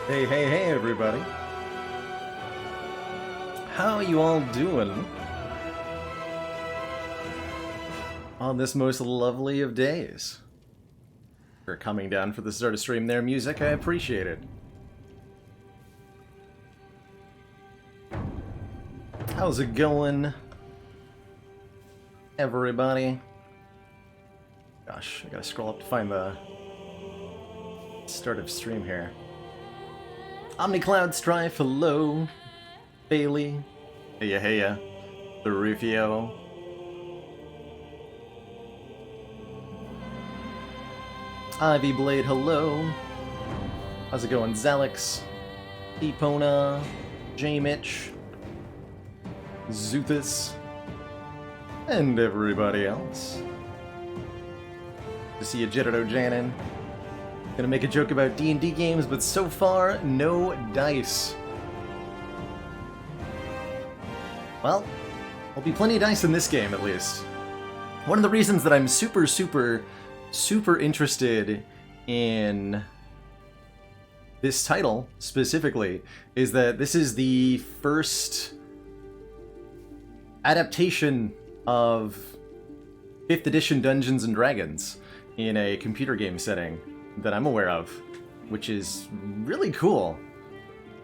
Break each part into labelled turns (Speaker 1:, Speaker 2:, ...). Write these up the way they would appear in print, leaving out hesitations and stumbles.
Speaker 1: Hey, hey, hey, everybody. How you all doing on this most lovely of days? For coming down for the start of stream there, music, I appreciate it. How's it going, everybody? Gosh, I gotta scroll up to find the start of stream here. OmniCloud Strife, hello. Bailey, heya heya. The Rufio. Ivy Blade, hello. How's it going, Zalix? Epona, J-Mitch, Zuthus, and everybody else. To see you, Jitterdo Janin. Gonna make a joke about D&D games, but so far, no dice. Well, there'll be plenty of dice in this game, at least. One of the reasons that I'm super interested in this title, specifically, is that this is the first adaptation of 5th edition Dungeons & Dragons in a computer game setting that I'm aware of, which is really cool.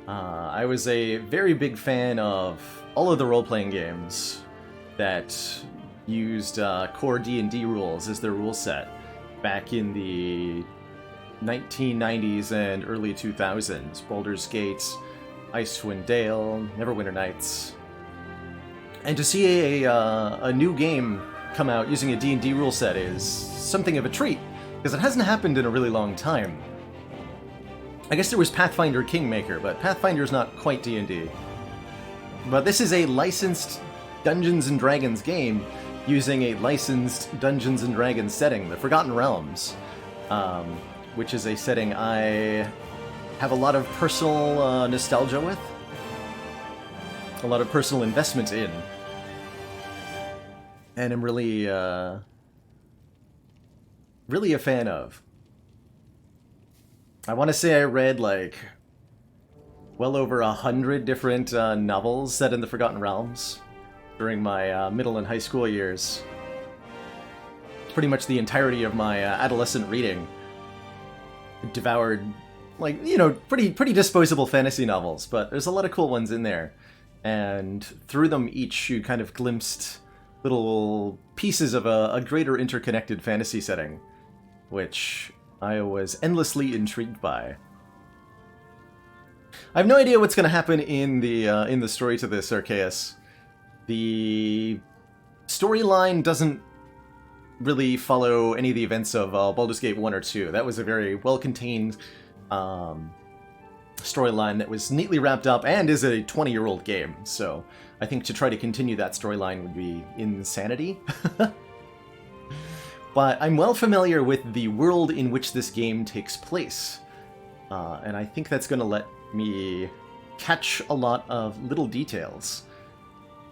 Speaker 1: I was a very big fan of all of the role-playing games that used core D&D rules as their rule set back in the 1990s and early 2000s. Baldur's Gate, Icewind Dale, Neverwinter Nights. And to see a new game come out using a D&D rule set is something of a treat, because it hasn't happened in a really long time. I guess there was Pathfinder Kingmaker, but Pathfinder's not quite D&D. But this is a licensed Dungeons & Dragons game using a licensed Dungeons & Dragons setting, the Forgotten Realms, which is a setting I have a lot of personal nostalgia with, a lot of personal investment in, and I'm really a fan of. I want to say I read, like, well over 100 different novels set in the Forgotten Realms during my middle and high school years. Pretty much the entirety of my adolescent reading. Devoured, like, you know, pretty disposable fantasy novels, but there's a lot of cool ones in there. And through them each, you kind of glimpsed little pieces of a greater interconnected fantasy setting, which I was endlessly intrigued by. I have no idea what's going to happen in the story to this, Arceus. The storyline doesn't really follow any of the events of Baldur's Gate 1 or 2. That was a very well-contained storyline that was neatly wrapped up and is a 20-year-old game. So I think to try to continue that storyline would be insanity. But I'm well familiar with the world in which this game takes place. And I think that's going to let me catch a lot of little details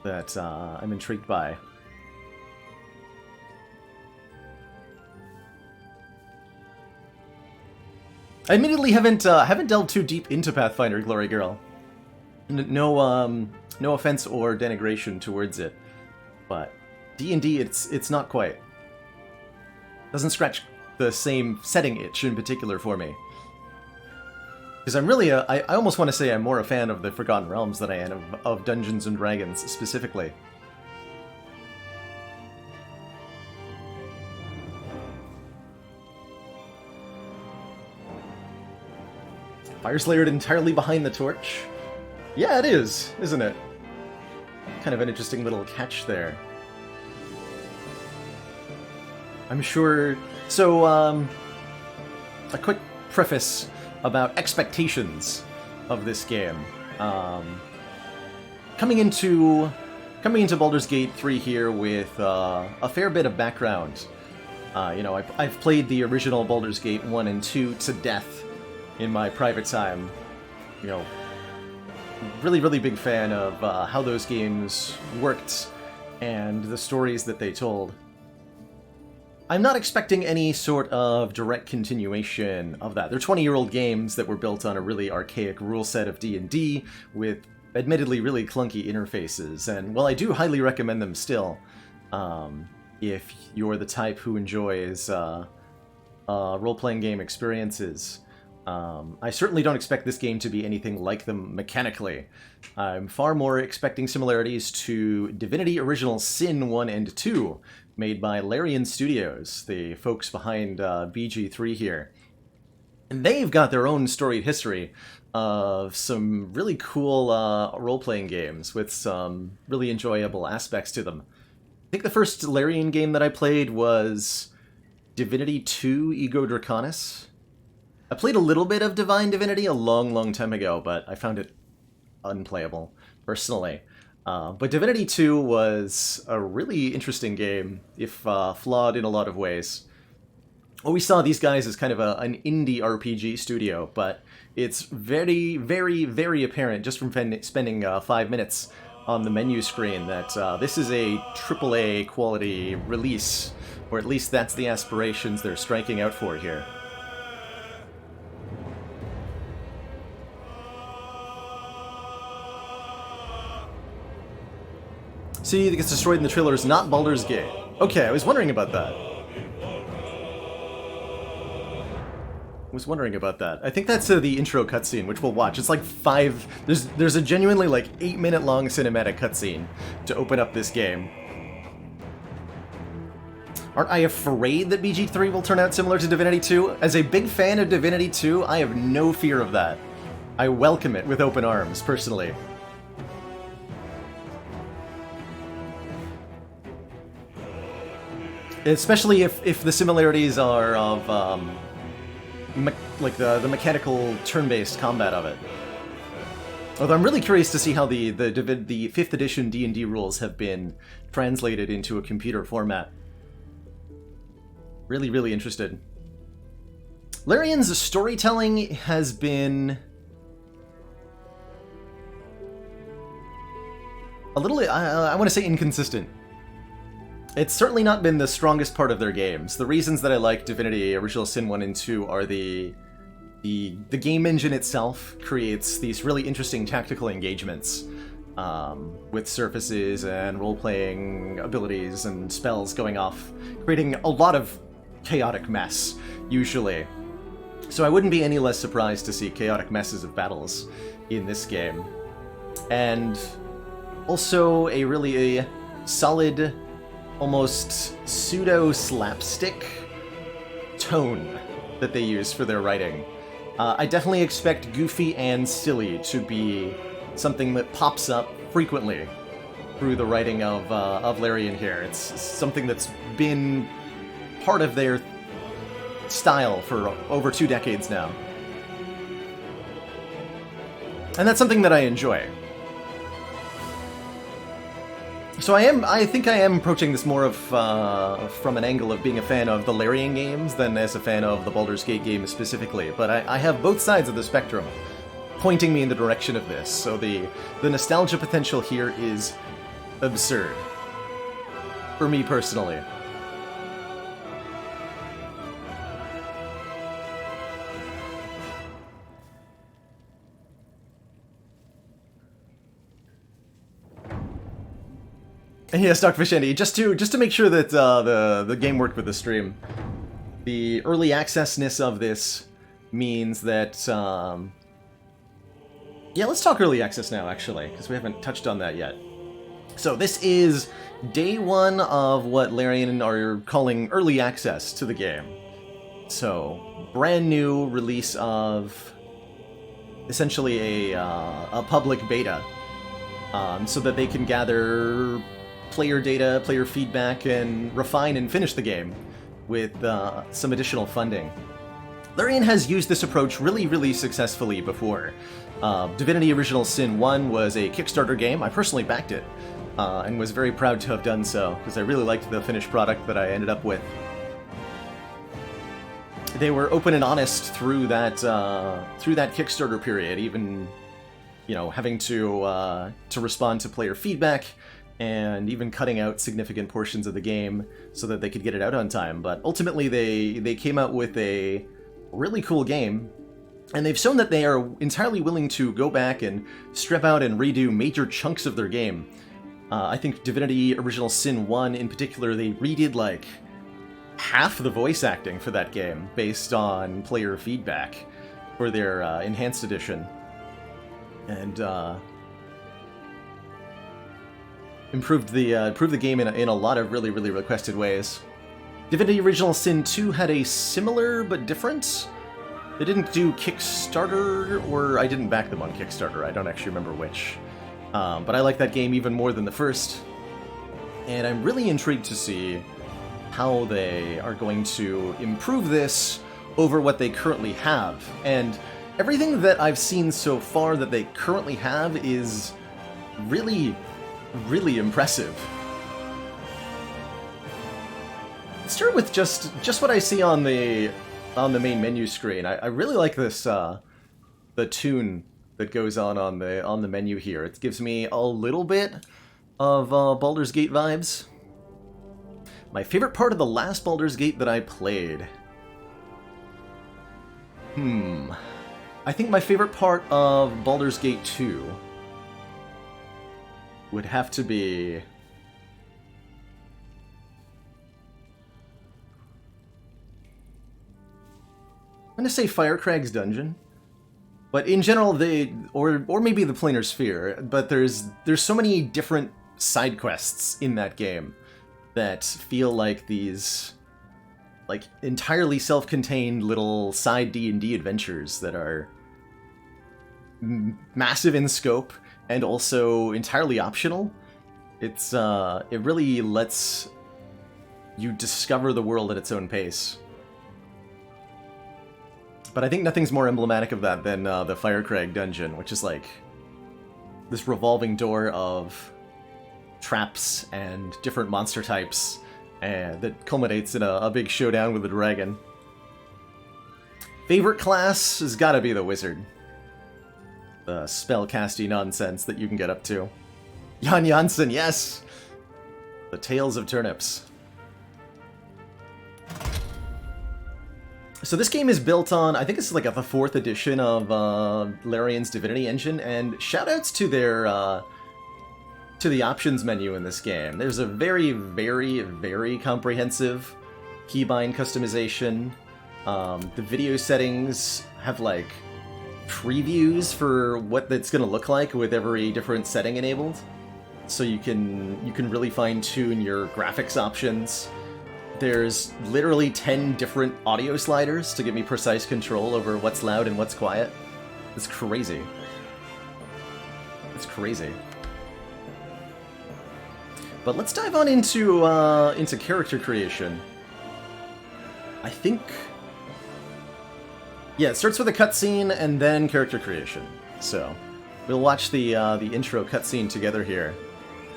Speaker 1: that I'm intrigued by. I admittedly haven't delved too deep into Pathfinder Glory Girl. No offense or denigration towards it, but D&D it's not quite. Doesn't scratch the same setting itch in particular for me. Because I'm really I almost want to say I'm more a fan of the Forgotten Realms than I am of Dungeons & Dragons specifically. Fireslayer entirely behind the torch? Yeah, it is, isn't it? Kind of an interesting little catch there. I'm sure... So, a quick preface about expectations of this game. Coming into Baldur's Gate 3 here with a fair bit of background. You know, I've played the original Baldur's Gate 1 and 2 to death in my private time. You know, really big fan of how those games worked and the stories that they told. I'm not expecting any sort of direct continuation of that. They're 20-year-old games that were built on a really archaic rule set of D&D with admittedly really clunky interfaces, and while I do highly recommend them still, if you're the type who enjoys role-playing game experiences, I certainly don't expect this game to be anything like them mechanically. I'm far more expecting similarities to Divinity Original Sin 1 and 2, made by Larian Studios, the folks behind BG3 here. And they've got their own storied history of some really cool role-playing games with some really enjoyable aspects to them. I think the first Larian game that I played was Divinity 2 Ego Draconis. I played a little bit of Divine Divinity a long, long time ago, but I found it unplayable, personally. But Divinity 2 was a really interesting game, if flawed in a lot of ways. Well, we saw these guys as kind of an indie RPG studio, but it's very, very, very apparent just from spending 5 minutes on the menu screen that this is a AAA quality release, or at least that's the aspirations they're striking out for here. See, that gets destroyed in the trailer is not Baldur's Gate. Okay, I was wondering about that. I think that's the intro cutscene, which we'll watch. It's like there's a genuinely like 8-minute long cinematic cutscene to open up this game. Aren't I afraid that BG3 will turn out similar to Divinity 2? As a big fan of Divinity 2, I have no fear of that. I welcome it with open arms, personally. Especially if the similarities are of, like the mechanical turn-based combat of it. Although I'm really curious to see how the 5th edition D&D rules have been translated into a computer format. Really, really interested. Larian's storytelling has been a little, I want to say, inconsistent. It's certainly not been the strongest part of their games. The reasons that I like Divinity Original Sin 1 and 2 are the game engine itself creates these really interesting tactical engagements with surfaces and role-playing abilities and spells going off, creating a lot of chaotic mess, usually. So I wouldn't be any less surprised to see chaotic messes of battles in this game. And also a really solid, almost pseudo-slapstick tone that they use for their writing. I definitely expect goofy and silly to be something that pops up frequently through the writing of Larian here. It's something that's been part of their style for over 2 decades now. And that's something that I enjoy. So I think I am approaching this more of from an angle of being a fan of the Larian games than as a fan of the Baldur's Gate games specifically. But I have both sides of the spectrum pointing me in the direction of this. So the nostalgia potential here is absurd. For me personally. Yes, Dr. Vishendi, just to make sure that the game worked with the stream, the early accessness of this means that yeah, let's talk early access now, actually, because we haven't touched on that yet. So this is day 1 of what Larian are calling early access to the game. So brand new release of essentially a public beta, so that they can gather player data, player feedback, and refine and finish the game with some additional funding. Larian has used this approach really, really successfully before. Divinity Original Sin 1 was a Kickstarter game. I personally backed it, and was very proud to have done so, because I really liked the finished product that I ended up with. They were open and honest through that Kickstarter period, even, you know, having to respond to player feedback and even cutting out significant portions of the game so that they could get it out on time. But ultimately, they came out with a really cool game, and they've shown that they are entirely willing to go back and strip out and redo major chunks of their game. I think Divinity Original Sin 1 in particular, they redid like half the voice acting for that game based on player feedback for their Enhanced Edition. And improved the game in a lot of really requested ways. Divinity Original Sin 2 had a similar but different. They didn't do Kickstarter, or I didn't back them on Kickstarter. I don't actually remember which. But I like that game even more than the first. And I'm really intrigued to see how they are going to improve this over what they currently have. And everything that I've seen so far that they currently have is really impressive. Let's start with just what I see on the main menu screen. I really like this the tune that goes on the menu here. It gives me a little bit of Baldur's Gate vibes. My favorite part of the last Baldur's Gate that I played. I think my favorite part of Baldur's Gate 2 would have to be... I'm gonna say Firecrag's Dungeon. But in general, or maybe the Planar Sphere, but there's so many different side quests in that game that feel like these like entirely self-contained little side D&D adventures that are massive in scope and also entirely optional. It's it really lets you discover the world at its own pace. But I think nothing's more emblematic of that than the Firecrag Dungeon, which is like this revolving door of traps and different monster types, and that culminates in a big showdown with a dragon. Favorite class has gotta be the wizard. The spellcasty nonsense that you can get up to. Jan Jansen, yes! The Tales of Turnips. So this game is built on, I think it's like the 4th edition of Larian's Divinity engine, and shoutouts to their to the options menu in this game. There's a very comprehensive keybind customization. The video settings have like previews for what that's going to look like with every different setting enabled, so you can really fine-tune your graphics options. There's literally 10 different audio sliders to give me precise control over what's loud and what's quiet. It's crazy. It's crazy. But let's dive on into character creation. I think... yeah, it starts with a cutscene and then character creation. So, we'll watch the intro cutscene together here,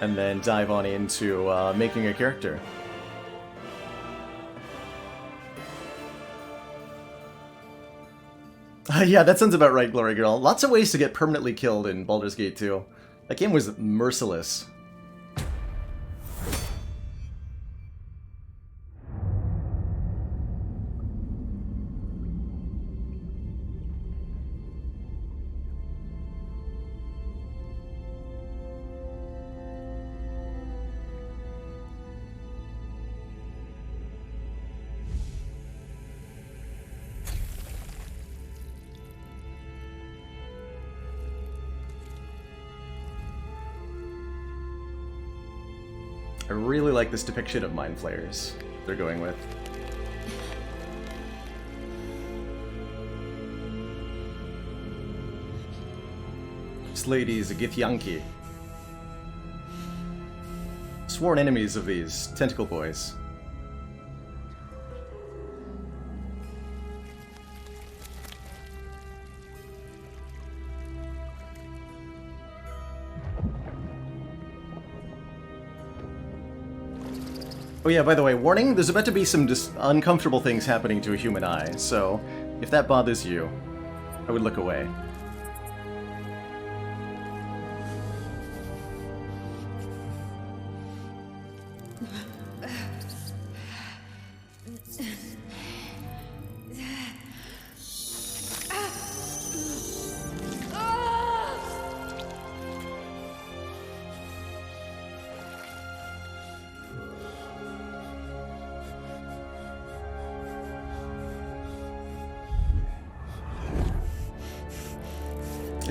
Speaker 1: and then dive on into making a character. Yeah, that sounds about right, Glory Girl. Lots of ways to get permanently killed in Baldur's Gate 2. That game was merciless. I really like this depiction of Mind Flayers they're going with. This lady is a Githyanki. Sworn enemies of these tentacle boys. Oh yeah, by the way, warning, there's about to be some uncomfortable things happening to a human eye, so if that bothers you, I would look away.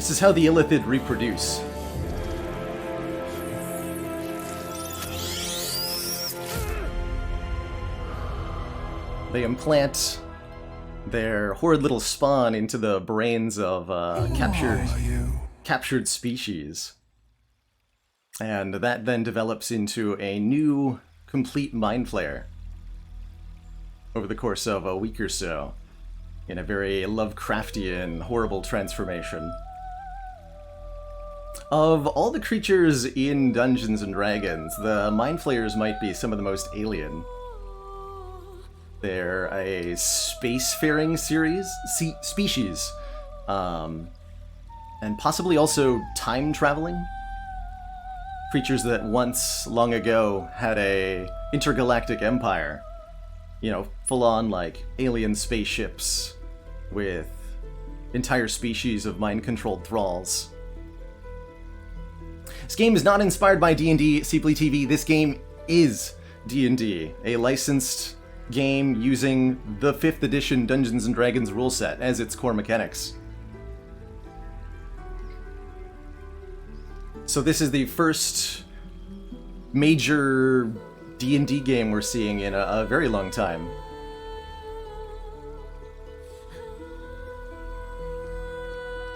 Speaker 1: This is how the Illithid reproduce. They implant their horrid little spawn into the brains of captured species. And that then develops into a new, complete mind flayer over the course of a week or so, in a very Lovecraftian, horrible transformation. Of all the creatures in Dungeons & Dragons, the mind flayers might be some of the most alien. They're a spacefaring species, and possibly also time-traveling. Creatures that once, long ago, had a intergalactic empire. You know, full-on, like, alien spaceships with entire species of mind-controlled thralls. This game is not inspired by D&D, Seeply TV. This game is D&D, a licensed game using the 5th edition Dungeons & Dragons rule set as its core mechanics. So this is the first major D&D game we're seeing in a very long time.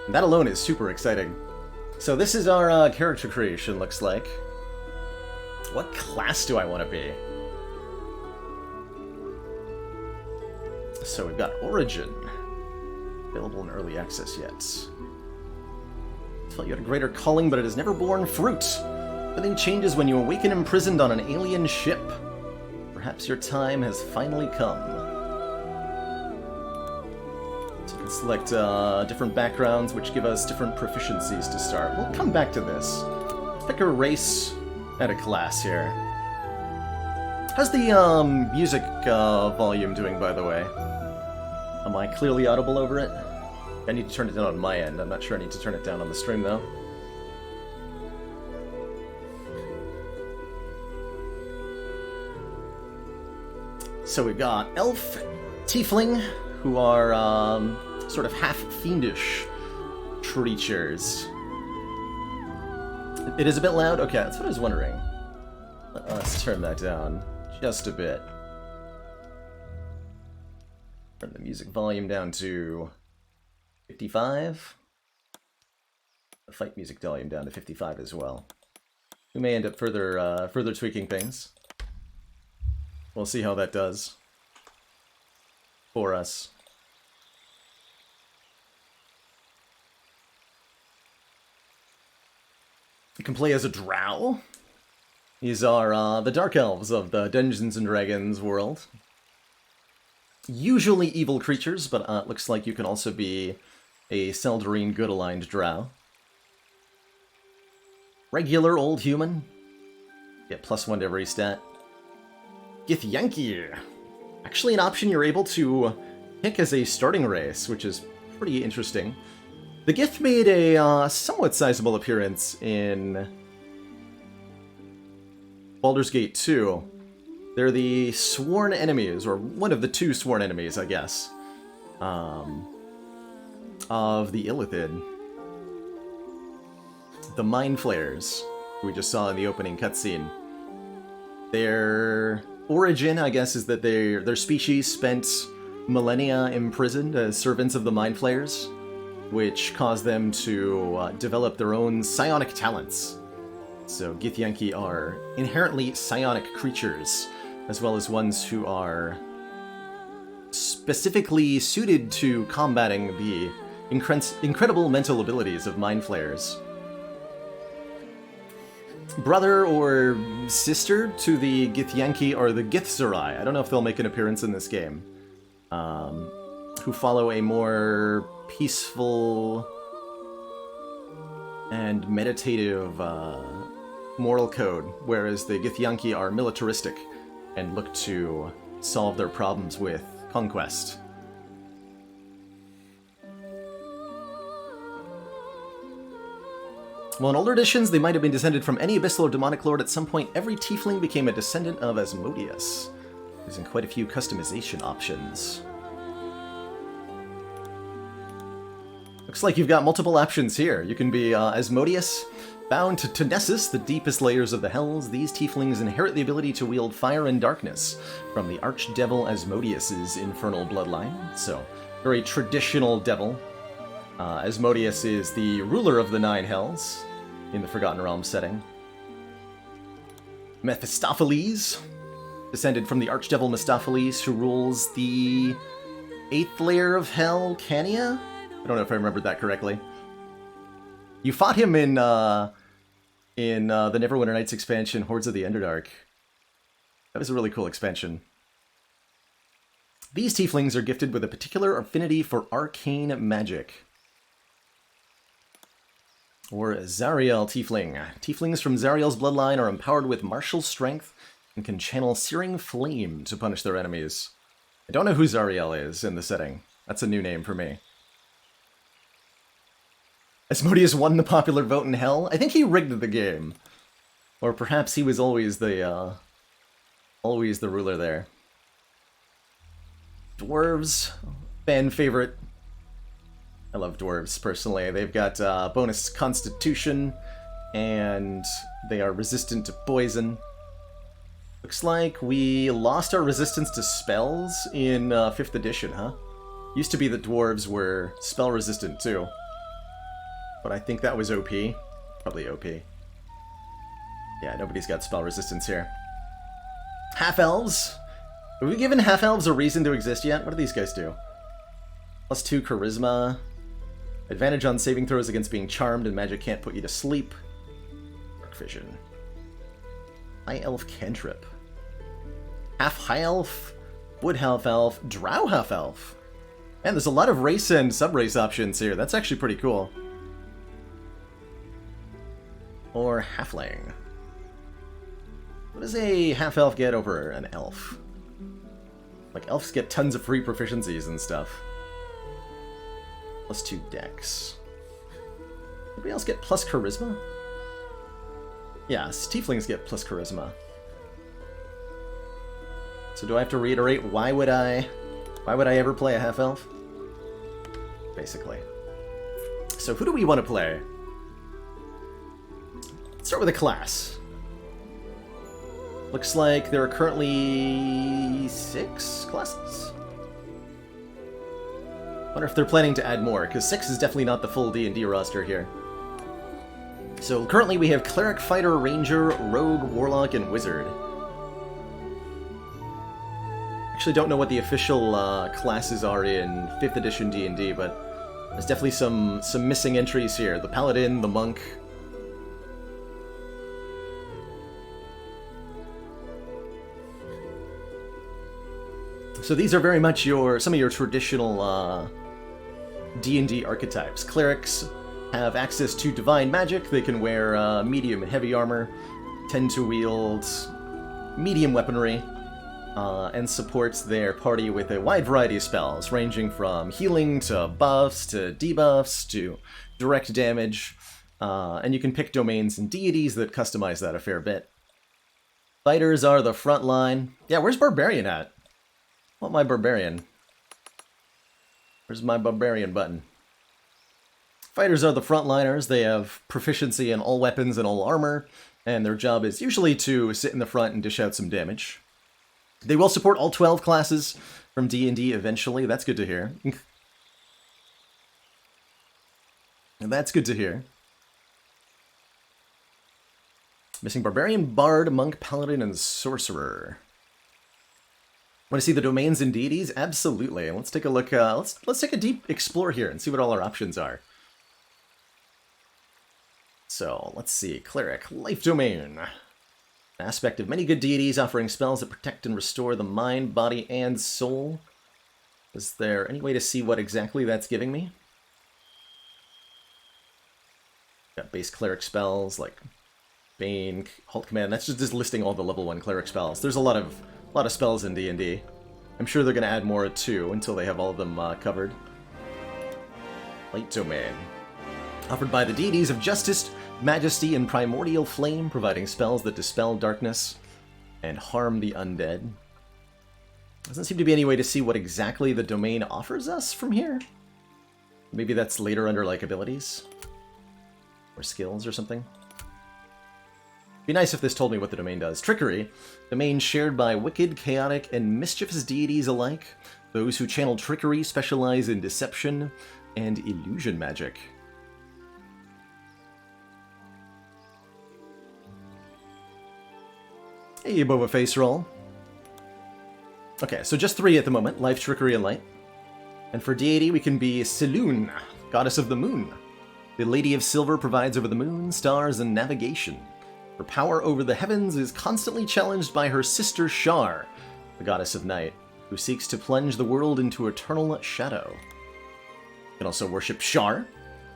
Speaker 1: And that alone is super exciting. So this is our character creation, looks like. What class do I want to be? So we've got Origin. Available in early access yet. Felt you had a greater calling, but it has never borne fruit. Everything changes when you awaken imprisoned on an alien ship. Perhaps your time has finally come. So you can select different backgrounds, which give us different proficiencies to start. We'll come back to this. Let's pick a race and a class here. How's the music volume doing, by the way? Am I clearly audible over it? I need to turn it down on my end. I'm not sure I need to turn it down on the stream, though. So we've got Elf, Tiefling, who are sort of half-fiendish creatures. It is a bit loud? Okay, that's what I was wondering. Let's turn that down just a bit. Turn the music volume down to 55. The fight music volume down to 55 as well. We may end up further tweaking things. We'll see how that does for us. You can play as a drow. These are the Dark Elves of the Dungeons & Dragons world. Usually evil creatures, but it looks like you can also be a Seldarine good-aligned drow. Regular old human. Get +1 to every stat. Githyanki. Actually an option you're able to pick as a starting race, which is pretty interesting. The Gith made a somewhat sizable appearance in Baldur's Gate 2. They're the sworn enemies, or one of the two sworn enemies, I guess, of the Illithid. The Mind Flayers, who we just saw in the opening cutscene. Their origin, I guess, is that their species spent millennia imprisoned as servants of the Mind Flayers, which caused them to develop their own psionic talents. So Githyanki are inherently psionic creatures, as well as ones who are specifically suited to combating the incredible mental abilities of Mind Flayers. Brother or sister to the Githyanki are the Githzerai. I don't know if they'll make an appearance in this game. Who follow a more peaceful and meditative moral code, whereas the Githyanki are militaristic and look to solve their problems with conquest. Well, in older editions, they might have been descended from any abyssal or demonic lord. At some point, every tiefling became a descendant of Asmodeus, using quite a few customization options. Looks like you've got multiple options here. You can be Asmodeus. Bound to Nessus, the deepest layers of the hells, these tieflings inherit the ability to wield fire and darkness from the archdevil Asmodeus's infernal bloodline. So, very traditional devil. Asmodeus is the ruler of the 9 hells in the Forgotten Realms setting. Mephistopheles, descended from the archdevil Mephistopheles, who rules the 8th layer of hell, Cania? I don't know if I remembered that correctly. You fought him in the Neverwinter Nights expansion, Hordes of the Underdark. That was a really cool expansion. These tieflings are gifted with a particular affinity for arcane magic. Or Zariel Tiefling. Tieflings from Zariel's bloodline are empowered with martial strength and can channel searing flame to punish their enemies. I don't know who Zariel is in the setting. That's a new name for me. Asmodeus won the popular vote in Hell. I think he rigged the game. Or perhaps he was always the ruler there. Dwarves. Fan favorite. I love dwarves, personally. They've got bonus constitution, and they are resistant to poison. Looks like we lost our resistance to spells in 5th edition, huh? Used to be that dwarves were spell resistant, too. But I think that was OP. Probably OP. Yeah, nobody's got spell resistance here. Half-elves? Have we given half-elves a reason to exist yet? What do these guys do? +2 charisma. Advantage on saving throws against being charmed, and magic can't put you to sleep. Dark vision. High elf cantrip. Half high elf, wood half elf, drow half elf. And there's a lot of race and sub-race options here. That's actually pretty cool. Or halfling. What does a half elf get over an elf? Like, elves get tons of free proficiencies and stuff. +2 dex. Anybody else get plus charisma? Yes, tieflings get plus charisma. So do I have to reiterate, why would I ever play a half-elf? Basically. So who do we want to play? Let's start with a class. Looks like there are currently 6 classes? Wonder if they're planning to add more, because 6 is definitely not the full D&D roster here. So currently we have Cleric, Fighter, Ranger, Rogue, Warlock, and Wizard. Actually don't know what the official classes are in 5th edition D&D, but there's definitely some missing entries here. The Paladin, the Monk. So these are very much some of your traditional D&D archetypes. Clerics have access to divine magic. They can wear medium and heavy armor, tend to wield medium weaponry, and supports their party with a wide variety of spells, ranging from healing to buffs to debuffs to direct damage. And you can pick domains and deities that customize that a fair bit. Fighters are the front line. Yeah, where's Barbarian at? I want my Barbarian. Where's my Barbarian button? Fighters are the frontliners. They have proficiency in all weapons and all armor, and their job is usually to sit in the front and dish out some damage. They will support all 12 classes from D&D eventually. That's good to hear. And that's good to hear. Missing Barbarian, Bard, Monk, Paladin, and Sorcerer. Want to see the domains and deities? Absolutely. Let's take a look. Let's take a deep explore here and see what all our options are. So let's see. Cleric, life domain. An aspect of many good deities, offering spells that protect and restore the mind, body, and soul. Is there any way to see what exactly that's giving me? Got base cleric spells like Bane, Halt Command. That's just listing all the level 1 cleric spells. There's a lot of spells in D&D. I'm sure they're going to add more too until they have all of them covered. Light Domain. Offered by the deities of justice, majesty, and primordial flame, providing spells that dispel darkness and harm the undead. Doesn't seem to be any way to see what exactly the domain offers us from here. Maybe that's later under, like, abilities? Or skills or something? Be nice if this told me what the domain does. Trickery. Domain shared by wicked, chaotic, and mischievous deities alike. Those who channel trickery specialize in deception and illusion magic. Hey, Boba Face Roll. Okay, so just 3 at the moment. Life, Trickery, and Light. And for deity, we can be Selûne, Goddess of the Moon. The Lady of Silver provides over the moon, stars, and navigation. Her power over the heavens is constantly challenged by her sister Shar, the Goddess of Night, who seeks to plunge the world into eternal shadow. You can also worship Shar.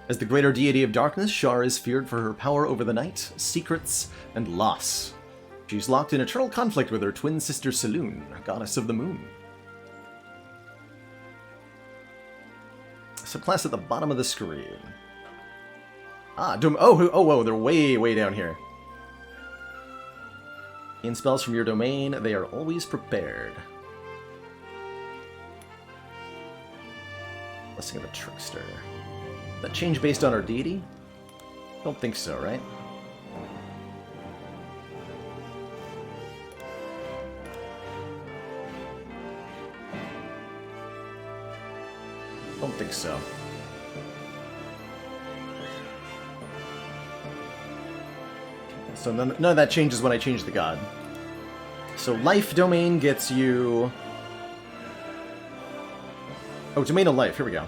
Speaker 1: As the greater deity of darkness, Shar is feared for her power over the night, secrets, and loss. She's locked in eternal conflict with her twin sister Selûne, Goddess of the Moon. Subclass at the bottom of the screen. Ah, whoa, they're way down here. In spells from your domain, they are always prepared. Blessing of the Trickster. That change based on our deity? Don't think so, right? Don't think so. So none of that changes when I change the god. So life domain gets you... Oh, domain of life. Here we go.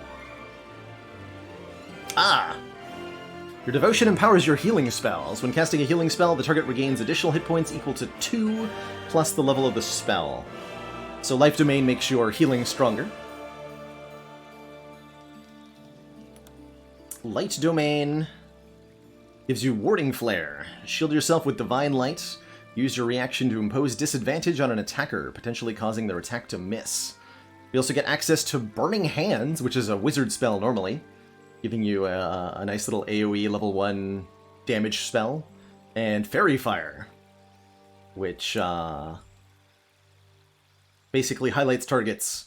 Speaker 1: Ah! Your devotion empowers your healing spells. When casting a healing spell, the target regains additional hit points equal to 2 plus the level of the spell. So life domain makes your healing stronger. Light domain gives you Warding Flare. Shield yourself with Divine Light. Use your reaction to impose disadvantage on an attacker, potentially causing their attack to miss. You also get access to Burning Hands, which is a wizard spell normally, giving you a nice little AoE level 1 damage spell. And Fairy Fire, which basically highlights targets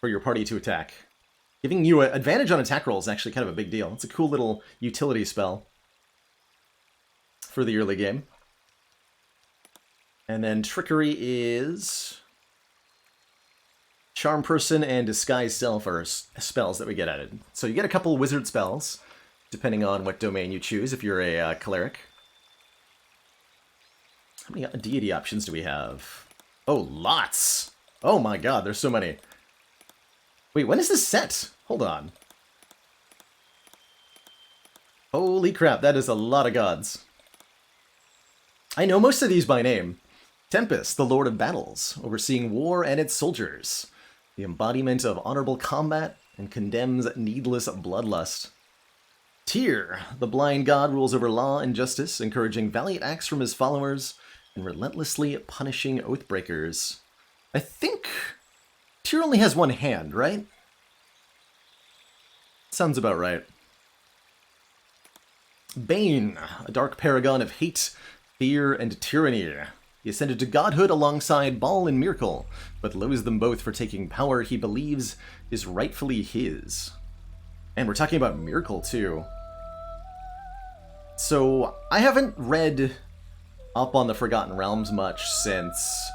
Speaker 1: for your party to attack. Giving you an advantage on attack rolls is actually kind of a big deal. It's a cool little utility spell for the early game. And then Trickery is... Charm Person and Disguise Self are spells that we get added. So you get a couple wizard spells, depending on what domain you choose, if you're a cleric. How many deity options do we have? Oh, lots! Oh my god, there's so many. Wait, when is this set? Hold on. Holy crap, that is a lot of gods. I know most of these by name. Tempest, the Lord of Battles, overseeing war and its soldiers. The embodiment of honorable combat and condemns needless bloodlust. Tyr, the blind god, rules over law and justice, encouraging valiant acts from his followers and relentlessly punishing oathbreakers. I think Tyr only has one hand, right? Sounds about right. Bane, a dark paragon of hate, fear, and tyranny. He ascended to godhood alongside Baal and Myrkul, but loathes them both for taking power he believes is rightfully his. And we're talking about Myrkul, too. So, I haven't read up on the Forgotten Realms much since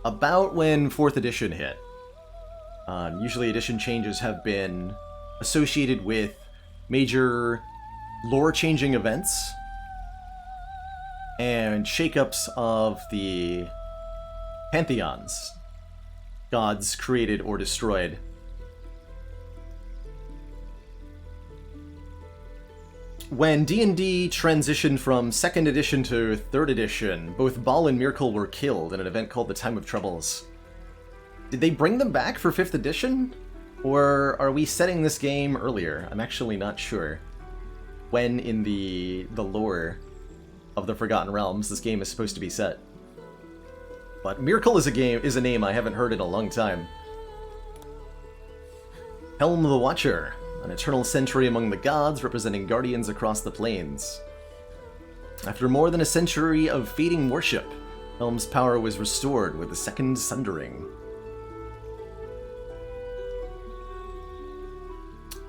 Speaker 1: about when 4th edition hit. Usually edition changes have been associated with major lore-changing events and shakeups of the pantheons, gods created or destroyed. When D&D transitioned from 2nd edition to 3rd edition, both Baal and Myrkul were killed in an event called the Time of Troubles. Did they bring them back for 5th edition? Or are we setting this game earlier? I'm actually not sure when in the lore of the Forgotten Realms this game is supposed to be set. But Myrkul is a name I haven't heard in a long time. Helm the Watcher, an eternal sentry among the gods representing guardians across the plains. After more than a century of fading worship, Helm's power was restored with the Second Sundering.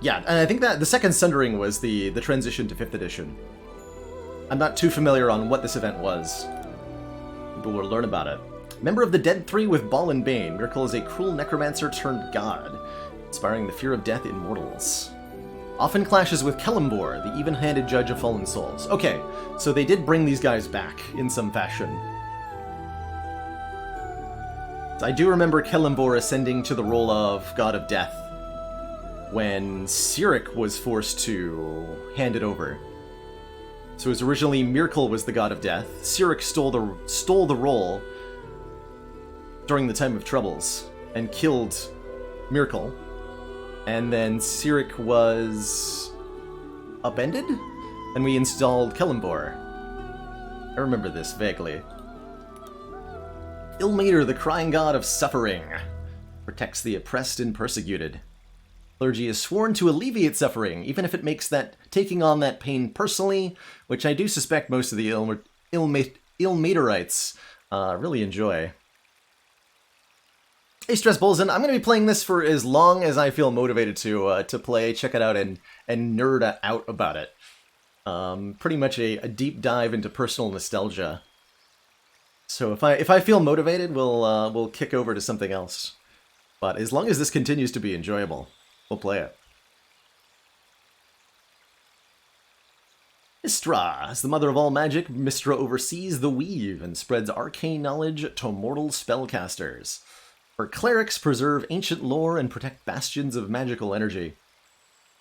Speaker 1: Yeah, and I think that the second Sundering was the transition to 5th edition. I'm not too familiar on what this event was. People will learn about it. Member of the Dead Three with Ball and Bane, Miracle is a cruel necromancer turned god, inspiring the fear of death in mortals. Often clashes with Kellumbor, the even-handed judge of fallen souls. Okay, so they did bring these guys back in some fashion. I do remember Kellumbor ascending to the role of God of Death when Cyric was forced to hand it over. So it was originally Miracle was the God of Death. Cyric stole the role during the time of troubles and killed Miracle. And then Cyric was upended, and we installed Kellumbor. I remember this vaguely. Ilmater, the crying god of suffering, protects the oppressed and persecuted. Clergy is sworn to alleviate suffering, even if it makes that taking on that pain personally, which I do suspect most of the Ilmaterites really enjoy. Hey Stress Bullzen, I'm going to be playing this for as long as I feel motivated to play, check it out, and nerd out about it. Pretty much a deep dive into personal nostalgia. So if I feel motivated, we'll kick over to something else. But as long as this continues to be enjoyable, we'll play it. Mystra. As the mother of all magic, Mystra oversees the weave and spreads arcane knowledge to mortal spellcasters. Her clerics preserve ancient lore and protect bastions of magical energy.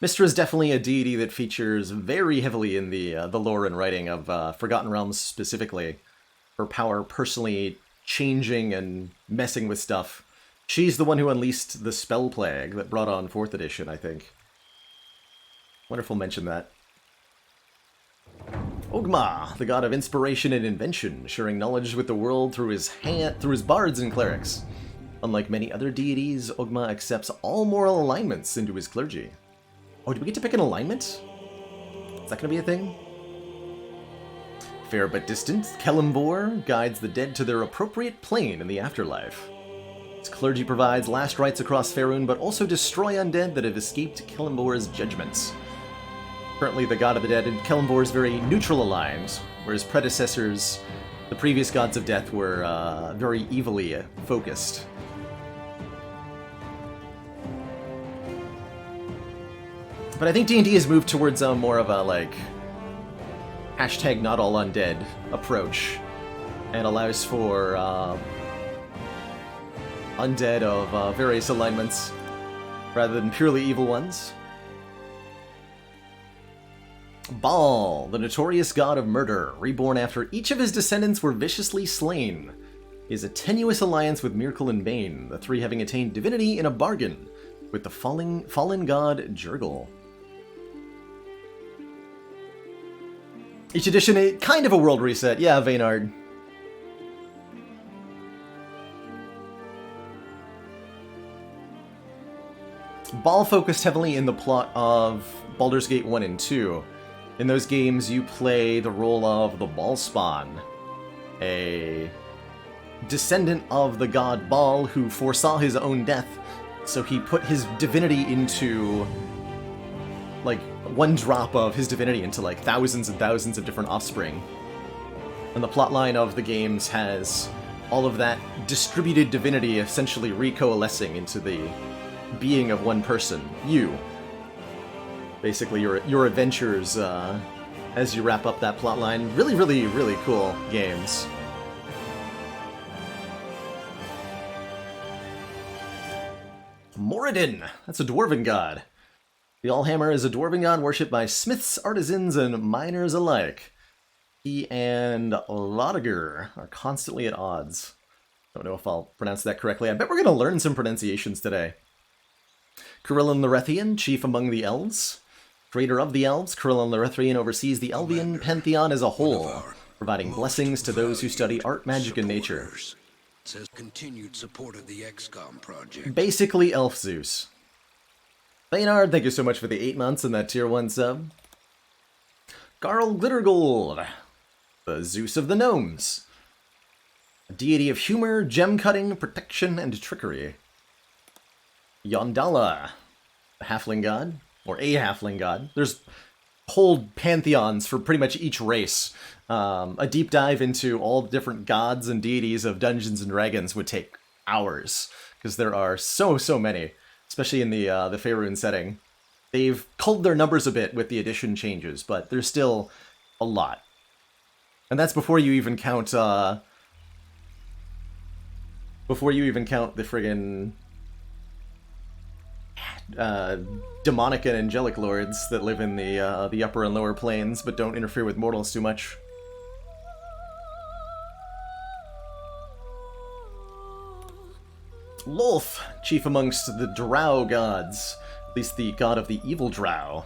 Speaker 1: Mystra is definitely a deity that features very heavily in the lore and writing of Forgotten Realms specifically. Her power personally changing and messing with stuff. She's the one who unleashed the spell plague that brought on 4th edition, I think. Wonderful mention that. Ogma, the god of inspiration and invention, sharing knowledge with the world through his bards and clerics. Unlike many other deities, Ogma accepts all moral alignments into his clergy. Oh, do we get to pick an alignment? Is that going to be a thing? Fair but distant, Kellumbor guides the dead to their appropriate plane in the afterlife. His clergy provides last rites across Faerun, but also destroy undead that have escaped Kellumbor's judgments. Currently, the god of the dead and Kellumbor is very neutral aligned, whereas predecessors, the previous gods of death, were very evilly focused. But I think D&D has moved towards more of a, like, hashtag not all undead approach, and allows for undead of various alignments, rather than purely evil ones. Baal, the notorious god of murder, reborn after each of his descendants were viciously slain, is a tenuous alliance with Miracle and Bane, the three having attained divinity in a bargain with the fallen god Jurgle. Each edition, kind of a world reset. Yeah, Vaynard. Baal focused heavily in the plot of Baldur's Gate 1 and 2. In those games, you play the role of the Baalspawn, a descendant of the god Baal who foresaw his own death, so he put his divinity into, like, one drop of his divinity into, like, thousands and thousands of different offspring. And the plotline of the games has all of that distributed divinity essentially recoalescing into the being of one person, you. Basically, your adventures as you wrap up that plotline. Really, really, really cool games. Moradin! That's a dwarven god. The Allhammer is a dwarven god worshipped by smiths, artisans, and miners alike. He and Lotiger are constantly at odds. Don't know if I'll pronounce that correctly. I bet we're going to learn some pronunciations today. Corellin Larethian, chief among the elves. Creator of the elves, Corellin Larethian oversees the Elvian pantheon as a whole, providing blessings to those who study art, magic, and nature.
Speaker 2: Says continued support of the XCOM project.
Speaker 1: Basically Elf Zeus. Baynard, thank you so much for the 8 months and that tier 1 sub. Garl Glittergold, the Zeus of the Gnomes. A deity of humor, gem-cutting, protection, and trickery. Yondala, the halfling god. or a halfling god. There's whole pantheons for pretty much each race. A deep dive into all the different gods and deities of Dungeons and Dragons would take hours, because there are so many, especially in the Faerun setting. They've culled their numbers a bit with the edition changes, but there's still a lot. And that's before you even count the friggin' demonic and angelic lords that live in the upper and lower planes, but don't interfere with mortals too much. Lolth, chief amongst the drow gods, at least the god of the evil drow.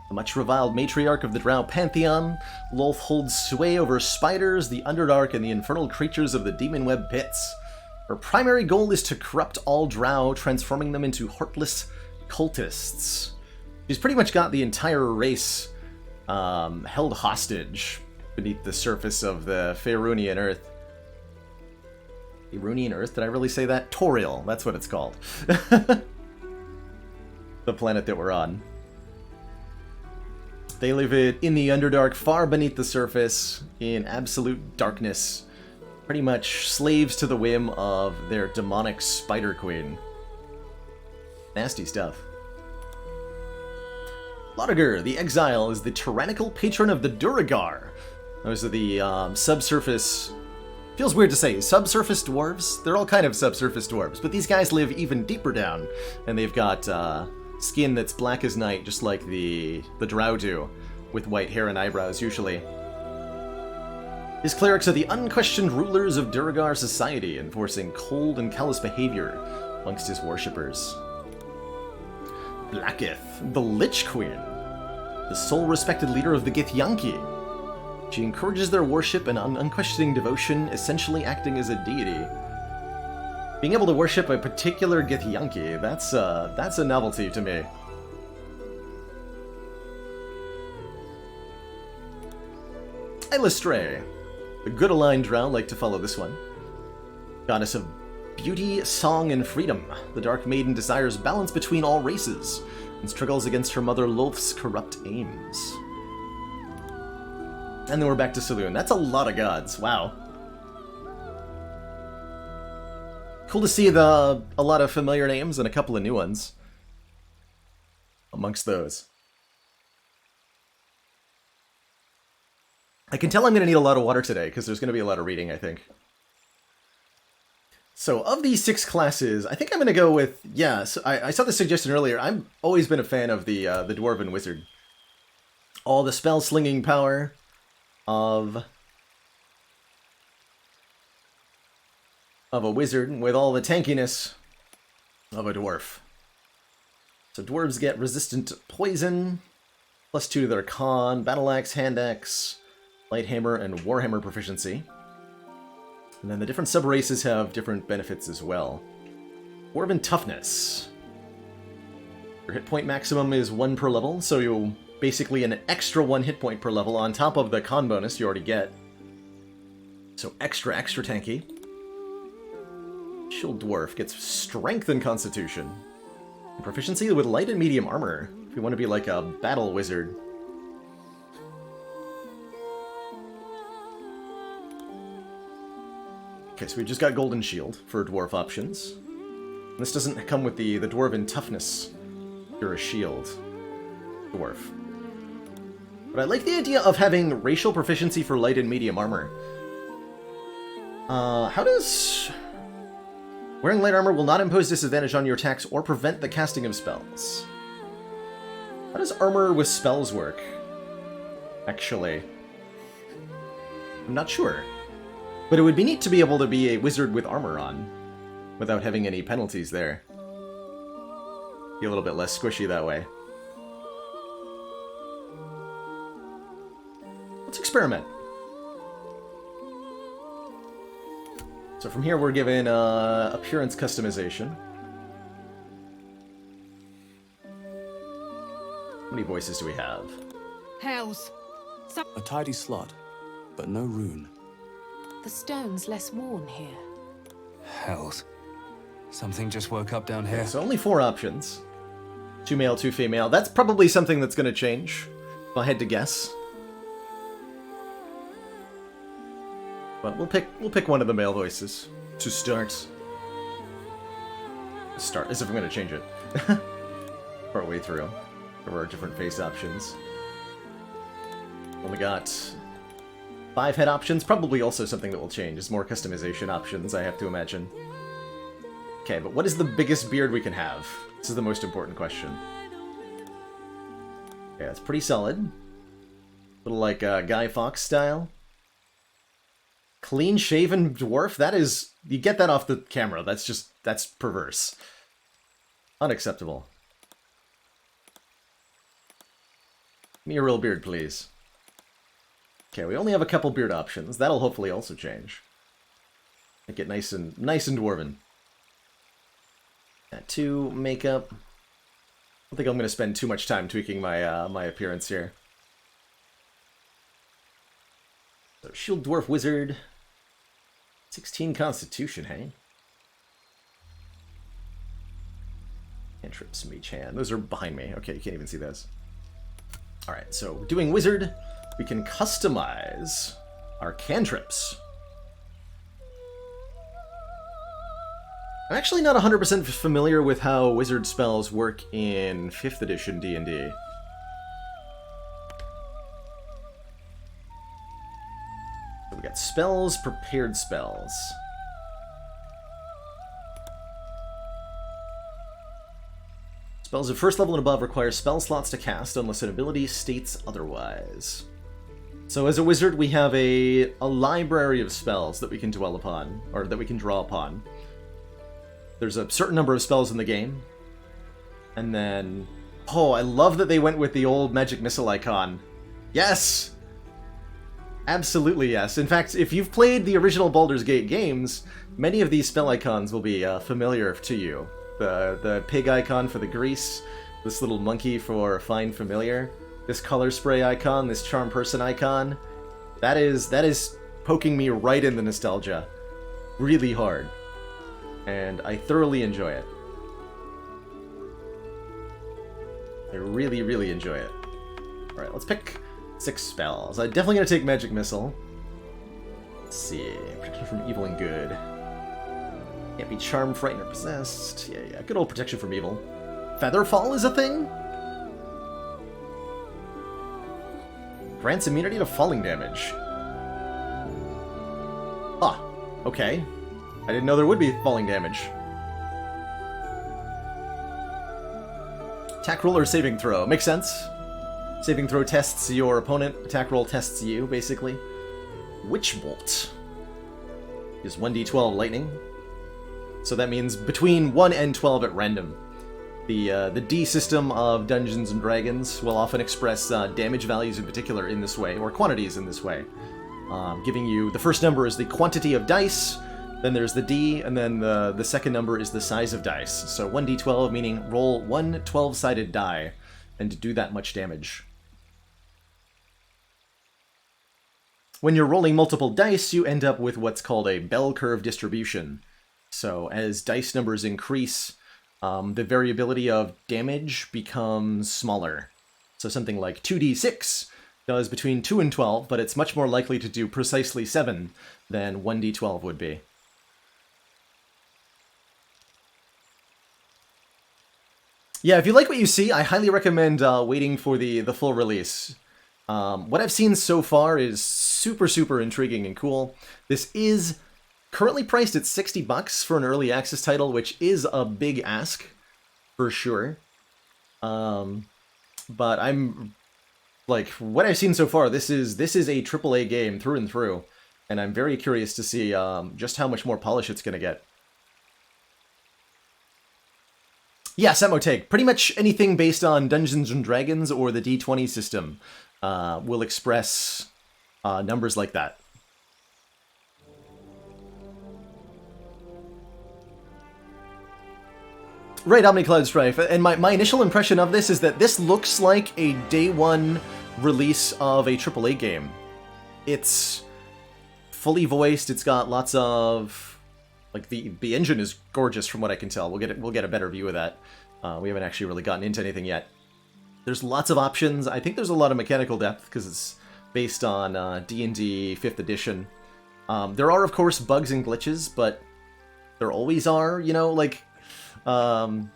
Speaker 1: The much reviled matriarch of the drow pantheon, Lolth holds sway over spiders, the underdark, and the infernal creatures of the demon web pits. Her primary goal is to corrupt all drow, transforming them into heartless cultists. She's pretty much got the entire race held hostage beneath the surface of the Faerunian Earth. Faerunian Earth? Did I really say that? Toriel, that's what it's called. The planet that we're on. They live in the Underdark, far beneath the surface, in absolute darkness. Pretty much slaves to the whim of their demonic Spider Queen. Nasty stuff. Lotiger, the Exile, is the tyrannical patron of the Duragar. Those are the subsurface... Feels weird to say, subsurface dwarves? They're all kind of subsurface dwarves, but these guys live even deeper down, and they've got skin that's black as night, just like the drow do, with white hair and eyebrows usually. His clerics are the unquestioned rulers of Duragar society, enforcing cold and callous behavior amongst his worshippers. Blackith, the Lich Queen, the sole respected leader of the Githyanki. She encourages their worship and unquestioning devotion, essentially acting as a deity. Being able to worship a particular Githyanki, that's a novelty to me. Eilistray. The good aligned drow like to follow this one. Goddess of beauty, song, and freedom, the Dark Maiden desires balance between all races and struggles against her mother Lolth's corrupt aims. And then we're back to Saloon. That's a lot of gods. Wow. Cool to see a lot of familiar names and a couple of new ones amongst those. I can tell I'm going to need a lot of water today, because there's going to be a lot of reading, I think. So, of these 6 classes, I think I'm going to go with... Yeah, so I saw this suggestion earlier. I've always been a fan of the Dwarven Wizard. All the spell-slinging power of a wizard with all the tankiness of a dwarf. So dwarves get resistant to poison, +2 to their con, battle axe, hand axe, light hammer, and warhammer proficiency. And then the different sub-races have different benefits as well. Dwarven toughness. Your hit point maximum is 1 per level, so you'll basically an extra 1 hit point per level on top of the con bonus you already get. So extra tanky. Shield Dwarf gets strength and constitution. And proficiency with light and medium armor, if you want to be like a battle wizard. Okay, so we just got Golden Shield for dwarf options. This doesn't come with the Dwarven toughness. You're a shield dwarf. But I like the idea of having racial proficiency for light and medium armor. How does... Wearing light armor will not impose disadvantage on your attacks or prevent the casting of spells. How does armor with spells work? Actually, I'm not sure. But it would be neat to be able to be a wizard with armor on, without having any penalties there. Be a little bit less squishy that way. Let's experiment. So from here we're given appearance customization. How many voices do we have?
Speaker 3: Hells.
Speaker 4: A tidy slot, but no rune.
Speaker 3: The stone's less worn here.
Speaker 4: Hells. Something just woke up down here.
Speaker 1: Okay, so only 4 options. 2 male, 2 female. That's probably something that's going to change, if I had to guess. But we'll pick one of the male voices to start. Start, as if I'm going to change it. Partway through. There were different face options. Only got 5 head options. Probably also something that will change. Is more customization options, I have to imagine. Okay, but what is the biggest beard we can have? This is the most important question. Okay, that's pretty solid. Little like Guy Fawkes style. Clean-shaven dwarf? That is... You get that off the camera. That's perverse. Unacceptable. Give me a real beard, please. Okay, we only have a couple beard options. That'll hopefully also change. Make it nice and dwarven. Tattoo, makeup. I don't think I'm going to spend too much time tweaking my my appearance here. So, Shield Dwarf Wizard. 16 Constitution, hey? Cantrips, Mage Hand. Those are behind me. Okay, you can't even see those. Alright, so doing Wizard, we can customize our cantrips. I'm actually not 100% familiar with how wizard spells work in 5th edition D&D. So we got spells, prepared spells. Spells of first level and above require spell slots to cast unless an ability states otherwise. So as a wizard, we have a library of spells that we can dwell upon, or that we can draw upon. There's a certain number of spells in the game. And then... Oh, I love that they went with the old magic missile icon. Yes! Absolutely yes. In fact, if you've played the original Baldur's Gate games, many of these spell icons will be familiar to you. The pig icon for the grease, this little monkey for Find Familiar, this color spray icon, this charm person icon. That is poking me right in the nostalgia. Really hard. And I thoroughly enjoy it. I really, really enjoy it. Alright, let's pick 6 spells. I'm definitely going to take Magic Missile. Let's see. Protection from evil and good. Can't be charmed, frightened, or possessed. Yeah. Good old protection from evil. Featherfall is a thing? Grants immunity to falling damage. Ah, okay. I didn't know there would be falling damage. Attack roll or saving throw. Makes sense. Saving throw tests your opponent. Attack roll tests you, basically. Witch Bolt is 1d12 lightning. So that means between 1 and 12 at random. The D system of Dungeons & Dragons will often express damage values in particular in this way, or quantities in this way. Giving you... The first number is the quantity of dice, then there's the D, and then the second number is the size of dice. So 1d12 meaning roll one 12-sided die and do that much damage. When you're rolling multiple dice, you end up with what's called a bell curve distribution. So as dice numbers increase, the variability of damage becomes smaller. So something like 2d6 does between 2 and 12, but it's much more likely to do precisely 7 than 1d12 would be. Yeah, if you like what you see, I highly recommend waiting for the full release. What I've seen so far is super, super intriguing and cool. This is currently priced at $60 for an early access title, which is a big ask, for sure. But I'm like, what I've seen so far, this is a AAA game through and through, and I'm very curious to see just how much more polish it's going to get. Yeah, Semoteg. Pretty much anything based on Dungeons & Dragons or the D20 system will express numbers like that. Right, OmniCloud Strife. And my initial impression of this is that this looks like a day one release of a AAA game. It's fully voiced, it's got lots of... Like, the engine is gorgeous from what I can tell. We'll get a better view of that. We haven't actually really gotten into anything yet. There's lots of options. I think there's a lot of mechanical depth because it's based on D&D 5th edition. There are, of course, bugs and glitches, but there always are, you know, like, a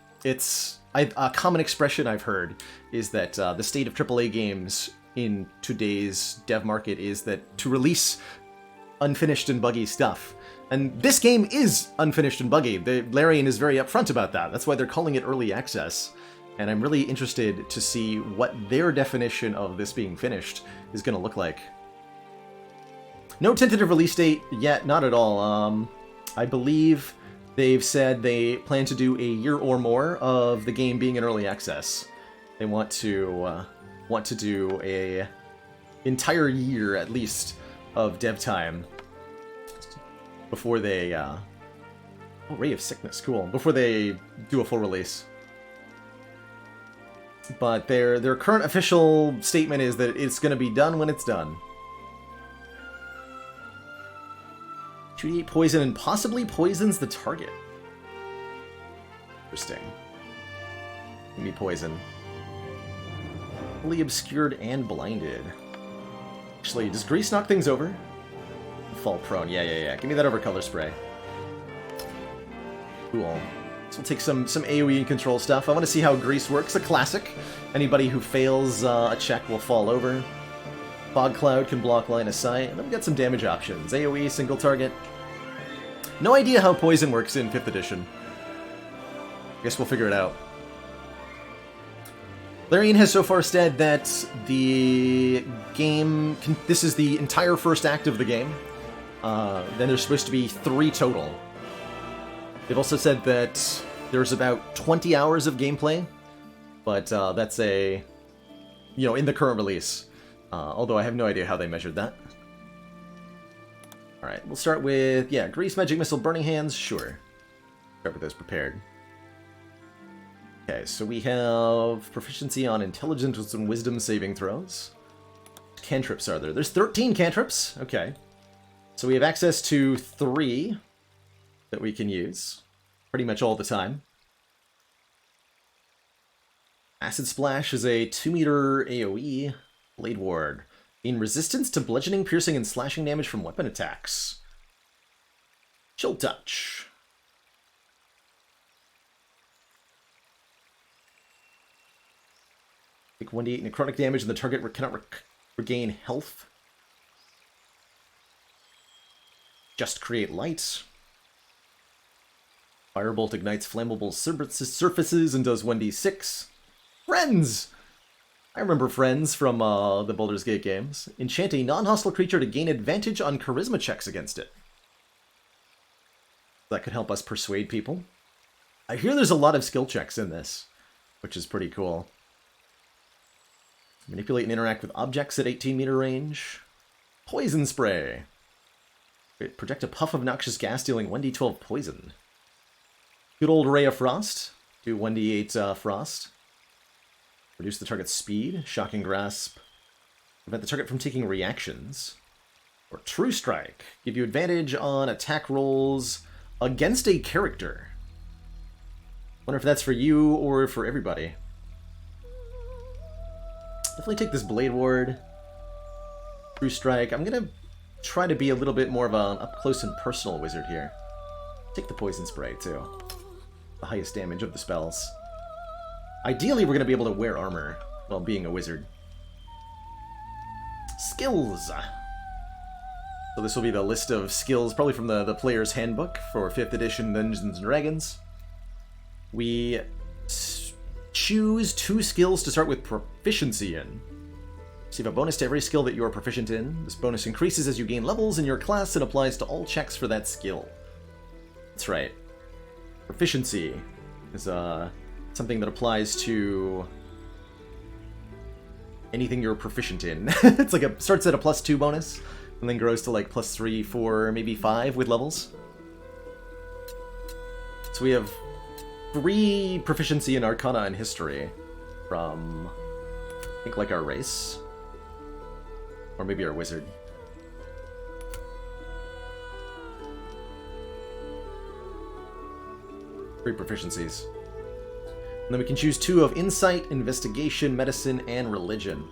Speaker 1: common expression I've heard is that the state of AAA games in today's dev market is that to release unfinished and buggy stuff. And this game is unfinished and buggy. Larian is very upfront about that. That's why they're calling it early access. And I'm really interested to see what their definition of this being finished is going to look like. No tentative release date yet, not at all. I believe they've said they plan to do a year or more of the game being in early access. They want to do a entire year at least of dev time before they oh, Ray of Sickness, cool, before they do a full release. But their current official statement is that it's going to be done when it's done. 2d8 poison and possibly poisons the target. Interesting. Give me poison. Fully obscured and blinded. Actually, does grease knock things over? Fall prone. Yeah. Give me that over color spray. Cool. So we'll take some AoE and control stuff. I want to see how grease works. A classic. Anybody who fails a check will fall over. Fog Cloud can block line of sight. And then we've got some damage options. AoE, single target. No idea how poison works in 5th edition. Guess we'll figure it out. Larian has so far said that the game... This is the entire first act of the game. Then there's supposed to be 3 total. They've also said that there's about 20 hours of gameplay, but that's in the current release. Although I have no idea how they measured that. Alright, we'll start with, Grease, Magic Missile, Burning Hands, sure. Start with those prepared. Okay, so we have proficiency on Intelligence and Wisdom saving throws. Cantrips are there? There's 13 cantrips, okay. So we have access to 3 that we can use pretty much all the time. Acid Splash is a 2-meter AoE. Blade Ward. Gain resistance to bludgeoning, piercing, and slashing damage from weapon attacks. Chill Touch. Take 1d8 necrotic damage and the target cannot regain health. Just create light. Firebolt ignites flammable surfaces and does 1d6. Friends! I remember Friends from the Baldur's Gate games. Enchant a non-hostile creature to gain advantage on charisma checks against it. That could help us persuade people. I hear there's a lot of skill checks in this, which is pretty cool. Manipulate and interact with objects at 18-meter range. Poison Spray. Project a puff of noxious gas dealing 1d12 poison. Good old Ray of Frost. Do 1d8 frost. Reduce the target's speed. Shocking Grasp. Prevent the target from taking reactions. Or True Strike. Give you advantage on attack rolls against a character. Wonder if that's for you or for everybody. Definitely take this Blade Ward. True Strike. I'm gonna try to be a little bit more of an up-close and personal wizard here. Take the Poison Spray, too. The highest damage of the spells. Ideally, we're going to be able to wear armor while being a wizard. Skills! So this will be the list of skills, probably from the player's handbook for 5th edition Dungeons & Dragons. We choose 2 skills to start with proficiency in. Receive a bonus to every skill that you are proficient in. This bonus increases as you gain levels in your class and applies to all checks for that skill. That's right. Proficiency is something that applies to anything you're proficient in. It's like starts at a +2 bonus, and then grows to like +3, 4, maybe 5 with levels. So we have 3 proficiency in Arcana and History from, I think, like our race. Or maybe our wizard. Three proficiencies. And then we can choose 2 of Insight, Investigation, Medicine, and Religion.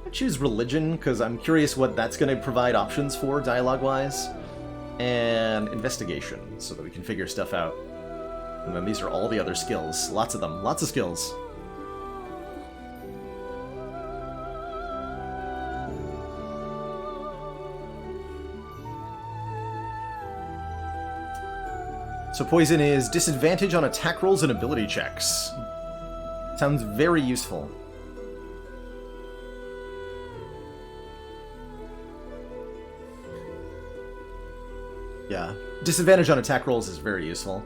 Speaker 1: I choose Religion because I'm curious what that's going to provide options for dialogue-wise. And Investigation, so that we can figure stuff out. And then these are all the other skills. Lots of them. Lots of skills. So Poison is disadvantage on attack rolls and ability checks. Sounds very useful. Yeah, disadvantage on attack rolls is very useful.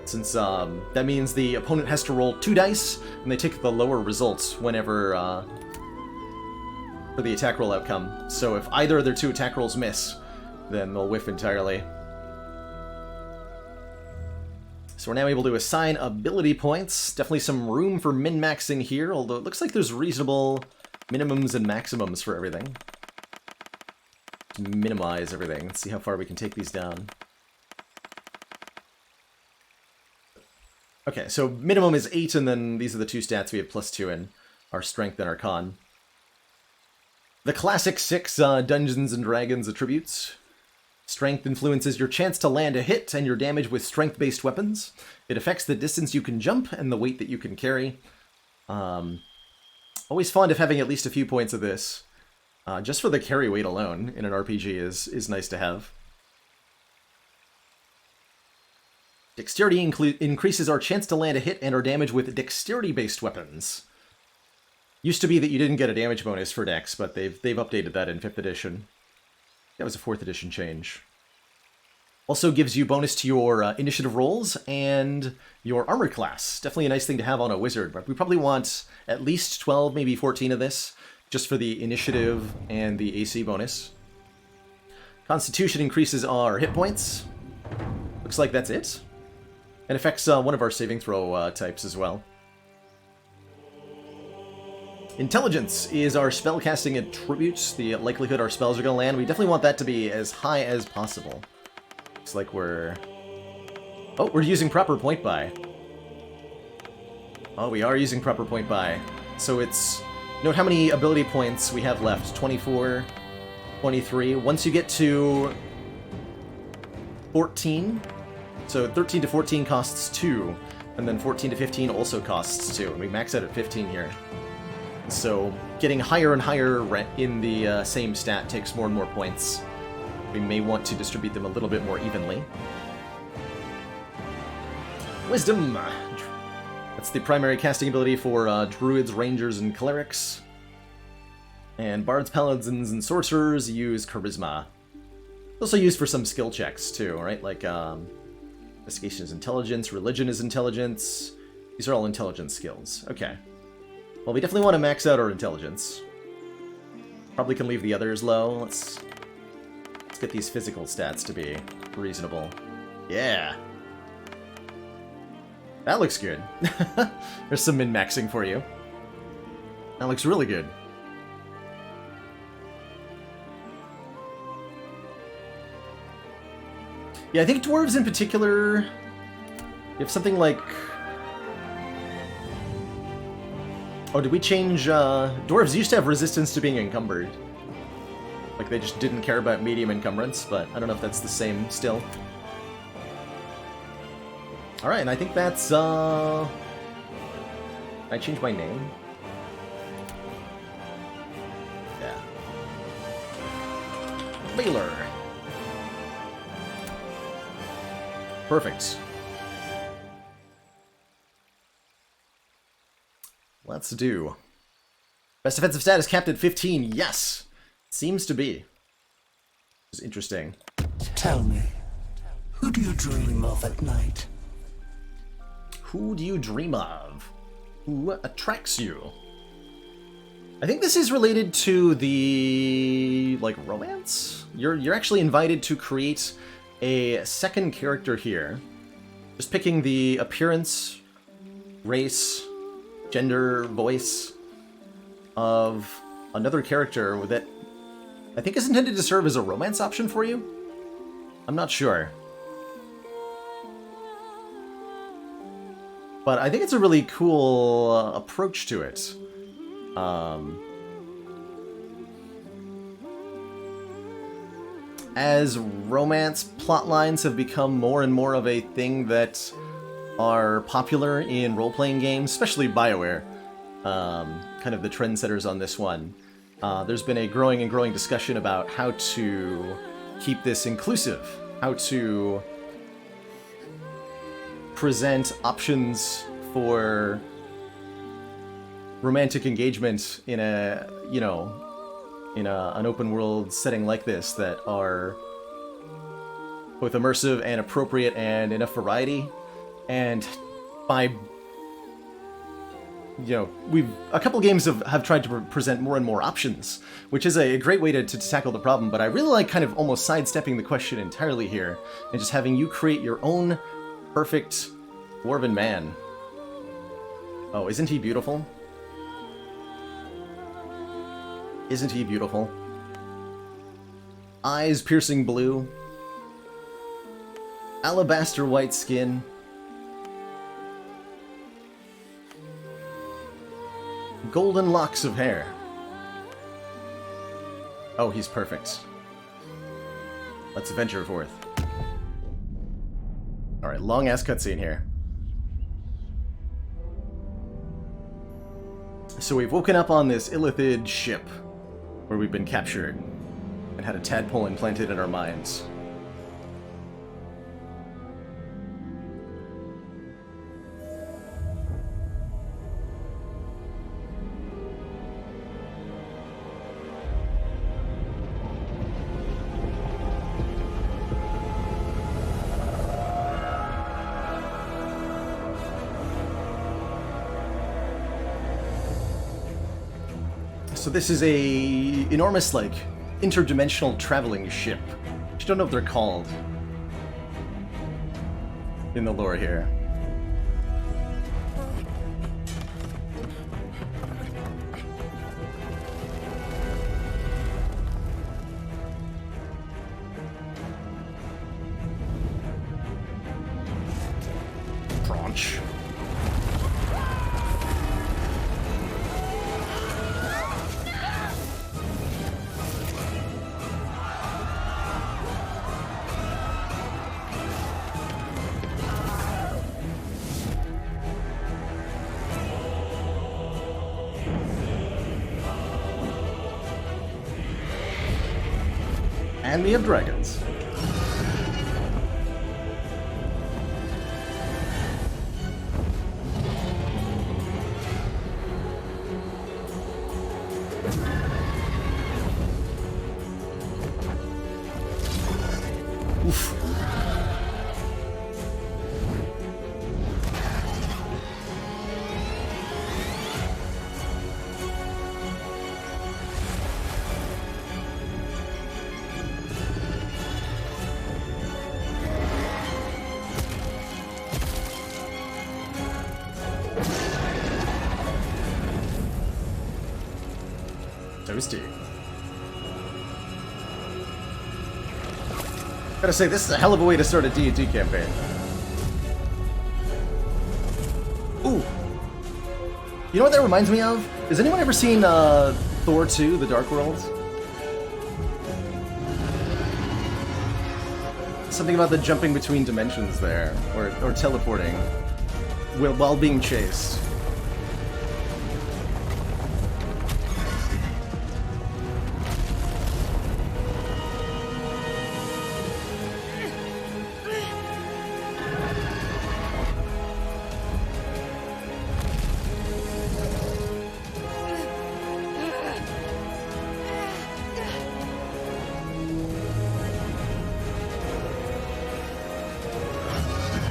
Speaker 1: Since that means the opponent has to roll 2 dice, and they take the lower results whenever for the attack roll outcome. So if either of their 2 attack rolls miss, then they'll whiff entirely. So we're now able to assign ability points. Definitely some room for min-maxing here, although it looks like there's reasonable minimums and maximums for everything. Minimize everything. Let's see how far we can take these down. Okay, so minimum is 8, and then these are the 2 stats we have +2 in. Our strength and our con. The classic 6 Dungeons & Dragons attributes. Strength influences your chance to land a hit and your damage with strength-based weapons. It affects the distance you can jump and the weight that you can carry. Always fond of having at least a few points of this. Just for the carry weight alone in an RPG is nice to have. Dexterity increases our chance to land a hit and our damage with dexterity-based weapons. Used to be that you didn't get a damage bonus for dex, but they've updated that in 5th edition. That was a 4th edition change. Also gives you bonus to your initiative rolls and your armor class. Definitely a nice thing to have on a wizard, but we probably want at least 12, maybe 14 of this, just for the initiative and the AC bonus. Constitution increases our hit points. Looks like that's it. And affects one of our saving throw types as well. Intelligence is our spellcasting attribute, the likelihood our spells are going to land. We definitely want that to be as high as possible. Looks like we're... Oh, we're using proper point buy. Oh, we are using proper point buy. So it's... Note how many ability points we have left. 24, 23. Once you get to 14, so 13 to 14 costs 2, and then 14 to 15 also costs 2. And we max out at 15 here. So getting higher and higher in the same stat takes more and more points. We may want to distribute them a little bit more evenly. Wisdom! That's the primary casting ability for druids, rangers, and clerics. And bards, paladins, and sorcerers use charisma. Also used for some skill checks too, right? Like investigation is intelligence, religion is intelligence. These are all intelligence skills. Okay. Well, we definitely want to max out our intelligence. Probably can leave the others low. Let's get these physical stats to be reasonable. Yeah. That looks good. There's some min-maxing for you. That looks really good. Yeah, I think dwarves in particular, you have something like... Oh, did we change... Dwarves used to have resistance to being encumbered. Like, they just didn't care about medium encumbrance, but I don't know if that's the same still. Alright, and I think that's, Can I change my name? Yeah. Baldur. Perfect. Let's do. Best defensive stat is capped at 15. Yes! Seems to be. It's interesting.
Speaker 5: Tell me, who do you dream of at night?
Speaker 1: Who do you dream of? Who attracts you? I think this is related to the, like, romance? You're actually invited to create a second character here. Just picking the appearance, race, gender, voice of another character that I think is intended to serve as a romance option for you? I'm not sure. But I think it's a really cool approach to it. As romance plotlines have become more and more of a thing that are popular in role-playing games, especially BioWare, kind of the trendsetters on this one, there's been a growing and growing discussion about how to keep this inclusive, how to present options for romantic engagement in a, you know, in an open world setting like this that are both immersive and appropriate and enough variety. And by, you know, a couple games have tried to present more and more options, which is a great way to tackle the problem, but I really like kind of almost sidestepping the question entirely here and just having you create your own perfect dwarven man. Oh, isn't he beautiful? Isn't he beautiful? Eyes piercing blue. Alabaster white skin. Golden locks of hair. Oh, he's perfect. Let's venture forth. Alright, long-ass cutscene here. So we've woken up on this Illithid ship, where we've been captured, and had a tadpole implanted in our minds. So this is a enormous, like, interdimensional traveling ship. I don't know what they're called in the lore here. Branch. And we have dragons. Oof. Toasty. Gotta say, this is a hell of a way to start a D&D campaign. Ooh. You know what that reminds me of? Has anyone ever seen Thor 2, The Dark World? Something about the jumping between dimensions there, or teleporting while being chased.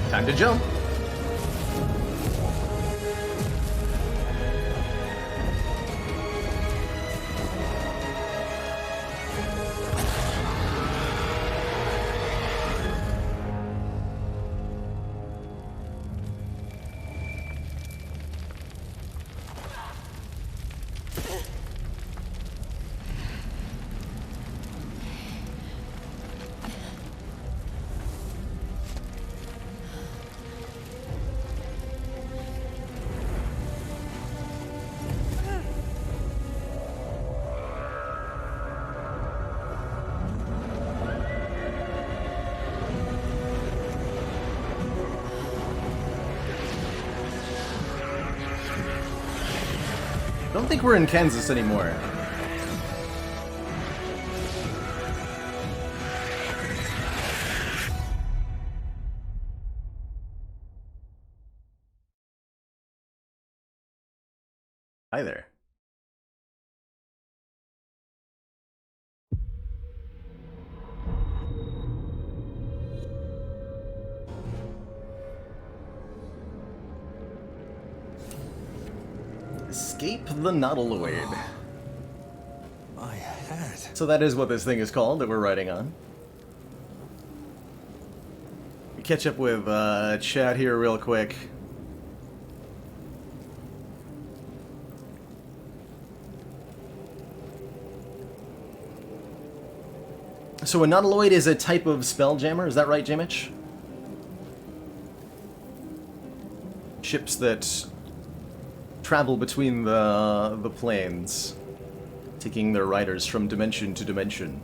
Speaker 1: Time to jump. Don't think we're in Kansas anymore. Hi there. Escape the Nautiloid.
Speaker 4: My head.
Speaker 1: So that is what this thing is called that we're riding on. We catch up with chat here real quick. So a Nautiloid is a type of spelljammer, is that right, Jamich? Ships that travel between the planes, taking their riders from dimension to dimension.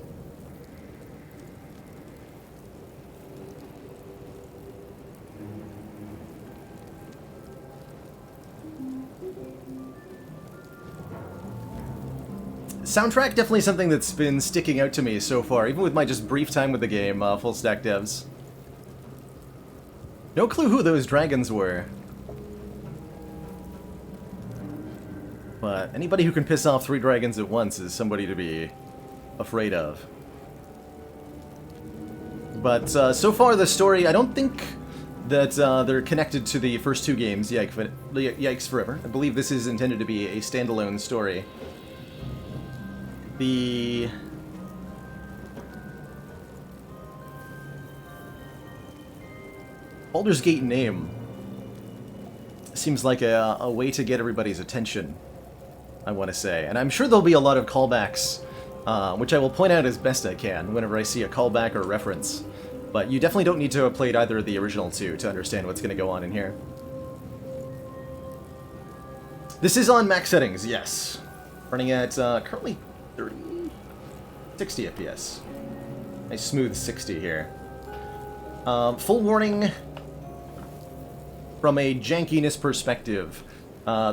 Speaker 1: Soundtrack definitely something that's been sticking out to me so far, even with my just brief time with the game, full stack devs. No clue who those dragons were. But anybody who can piss off 3 dragons at once is somebody to be afraid of. But so far the story, I don't think that they're connected to the first 2 games, Yikes Forever. I believe this is intended to be a standalone story. The Baldur's Gate name seems like a way to get everybody's attention, I want to say. And I'm sure there'll be a lot of callbacks, which I will point out as best I can whenever I see a callback or reference. But you definitely don't need to have played either of the original 2 to understand what's going to go on in here. This is on max settings, yes. Running at currently 60 FPS. Nice smooth 60 here. Full warning from a jankiness perspective.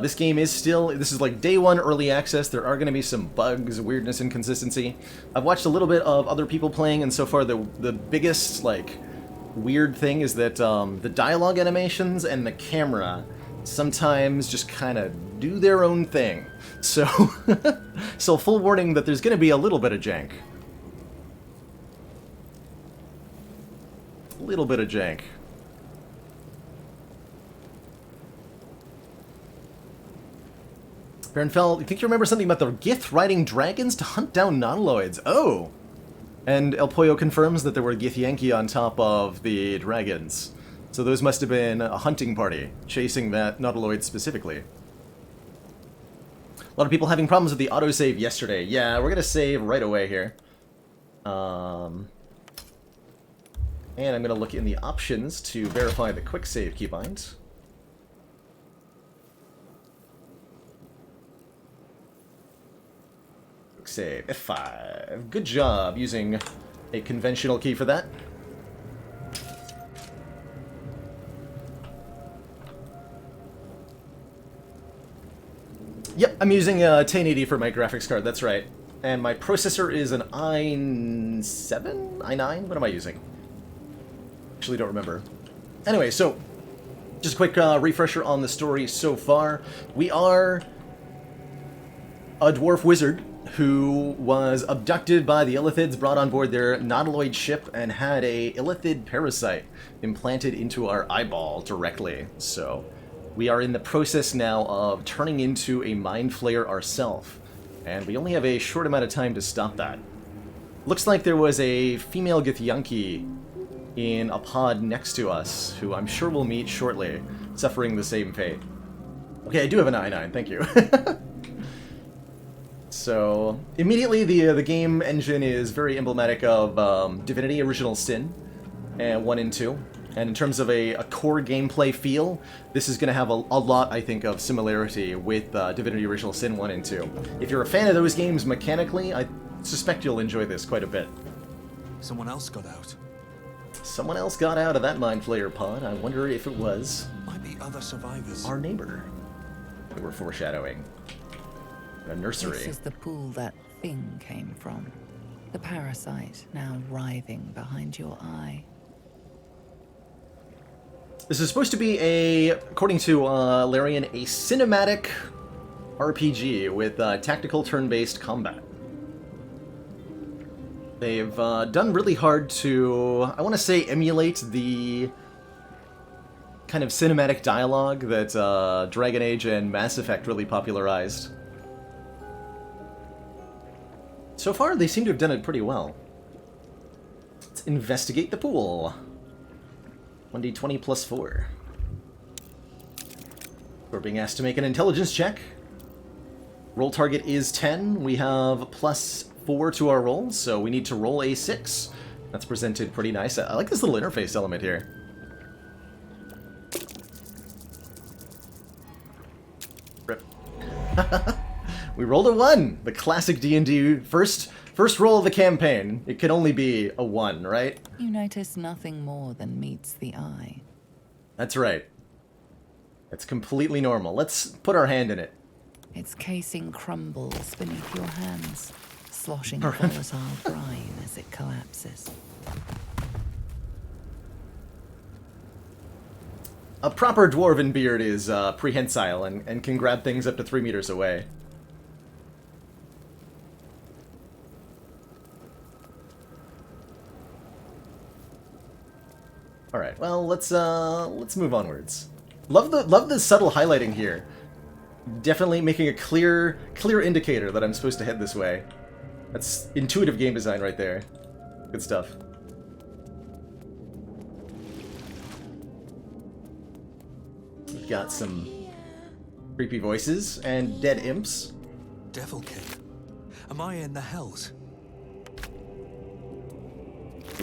Speaker 1: This game is still, this is like day 1 early access. There are going to be some bugs, weirdness, inconsistency. I've watched a little bit of other people playing, and so far the biggest like weird thing is that the dialogue animations and the camera sometimes just kind of do their own thing. So, so full warning that there's going to be a little bit of jank. A little bit of jank. Baronfell, you think you remember something about the Gith riding dragons to hunt down Nautiloids? Oh! And El Pollo confirms that there were Githyanki on top of the dragons. So those must have been a hunting party, chasing that Nautiloid specifically. A lot of people having problems with the autosave yesterday. Yeah, we're gonna save right away here. And I'm gonna look in the options to verify the quick save keybind. Quick save, F5. Good job using a conventional key for that. Yep, I'm using a 1080 for my graphics card, that's right. And my processor is an i7? i9? What am I using? Actually don't remember. Anyway, so, just a quick refresher on the story so far. We are a dwarf wizard who was abducted by the Illithids, brought on board their Nautiloid ship, and had a Illithid parasite implanted into our eyeball directly. So we are in the process now of turning into a Mind Flayer ourselves, and we only have a short amount of time to stop that. Looks like there was a female Githyanki in a pod next to us, who I'm sure we'll meet shortly, suffering the same fate. Okay, I do have an i9, thank you. So, immediately the game engine is very emblematic of Divinity Original Sin, and 1 and 2. And in terms of a core gameplay feel, this is going to have a lot, I think, of similarity with Divinity Original Sin 1 and 2. If you're a fan of those games mechanically, I suspect you'll enjoy this quite a bit.
Speaker 4: Someone else got out.
Speaker 1: Someone else got out of that Mind Flayer pod. I wonder if it was
Speaker 4: Might be other survivors.
Speaker 1: our neighbor. We were foreshadowing. a nursery.
Speaker 6: This is the pool that thing came from. The parasite now writhing behind your eye.
Speaker 1: This is supposed to be according to Larian, a cinematic RPG with tactical turn-based combat. They've done really hard to, I want to say, emulate the kind of cinematic dialogue that Dragon Age and Mass Effect really popularized. So far, they seem to have done it pretty well. Let's investigate the pool. 1d20 plus 4. We're being asked to make an intelligence check. Roll target is 10. We have plus 4 to our rolls, so we need to roll a 6. That's presented pretty nice. I like this little interface element here. Rip. We rolled a 1! The classic D&D first roll of the campaign. It can only be a 1, right?
Speaker 6: You notice nothing more than meets the eye.
Speaker 1: That's right. That's completely normal. Let's put our hand in it.
Speaker 6: Its casing crumbles beneath your hands, sloshing volatile brine as it collapses.
Speaker 1: A proper dwarven beard is prehensile and can grab things up to 3 meters away. All right, well, let's move onwards. Love the subtle highlighting here. Definitely making a clear indicator that I'm supposed to head this way. That's intuitive game design right there. Good stuff. We've got some creepy voices and dead imps.
Speaker 4: Devil King. Am I in the hells?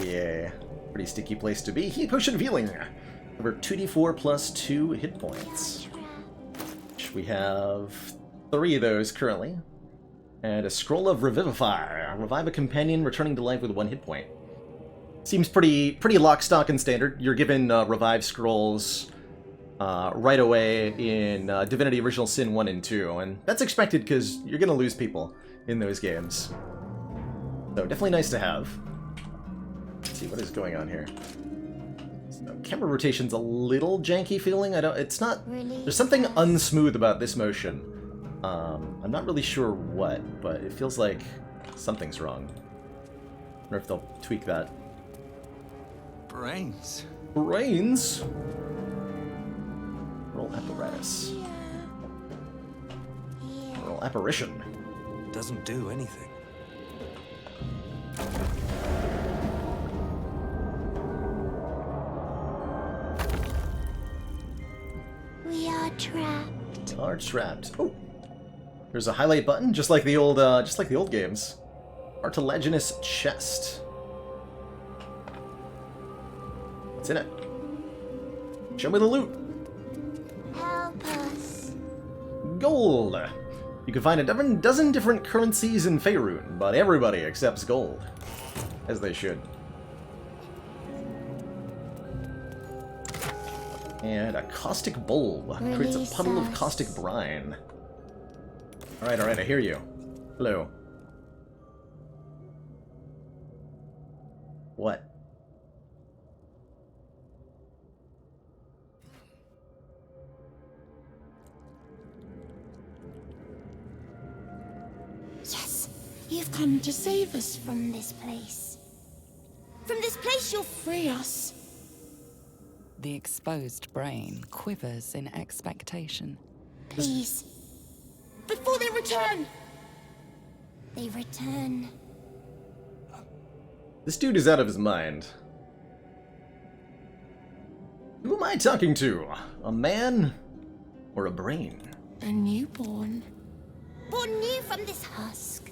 Speaker 1: Yeah, pretty sticky place to be. Heat potion of healing. Over 2d4 plus 2 hit points. We have 3 of those currently. And a scroll of Revivify. Revive a companion returning to life with 1 hit point. Seems pretty lock, stock, and standard. You're given revive scrolls right away in Divinity Original Sin 1 and 2. And that's expected because you're going to lose people in those games. So definitely nice to have. Let's see what is going on here. So, camera rotation's a little janky feeling. It's not. There's something unsmooth about this motion. I'm not really sure what, but it feels like something's wrong. I wonder if they'll tweak that.
Speaker 4: Brains.
Speaker 1: Brains. Roll apparatus. Roll apparition.
Speaker 4: Doesn't do anything.
Speaker 7: We are trapped.
Speaker 1: Are trapped. Oh, there's a highlight button, just like the old games. Cartilaginous chest. What's in it? Show me the loot.
Speaker 7: Help us.
Speaker 1: Gold. You can find a dozen different currencies in Faerun, but everybody accepts gold, as they should. And a caustic bulb creates a puddle of caustic brine. Alright, I hear you. Hello. What?
Speaker 7: Yes, you've come to save us from this place. From this place, you'll free us.
Speaker 6: The exposed brain quivers in expectation.
Speaker 7: Please. Before they return. They return.
Speaker 1: This dude is out of his mind. Who am I talking to? A man or a brain?
Speaker 7: A newborn. Born new from this husk.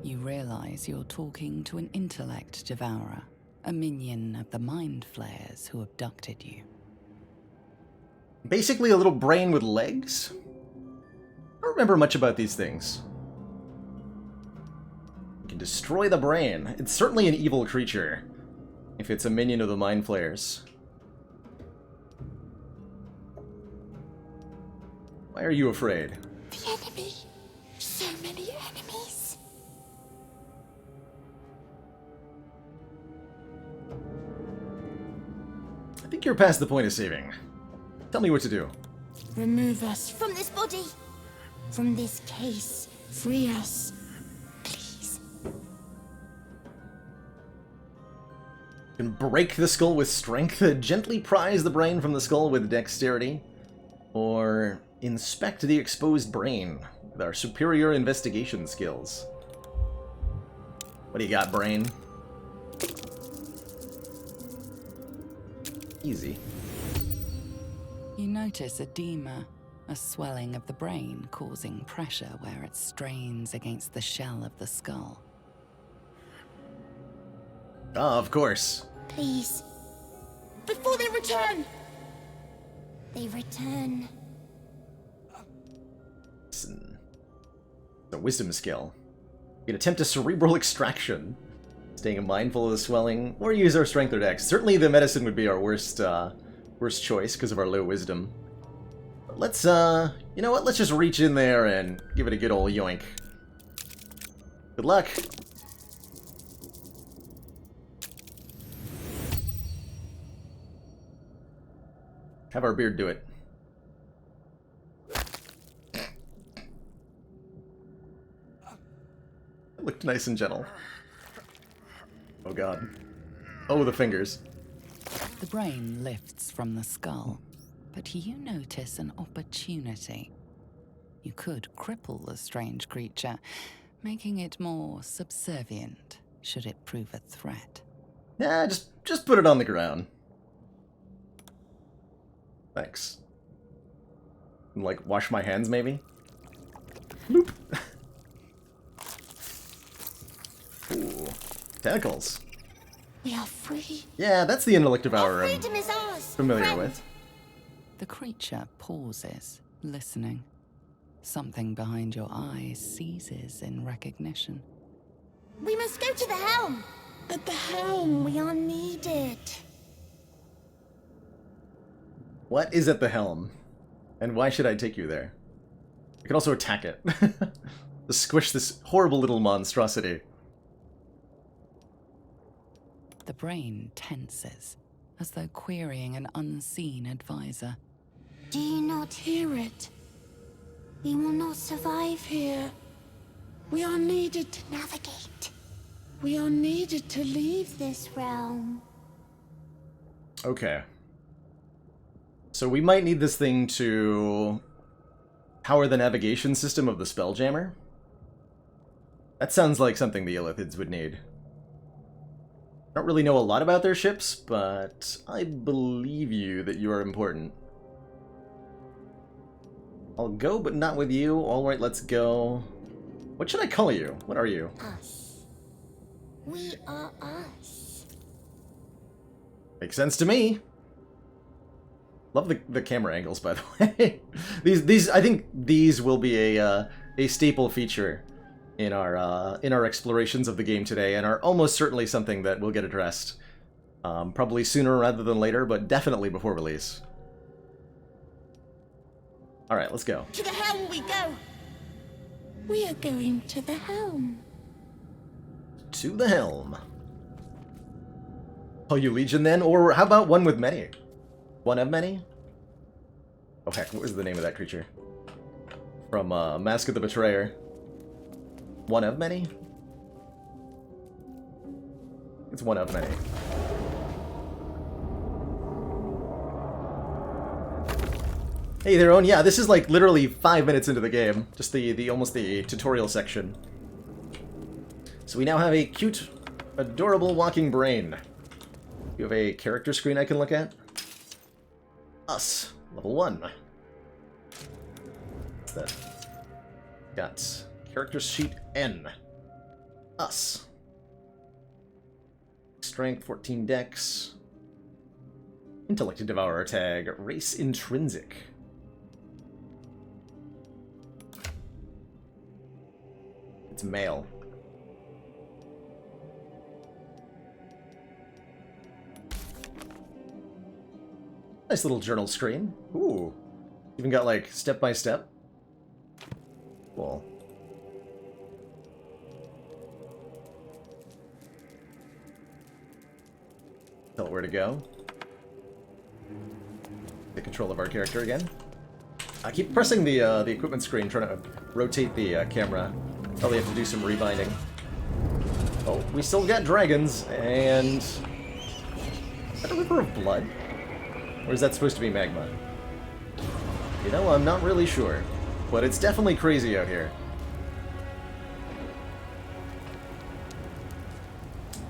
Speaker 6: You realize you're talking to an intellect devourer, a minion of the mind flayers who abducted you.
Speaker 1: Basically a little brain with legs? I don't remember much about these things. You can destroy the brain. It's certainly an evil creature, if it's a minion of the mind flayers. Why are you afraid?
Speaker 7: enemy. So many enemies.
Speaker 1: I think you're past the point of saving. Tell me what to do.
Speaker 7: Remove us from this body. From this case. Free us. Please.
Speaker 1: You can break the skull with strength, gently prise the brain from the skull with dexterity, or inspect the exposed brain with our superior investigation skills. What do you got, brain? Easy.
Speaker 6: You notice edema, a swelling of the brain causing pressure where it strains against the shell of the skull.
Speaker 1: Ah, of course.
Speaker 7: Please. Before they return. They return.
Speaker 1: Listen. It's a wisdom skill. You can attempt a cerebral extraction, staying mindful of the swelling, or use our strength or dex. Certainly the medicine would be our worst choice because of our low wisdom. But let's, you know what? Let's just reach in there and give it a good old yoink. Good luck. Have our beard do it. It looked nice and gentle. Oh god. Oh, the fingers.
Speaker 6: The brain lifts from the skull, but you notice an opportunity. You could cripple the strange creature, making it more subservient should it prove a threat.
Speaker 1: Yeah, just put it on the ground. Thanks. And, like, wash my hands, maybe? Bloop. Ooh. Tentacles.
Speaker 7: We are free.
Speaker 1: Yeah, that's the intellect devourer
Speaker 7: Our
Speaker 1: I'm
Speaker 7: freedom is ours.
Speaker 1: familiar
Speaker 7: friend.
Speaker 1: with.
Speaker 6: The creature pauses, listening. Something behind your eyes seizes in recognition.
Speaker 7: We must go to the helm. At the helm, we are needed.
Speaker 1: What is at the helm? And why should I take you there? I can also attack it. To squish this horrible little monstrosity.
Speaker 6: The brain tenses, as though querying an unseen advisor.
Speaker 7: Do you not hear it? We will not survive here. We are needed to navigate. We are needed to leave this realm.
Speaker 1: Okay. So we might need this thing to power the navigation system of the Spelljammer. That sounds like something the Illithids would need. I don't really know a lot about their ships, but I believe you that you are important. I'll go, but not with you. Alright, let's go. What should I call you? What are you?
Speaker 7: Us. We are us.
Speaker 1: Makes sense to me. Love the camera angles, by the way. these I think these will be a staple feature in our explorations of the game today, and are almost certainly something that will get addressed. Probably sooner rather than later, but definitely before release. Alright, let's go.
Speaker 7: To the helm we go. We are going to the helm.
Speaker 1: To the helm. Oh, you Legion then? Or how about one with many? One of many? Oh heck, what was the name of that creature? From Mask of the Betrayer. One of many? It's one of many. Hey there, Owen. Yeah, this is like literally 5 minutes into the game. Just almost the tutorial section. So we now have a cute, adorable walking brain. You have a character screen I can look at? Us. Level 1. What's that? Got character sheet N. Us. Strength 14 dex. Intellect Devourer tag. Race intrinsic. It's male. Nice little journal screen. Ooh. Even got like step by step. Cool. Tell it where to go. Take control of our character again. I keep pressing the equipment screen, trying to rotate the camera. Probably have to do some rebinding. Oh, we still got dragons, and... Is that a river of blood? Or is that supposed to be magma? You know, I'm not really sure. But it's definitely crazy out here.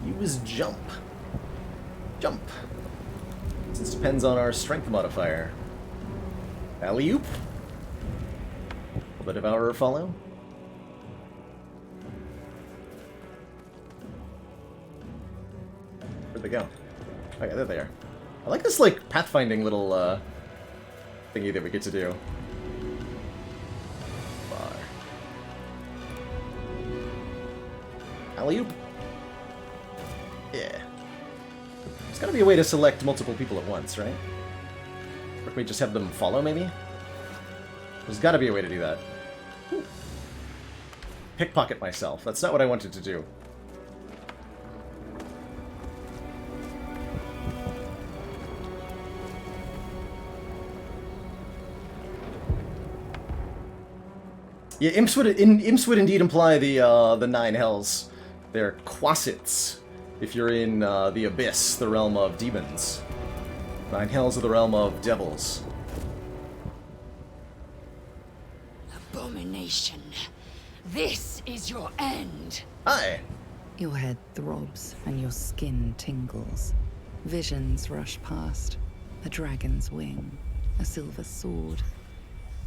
Speaker 1: Use jump. Jump. This depends on our strength modifier. Alley-oop. Will the Devourer follow? Where'd they go? Okay, there they are. I like this, like, pathfinding little, thingy that we get to do. Bar. Alley-oop. Yeah. There's gotta be a way to select multiple people at once, right? Or can we just have them follow, maybe? There's gotta be a way to do that. Ooh. Pickpocket myself. That's not what I wanted to do. Yeah, imps would indeed imply the nine hells. They're quasits. If you're in the abyss, the realm of demons. Nine hells are the realm of devils.
Speaker 3: Abomination. This is your end.
Speaker 1: Hi.
Speaker 6: Your head throbs and your skin tingles. Visions rush past. A dragon's wing, a silver sword,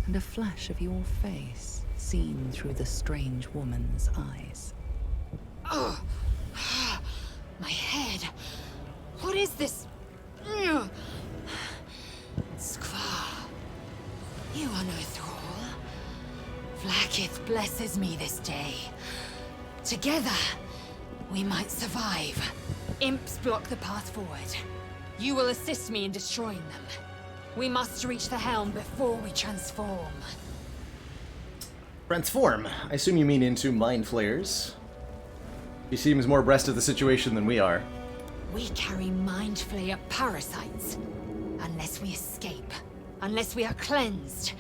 Speaker 6: and a flash of your face seen through the strange woman's eyes.
Speaker 3: Ugh. My head. What is this? Ugh. Skvar. You are no thrall. Vlaakith blesses me this day. Together, we might survive. Imps block the path forward. You will assist me in destroying them. We must reach the helm before we transform.
Speaker 1: Transform. I assume you mean into mind flayers. He seems more abreast of the situation than we are.
Speaker 3: We carry mind flayer parasites. Unless we escape, unless we are cleansed,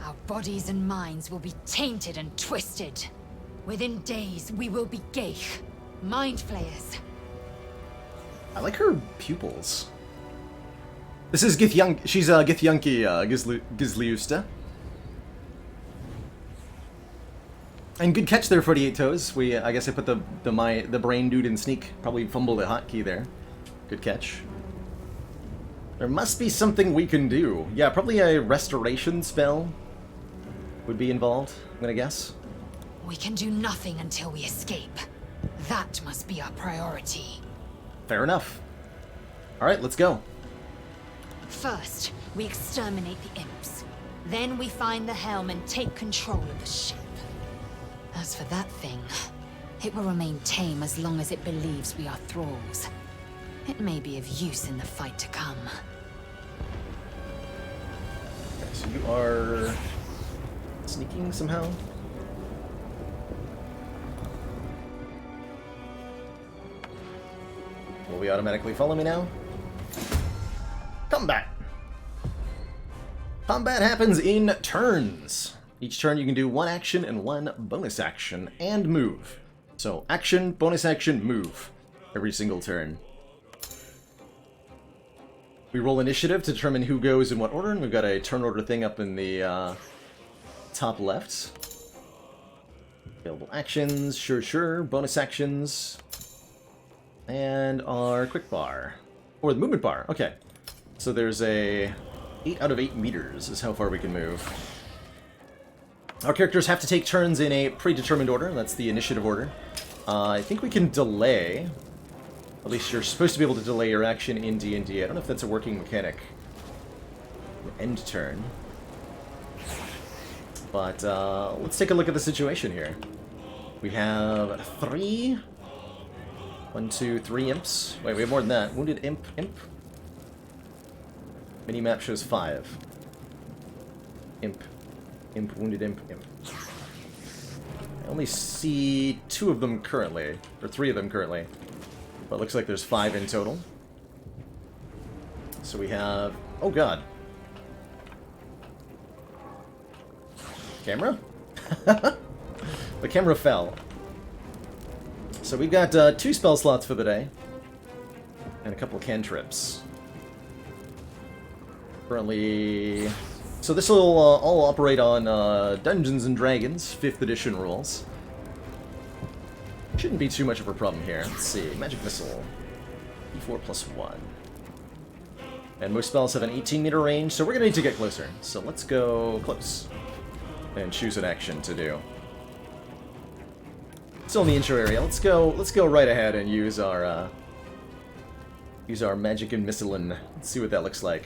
Speaker 3: our bodies and minds will be tainted and twisted. Within days, we will be Geich, mind flayers.
Speaker 1: I like her pupils. This is Githyanki. She's Githyanki Gizliusta. And good catch there, 48 Toes. I guess I put the brain dude in sneak. Probably fumbled a hotkey there. Good catch. There must be something we can do. Yeah, probably a restoration spell would be involved, I'm gonna guess.
Speaker 3: We can do nothing until we escape. That must be our priority.
Speaker 1: Fair enough. Alright, let's go.
Speaker 3: First, we exterminate the imps. Then we find the helm and take control of the ship. As for that thing, it will remain tame as long as it believes we are thralls. It may be of use in the fight to come.
Speaker 1: Okay, so you are sneaking somehow? Will we automatically follow me now? Combat! Combat happens in turns. Each turn you can do one action and one bonus action, and move. So, action, bonus action, move. Every single turn. We roll initiative to determine who goes in what order, and we've got a turn order thing up in the top left. Available actions, sure, bonus actions, and our quick bar. Or the movement bar, okay. So there's a 8 out of 8 meters is how far we can move. Our characters have to take turns in a predetermined order. That's the initiative order. I think we can delay. At least you're supposed to be able to delay your action in D&D. I don't know if that's a working mechanic. End turn. But let's take a look at the situation here. We have 3... 1, 2, 3 imps. Wait, we have more than that. Wounded imp. Minimap shows 5. Imp, wounded imp. I only see 2 of them currently, or 3 of them currently. But it looks like there's 5 in total. So we have... Oh god. Camera? The camera fell. So we've got 2 spell slots for the day. And a couple of cantrips. Currently... So this will all operate on Dungeons & Dragons 5th edition rules. Shouldn't be too much of a problem here. Let's see. Magic Missile. D4 plus 1. And most spells have an 18-meter range, so we're going to need to get closer. So let's go close. And choose an action to do. Still in the intro area. Let's go right ahead and use our Magic and Missilin. Let's see what that looks like.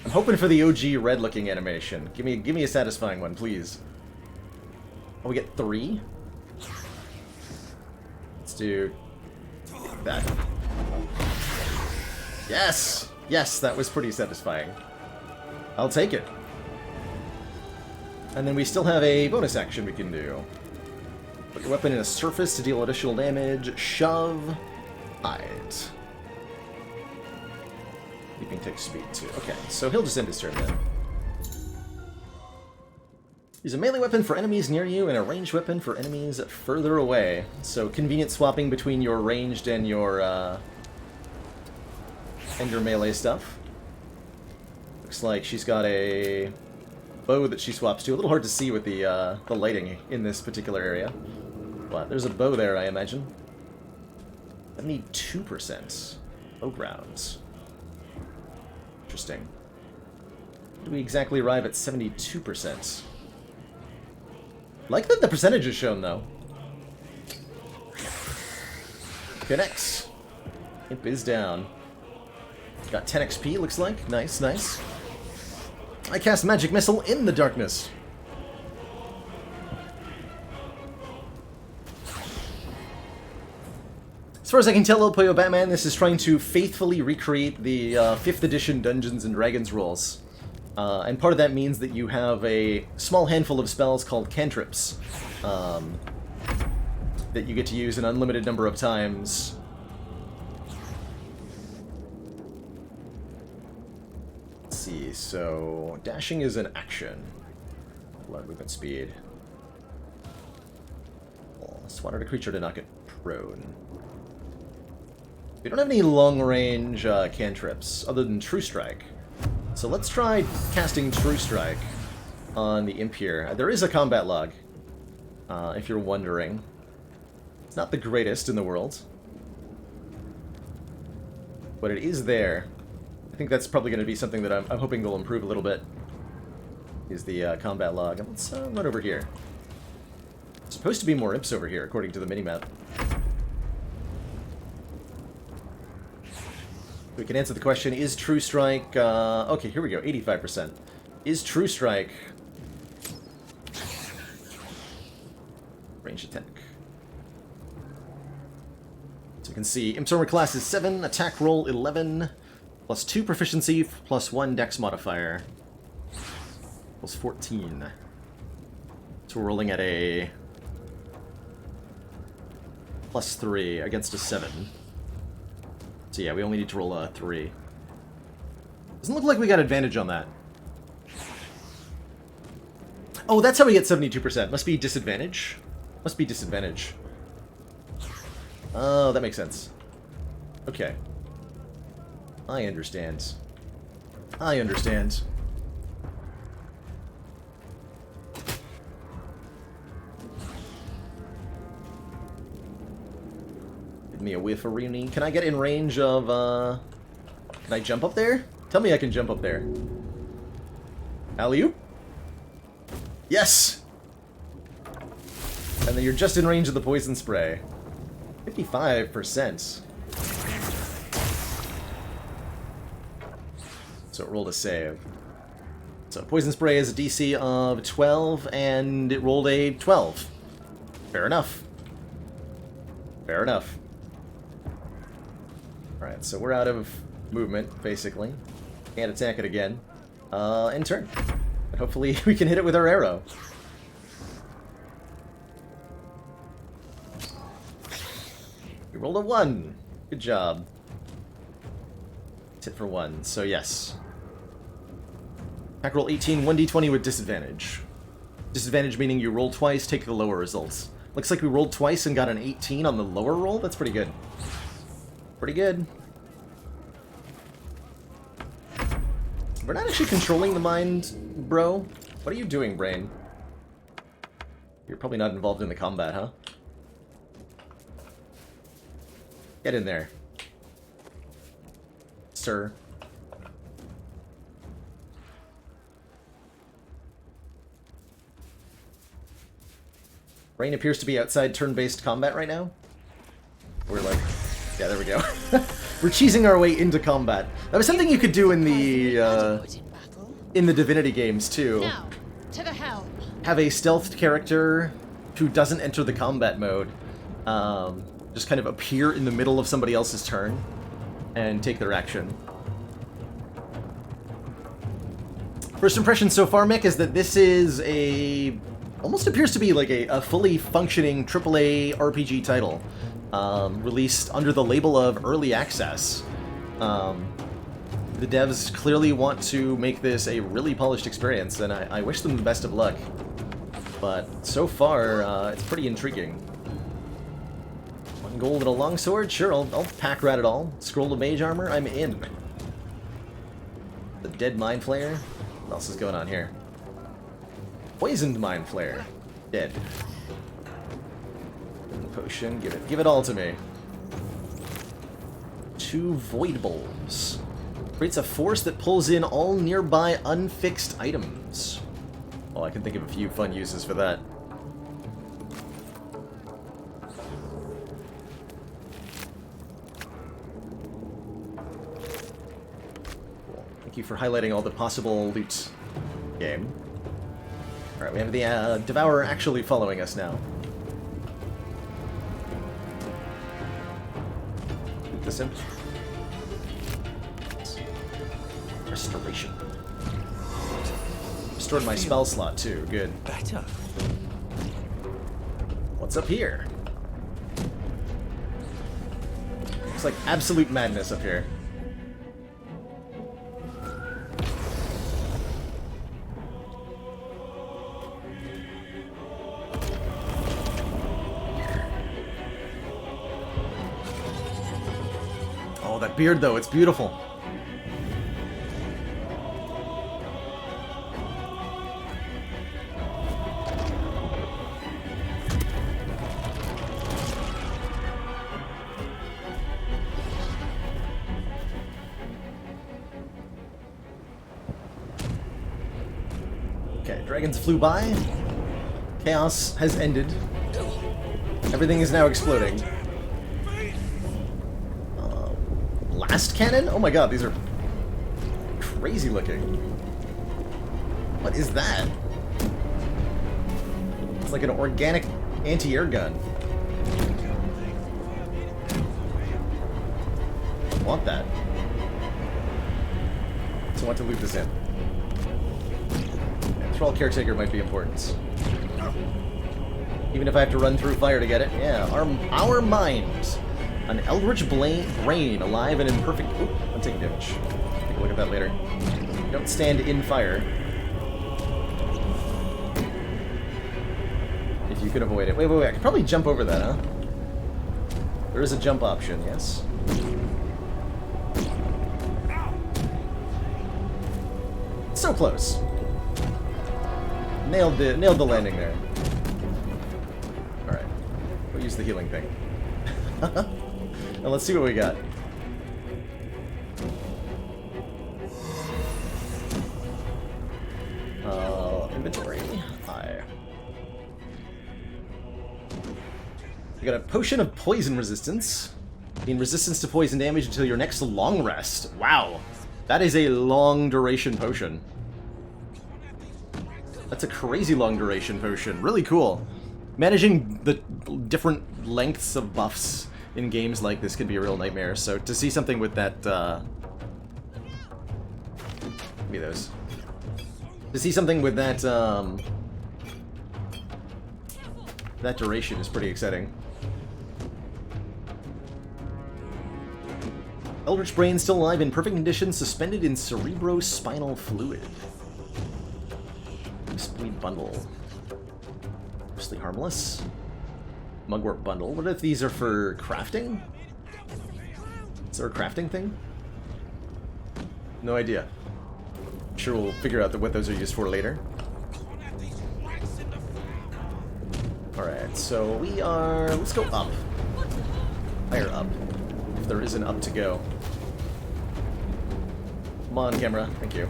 Speaker 1: I'm hoping for the OG red-looking animation. Give me a satisfying one, please. Oh, we get 3? Let's do that. Yes! Yes, that was pretty satisfying. I'll take it. And then we still have a bonus action we can do. Put your weapon in a surface to deal additional damage. Shove. Hide. Leaping takes speed too. Okay, so he'll just end his turn then. Use a melee weapon for enemies near you and a ranged weapon for enemies further away. So convenient swapping between your ranged and your melee stuff. Looks like she's got a bow that she swaps to. A little hard to see with the lighting in this particular area. But there's a bow there, I imagine. 72%. Bow grounds. Interesting. How do we exactly arrive at 72%? Like that the percentage is shown, though. Connects. Imp is down. Got 10 XP, looks like. Nice, nice. I cast Magic Missile in the darkness. As far as I can tell, El Pollo Batman, this is trying to faithfully recreate the 5th edition Dungeons & Dragons rules. And part of that means that you have a small handful of spells called cantrips that you get to use an unlimited number of times. Let's see, so dashing is an action. Blood movement speed. Swatter a creature to knock it prone. We don't have any long-range cantrips other than True Strike. So let's try casting True Strike on the Imp here. There is a combat log, if you're wondering. It's not the greatest in the world, but it is there. I think that's probably going to be something that I'm hoping will improve a little bit, is the combat log. Let's run over here. There's supposed to be more imps over here, according to the minimap. We can answer the question, is True Strike... okay, here we go, 85%. Is True Strike... range attack? So you can see, Imp's armor class is 7, attack roll 11, plus 2 proficiency, plus 1 dex modifier, plus 14. So we're rolling at a... plus 3 against a 7. So yeah, we only need to roll a 3. Doesn't look like we got advantage on that. Oh, that's how we get 72%. Must be disadvantage. Must be disadvantage. Oh, that makes sense. Okay. I understand. I understand. Me a whiff of Rooney. Can I get in range of, can I jump up there? Tell me I can jump up there. Alley-oop? Yes! And then you're just in range of the poison spray. 55%. So it rolled a save. So poison spray is a DC of 12, and it rolled a 12. Fair enough. Fair enough. Alright, so we're out of movement, basically. Can't attack it again. End turn. And hopefully we can hit it with our arrow. You rolled a 1. Good job. Hit for 1, so yes. Attack roll 18, 1d20 with disadvantage. Disadvantage meaning you roll twice, take the lower results. Looks like we rolled twice and got an 18 on the lower roll. That's pretty good. Pretty good. We're not actually controlling the mind, bro. What are you doing, brain? You're probably not involved in the combat, huh? Get in there. Sir. Brain appears to be outside turn-based combat right now. We're like... Yeah, there we go. We're cheesing our way into combat. That was something you could do in the Divinity games, too.
Speaker 3: Now, to the helm.
Speaker 1: Have a stealthed character who doesn't enter the combat mode. Just kind of appear in the middle of somebody else's turn and take their action. First impression so far, Mick, is that this is a... almost appears to be like a fully functioning AAA RPG title. Released under the label of Early Access. The devs clearly want to make this a really polished experience, and I wish them the best of luck. But so far, it's pretty intriguing. One gold and a longsword? Sure, I'll pack rat it all. Scroll of mage armor? I'm in. The dead mind flayer? What else is going on here? Poisoned mind flayer. Dead. Potion, give it all to me. 2 void bulbs. Creates a force that pulls in all nearby unfixed items. Well, I can think of a few fun uses for that. Cool. Thank you for highlighting all the possible loot. Game. Alright, we have the Devourer actually following us now. This in. Restoration. Restored my spell slot too. Good.
Speaker 4: Better.
Speaker 1: What's up here? Looks like absolute madness up here. Oh, that beard though, it's beautiful. Okay, dragons flew by. Chaos has ended. Everything is now exploding. Blast cannon? Oh my god, these are crazy looking. What is that? It's like an organic anti-air gun. I want that. So I want to loot this in. Thrall Caretaker might be important. Even if I have to run through fire to get it. Yeah, our mind. An eldritch brain, alive and imperfect... Oop, I'm taking damage. Take a look at that later. Don't stand in fire. If you could avoid it. Wait, I could probably jump over that, huh? There is a jump option, yes? So close. Nailed the landing there. Alright. We'll use the healing thing. Now let's see what we got. Inventory. Hi. We got a potion of poison resistance. Gain resistance to poison damage until your next long rest. Wow. That is a long duration potion. That's a crazy long duration potion. Really cool. Managing the different lengths of buffs in games like this can be a real nightmare, so to see something with that, give me those. To see something with that, that duration is pretty exciting. Eldritch brain still alive in perfect condition, suspended in cerebrospinal fluid. Speed bundle. Mostly harmless. Mugwort bundle. What if these are for crafting? Is there a crafting thing? No idea. I'm sure we'll figure out what those are used for later. Alright, so we are... let's go up. Higher up. If there is an up to go. Come on, camera. Thank you.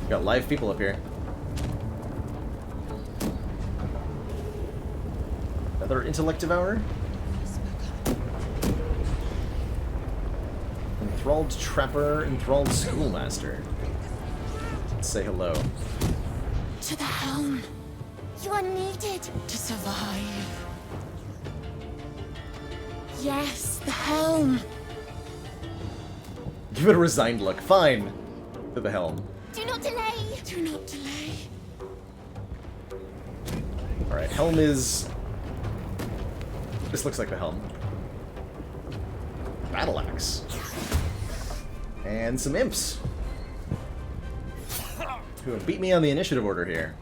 Speaker 1: Got live people up here. Another intellect devourer. Enthralled trapper, enthralled schoolmaster. Let's say hello.
Speaker 7: To the helm. You are needed to survive. Yes, the helm.
Speaker 1: Give it a resigned look. Fine. To the helm.
Speaker 7: Do not delay. Do not delay.
Speaker 1: Alright, helm is... this looks like the helm. Battle axe. And some imps. Who have beat me on the initiative order here.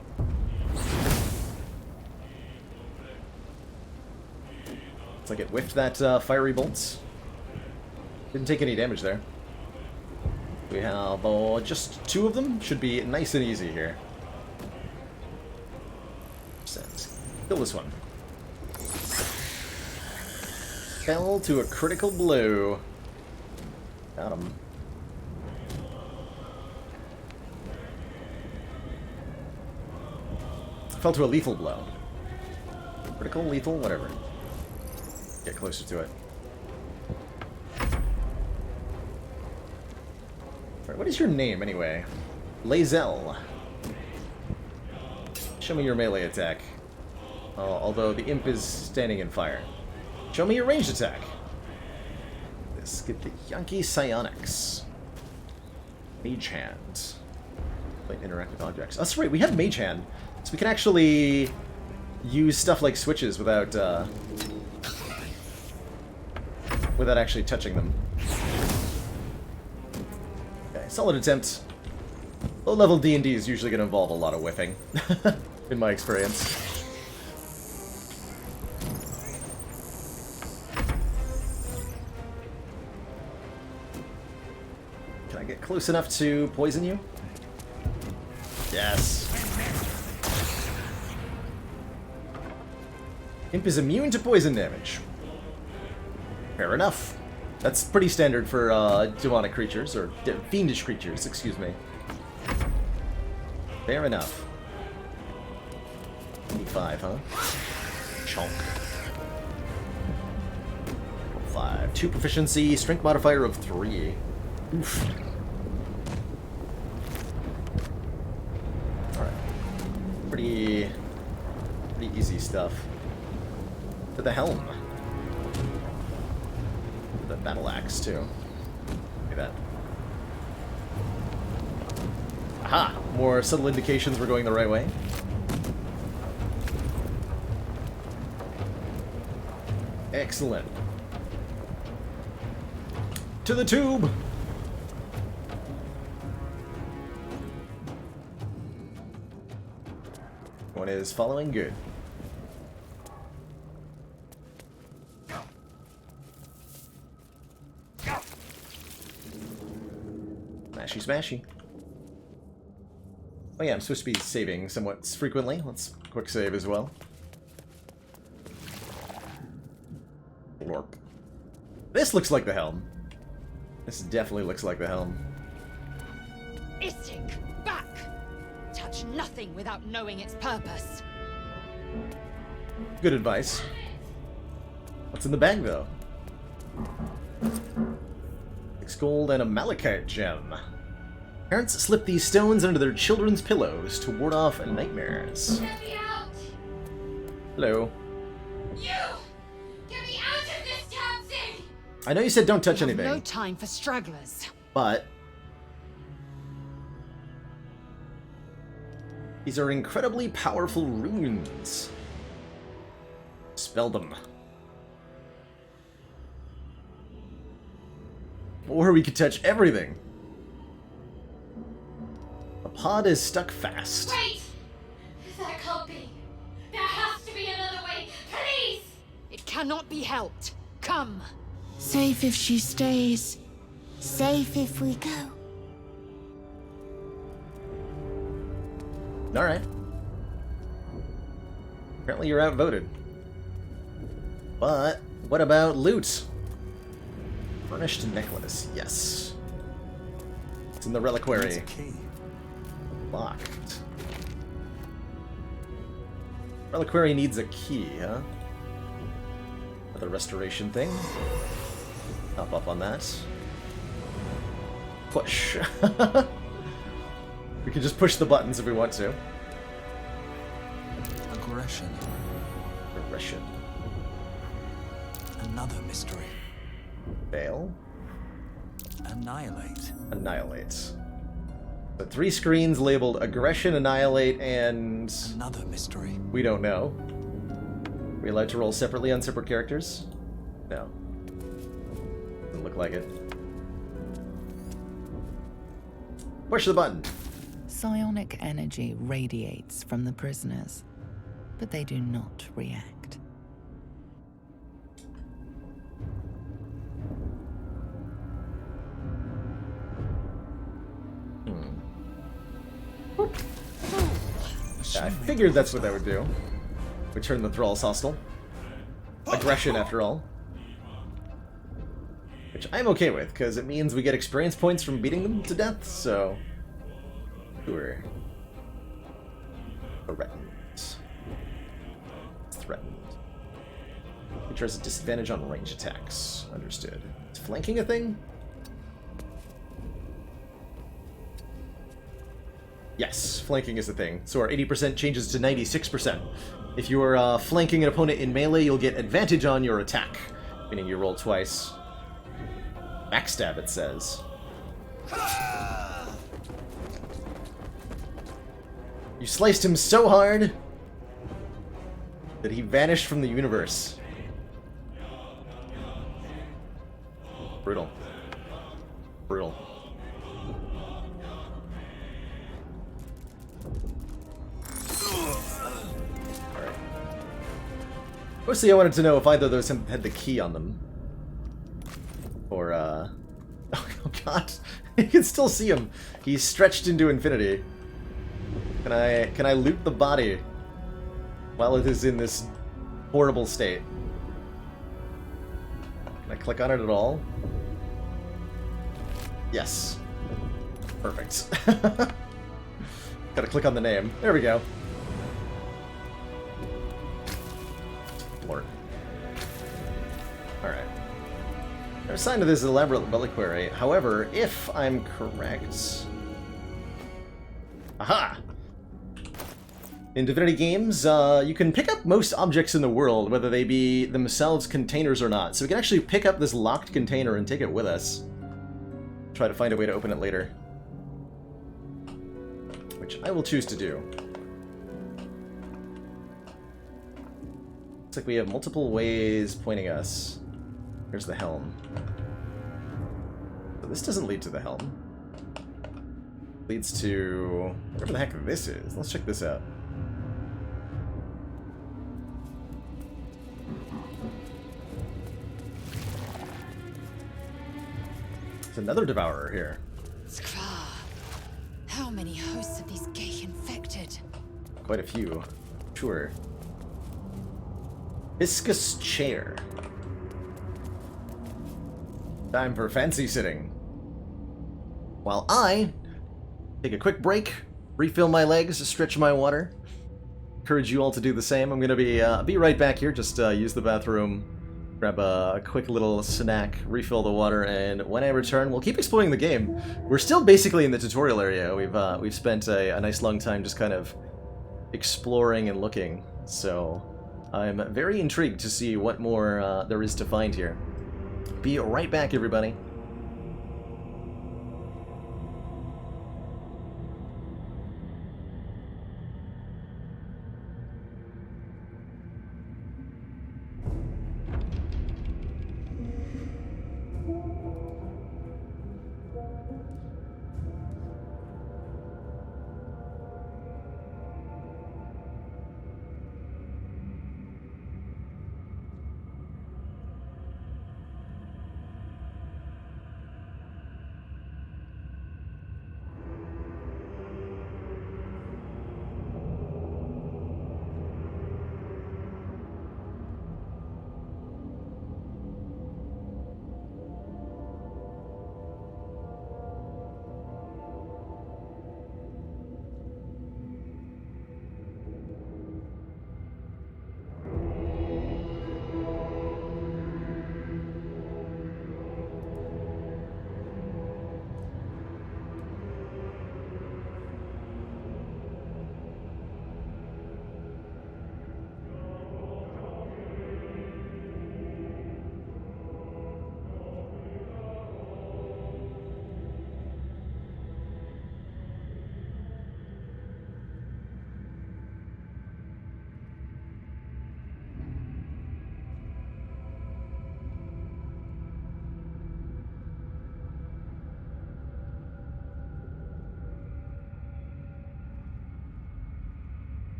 Speaker 1: Looks like it whiffed that fiery bolts. Didn't take any damage there. We have just 2 of them. Should be nice and easy here. Kill this one. Fell to a critical blow. Got him. Fell to a lethal blow. Critical, lethal, whatever. Get closer to it. Alright, what is your name, anyway? Lazel. Show me your melee attack. Although the imp is standing in fire. Show me your ranged attack. Let's get the Yankee Psionics. Mage Hand. Like interact with objects. That's right, we have Mage Hand. So we can actually use stuff like switches without actually touching them. Okay, solid attempt. Low-level D&D is usually going to involve a lot of whiffing, in my experience. Can I get close enough to poison you? Yes. Imp is immune to poison damage. Fair enough. That's pretty standard for demonic creatures, or fiendish creatures, excuse me. Fair enough. 25, huh? Chonk. 5. 2 proficiency, strength modifier of 3. Oof. Alright. Pretty easy stuff. To the helm. The battle axe, too. Look at that. Aha! More subtle indications we're going the right way. Excellent. To the tube! One is following good. Smashy smashy. Oh yeah, I'm supposed to be saving somewhat frequently. Let's quick save as well. Lorp. This looks like the helm. This definitely looks like the helm.
Speaker 3: Istik, back! Touch nothing without knowing its purpose.
Speaker 1: Good advice. What's in the bag, though? 6 gold and a malachite gem. Parents slip these stones under their children's pillows to ward off nightmares.
Speaker 7: Get me out!
Speaker 1: Hello.
Speaker 7: You! Get me out of this damn thing!
Speaker 1: I know you said don't touch
Speaker 3: We have
Speaker 1: anything,
Speaker 3: no time for stragglers.
Speaker 1: but these are incredibly powerful runes. Spell them. Or we could touch everything. The pod is stuck fast.
Speaker 8: Wait! That can't be. There has to be another way. Please!
Speaker 3: It cannot be helped. Come.
Speaker 7: Safe if she stays. Safe if we go.
Speaker 1: Alright. Apparently you're outvoted. But, what about loot? Furnished necklace, yes. It's in the reliquary.
Speaker 4: It's a key.
Speaker 1: Locked. Reliquary needs a key, huh? Another restoration thing. Hop up on that. Push. We can just push the buttons if we want to.
Speaker 4: Aggression.
Speaker 1: Aggression.
Speaker 4: Another mystery.
Speaker 1: Fail.
Speaker 4: Annihilate.
Speaker 1: Annihilate. So 3 screens labeled Aggression, Annihilate, and...
Speaker 4: Another mystery.
Speaker 1: we don't know. Are we allowed to roll separately on separate characters? No. Doesn't look like it. Push the button.
Speaker 6: Psionic energy radiates from the prisoners, but they do not react.
Speaker 1: Yeah, I figured that's what that would do. We turn the thralls hostile. Aggression, after all. Which I'm okay with, because it means we get experience points from beating them to death, so... Sure. Threatened. Threatened. Creature has a disadvantage on range attacks. Understood. Is flanking a thing? Yes, flanking is a thing. So our 80% changes to 96%. If you are flanking an opponent in melee, you'll get advantage on your attack, meaning you roll twice. Backstab, it says. You sliced him so hard that he vanished from the universe. Brutal. Brutal. Alright. Mostly I wanted to know if either of those had the key on them. Or, oh god. You can still see him. He's stretched into infinity. Can I loot the body while it is in this horrible state? Can I click on it at all? Yes. Perfect. Gotta click on the name. There we go. Blort. Alright. No sign of this elaborate reliquary. However, if I'm correct... Aha! In Divinity games, you can pick up most objects in the world, whether they be themselves containers or not. So we can actually pick up this locked container and take it with us. Try to find a way to open it later. Which I will choose to do. Looks like we have multiple ways pointing us. Here's the helm. So this doesn't lead to the helm. It leads to... whatever the heck this is. Let's check this out. There's another devourer here.
Speaker 3: Skra. How many hosts of these gay infected?
Speaker 1: Quite a few. Sure. Viscous chair. Time for fancy sitting. While I take a quick break, refill my legs, stretch my water. Encourage you all to do the same. I'm gonna be right back here. Just use the bathroom, grab a quick little snack, refill the water, and when I return, we'll keep exploring the game. We're still basically in the tutorial area. We've spent a nice long time just kind of exploring and looking. So I'm very intrigued to see what more there is to find here. Be right back, everybody.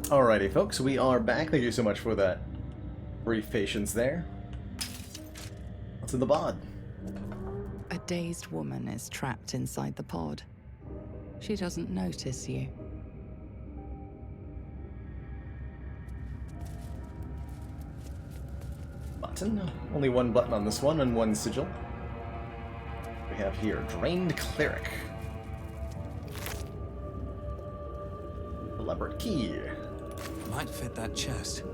Speaker 1: Alrighty, folks, we are back. Thank you so much for that brief patience there. What's in the pod?
Speaker 6: A dazed woman is trapped inside the pod. She doesn't notice you.
Speaker 1: Button. Only one button on this one and one sigil. We have here Drained Cleric. Elaborate key.
Speaker 4: Might fit that chest.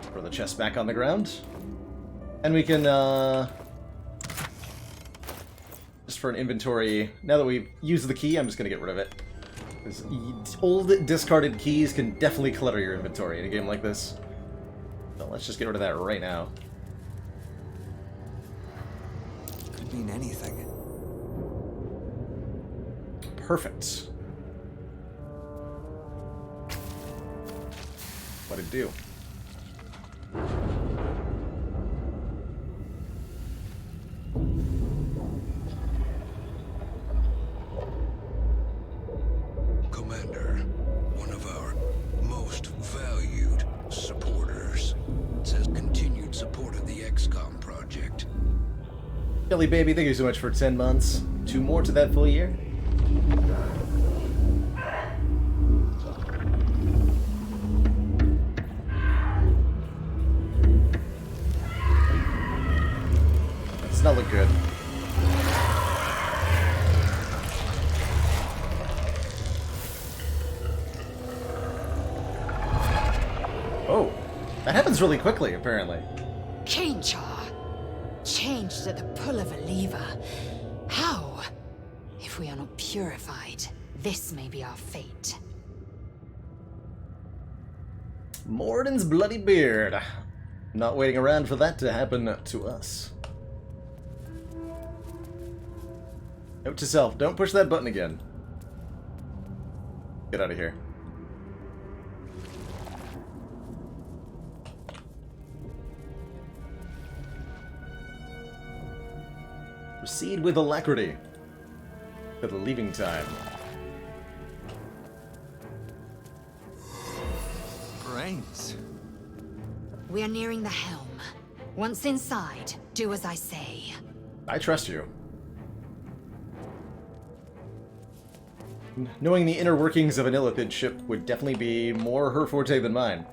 Speaker 1: Throw the chest back on the ground. And we can, just for an inventory, now that we've used the key, I'm just gonna get rid of it. Because old discarded keys can definitely clutter your inventory in a game like this. So let's just get rid of that right now.
Speaker 4: Could mean anything.
Speaker 1: Perfect. What'd it do?
Speaker 2: Commander, one of our most valued supporters, says continued support of the XCOM project.
Speaker 1: Kelly baby, thank you so much for 10 months. 2 more to that full year. Does not look good. Oh, that happens really quickly, apparently.
Speaker 3: Cainchar, changed at the pull of a lever. How? If we are not purified, this may be our fate.
Speaker 1: Morden's bloody beard. Not waiting around for that to happen to us. Note to self, don't push that button again. Get out of here. Proceed with alacrity to the leaving time.
Speaker 4: Brains.
Speaker 3: We are nearing the helm. Once inside, do as I say.
Speaker 1: I trust you. Knowing the inner workings of an Illithid ship would definitely be more her forte than mine.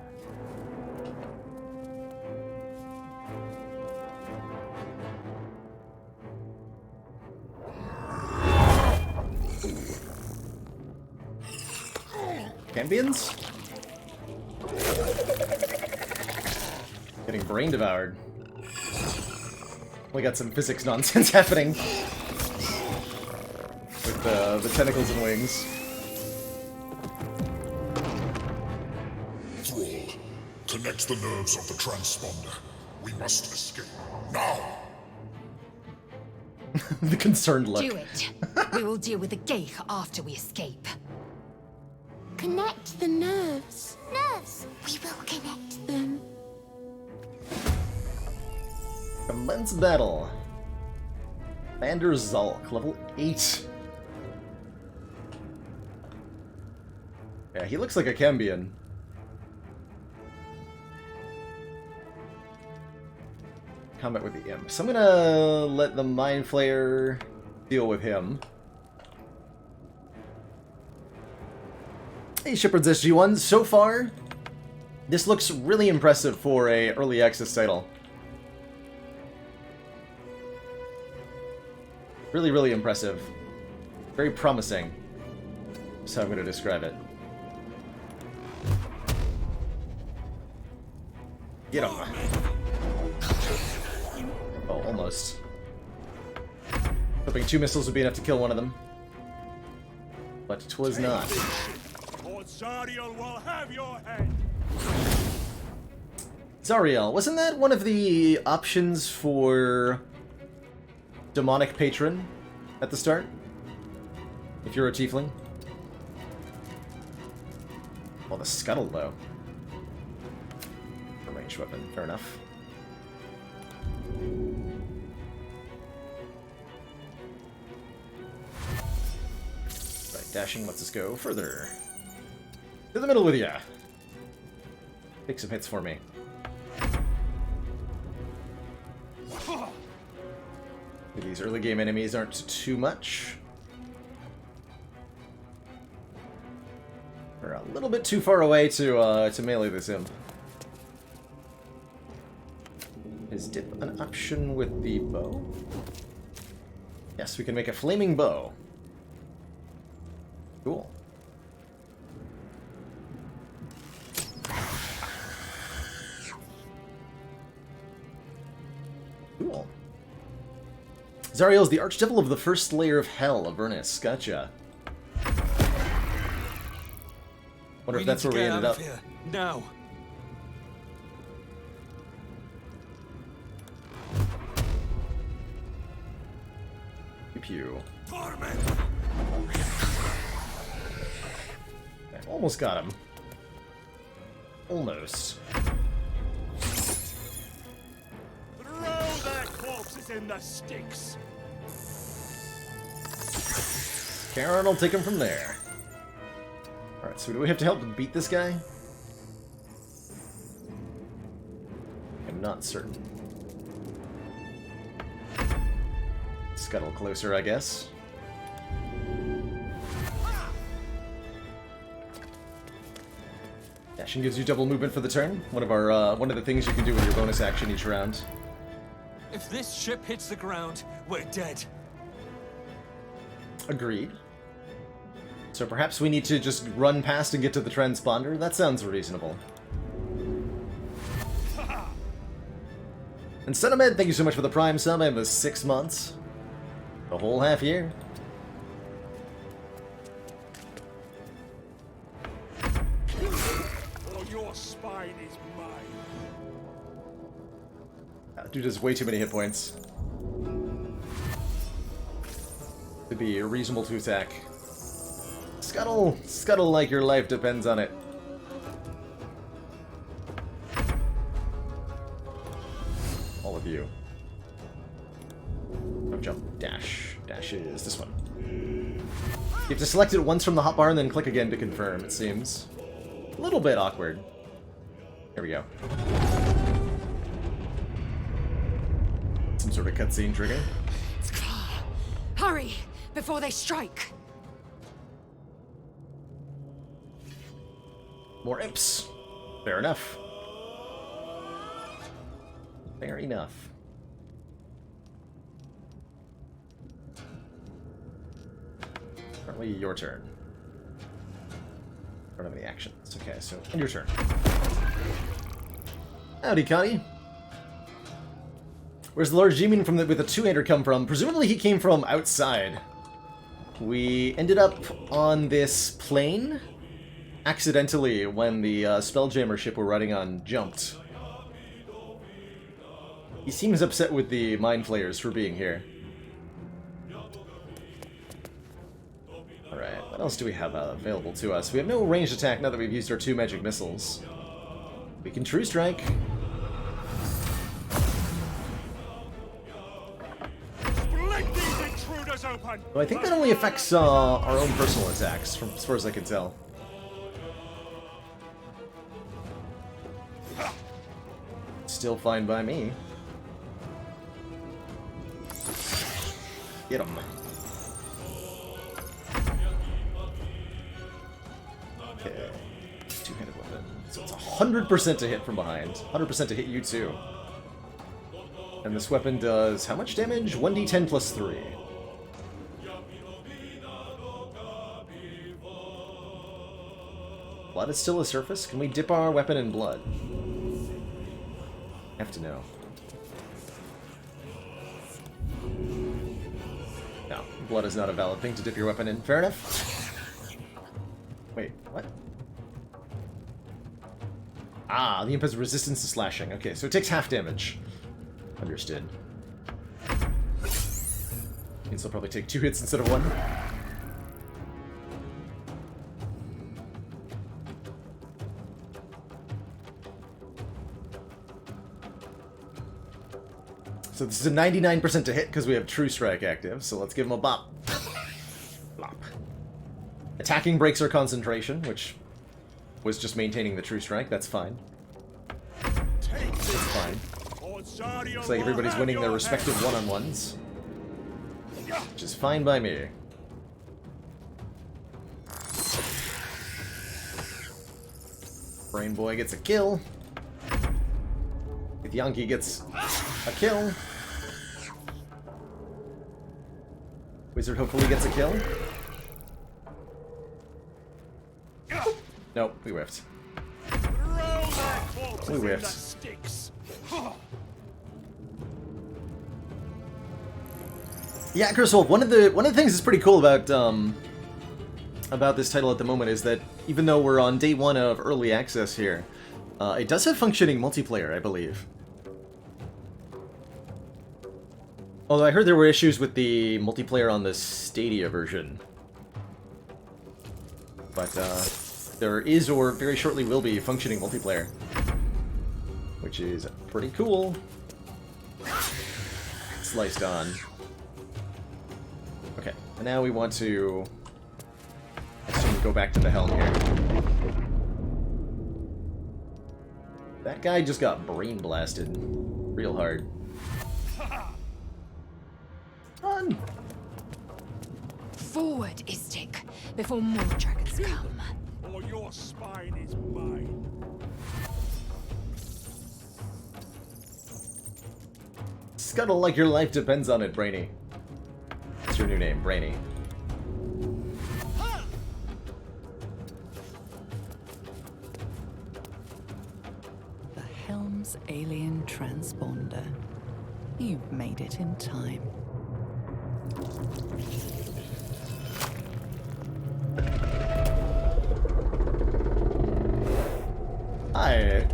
Speaker 1: Cambions? Getting brain devoured. We got some physics nonsense happening. With the tentacles and wings.
Speaker 9: Thrall, connect the nerves of the transponder. We must escape. Now!
Speaker 1: The concerned look.
Speaker 3: Do it. We will deal with the Geich after we escape.
Speaker 7: Connect the nerves. Nerves. We will connect them.
Speaker 1: Commence battle. Baldur Zulk, level 8. Yeah, he looks like a Cambion. Combat with the imp. So I'm gonna let the Mind Flayer deal with him. Hey, Shepard's SG1. So far, this looks really impressive for a early access title. Really, really impressive. Very promising. That's how I'm going to describe it. Get him. Oh, almost. Hoping 2 missiles would be enough to kill one of them. But 'twas not.
Speaker 9: Zariel will have your head!
Speaker 1: Zariel, wasn't that one of the options for Demonic Patron at the start? If you're a tiefling? Well, the scuttle, though. A ranged weapon, fair enough. Dashing lets us go further. To the middle with ya! Take some hits for me. These early game enemies aren't too much. We're a little bit too far away to melee this imp. Is dip an option with the bow? Yes, we can make a flaming bow. Cool. Cool. Zariel's the archdevil of the first layer of hell, Avernus. Gotcha. Wonder if that's where we ended up.
Speaker 4: Here. Now.
Speaker 1: Pew pew.
Speaker 4: Torment.
Speaker 1: I almost got him. Almost.
Speaker 10: Throw their corpses in the sticks.
Speaker 1: Karen will take him from there. Alright, so do we have to help beat this guy? I'm not certain. Scuttle closer, I guess. Dashing gives you double movement for the turn. One of the things you can do with your bonus action each round.
Speaker 4: If this ship hits the ground, we're dead.
Speaker 1: Agreed. So perhaps we need to just run past and get to the transponder? That sounds reasonable. And Sentiment, thank you so much for the Prime sub and the 6 months. The whole half year.
Speaker 10: Or your spine is mine.
Speaker 1: That dude has way too many hit points to be reasonable to attack. Scuttle like your life depends on it. All of you. No jump, dash. Dash is this one. You have to select it once from the hotbar and then click again to confirm, it seems. A little bit awkward. Here we go. Some sort of cutscene trigger.
Speaker 3: Hurry, before they strike!
Speaker 1: More imps. Fair enough. Fair enough. Currently your turn. Don't have any actions. Okay, so and your turn. Howdy, Connie. Where's the large demon with the two-hander come from? Presumably he came from outside. We ended up on this plane accidentally when the Spelljammer ship we're riding on jumped. He seems upset with the Mind Flayers for being here. Alright, what else do we have available to us? We have no ranged attack now that we've used our 2 magic missiles. We can True Strike.
Speaker 10: Split these intruders open!
Speaker 1: Well, I think that only affects our own personal attacks, from as far as I can tell. Still fine by me. Get him. Okay. Two-handed weapon. So it's 100% to hit from behind. 100% to hit you too. And this weapon does how much damage? 1d10 plus 3. Blood is still a surface? Can we dip our weapon in blood? Have to know. No, blood is not a valid thing to dip your weapon in. Fair enough. Wait, what? Ah, the imp has resistance to slashing. Okay, so it takes half damage. Understood. Means they'll probably take 2 hits instead of 1. So this is a 99% to hit because we have True Strike active, so let's give him a bop. Blop. attacking breaks our concentration, which was just maintaining the true strike. That's fine. It's fine. Looks like everybody's winning their respective one-on-ones. Which is fine by me. Brain Boy gets a kill. Yankee gets a kill. Wizard hopefully gets a kill. Nope, we whiffed. We whiffed. Yeah, Crystal, one of the things that's pretty cool about this title at the moment is that even though we're on day 1 of early access here, it does have functioning multiplayer, I believe. Although I heard there were issues with the multiplayer on the Stadia version. But there is, or very shortly will be, functioning multiplayer. Which is pretty cool. Sliced on. Okay, and now we want to... I assume we go back to the helm here. That guy just got brain blasted. Real hard. Run!
Speaker 3: Forward, Istik, before more dragons come.
Speaker 10: Or your spine is mine.
Speaker 1: Scuttle like your life depends on it, Brainy. That's your new name, Brainy.
Speaker 6: The Helm's alien transponder. You've made it in time.
Speaker 1: Hi.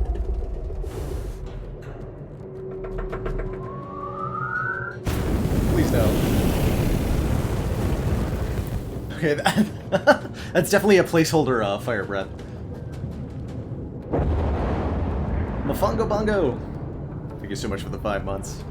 Speaker 1: Please no. Okay, that's definitely a placeholder fire breath. Mofongo Bongo! Thank you so much for the 5 months.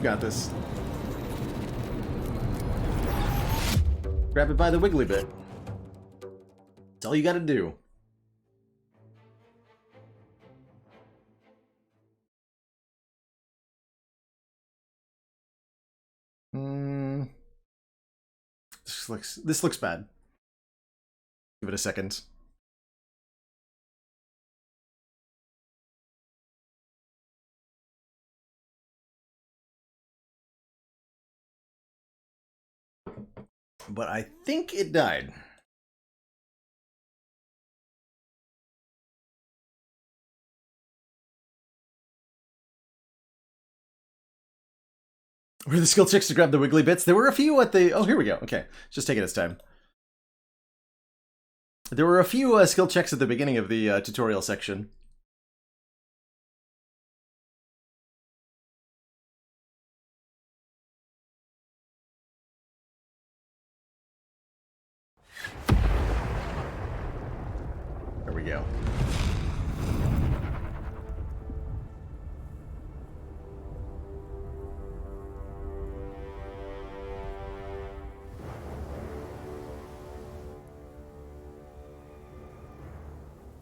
Speaker 1: Got this. Grab it by the wiggly bit. That's all you gotta do. This looks bad. Give it a second. But I think it died. Were the skill checks to grab the wiggly bits? There were a few at the... Oh, here we go. Okay, just taking its time. There were a few skill checks at the beginning of the tutorial section. There we go.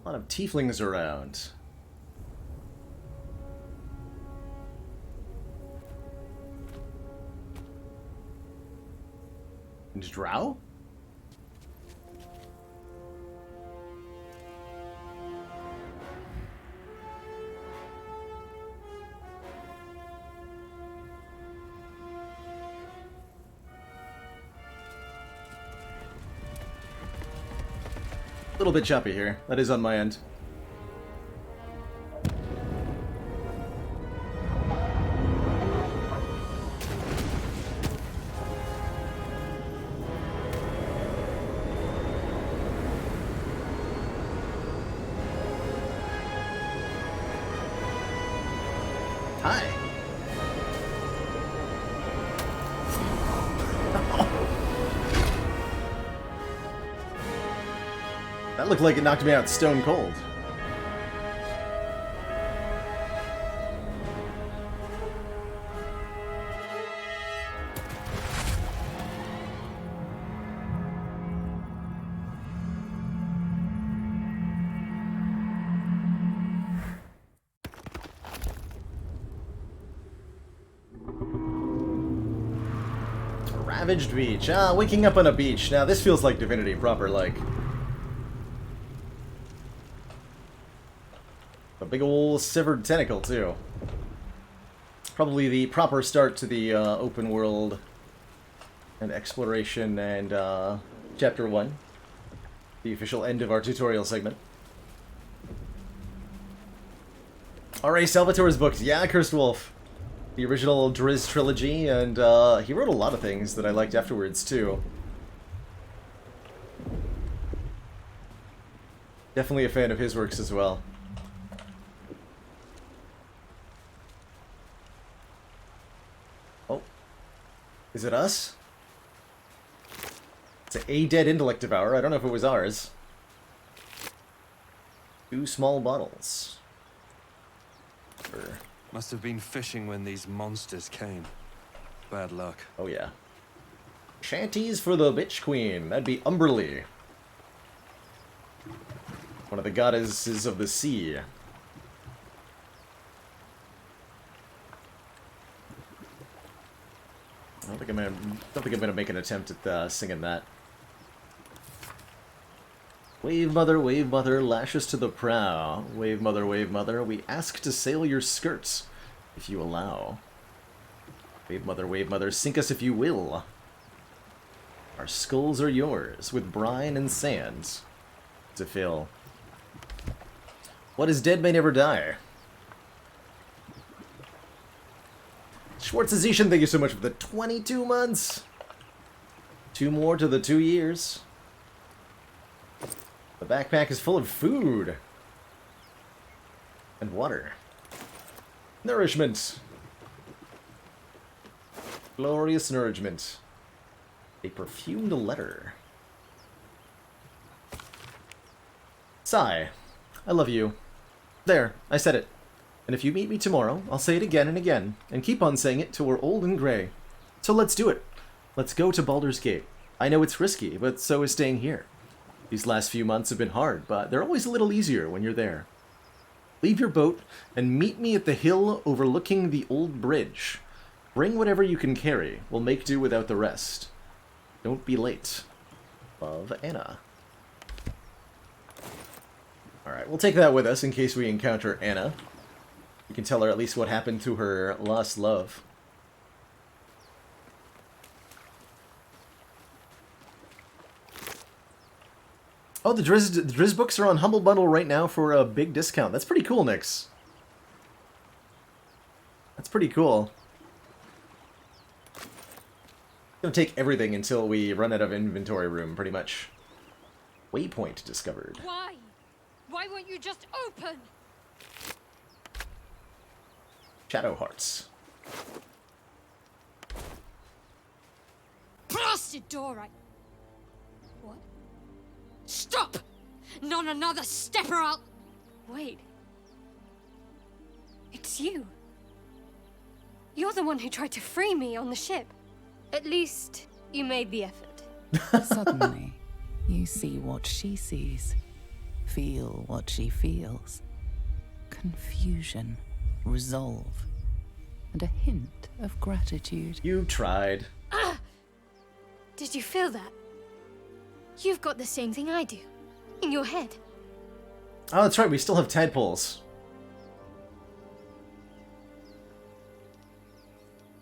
Speaker 1: A lot of tieflings around. And drow? A little bit choppy here. That is on my end. Hi. That looked like it knocked me out stone cold. Ravaged beach. Ah, waking up on a beach. Now this feels like Divinity proper, like. A big ol' severed tentacle, too. Probably the proper start to the open world and exploration and Chapter 1. The official end of our tutorial segment. R.A. Salvatore's books. Yeah, Cursed Wolf. The original Driz trilogy, and he wrote a lot of things that I liked afterwards, too. Definitely a fan of his works as well. Oh. Is it us? It's a dead intellect devourer. I don't know if it was ours. 2 small bottles.
Speaker 4: Must have been fishing when these monsters came. Bad luck.
Speaker 1: Oh yeah. Shanties for the bitch queen. That'd be Umberly. One of the goddesses of the sea. I don't think I'm gonna make an attempt at singing that. Wave mother, lash us to the prow. Wave mother, we ask to sail your skirts, if you allow. Wave mother, sink us if you will. Our skulls are yours, with brine and sand to fill. What is dead may never die. Schwartzization, thank you so much for the 22 months. 2 more to the 2 years. The backpack is full of food. And water. Nourishment. Glorious nourishment. A perfumed letter. Sigh. I love you. There, I said it. And if you meet me tomorrow, I'll say it again and again, and keep on saying it till we're old and gray. So let's do it. Let's go to Baldur's Gate. I know it's risky, but so is staying here. These last few months have been hard, but they're always a little easier when you're there. Leave your boat and meet me at the hill overlooking the old bridge. Bring whatever you can carry. We'll make do without the rest. Don't be late. Love, Anna. Alright, we'll take that with us in case we encounter Anna. We can tell her at least what happened to her lost love. Oh, the Driz books are on Humble Bundle right now for a big discount. That's pretty cool, Nix. That's pretty cool. It's gonna take everything until we run out of inventory room, pretty much. Waypoint discovered.
Speaker 8: Why? Why won't you just open?
Speaker 1: Shadow Hearts.
Speaker 8: Blasted door, What? Stop! Not another step or I'll... Wait. It's you. You're the one who tried to free me on the ship. At least, you made the effort.
Speaker 6: Suddenly, you see what she sees. Feel what she feels. Confusion, resolve, and a hint of gratitude.
Speaker 1: You tried.
Speaker 8: Ah! Did you feel that? You've got the same thing I do. In your head.
Speaker 1: Oh, that's right, we still have tadpoles.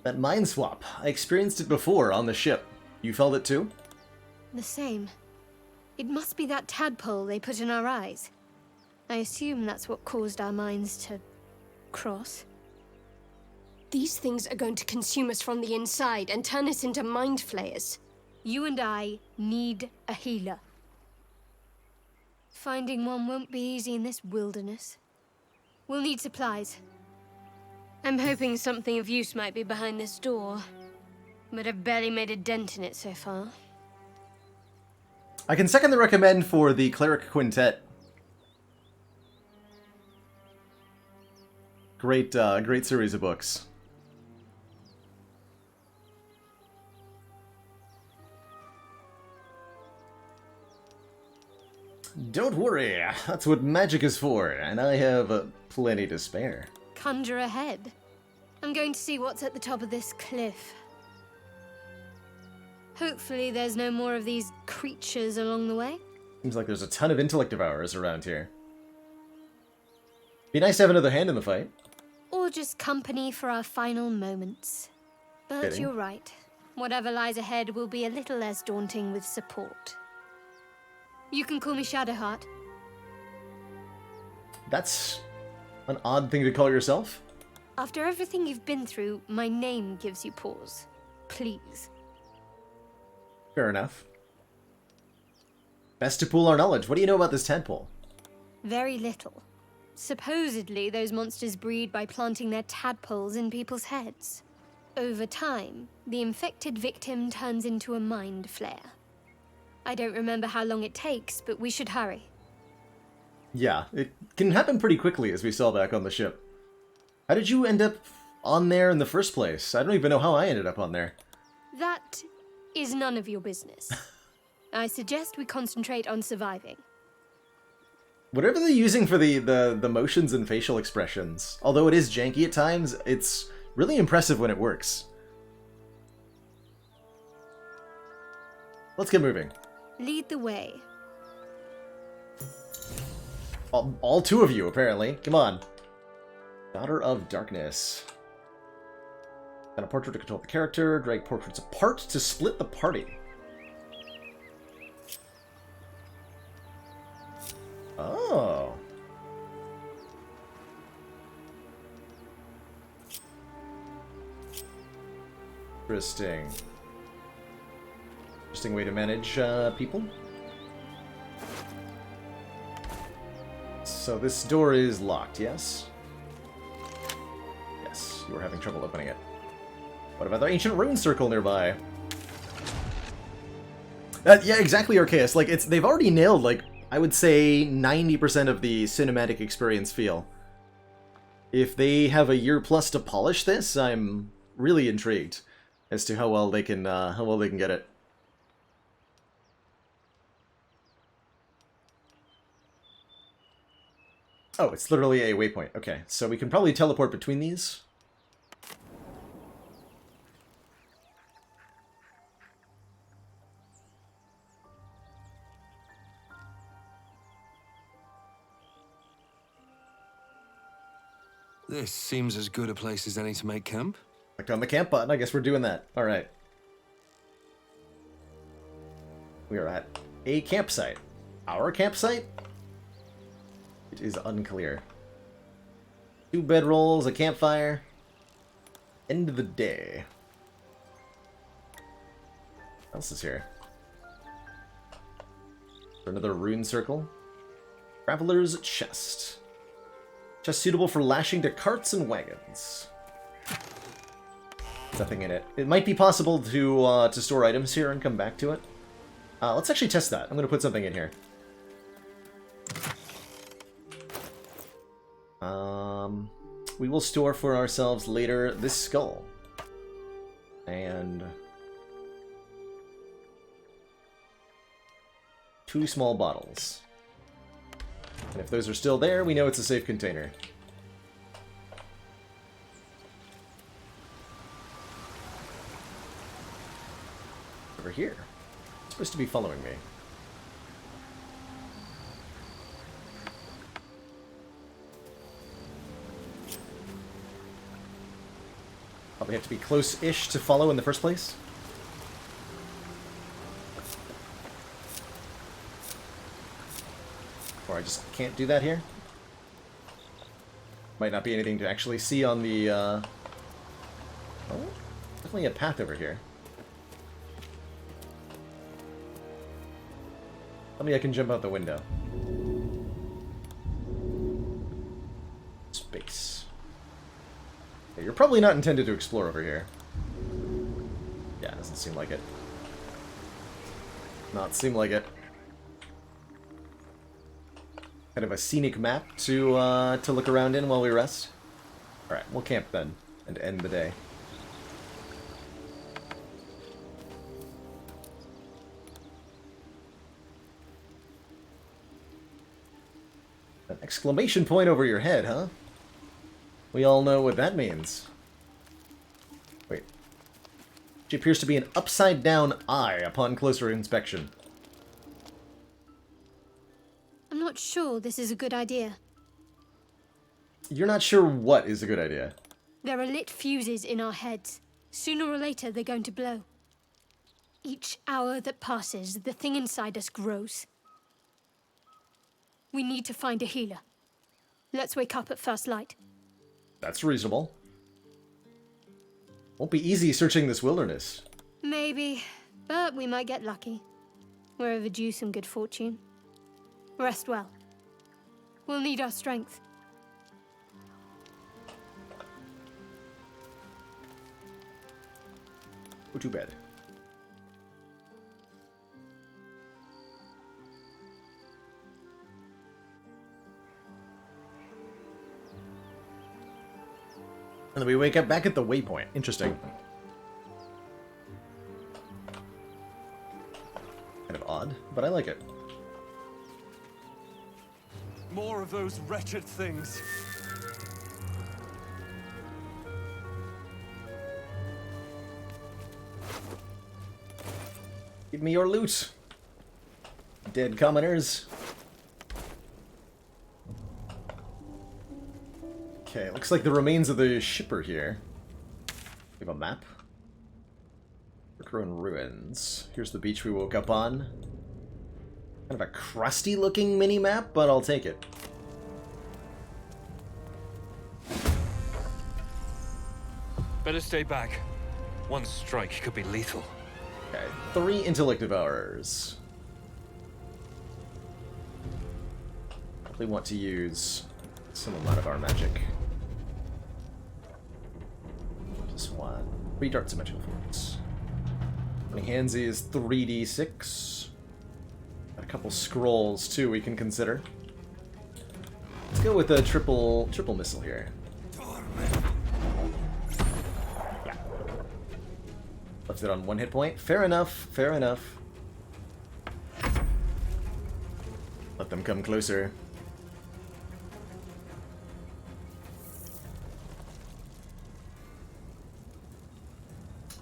Speaker 1: That mind swap. I experienced it before on the ship. You felt it too?
Speaker 8: The same. It must be that tadpole they put in our eyes. I assume that's what caused our minds to cross. These things are going to consume us from the inside and turn us into mind flayers. You and I need a healer. Finding one won't be easy in this wilderness. We'll need supplies. I'm hoping something of use might be behind this door, but I've barely made a dent in it so far.
Speaker 1: I can second the recommend for the Cleric Quintet. Great, great series of books. Don't worry, that's what magic is for, and I have plenty to spare.
Speaker 8: Conjure ahead. I'm going to see what's at the top of this cliff. Hopefully there's no more of these creatures along the way.
Speaker 1: Seems like there's a ton of intellect devourers around here. Be nice to have another hand in the fight.
Speaker 8: Or just company for our final moments. But
Speaker 1: Fitting.
Speaker 8: you're right. Whatever lies ahead will be a little less daunting with support. You can call me Shadowheart.
Speaker 1: That's an odd thing to call yourself.
Speaker 8: After everything you've been through, my name gives you pause. Please.
Speaker 1: Fair enough. Best to pool our knowledge. What do you know about this tadpole?
Speaker 8: Very little. Supposedly, those monsters breed by planting their tadpoles in people's heads. Over time, the infected victim turns into a mind flare. I don't remember how long it takes, but we should hurry.
Speaker 1: Yeah, it can happen pretty quickly, as we saw back on the ship. How did you end up on there in the first place? I don't even know how I ended up on there.
Speaker 8: That is none of your business. I suggest we concentrate on surviving.
Speaker 1: Whatever they're using for the motions and facial expressions, although it is janky at times, it's really impressive when it works. Let's get moving.
Speaker 8: Lead the way.
Speaker 1: All two of you, apparently. Come on. Daughter of Darkness. Got a portrait to control the character. Drag portraits apart to split the party. Oh. Interesting. Interesting way to manage people. So this door is locked, yes? Yes, you were having trouble opening it. What about the ancient rune circle nearby? Yeah, exactly, Arceus. Like, they've already nailed, like, I would say 90% of the cinematic experience feel. If they have a year plus to polish this, I'm really intrigued as to how well they can get it. Oh, it's literally a waypoint. Okay, so we can probably teleport between these.
Speaker 4: This seems as good a place as any to make camp.
Speaker 1: Click on the camp button. I guess we're doing that. All right. We are at a campsite. Our campsite? It is unclear. 2 bedrolls, a campfire. End of the day. What else is here? Another rune circle. Traveler's chest. Chest suitable for lashing to carts and wagons. Nothing in it. It might be possible to store items here and come back to it. Let's actually test that. I'm going to put something in here. We will store for ourselves later this skull. And 2 small bottles. And if those are still there, we know it's a safe container. Over here. It's supposed to be following me. Probably have to be close-ish to follow in the first place. Or I just can't do that here. Might not be anything to actually see on the, Oh, definitely a path over here. Tell me I can jump out the window. Space. Yeah, you're probably not intended to explore over here. Yeah, doesn't seem like it. Not seem like it. Kind of a scenic map to look around in while we rest. Alright, we'll camp then, and end the day. An exclamation point over your head, huh? We all know what that means. Wait. Which appears to be an upside-down eye upon closer inspection.
Speaker 8: I'm not sure this is a good idea.
Speaker 1: You're not sure what is a good idea.
Speaker 8: There are lit fuses in our heads. Sooner or later, they're going to blow. Each hour that passes, the thing inside us grows. We need to find a healer. Let's wake up at first light.
Speaker 1: That's reasonable. Won't be easy searching this wilderness.
Speaker 8: Maybe, but we might get lucky. We're overdue some good fortune. Rest well. We'll need our strength.
Speaker 1: Go to bed. And then we wake up back at the waypoint. Interesting. Kind of odd, but I like it.
Speaker 4: More of those wretched things.
Speaker 1: Give me your loot, dead commoners. Okay, looks like the remains of the ship are here. We have a map. Grown ruins. Here's the beach we woke up on. Kind of a crusty looking mini-map, but I'll take it.
Speaker 4: Better stay back. One strike could be lethal.
Speaker 1: Okay, 3 intellect devourers. Probably want to use some amount of our magic. Just one. 3 darts dimensional force. Running handsy is 3d6. Got a couple scrolls too we can consider. Let's go with a triple missile here. Yeah. Left it on 1 hit point. Fair enough, fair enough. Let them come closer.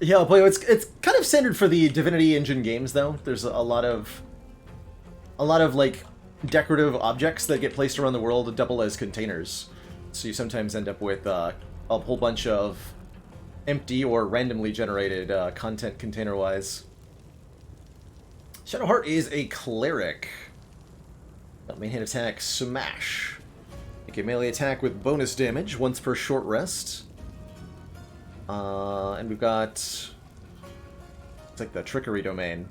Speaker 1: Yeah, boy, it's kind of standard for the Divinity Engine games, though. There's a lot of like decorative objects that get placed around the world double as containers. So you sometimes end up with a whole bunch of empty or randomly generated content container-wise. Shadowheart is a cleric. Main hand attack, smash. Make a melee attack with bonus damage once per short rest. And we've got... It's like the trickery domain.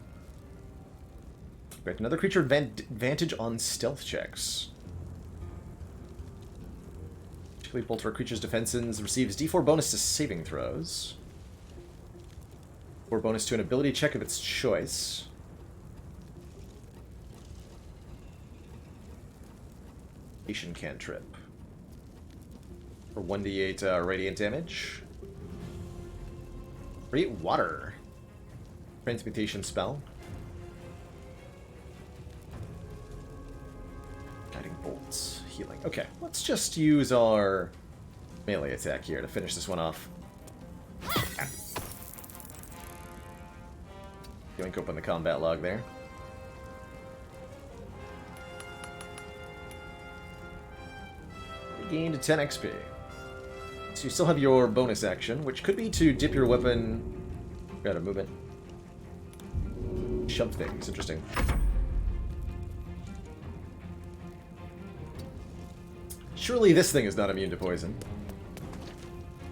Speaker 1: Grant another creature advantage on stealth checks. Particularly bolster a creature's defenses, receives d4 bonus to saving throws. 4 bonus to an ability check of its choice. Nation cantrip. For 1d8 radiant damage. Radiant water. Transmutation spell. Guiding bolts. Healing. Okay, let's just use our melee attack here to finish this one off. Yoink open the combat log there. Gained 10 XP. So you still have your bonus action, which could be to dip your weapon. Got a movement. Shove things. Interesting. Surely this thing is not immune to poison.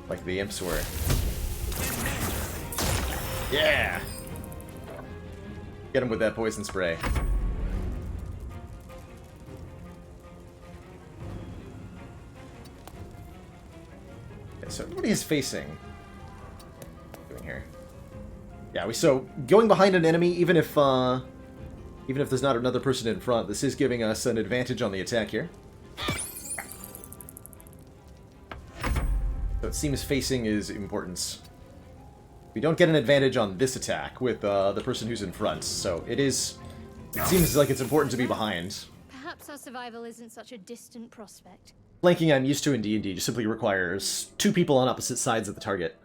Speaker 1: Like the imps were. Yeah! Get him with that poison spray. So everybody is facing. What are we doing here? Yeah, so going behind an enemy, even if Even if there's not another person in front, this is giving us an advantage on the attack here. So it seems facing is important. We don't get an advantage on this attack with the person who's in front, so it seems like it's important to be behind.
Speaker 8: Perhaps our survival isn't such a distant prospect.
Speaker 1: Flanking I'm used to in D&D just simply requires 2 people on opposite sides of the target.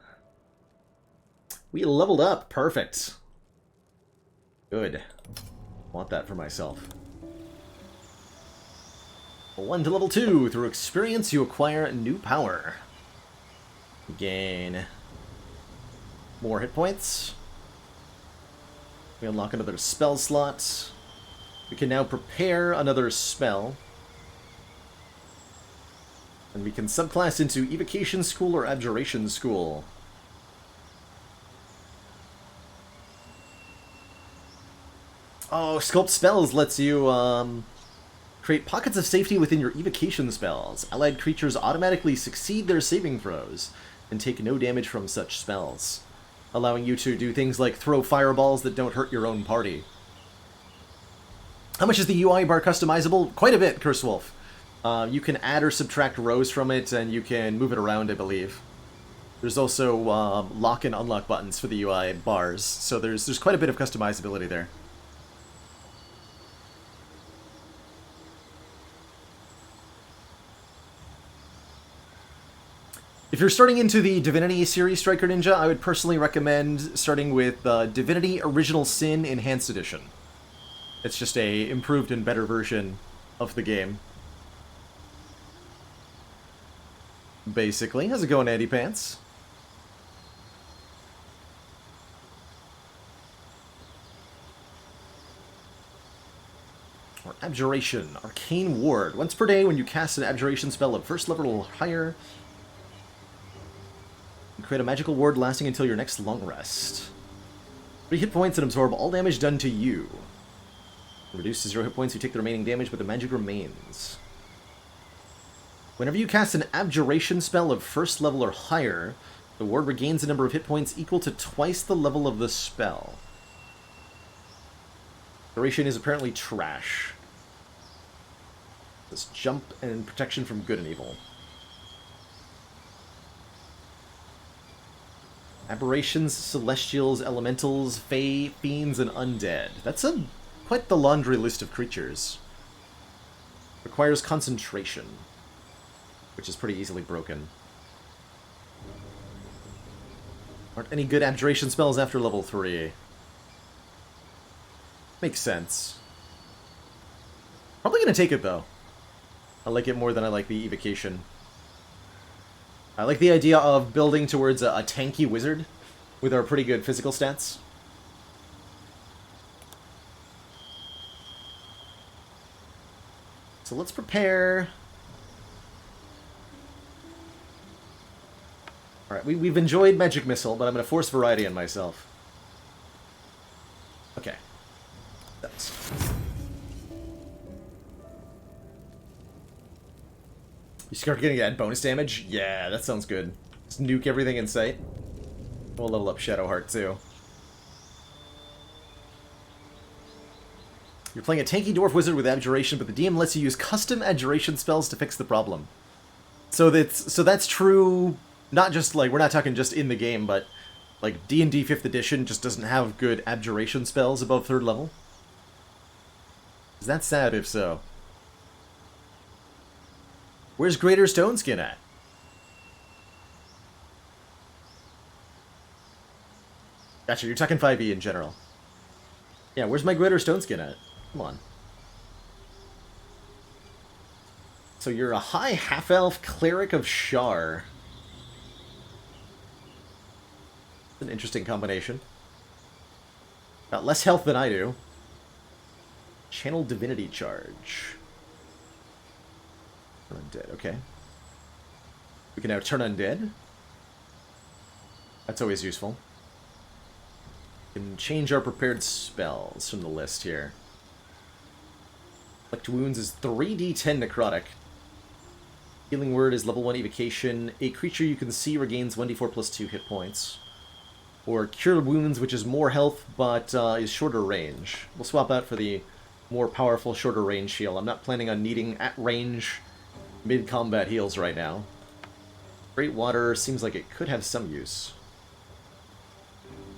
Speaker 1: We leveled up. Perfect. Good. Want that for myself. 1 to level 2. Through experience, you acquire new power. Gain more hit points. We unlock another spell slot. We can now prepare another spell. And we can subclass into Evocation School or Abjuration School. Oh, Sculpt Spells lets you, create pockets of safety within your evocation spells. Allied creatures automatically succeed their saving throws and take no damage from such spells, allowing you to do things like throw fireballs that don't hurt your own party. How much is the UI bar customizable? Quite a bit, Curse Wolf. You can add or subtract rows from it, and you can move it around, I believe. There's also lock and unlock buttons for the UI bars, so there's quite a bit of customizability there. If you're starting into the Divinity series, Striker Ninja, I would personally recommend starting with Divinity Original Sin Enhanced Edition. It's just a improved and better version of the game. Basically. How's it going, Andy Pants? Or Abjuration. Arcane Ward. Once per day, when you cast an Abjuration spell of first level or higher, create a magical ward lasting until your next long rest. 3 hit points and absorb all damage done to you. Reduces 0 hit points, you take the remaining damage, but the magic remains. Whenever you cast an Abjuration spell of first level or higher, the ward regains a number of hit points equal to twice the level of the spell. Duration is apparently trash. This jump and protection from good and evil. Aberrations, Celestials, Elementals, Fae, Fiends, and Undead. That's quite the laundry list of creatures. Requires concentration, which is pretty easily broken. Aren't any good Abjuration spells after level 3. Makes sense. Probably gonna take it, though. I like it more than I like the Evocation. I like the idea of building towards a tanky wizard with our pretty good physical stats. So let's prepare. Alright, we've enjoyed Magic Missile, but I'm going to force variety on myself. Okay. That's... You start getting that bonus damage? Yeah, that sounds good. Just nuke everything in sight. We'll level up Shadowheart, too. You're playing a tanky dwarf wizard with Abjuration, but the DM lets you use custom Abjuration spells to fix the problem. So that's true, not just, like, we're not talking just in the game, but, like, D&D 5th edition just doesn't have good Abjuration spells above 3rd level? Is that sad if so? Where's Greater Stoneskin at? Gotcha, you're talking 5e in general. Yeah, where's my Greater Stoneskin at? Come on. So you're a high half-elf cleric of Shar. An interesting combination. Got less health than I do. Channel Divinity Charge. Undead, okay. We can now turn undead. That's always useful. We can change our prepared spells from the list here. Collect wounds is 3d10 necrotic. Healing word is level 1 evocation. A creature you can see regains 1d4 plus 2 hit points. or Cure Wounds, which is more health but is shorter range. We'll swap that for the more powerful, shorter range heal. I'm not planning on needing at-range mid-combat heals right now. Great Water seems like it could have some use.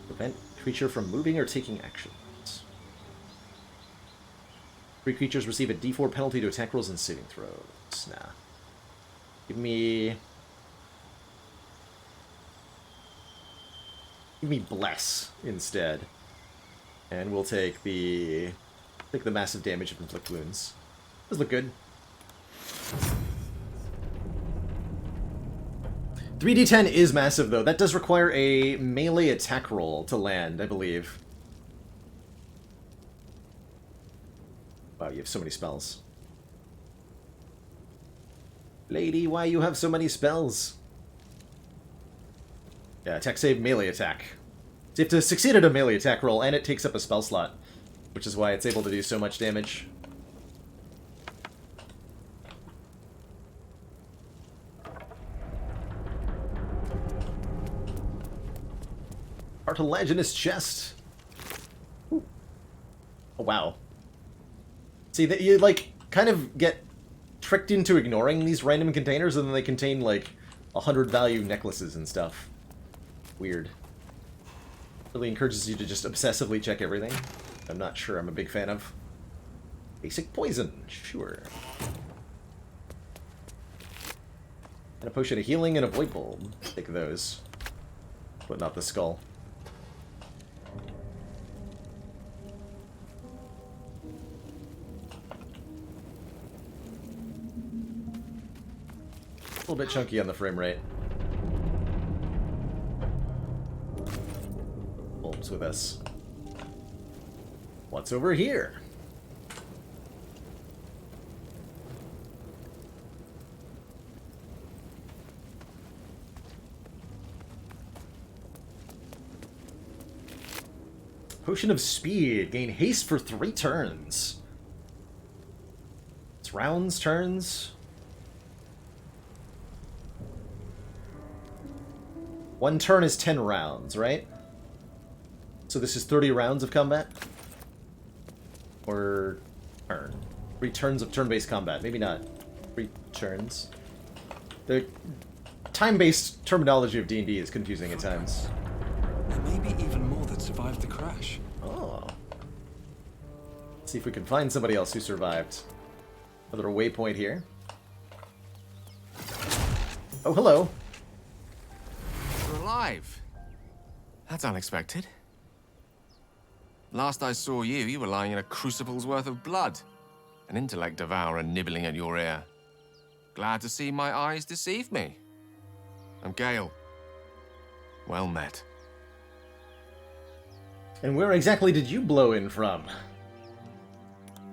Speaker 1: Prevent creature from moving or taking actions. 3 creatures receive a d4 penalty to attack rolls and saving throws. Nah. Give me Bless instead. And we'll take the massive damage of inflict wounds. Those look good. 3d10 is massive though. That does require a melee attack roll to land, I believe. Wow, you have so many spells. Lady, why you have so many spells? Yeah, attack save, melee attack. So you have to succeed at a melee attack roll, and it takes up a spell slot, which is why it's able to do so much damage. Cartilaginous chest. Ooh. Oh, wow. See, that you, like, kind of get tricked into ignoring these random containers, and then they contain, like, 100 value necklaces and stuff. Weird. Really encourages you to just obsessively check everything. I'm not sure I'm a big fan of. Basic poison, sure. And a potion of healing and a void bulb. Take those. But not the skull. A little bit chunky on the frame rate. Bulbs with us. What's over here? Potion of Speed. Gain haste for 3 turns. It's rounds, turns. 1 turn is 10 rounds, right? So this is 30 rounds of combat? Or turn? 3 turns of turn-based combat. Maybe not 3 turns. The time-based terminology of D&D is confusing at times.
Speaker 4: There may be even more that survived the crash.
Speaker 1: Oh. Let's see if we can find somebody else who survived. Another waypoint here. Oh, hello.
Speaker 11: You're alive. That's unexpected. Last I saw you, you were lying in a crucible's worth of blood. An intellect devourer nibbling at your ear. Glad to see my eyes deceive me. I'm Gale. Well met.
Speaker 1: And where exactly did you blow in from?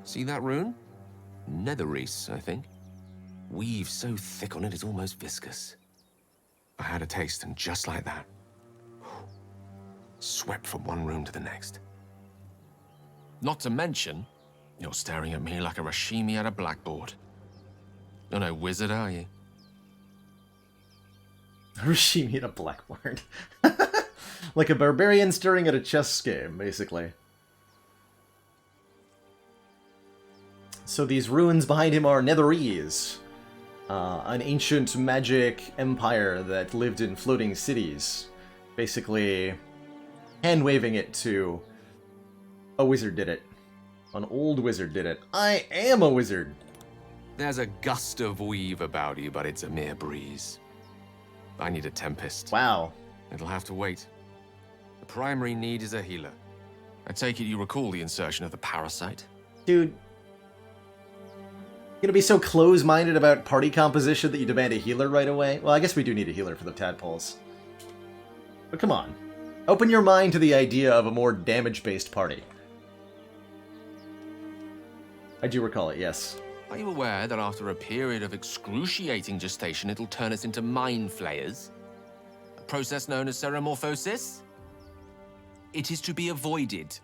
Speaker 11: See that rune? Netherreese, I think. Weave so thick on it, it's almost viscous. I had a taste, and just like that, swept from one room to the next. Not to mention, you're staring at me like a Rashimi at a blackboard. You're no wizard, are you?
Speaker 1: Rashimi at a blackboard. Like a barbarian staring at a chess game, basically. So these ruins behind him are Netherese, an ancient magic empire that lived in floating cities. Basically, hand-waving it to a wizard did it. An old wizard did it. I am a wizard!
Speaker 11: There's a gust of weave about you, but it's a mere breeze. I need a tempest.
Speaker 1: Wow.
Speaker 11: It'll have to wait. The primary need is a healer. I take it you recall the insertion of the parasite?
Speaker 1: Dude. You're gonna be so close-minded about party composition that you demand a healer right away? Well, I guess we do need a healer for the tadpoles. But come on. Open your mind to the idea of a more damage-based party. I do recall it, yes.
Speaker 11: Are you aware that after a period of excruciating gestation, it'll turn us into mind flayers? A process known as ceremorphosis? It is to be avoided.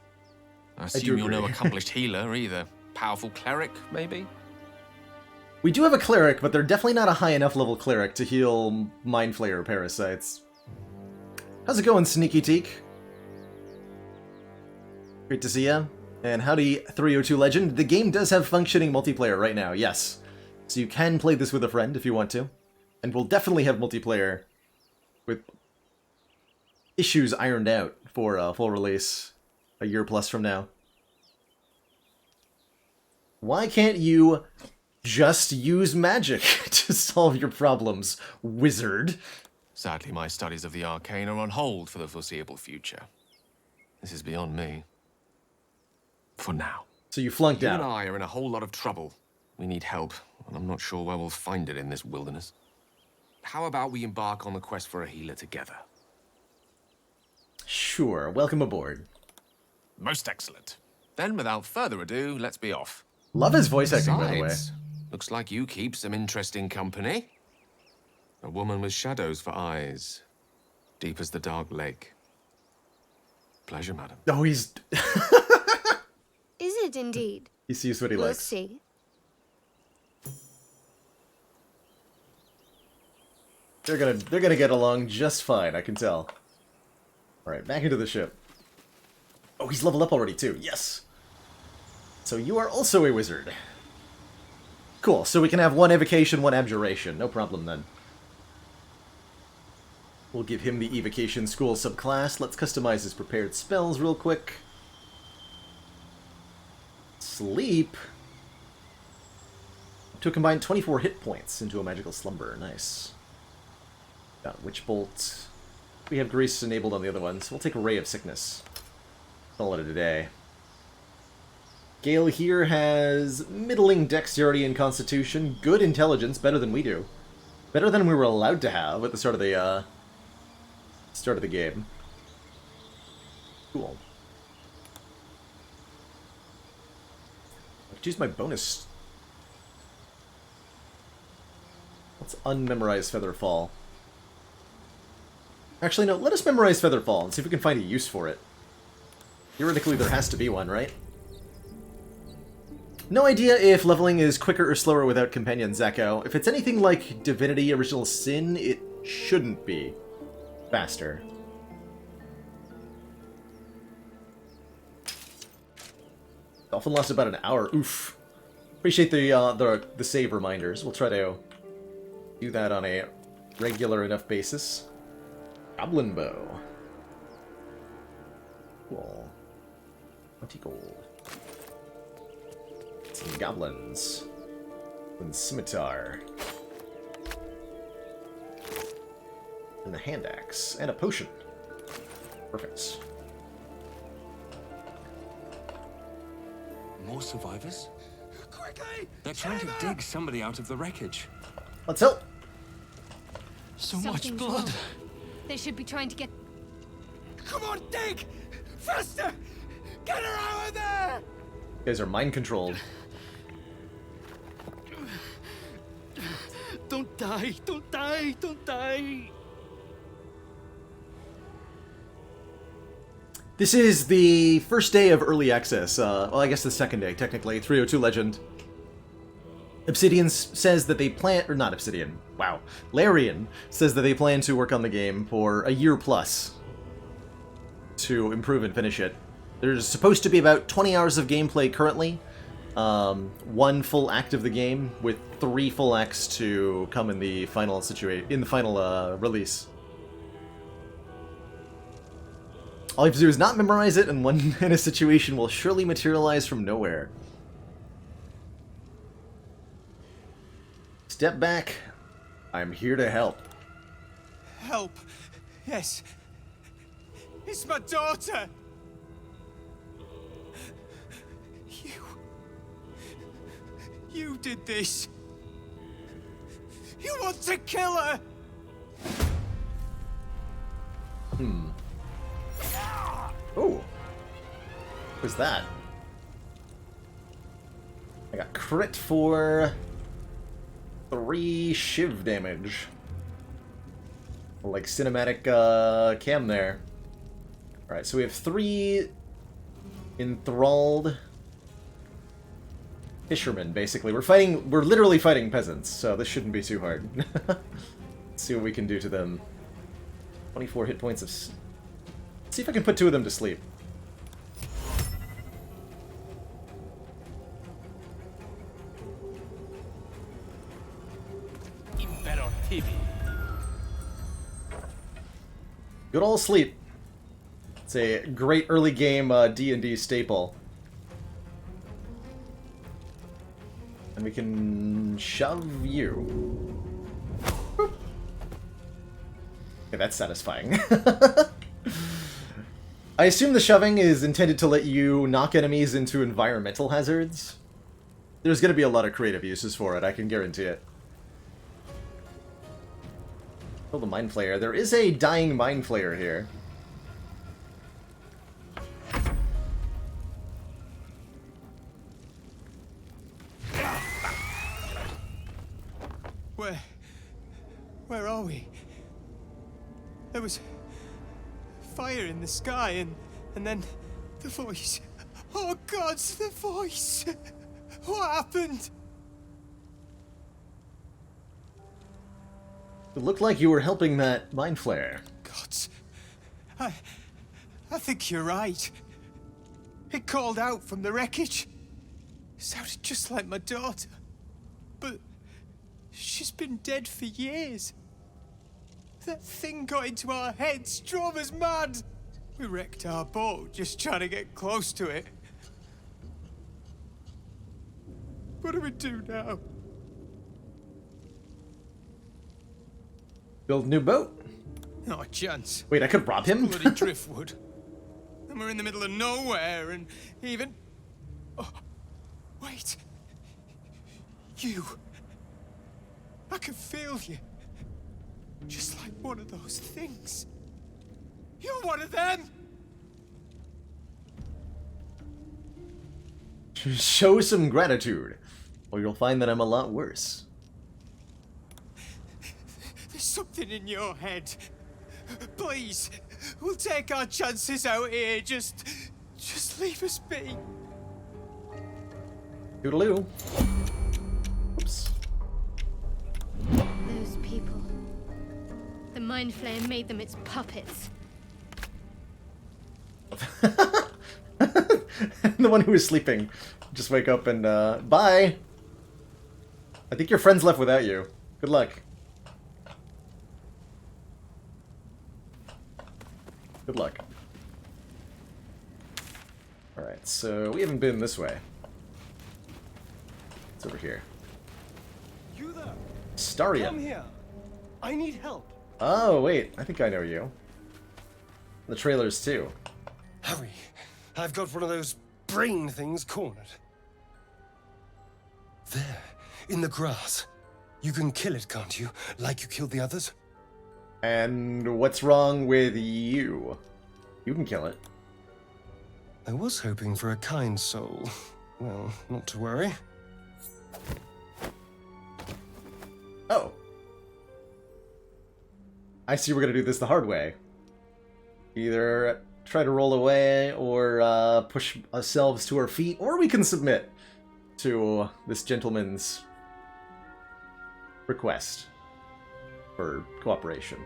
Speaker 11: I assume you're no accomplished healer either. Powerful cleric, maybe?
Speaker 1: We do have a cleric, but they're definitely not a high enough level cleric to heal mind flayer parasites. How's it going, Sneaky Teak? Great to see ya. And howdy, 302 Legend. The game does have functioning multiplayer right now, yes. So you can play this with a friend if you want to. And we'll definitely have multiplayer with issues ironed out for full release a year plus from now. Why can't you just use magic to solve your problems, wizard?
Speaker 11: Sadly, my studies of the arcane are on hold for the foreseeable future. This is beyond me. For now.
Speaker 1: So you flunked
Speaker 11: You
Speaker 1: out.
Speaker 11: and I are in a whole lot of trouble. We need help, and I'm not sure where we'll find it in this wilderness. How about we embark on the quest for a healer together?
Speaker 1: Sure, welcome aboard.
Speaker 11: Most excellent. Then, without further ado, let's be off.
Speaker 1: Love his voice acting, by the way.
Speaker 11: Besides, looks like you keep some interesting company. A woman with shadows for eyes, deep as the dark lake. Pleasure, madam.
Speaker 1: Oh, he's...
Speaker 8: Is it indeed?
Speaker 1: he sees what he
Speaker 8: We'll
Speaker 1: likes.
Speaker 8: see.
Speaker 1: They're gonna get along just fine, I can tell. Alright, back into the ship. Oh, he's leveled up already too, yes! So you are also a wizard. Cool, so we can have one evocation, one abjuration. No problem then. We'll give him the evocation school subclass. Let's customize his prepared spells real quick. Sleep. To combine 24 hit points into a magical slumber. Nice. Got Witch Bolt. We have Grace enabled on the other ones. We'll take a Ray of Sickness. Call it a day. Gale here has middling dexterity and constitution, good intelligence, better than we do. Better than we were allowed to have at the start of the game. Cool. Let's use my bonus. Let's unmemorize Featherfall. Actually, no, let us memorize Featherfall and see if we can find a use for it. Theoretically, there has to be one, right? No idea if leveling is quicker or slower without companion Zeko. If it's anything like Divinity Original Sin, it shouldn't be faster. Dolphin lost about an hour. Oof. Appreciate the save reminders. We'll try to do that on a regular enough basis. Goblin Bow. Cool. 20 gold. Some goblins. And scimitar. And the hand axe. And a potion. Perfect.
Speaker 4: More survivors? Quickly! They're trying to dig somebody out of the wreckage.
Speaker 1: Let's help!
Speaker 4: So much
Speaker 8: Something's
Speaker 4: blood.
Speaker 8: wrong. They should be trying to get...
Speaker 10: Come on, dig! Faster! Get her out of there!
Speaker 1: You guys are mind controlled.
Speaker 10: Don't die! Don't die! Don't die!
Speaker 1: This is the first day of early access. Well, I guess the second day, technically. 302 Legend. Obsidian says that they plan... Or not Obsidian. Wow. Larian says that they plan to work on the game for a year plus to improve and finish it. There's supposed to be about 20 hours of gameplay currently. One full act of the game, with 3 full acts to come in the final release. All you have to do is not memorize it, and one in a situation will surely materialize from nowhere. Step back. I'm here to help.
Speaker 10: Help! Yes. It's my daughter! You did this! You want to kill her!
Speaker 1: Oh. What's that? I got crit for 3 shiv damage. Like cinematic cam there. Alright, so we have 3 enthralled fishermen, basically. We're literally fighting peasants, so this shouldn't be too hard. Let's see what we can do to them. 24 hit points of... See if I can put 2 of them to sleep. Good old sleep. It's a great early game D&D staple. And we can shove you. Boop. Okay, that's satisfying. I assume the shoving is intended to let you knock enemies into environmental hazards. There's going to be a lot of creative uses for it, I can guarantee it. Kill the Mind Flayer. There is a dying Mind Flayer here.
Speaker 10: Where are we? There was fire in the sky, and then the voice. Oh gods, the voice! What happened?
Speaker 1: It looked like you were helping that Mind Flayer.
Speaker 10: Gods, I think you're right. It called out from the wreckage. It sounded just like my daughter, but she's been dead for years. That thing got into our heads, drove us mad. We wrecked our boat just trying to get close to it. What do we do now?
Speaker 1: Build a new boat?
Speaker 10: Not a chance.
Speaker 1: Wait, I could rob him?
Speaker 10: Bloody driftwood. And we're in the middle of nowhere, and even... Oh, wait. You. I can feel you. Just like one of those things. You're one of them!
Speaker 1: Show some gratitude, or you'll find that I'm a lot worse.
Speaker 10: There's something in your head. Please, we'll take our chances out here. Just leave us be.
Speaker 1: Toodaloo. Oops.
Speaker 8: Those people. The Mind Flayer made them its puppets.
Speaker 1: The one who was sleeping. Just wake up and, bye! I think your friend's left without you. Good luck. Good luck. Alright, so we haven't been this way. It's over here.
Speaker 10: You there?
Speaker 1: Staria.
Speaker 10: Come here. I need help.
Speaker 1: Oh, wait. I think I know you. The trailers, too.
Speaker 10: Hurry. I've got one of those brain things cornered. There, in the grass. You can kill it, can't you? Like you killed the others?
Speaker 1: And what's wrong with you? You can kill it.
Speaker 10: I was hoping for a kind soul. Well, not to worry.
Speaker 1: Oh. I see we're gonna do this the hard way. Either try to roll away, or push ourselves to our feet, or we can submit to this gentleman's request for cooperation.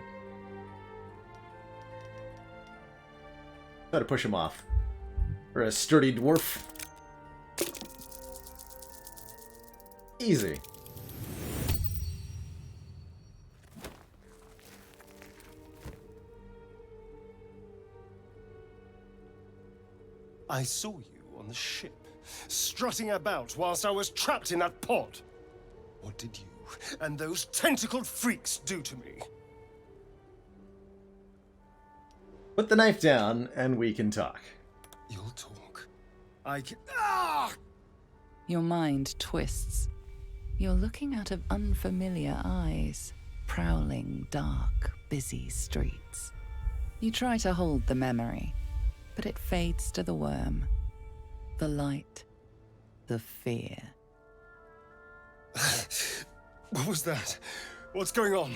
Speaker 1: Try to push him off. We're a sturdy dwarf. Easy.
Speaker 10: I saw you on the ship, strutting about whilst I was trapped in that pod. What did you and those tentacled freaks do to me?
Speaker 1: Put the knife down, and we can talk.
Speaker 10: You'll talk. I can... Ah!
Speaker 6: Your mind twists. You're looking out of unfamiliar eyes, prowling dark, busy streets. You try to hold the memory, but it fades to the worm, the light, the fear.
Speaker 10: What was that? What's going on?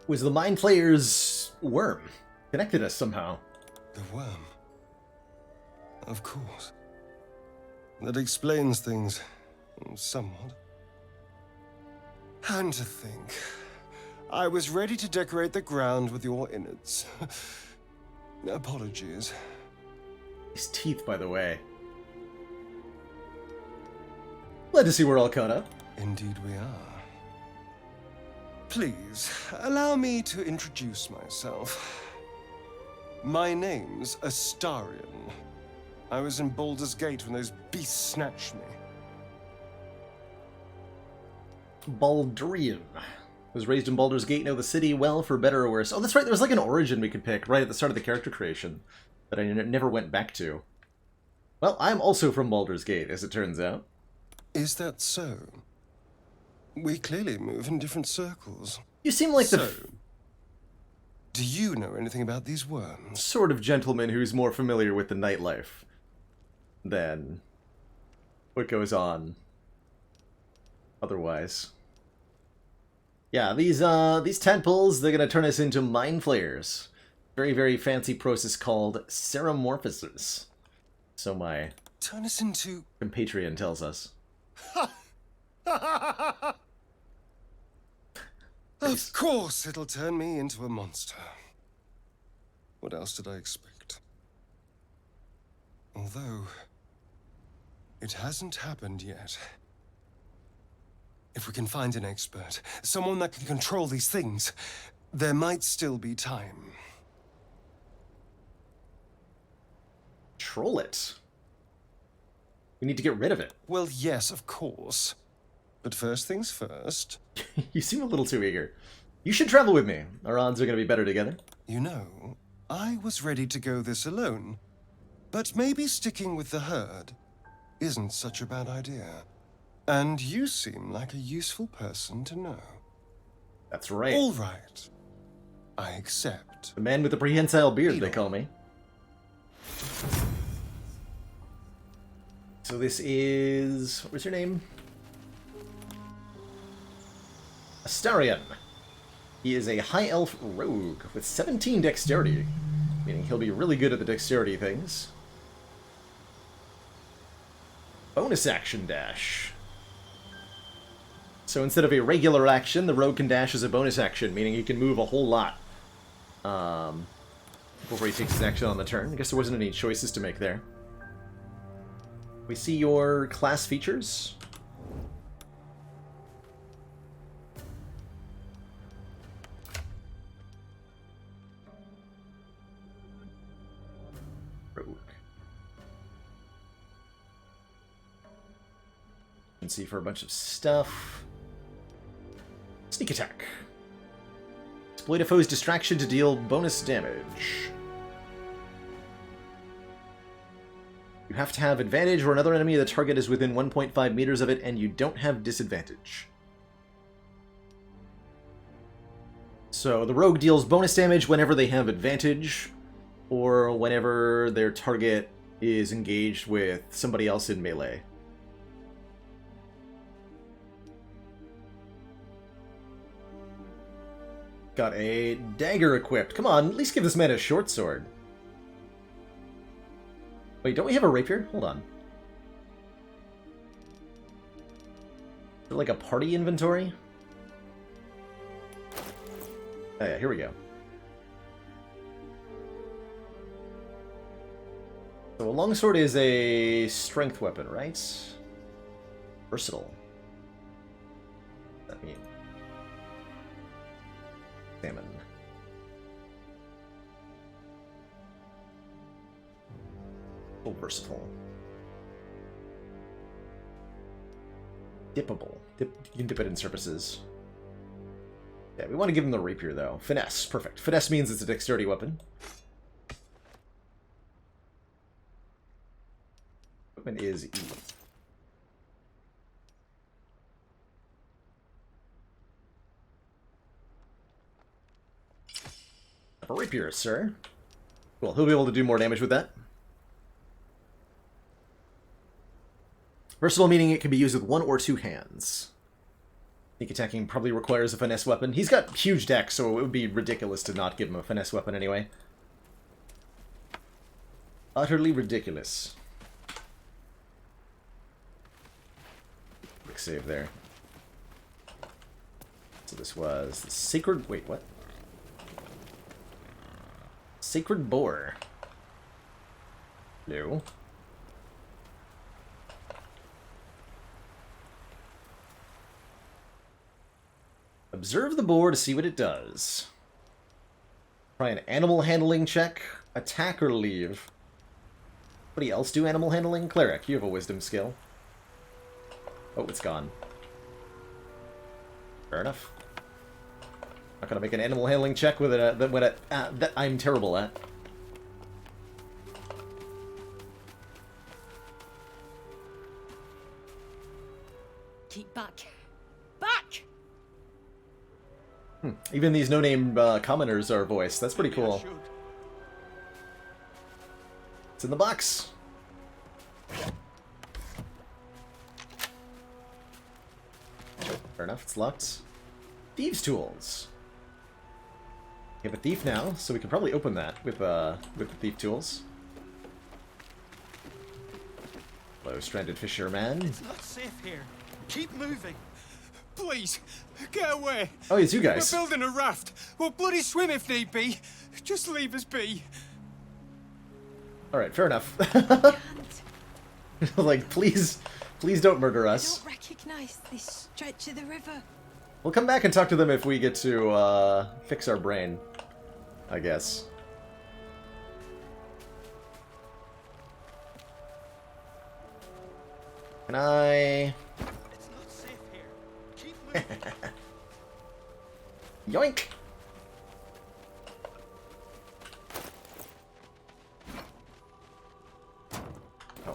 Speaker 1: Was the Mind Flayer's worm connected us somehow?
Speaker 10: The worm? Of course. That explains things, somewhat. And to think,
Speaker 12: I was ready to decorate the ground with your innards. Apologies.
Speaker 1: His teeth, by the way. Glad to see we're all caught up.
Speaker 12: Indeed we are. Please, allow me to introduce myself. My name's Astarion. I was in Baldur's Gate when those beasts snatched me.
Speaker 1: Baldurian. Was raised in Baldur's Gate, know the city well, for better or worse. Oh, that's right, there was like an origin we could pick right at the start of the character creation that I never went back to. Well, I'm also from Baldur's Gate, as it turns out.
Speaker 12: Is that so? We clearly move in different circles.
Speaker 1: You seem like
Speaker 12: so, do you know anything about these worms?
Speaker 1: Sort of gentleman who's more familiar with the nightlife than what goes on otherwise. Yeah, these tadpoles, they're gonna turn us into mind flayers. Very, very fancy process called seramorphosis. So my
Speaker 12: turn us into
Speaker 1: compatriot tells us.
Speaker 12: Of course it'll turn me into a monster. What else did I expect? Although, it hasn't happened yet. If we can find an expert, someone that can control these things, there might still be time.
Speaker 1: Control it? We need to get rid of it.
Speaker 12: Well, yes, of course. But first things first.
Speaker 1: You seem a little too eager. You should travel with me. Our odds are going to be better together.
Speaker 12: You know, I was ready to go this alone. But maybe sticking with the herd isn't such a bad idea. And you seem like a useful person to know.
Speaker 1: That's right.
Speaker 12: All right. I accept.
Speaker 1: The man with the prehensile beard, they call me. So this is... what was your name? Astarion. He is a high elf rogue with 17 dexterity, meaning he'll be really good at the dexterity things. Bonus action dash. So instead of a regular action, the rogue can dash as a bonus action, meaning he can move a whole lot before he takes his action on the turn. I guess there wasn't any choices to make there. We see your class features. Rogue. You can see for a bunch of stuff. Sneak attack. Exploit a foe's distraction to deal bonus damage. You have to have advantage or another enemy of the target is within 1.5 meters of it, and you don't have disadvantage. So the rogue deals bonus damage whenever they have advantage, or whenever their target is engaged with somebody else in melee. Got a dagger equipped. Come on, at least give this man a short sword. Wait, don't we have a rapier? Hold on. Is there like a party inventory? Oh yeah, here we go. So a longsword is a strength weapon, right? Versatile. What does that mean? Salmon. Oh, versatile. Dippable. You can dip it in surfaces. Yeah, we want to give him the rapier, though. Finesse. Perfect. Finesse means it's a dexterity weapon. Weapon is E. A rapier, sir. Cool. He'll be able to do more damage with that. Versatile meaning it can be used with one or two hands. Sneak attacking probably requires a finesse weapon. He's got huge dex, so it would be ridiculous to not give him a finesse weapon anyway. Utterly ridiculous. Quick save there. So this was the sacred... Wait, what? Sacred boar. No. Observe the boar to see what it does. Try an animal handling check, attack or leave. Anybody else do animal handling? Cleric, you have a wisdom skill. Oh, it's gone. Fair enough. Not gonna make an animal handling check with it that I'm terrible at.
Speaker 13: Keep back. Back!
Speaker 1: Even these no-name commoners are voiced. That's pretty cool. It's in the box. Fair enough, it's locked. Thieves' tools. We have a thief now, so we can probably open that with the thief tools. Hello, stranded fisherman.
Speaker 10: It's not safe here. Keep moving. Please, get away.
Speaker 1: Oh, it's you guys.
Speaker 10: We're building a raft. We'll bloody swim if need be. Just leave us be.
Speaker 1: Alright, fair enough. Like, please don't murder us.
Speaker 13: I don't recognize this stretch of the river.
Speaker 1: We'll come back and talk to them if we get to fix our brain, I guess. Can I...
Speaker 10: It's not safe here. Keep moving.
Speaker 1: Yoink!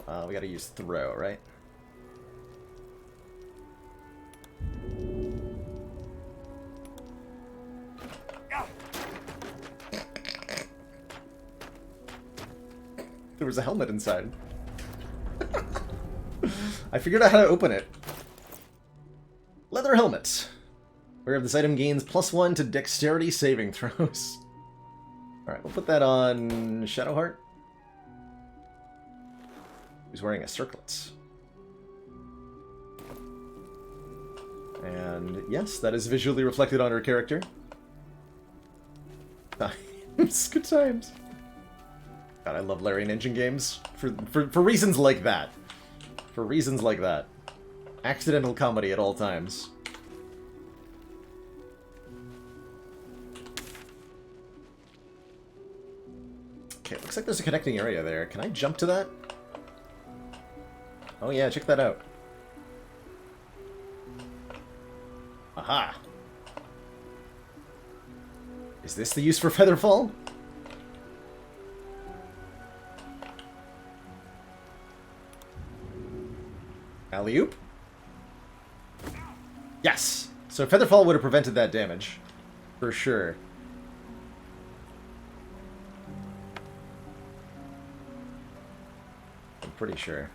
Speaker 1: Oh, we gotta use throw, right? There was a helmet inside. I figured out how to open it. Leather helmet. Wearer of this item gains +1 to dexterity saving throws. Alright, we'll put that on Shadowheart. Who's wearing a circlet. And yes, that is visually reflected on her character. Times. Good times. God, I love Larian Engine games. For reasons like that. For reasons like that. Accidental comedy at all times. Okay, looks like there's a connecting area there. Can I jump to that? Oh yeah, check that out. Aha! Is this the use for Featherfall? Alley-oop? Yes! So Featherfall would have prevented that damage. For sure. I'm pretty sure.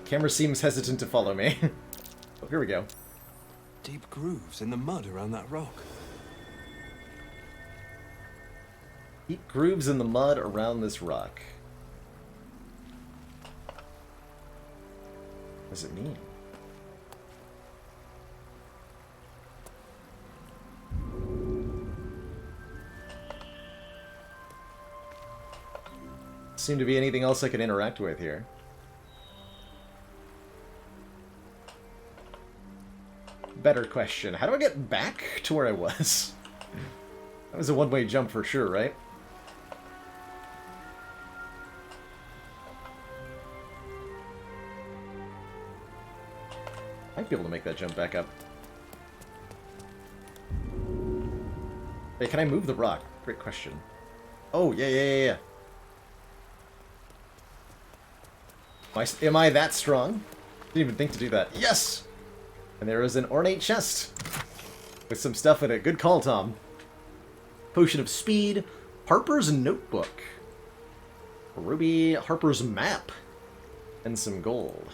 Speaker 1: Camera seems hesitant to follow me. Oh, here we go.
Speaker 4: Deep grooves in the mud around that rock.
Speaker 1: Deep grooves in the mud around this rock. What does it mean? Seem to be anything else I can interact with here. Better question. How do I get back to where I was? That was a one-way jump for sure, right? Might be able to make that jump back up. Hey, can I move the rock? Great question. Oh, yeah. Am I that strong? Didn't even think to do that. Yes! And there is an ornate chest with some stuff in it. Good call, Tom. Potion of Speed, Harper's Notebook, Ruby Harper's Map, and some gold.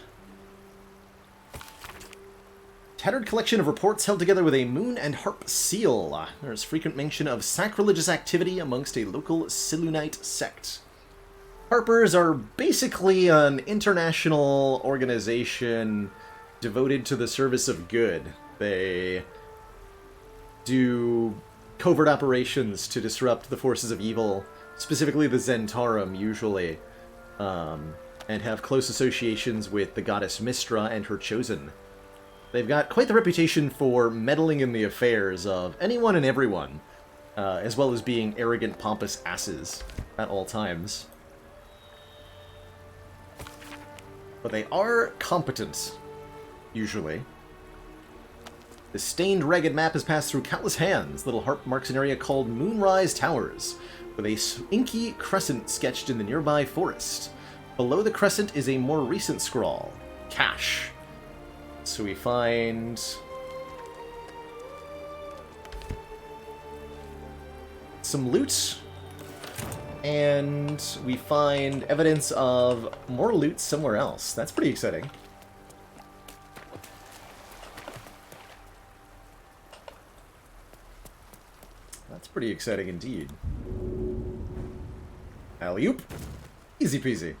Speaker 1: Tattered collection of reports held together with a moon and harp seal. There's frequent mention of sacrilegious activity amongst a local Silunite sect. Harpers are basically an international organization devoted to the service of good. They do covert operations to disrupt the forces of evil, specifically the Zentarum, usually, and have close associations with the goddess Mystra and her chosen. They've got quite the reputation for meddling in the affairs of anyone and everyone, as well as being arrogant, pompous asses at all times. But they are competent, usually. The stained, ragged map has passed through countless hands. Little Harp marks an area called Moonrise Towers, with a inky crescent sketched in the nearby forest. Below the crescent is a more recent scrawl, Cache. So we find some loot, and we find evidence of more loot somewhere else. That's pretty exciting. That's pretty exciting indeed. Alley-oop. Easy peasy.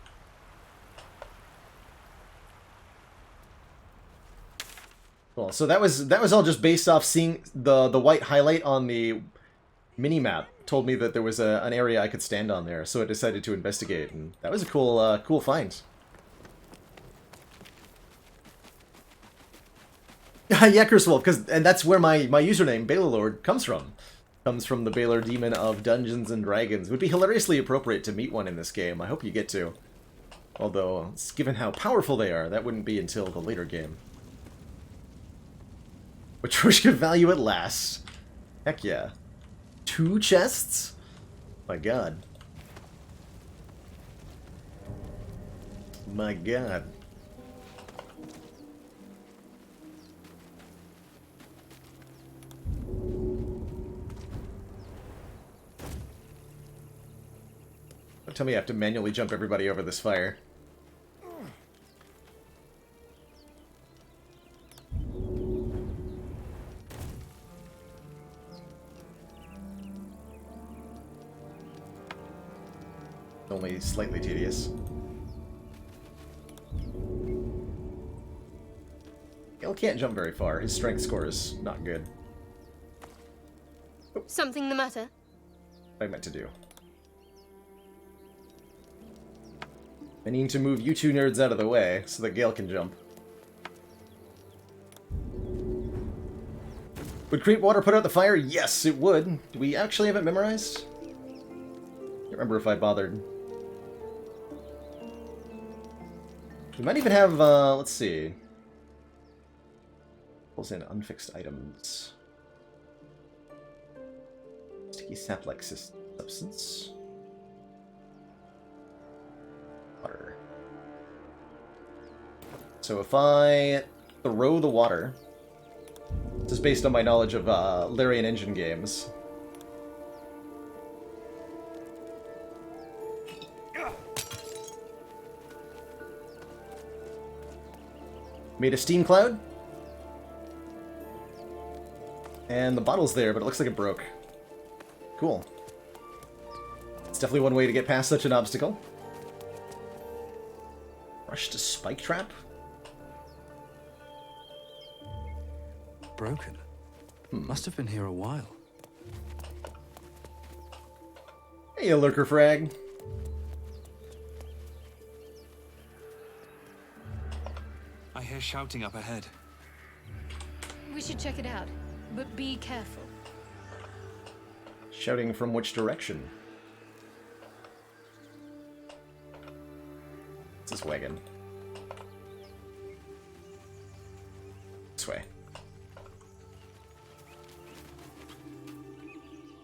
Speaker 1: Cool. So that was all just based off seeing the white highlight on the mini-map. Told me that there was an area I could stand on there, so I decided to investigate, and that was a cool cool find. Yeah, Cursewolf, and that's where my username, Balor, comes from. Comes from the Balor Demon of Dungeons and Dragons. Would be hilariously appropriate to meet one in this game. I hope you get to. Although, given how powerful they are, that wouldn't be until the later game. Which could value at last. Heck yeah. 2 chests? My god. My god. Don't tell me I have to manually jump everybody over this fire. Only slightly tedious. Gale can't jump very far. His strength score is not good. Oh.
Speaker 8: Something the matter?
Speaker 1: What I meant to do. I need to move you two nerds out of the way so that Gale can jump. Would creep water put out the fire? Yes, it would. Do we actually have it memorized? Can't remember if I bothered. We might even have, let's see. Pulls in unfixed items. Sticky sap-like substance. Water. So if I throw the water, this is based on my knowledge of Larian Engine games. Made a steam cloud. And the bottle's there, but it looks like it broke. Cool. It's definitely one way to get past such an obstacle. Rush to spike trap?
Speaker 4: Broken. Must have been here a while.
Speaker 1: Hey, lurker frag.
Speaker 4: I hear shouting up ahead.
Speaker 8: We should check it out, but be careful.
Speaker 1: Shouting from which direction? It's this wagon. This way.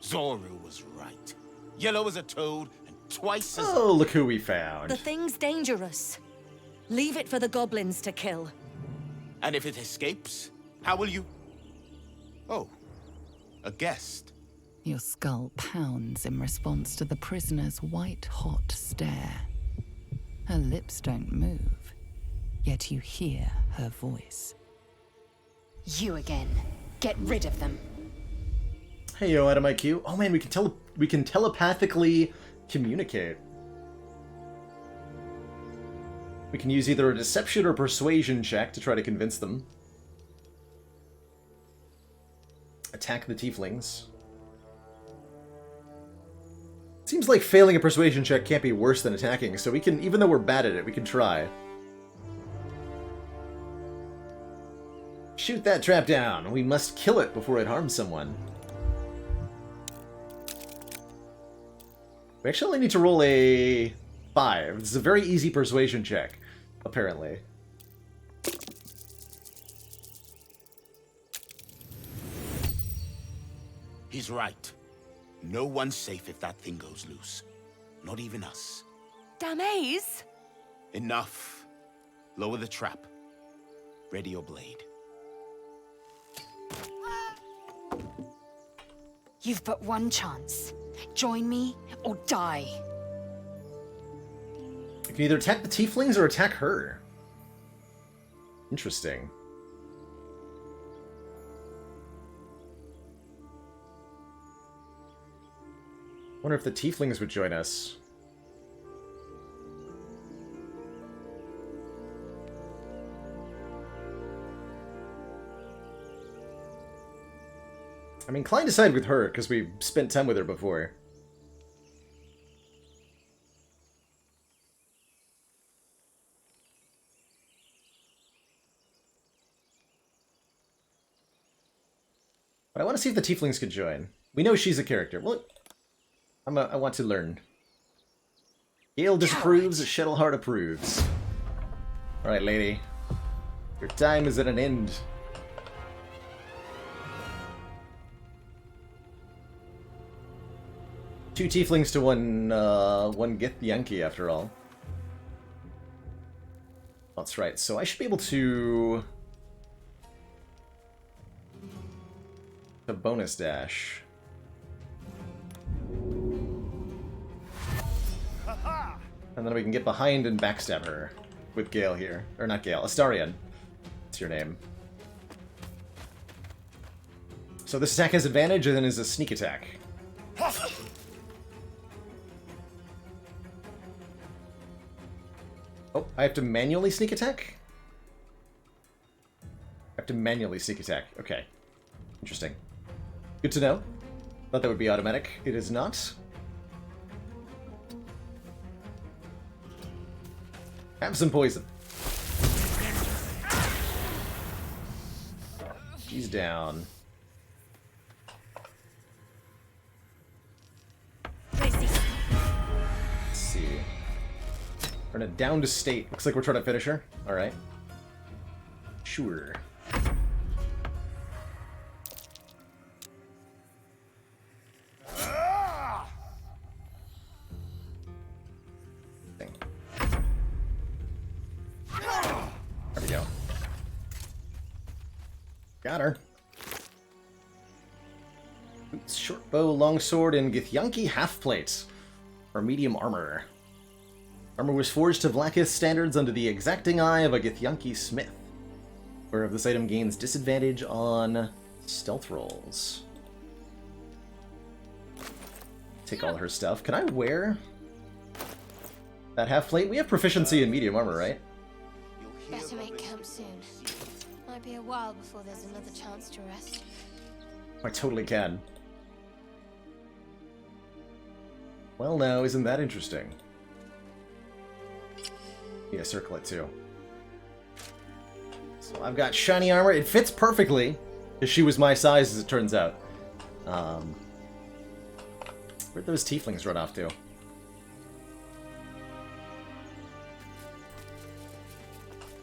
Speaker 14: Zoru was right. Yellow as a toad, and twice as...
Speaker 1: Oh, look who we found.
Speaker 15: The thing's dangerous. Leave it for the goblins to kill.
Speaker 14: And if it escapes, how will you... Oh, a guest.
Speaker 6: Your skull pounds in response to the prisoner's white-hot stare. Her lips don't move, yet you hear her voice.
Speaker 3: You again. Get rid of them.
Speaker 1: Hey, yo, Adam IQ. Oh man, we can telepathically communicate. We can use either a deception or persuasion check to try to convince them. Attack the tieflings. Seems like failing a persuasion check can't be worse than attacking, so we can, even though we're bad at it, we can try. Shoot that trap down. We must kill it before it harms someone. We actually only need to roll a 5. This is a very easy persuasion check, apparently.
Speaker 14: He's right. No one's safe if that thing goes loose. Not even us.
Speaker 15: Damaze?
Speaker 14: Enough. Lower the trap. Ready your blade.
Speaker 3: You've but one chance. Join me or die.
Speaker 1: You can either attack the tieflings or attack her. Interesting. Wonder if the tieflings would join us. I'm inclined to side with her, because we spent time with her before. But I want to see if the tieflings could join. We know she's a character. Well, I want to learn. Gale disapproves, Shadowheart approves. Alright, lady. Your time is at an end. Two tieflings to one Githyanki, after all. That's right, so I should be able to... a bonus dash. And then we can get behind and backstab her with Gale here. Or not Gale, Astarion. That's your name. So this attack has advantage and then is a sneak attack. Oh, I have to manually sneak attack? I have to manually sneak attack. Okay. Interesting. Good to know. Thought that would be automatic. It is not. Have some poison. She's down. Let's see. We're in a down to state. Looks like we're trying to finish her. Alright. Sure. There we go. Got her. Boots, short bow, long sword, and Githyanki half plate. Or medium armor. Armor was forged to Vlaakith standards under the exacting eye of a Githyanki smith. Wearer of this item gains disadvantage on stealth rolls. Take all her stuff. Can I wear that half plate? We have proficiency in medium armor, right?
Speaker 8: Better make camp soon. Might be a while before there's another chance to rest.
Speaker 1: I totally can. Well, now, isn't that interesting? Yeah, circle it too. So I've got shiny armor. It fits perfectly, because she was my size, as it turns out. Where'd those tieflings run off to?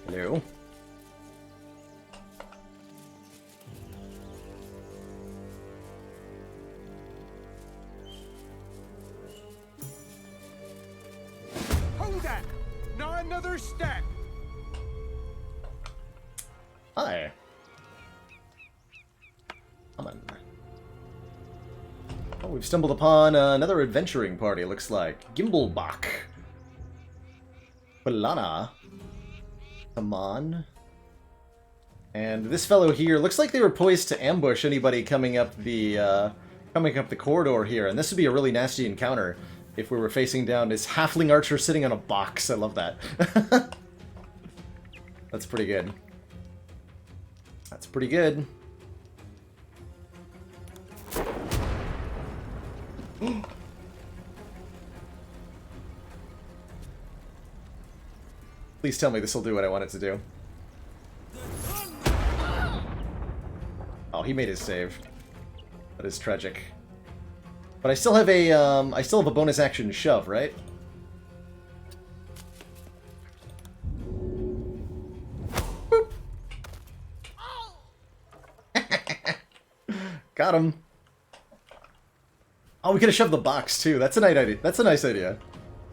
Speaker 1: Hello?
Speaker 10: Hold that! Not another step!
Speaker 1: Hi. Come on. Oh, we've stumbled upon another adventuring party, looks like. Gimblebach. Balana. Come on. And this fellow here looks like they were poised to ambush anybody coming up the corridor here, and this would be a really nasty encounter if we were facing down this halfling archer sitting on a box. I love that. That's pretty good. That's pretty good. Please tell me this will do what I want it to do. Oh, he made his save. That is tragic. But I still have a bonus action shove, right? Got him. Oh, we could have shoved the box too. That's a nice idea. That's a nice idea.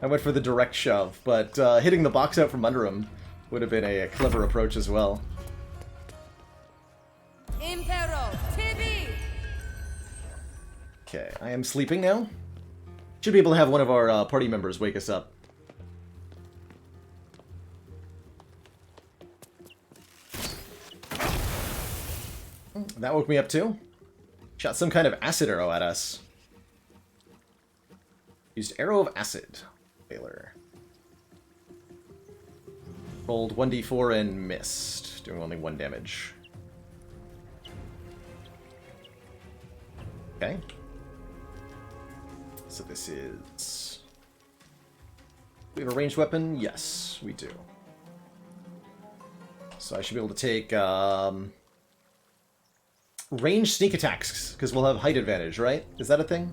Speaker 1: I went for the direct shove, but hitting the box out from under him would have been a clever approach as well.
Speaker 15: Impero, Tibi!
Speaker 1: Okay, I am sleeping now. Should be able to have one of our party members wake us up. That woke me up too. Shot some kind of acid arrow at us. Used arrow of acid. Failure. Rolled 1d4 and missed, doing only 1 damage. Okay. So this is... We have a ranged weapon? Yes, we do. So I should be able to take ranged sneak attacks, because we'll have height advantage, right? Is that a thing?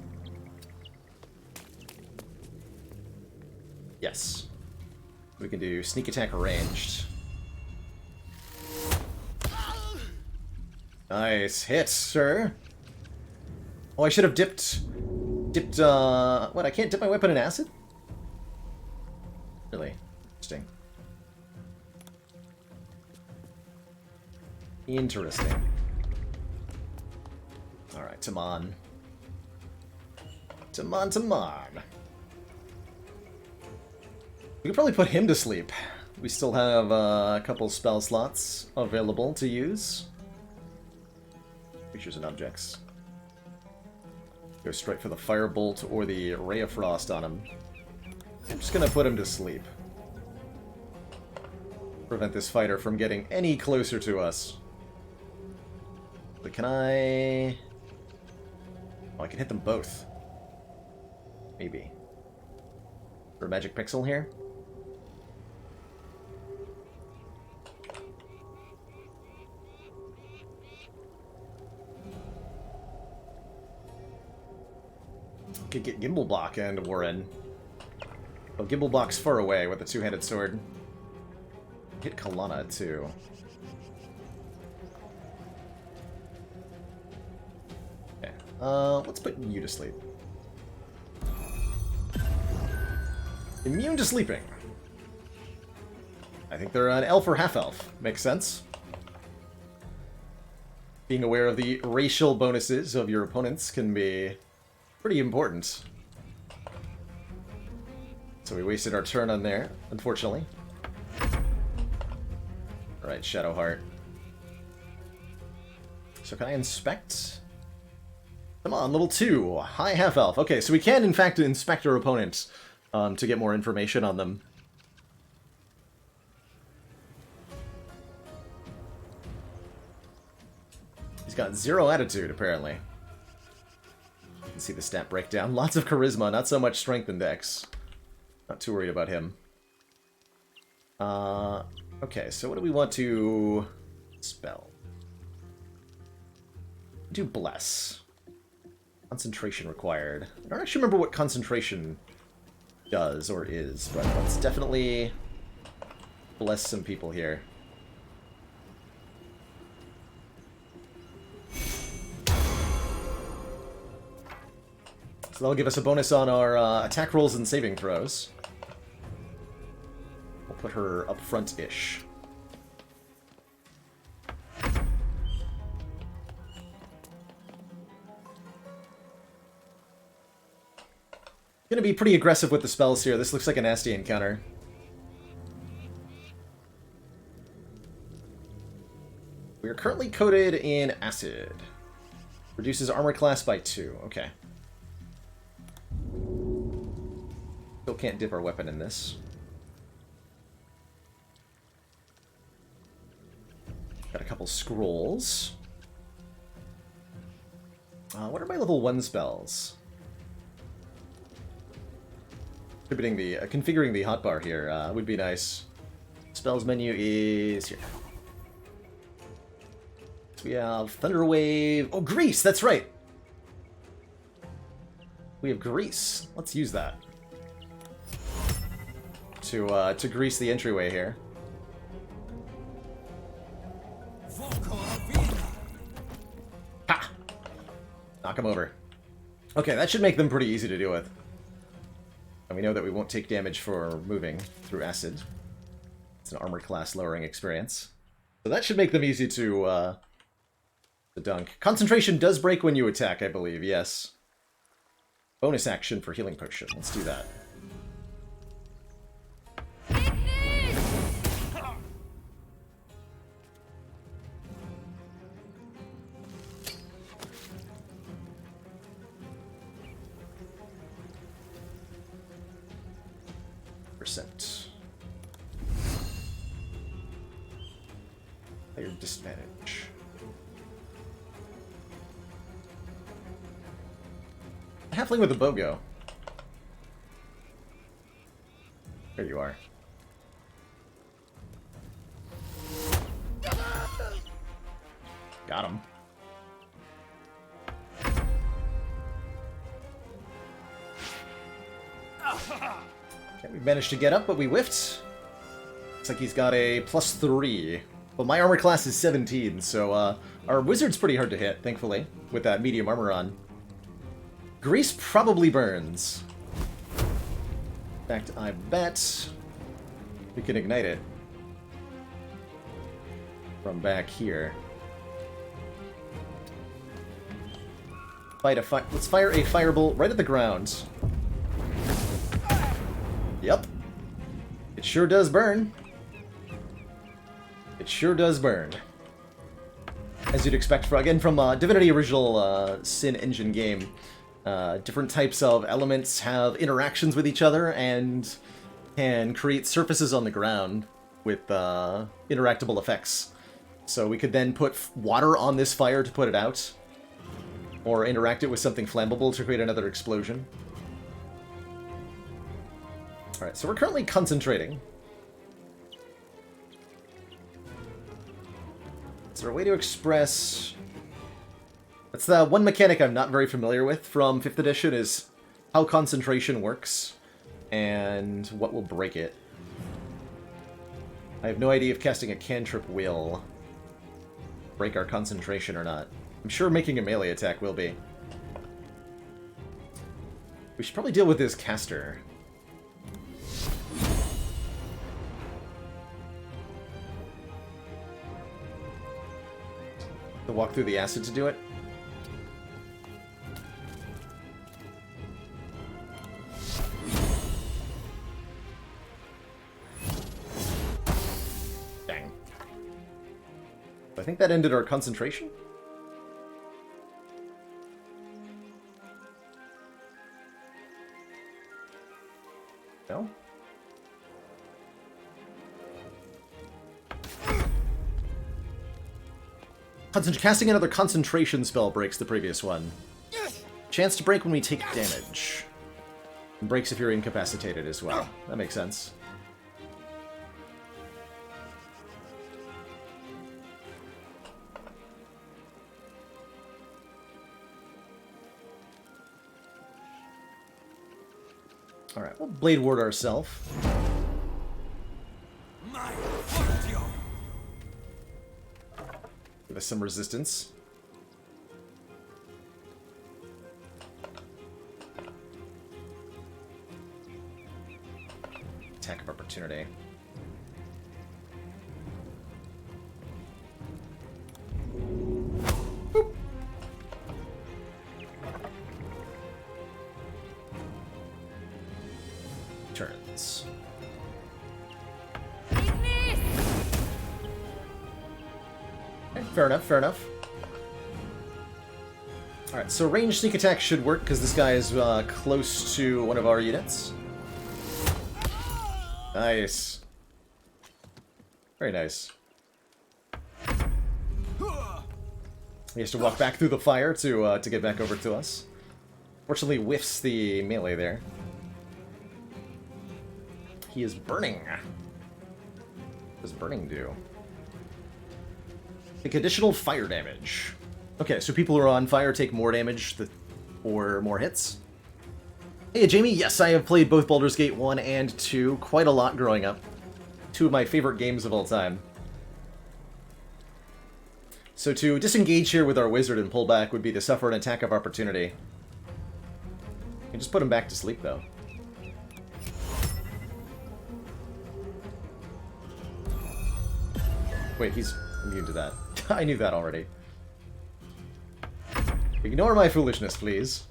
Speaker 1: Yes. We can do sneak attack ranged. Nice hit, sir. Oh, I should have dipped... What, I can't dip my weapon in acid? Really? Interesting. Interesting. Alright, Taman. Taman. We could probably put him to sleep. We still have a couple spell slots available to use. Creatures and objects. Go straight for the Firebolt or the Ray of Frost on him. I'm just gonna put him to sleep. Prevent this fighter from getting any closer to us. But can I... Oh, I can hit them both. Maybe. For a magic pixel here? Could get Gimbal Block and Warren. Oh, Gimbal Block's far away with a two-handed sword. Hit Kalana, too. Okay. Let's put you to sleep. Immune to sleeping. I think they're an elf or half-elf. Makes sense. Being aware of the racial bonuses of your opponents can be pretty important. So we wasted our turn on there, unfortunately. Alright, Shadowheart. So can I inspect? Come on, level 2. High half-elf. Okay, so we can, in fact, inspect our opponents to get more information on them. He's got 0 attitude, apparently. You can see the stat breakdown. Lots of charisma, not so much strength and dex. Not too worried about him. Okay, so what do we want to spell? Do Bless. Concentration required. I don't actually remember what concentration does or is, but let's definitely bless some people here. So that'll give us a bonus on our attack rolls and saving throws. We'll put her up front-ish. Gonna be pretty aggressive with the spells here. This looks like a nasty encounter. We are currently coated in acid. Reduces armor class by 2. Okay. Still can't dip our weapon in this. couple scrolls. What are my level 1 spells? Configuring the hotbar here would be nice. Spells menu is here. So we have Thunder Wave. Oh, Grease! That's right! We have Grease. Let's use that. To grease the entryway here. Ha! Knock him over. Okay, that should make them pretty easy to deal with. And we know that we won't take damage for moving through acid. It's an armor class lowering experience. So that should make them easy to dunk. Concentration does break when you attack, I believe, yes. Bonus action for healing potion. Let's do that. Player disadvantage. Halfling with a bow go. There you are. Got him. Okay, we managed to get up, but we whiffed. Looks like he's got a +3. Well, my armor class is 17, so our wizard's pretty hard to hit, thankfully, with that medium armor on. Grease probably burns. In fact, I bet we can ignite it from back here. Let's fire a firebolt right at the ground. Yep. It sure does burn. It sure does burn. As you'd expect from Divinity Original Sin Engine game. Different types of elements have interactions with each other and can create surfaces on the ground with interactable effects. So we could then put water on this fire to put it out, or interact it with something flammable to create another explosion. Alright, so we're currently concentrating. Is there a way to express... That's the one mechanic I'm not very familiar with from 5th edition, is how concentration works and what will break it. I have no idea if casting a cantrip will break our concentration or not. I'm sure making a melee attack will be. We should probably deal with this caster. To walk through the acid to do it. Dang. I think that ended our concentration. No? Casting another concentration spell breaks the previous one. Chance to break when we take damage. And breaks if you're incapacitated as well. That makes sense. Alright, we'll Blade Ward ourselves. Give us some resistance. Attack of opportunity. Boop. Turns. Fair enough, fair enough. Alright, so ranged sneak attack should work, because this guy is close to one of our units. Nice. Very nice. He has to walk back through the fire to get back over to us. Fortunately, whiffs the melee there. He is burning. What does burning do? Take additional fire damage. Okay, so people who are on fire take more damage for more hits. Hey, Jamie. Yes, I have played both Baldur's Gate 1 and 2 quite a lot growing up. Two of my favorite games of all time. So to disengage here with our wizard and pull back would be to suffer an attack of opportunity. And just put him back to sleep, though. Wait, he's immune to that. I knew that already. Ignore my foolishness, please.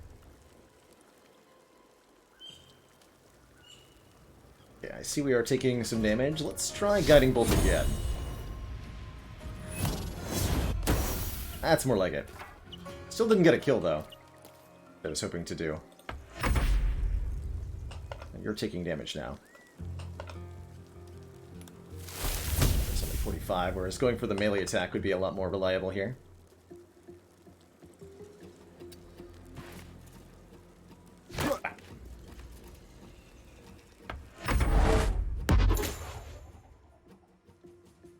Speaker 1: Okay, I see we are taking some damage. Let's try Guiding Bolt again. That's more like it. Still didn't get a kill, though. I was hoping to do. And you're taking damage now. It's only 45, whereas going for the melee attack would be a lot more reliable here.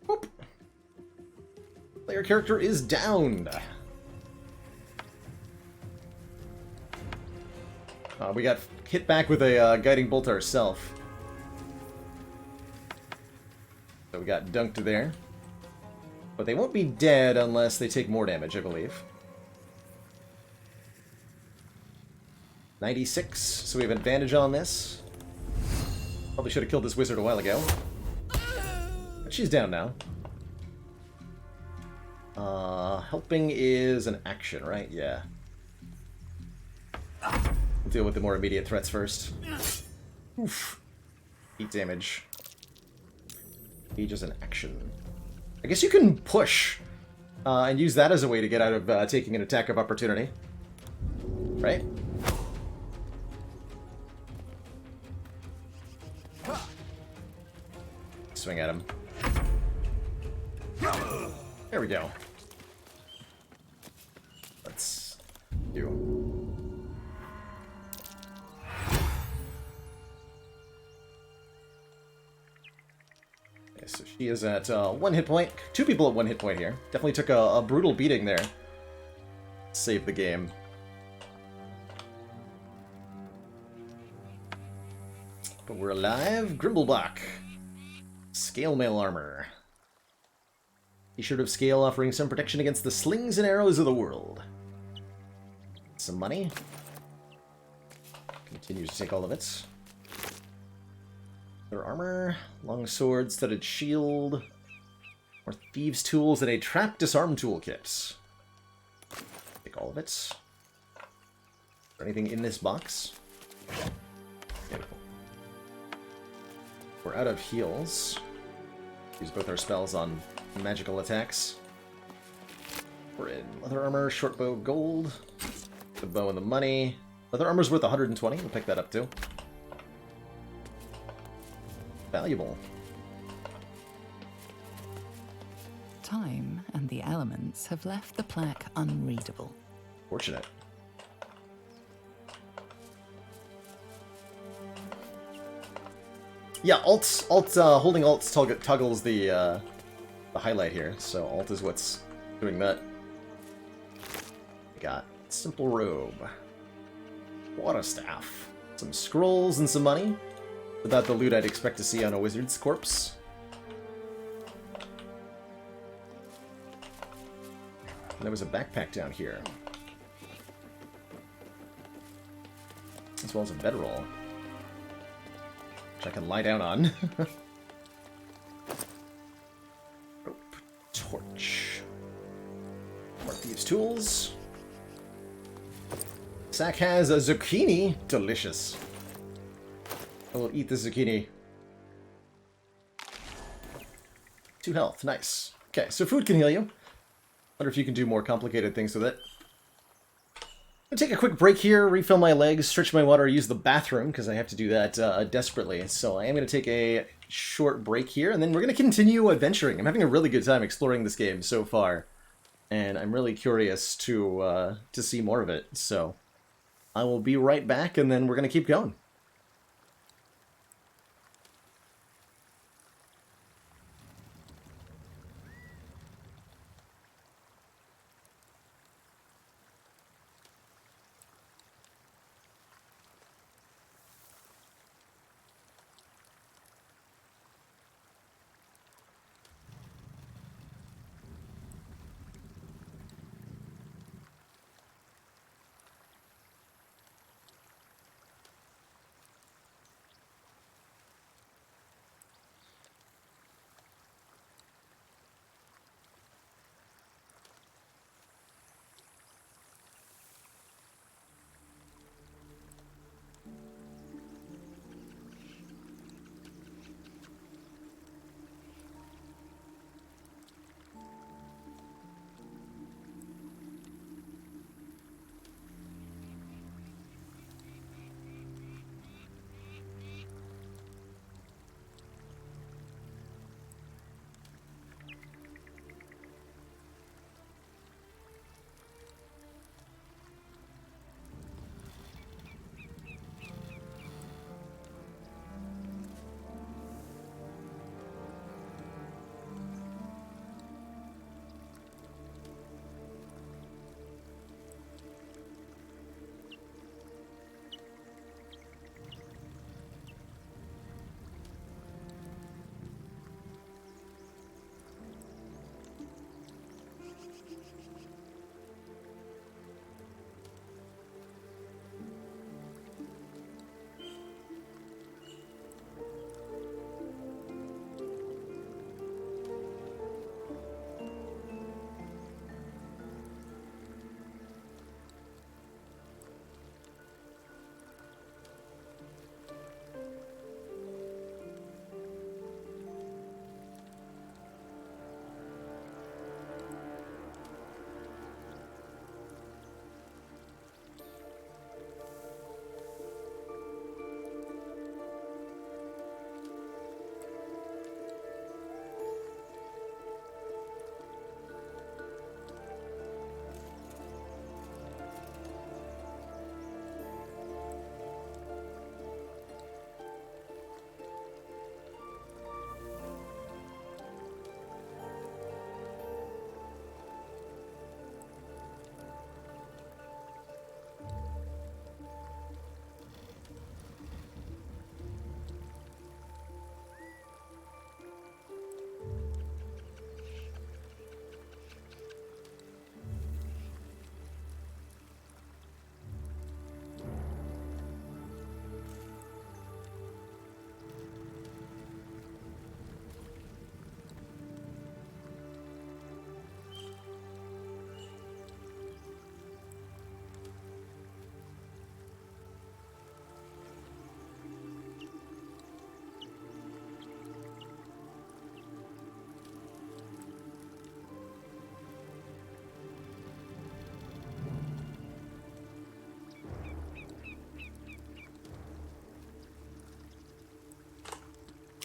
Speaker 1: Whoop. Player character is downed. We got hit back with a guiding bolt ourselves. So we got dunked there. But they won't be dead unless they take more damage, I believe. 96, so we have advantage on this. Probably should have killed this wizard a while ago. But she's down now. Helping is an action, right? Yeah. We'll deal with the more immediate threats first. Oof. 8 damage. Siege is an action. I guess you can push and use that as a way to get out of taking an attack of opportunity. Right? Swing at him. There we go. Let's do. Okay, so she is at 1 hit point. 2 people at 1 hit point here. Definitely took a brutal beating there. Save the game. But we're alive. Grimblebach. Scale mail armor. T-shirt of scale offering some protection against the slings and arrows of the world. Some money. Continues to take all of it. Their armor, long sword, studded shield, more thieves' tools, and a trap disarm toolkit. Take all of it. Is there anything in this box? Beautiful. We're out of heals. Use both our spells on magical attacks. We're in leather armor, short bow, gold. The bow and the money. Leather armor's worth 120. We'll pick that up too. Valuable.
Speaker 6: Time and the elements have left the plaque unreadable.
Speaker 1: Fortunate. Yeah, holding alt toggles the highlight here, so alt is what's doing that. We got simple robe, water staff, some scrolls, and some money. About the loot I'd expect to see on a wizard's corpse. And there was a backpack down here, as well as a bedroll, which I can lie down on. Rope, torch, more thieves' tools. Sack has a zucchini. Delicious. I will eat the zucchini. 2 health. Nice. Okay, so food can heal you. Wonder if you can do more complicated things with it. I'm gonna take a quick break here, refill my legs, stretch my water, use the bathroom, because I have to do that desperately. So I am going to take a short break here, and then we're going to continue adventuring. I'm having a really good time exploring this game so far. and I'm really curious to see more of it. So I will be right back, and then we're gonna keep going.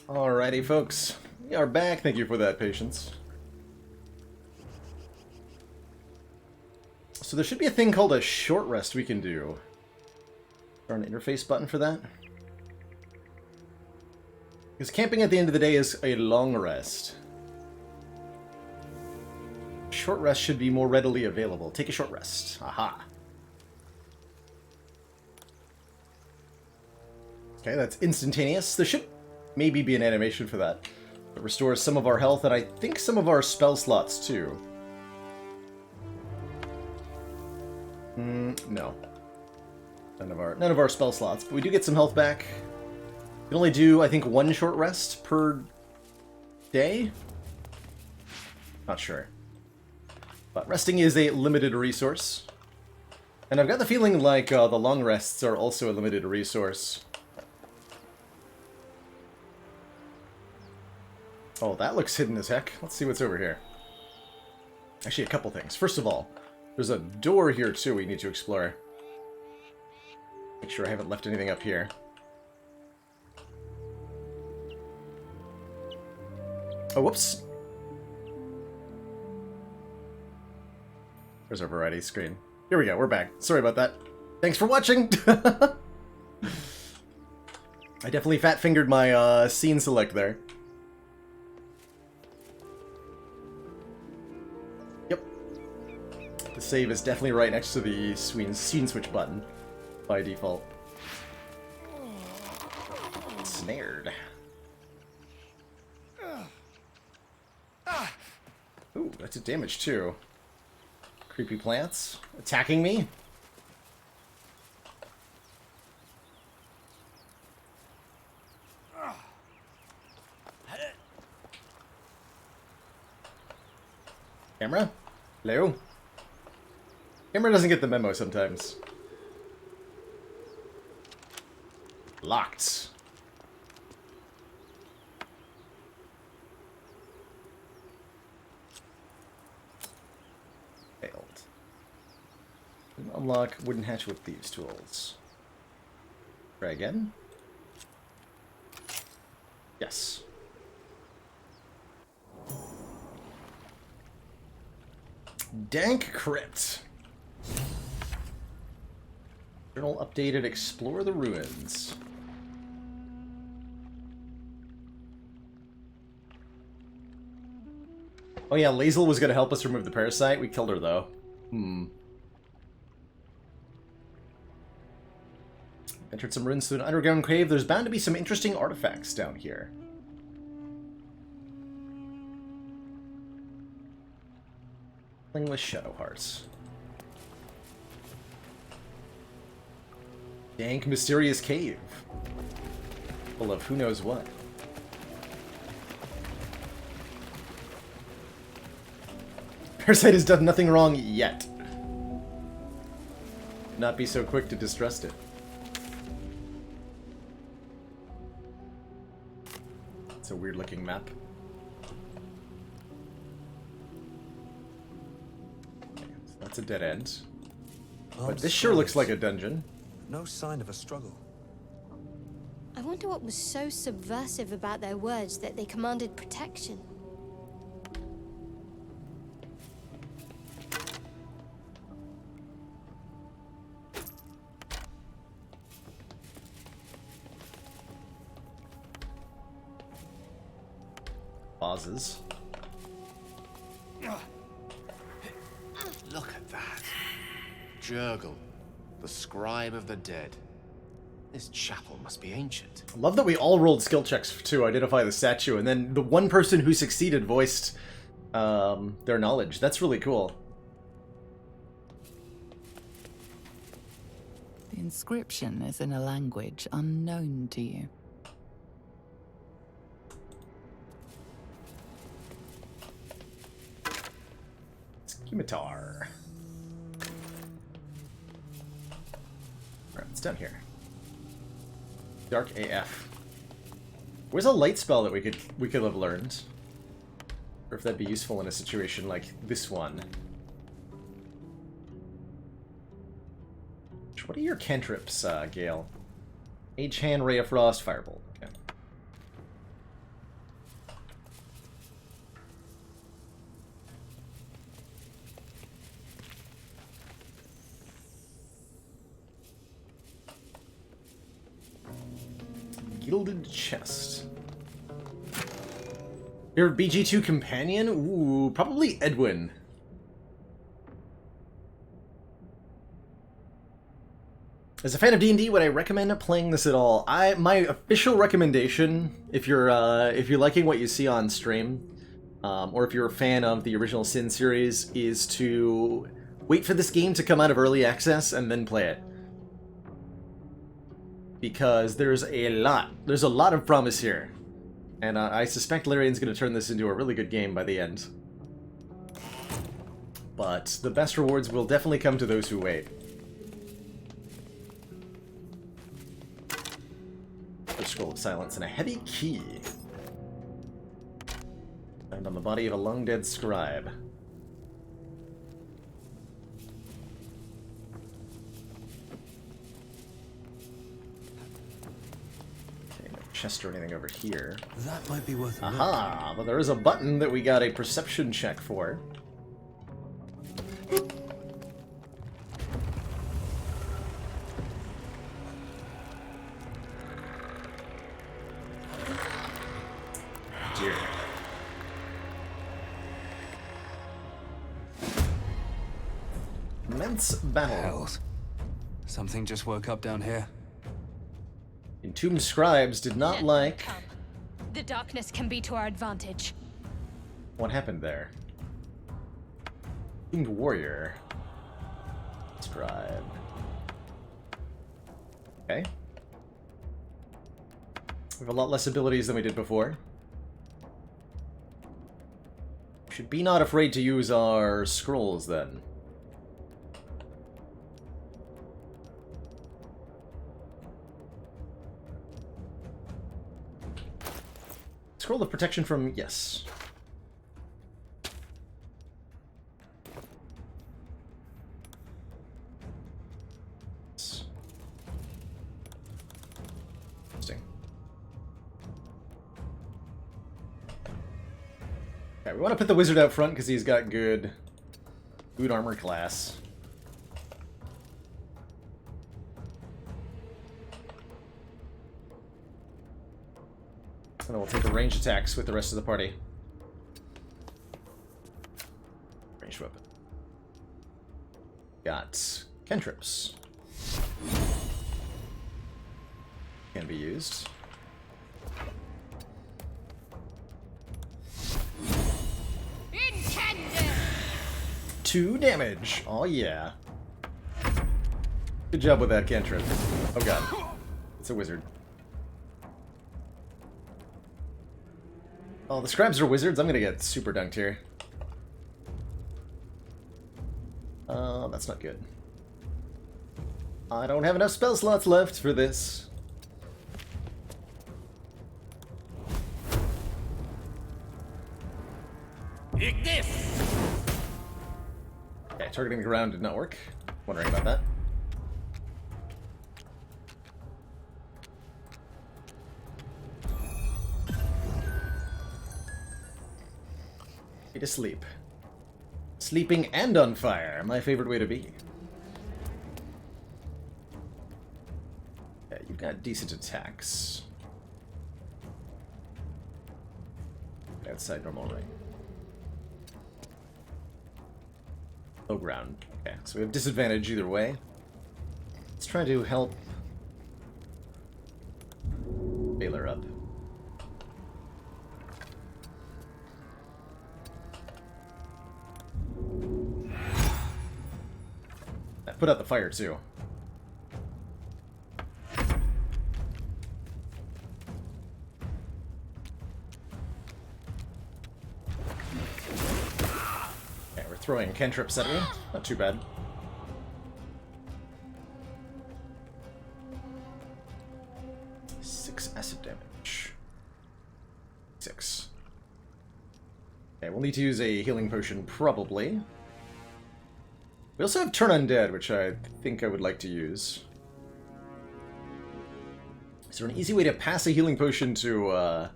Speaker 1: Alrighty, folks. We are back. Thank you for that patience. So there should be a thing called a short rest we can do. Is there an interface button for that? Because camping at the end of the day is a long rest. Short rest should be more readily available. Take a short rest. Aha. Okay, that's instantaneous. There should maybe be an animation for that. It restores some of our health and I think some of our spell slots too. No. None of our spell slots, but we do get some health back. We can only do, I think, one short rest per day? Not sure. But resting is a limited resource. And I've got the feeling like the long rests are also a limited resource. Oh, that looks hidden as heck. Let's see what's over here. Actually, a couple things. First of all, there's a door here too we need to explore. Make sure I haven't left anything up here. Oh, whoops. Where's our variety screen? Here we go, we're back. Sorry about that. Thanks for watching! I definitely fat-fingered my scene select there. Yep. The save is definitely right next to the scene switch button by default. Snared. Ooh, that did damage too. Creepy plants attacking me. Camera? Hello? Camera doesn't get the memo sometimes. Locked. Failed. Unlock wooden hatch with thieves' tools. Try again. Yes. Dank crypt. Journal updated. Explore the ruins. Oh yeah, Lae'zel was gonna help us remove the parasite. We killed her though. Entered some ruins through an underground cave. There's bound to be some interesting artifacts down here. With shadow hearts. Dank, mysterious cave. Full of who knows what. Parasite has done nothing wrong yet. Not be so quick to distrust it. It's a weird looking map. That's a dead end. But this sure looks like a dungeon.
Speaker 4: No sign of a struggle.
Speaker 8: I wonder what was so subversive about their words that they commanded protection.
Speaker 1: Vases.
Speaker 16: Look at that. Jurgle, the scribe of the dead. This chapel must be ancient.
Speaker 1: I love that we all rolled skill checks to identify the statue, and then the one person who succeeded voiced their knowledge. That's really cool.
Speaker 6: The inscription is in a language unknown to you.
Speaker 1: Scimitar. Alright, it's down here. Dark AF. Where's a light spell that we could have learned? Or if that'd be useful in a situation like this one. What are your cantrips, Gale? Mage Hand, Ray of Frost, Firebolt. Okay. Gilded chest. Your BG2 companion? Ooh, probably Edwin. As a fan of D&D, would I recommend playing this at all? My official recommendation, if you're liking what you see on stream, or if you're a fan of the original Sin series, is to wait for this game to come out of early access and then play it. Because there's a lot of promise here. And I suspect Larian's going to turn this into a really good game by the end. But the best rewards will definitely come to those who wait. A scroll of silence and a heavy key. Found on the body of a long-dead scribe. Chest or anything over here.
Speaker 4: That might be worth a look.
Speaker 1: But there is a button that we got a perception check for. Commence battle.
Speaker 4: Hells. Something just woke up down here.
Speaker 1: Entombed scribes did not
Speaker 8: Let
Speaker 1: like...
Speaker 8: them come. The darkness can be to our advantage.
Speaker 1: What happened there? Entombed warrior. Scribe. Okay. We have a lot less abilities than we did before. Should be not afraid to use our scrolls then. Scroll of protection from... yes. Interesting. Okay, we want to put the wizard out front because he's got good armor class. And then we'll take the ranged attacks with the rest of the party. Ranged weapon. Got cantrips. Can be used.
Speaker 8: Intended.
Speaker 1: 2 damage. Oh yeah. Good job with that cantrip. Oh god. It's a wizard. Oh, the scribes are wizards. I'm gonna get super dunked here. That's not good. I don't have enough spell slots left for this. Okay, targeting the ground did not work. Wondering about that. To sleep. Sleeping and on fire. My favorite way to be. Yeah, you've got decent attacks. Outside normal ring. Low ground. Okay, so we have disadvantage either way. Let's try to help Baldur up. Put out the fire, too. Okay, we're throwing cantrips at me. Not too bad. Six acid damage. 6. Okay, we'll need to use a healing potion, probably. We also have Turn Undead, which I think I would like to use. Is there an easy way to pass a healing potion to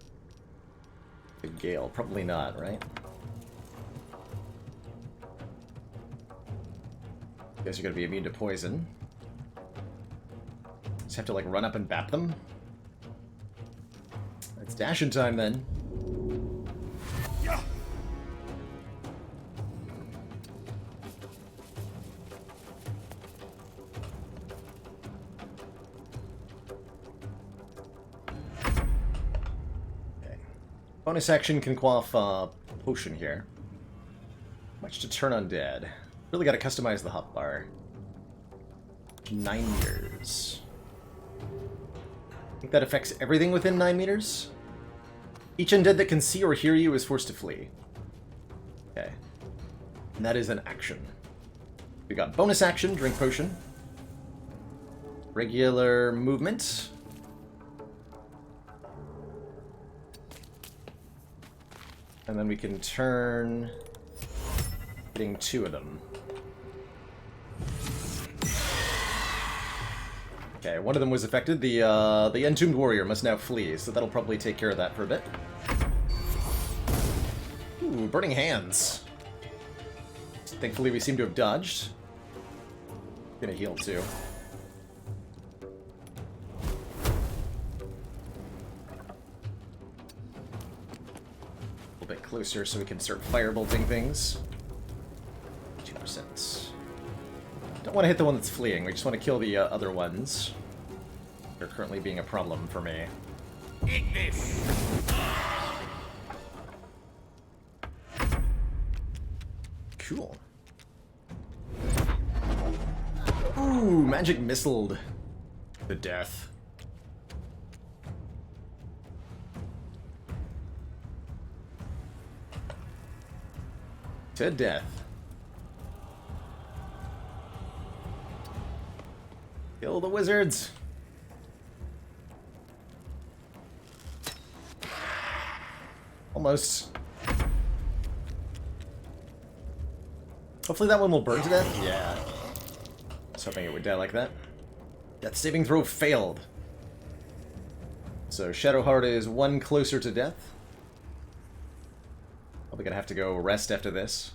Speaker 1: Gale? Probably not, right? You guys are going to be immune to poison. Just have to, like, run up and bap them. It's dashing time, then. Bonus action can quaff potion here. Much to Turn Undead. Really got to customize the hotbar. 9 meters. I think that affects everything within 9 meters. Each undead that can see or hear you is forced to flee. Okay. And that is an action. We got bonus action, drink potion. Regular movement. And then we can turn, hitting 2 of them. Okay, one of them was affected. The Entombed Warrior must now flee, so that'll probably take care of that for a bit. Ooh, Burning Hands. Thankfully we seem to have dodged. Gonna heal too. Bit closer so we can start firebolting things. 2%. Don't want to hit the one that's fleeing. We just want to kill the other ones. They're currently being a problem for me.
Speaker 14: Eat this!
Speaker 1: Cool. Ooh, magic missiled to death. To death. Kill the wizards. Almost. Hopefully that one will burn to death. Yeah. I was hoping it would die like that. Death saving throw failed. So Shadowheart is one closer to death. Probably gonna have to go rest after this.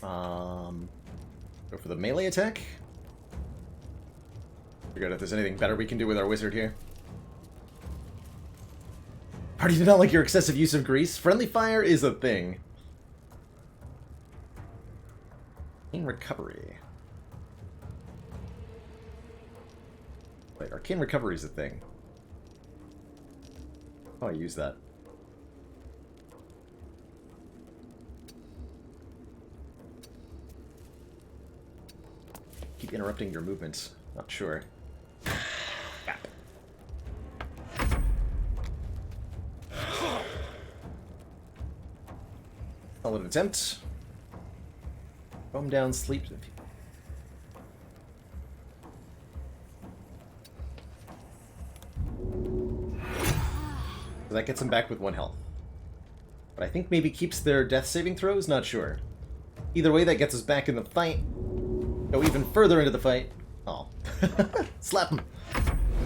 Speaker 1: Go for the melee attack. Figure out if there's anything better we can do with our wizard here. Party did not like your excessive use of grease. Friendly fire is a thing. Arcane recovery. Wait, arcane recovery is a thing. Oh, I use that. Keep interrupting your movements. Not sure. Solid attempt. Calm down, sleep. That gets him back with 1 health. But I think maybe keeps their death saving throws? Not sure. Either way, that gets us back in the fight. Go even further into the fight. Oh. Slap them.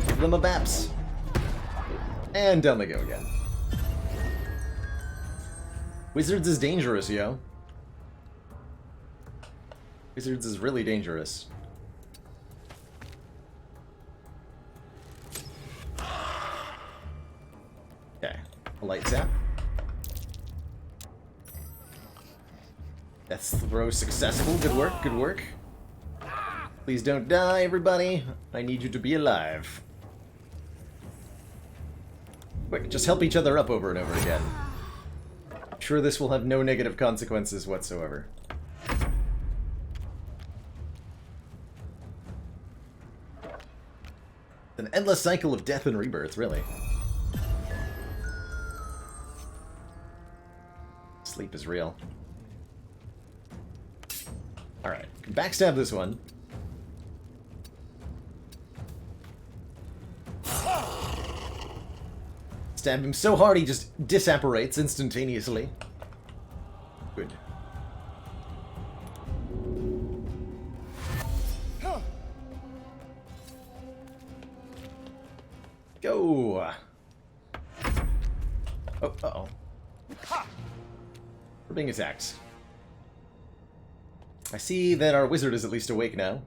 Speaker 1: Give them a baps. And down they go again. Wizards is dangerous, yo. Wizards is really dangerous. Okay, a light tap. Death throw successful. Good work, good work. Please don't die, everybody. I need you to be alive. Quick, just help each other up over and over again. I'm sure this will have no negative consequences whatsoever. An endless cycle of death and rebirth, really. Sleep is real. Alright, backstab this one. Stab him so hard he just disapparates instantaneously. Good. Go! Oh, uh-oh. We're being attacked. I see that our wizard is at least awake now.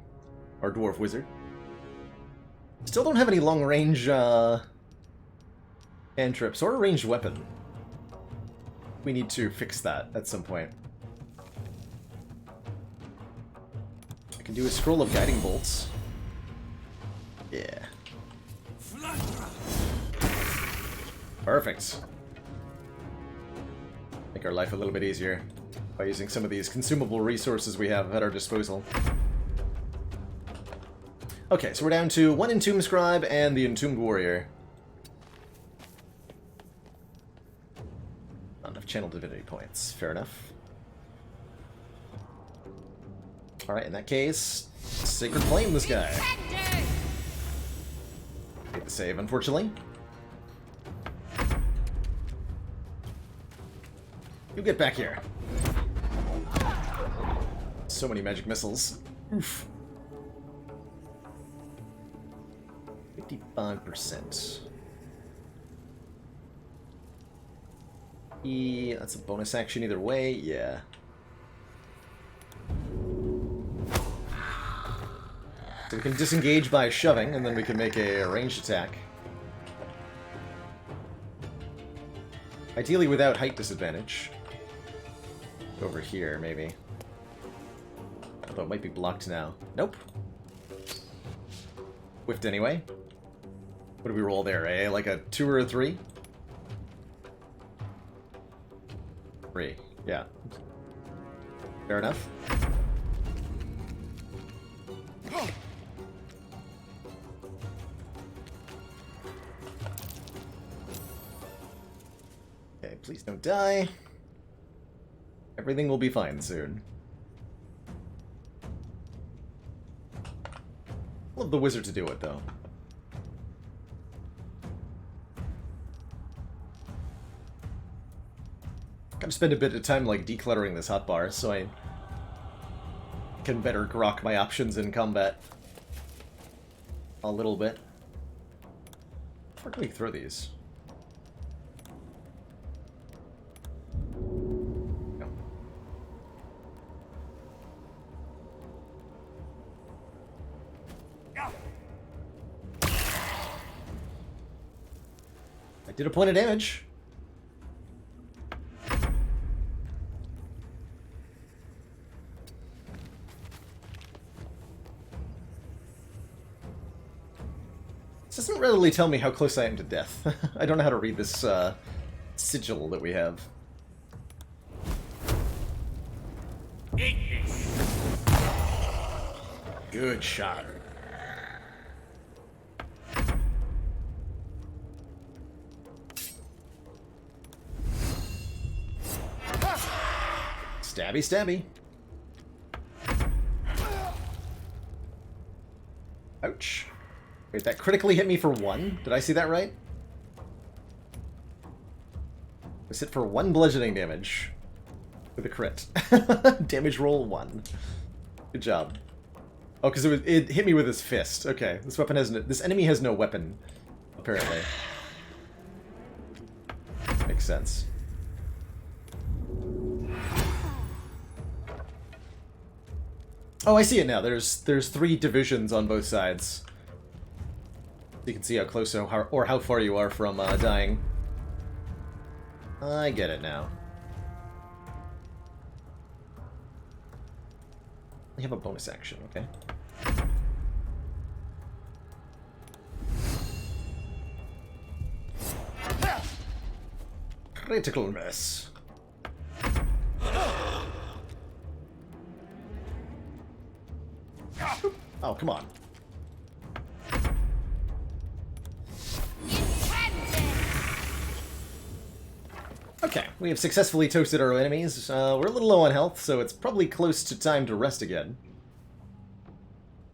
Speaker 1: Our dwarf wizard. Still don't have any long-range, cantrips or a ranged weapon. We need to fix that at some point. I can do a scroll of guiding bolts. Yeah. Perfect. Make our life a little bit easier by using some of these consumable resources we have at our disposal. Okay, so we're down to 1 Entombed Scribe and the Entombed Warrior. Not enough Channel Divinity points. Fair enough. Alright, in that case, Sacred Flame this guy. Get the save, unfortunately. You get back here. So many magic missiles. Oof. 55%. That's a bonus action either way, yeah. So we can disengage by shoving, and then we can make a ranged attack. Ideally without height disadvantage. Over here, maybe. Although it might be blocked now. Nope. Whiffed anyway. What do we roll there, eh? Like a 2 or a 3? 3. Yeah. Fair enough. Okay, please don't die. Everything will be fine soon. Love the wizard to do it, though. Gotta spend a bit of time, like, decluttering this hotbar, so I can better grok my options in combat. A little bit. Where can we throw these? No. I did a point of damage. This doesn't really tell me how close I am to death. I don't know how to read this sigil that we have. Good shot. Stabby, stabby. Ouch. Wait, that critically hit me for 1? Did I see that right? It's hit for 1 bludgeoning damage. With a crit. Damage roll 1. Good job. Oh, because it hit me with his fist. Okay, this weapon has no, this enemy has no weapon, apparently. Makes sense. Oh, I see it now. There's 3 divisions on both sides. You can see how close or how far you are from dying. I get it now. We have a bonus action, okay. Critical miss. Oh, come on. Okay, we have successfully toasted our enemies. We're a little low on health, so it's probably close to time to rest again.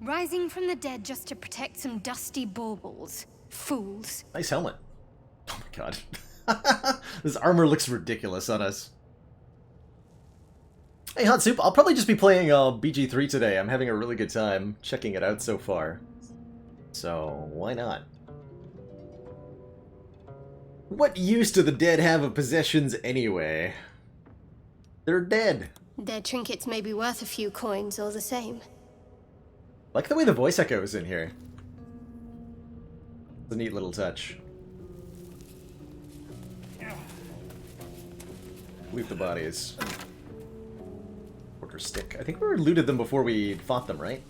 Speaker 8: Rising from the dead just to protect some dusty baubles. Fools.
Speaker 1: Nice helmet. Oh my god. This armor looks ridiculous on us. Hey, Hot Soup, I'll probably just be playing BG3 today. I'm having a really good time checking it out so far. So, why not? What use do the dead have of possessions anyway? They're dead.
Speaker 8: Their trinkets may be worth a few coins all the same.
Speaker 1: Like the way the voice echoes in here. It's a neat little touch. Loot the bodies. Quarter stick. I think we looted them before we fought them, right?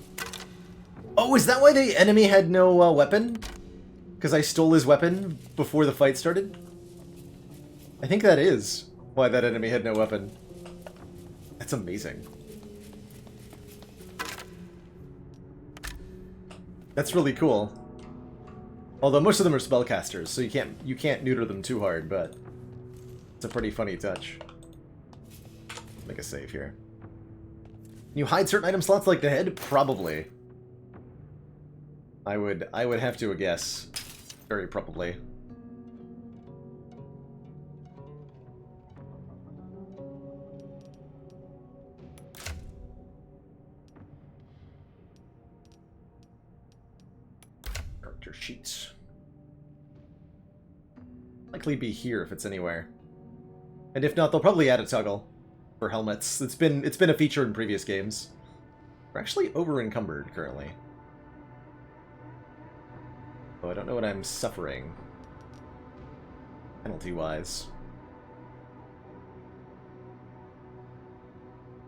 Speaker 1: Oh, is that why the enemy had no weapon? Because I stole his weapon before the fight started? I think that is why that enemy had no weapon. That's amazing. That's really cool. Although most of them are spellcasters, so you can't neuter them too hard, but it's a pretty funny touch. Make a save here. Can you hide certain item slots like the head? Probably. I would have to guess. Very probably. Character sheets. Likely be here if it's anywhere. And if not, they'll probably add a toggle for helmets. It's been a feature in previous games. We're actually over encumbered currently. Oh, I don't know what I'm suffering. Penalty-wise.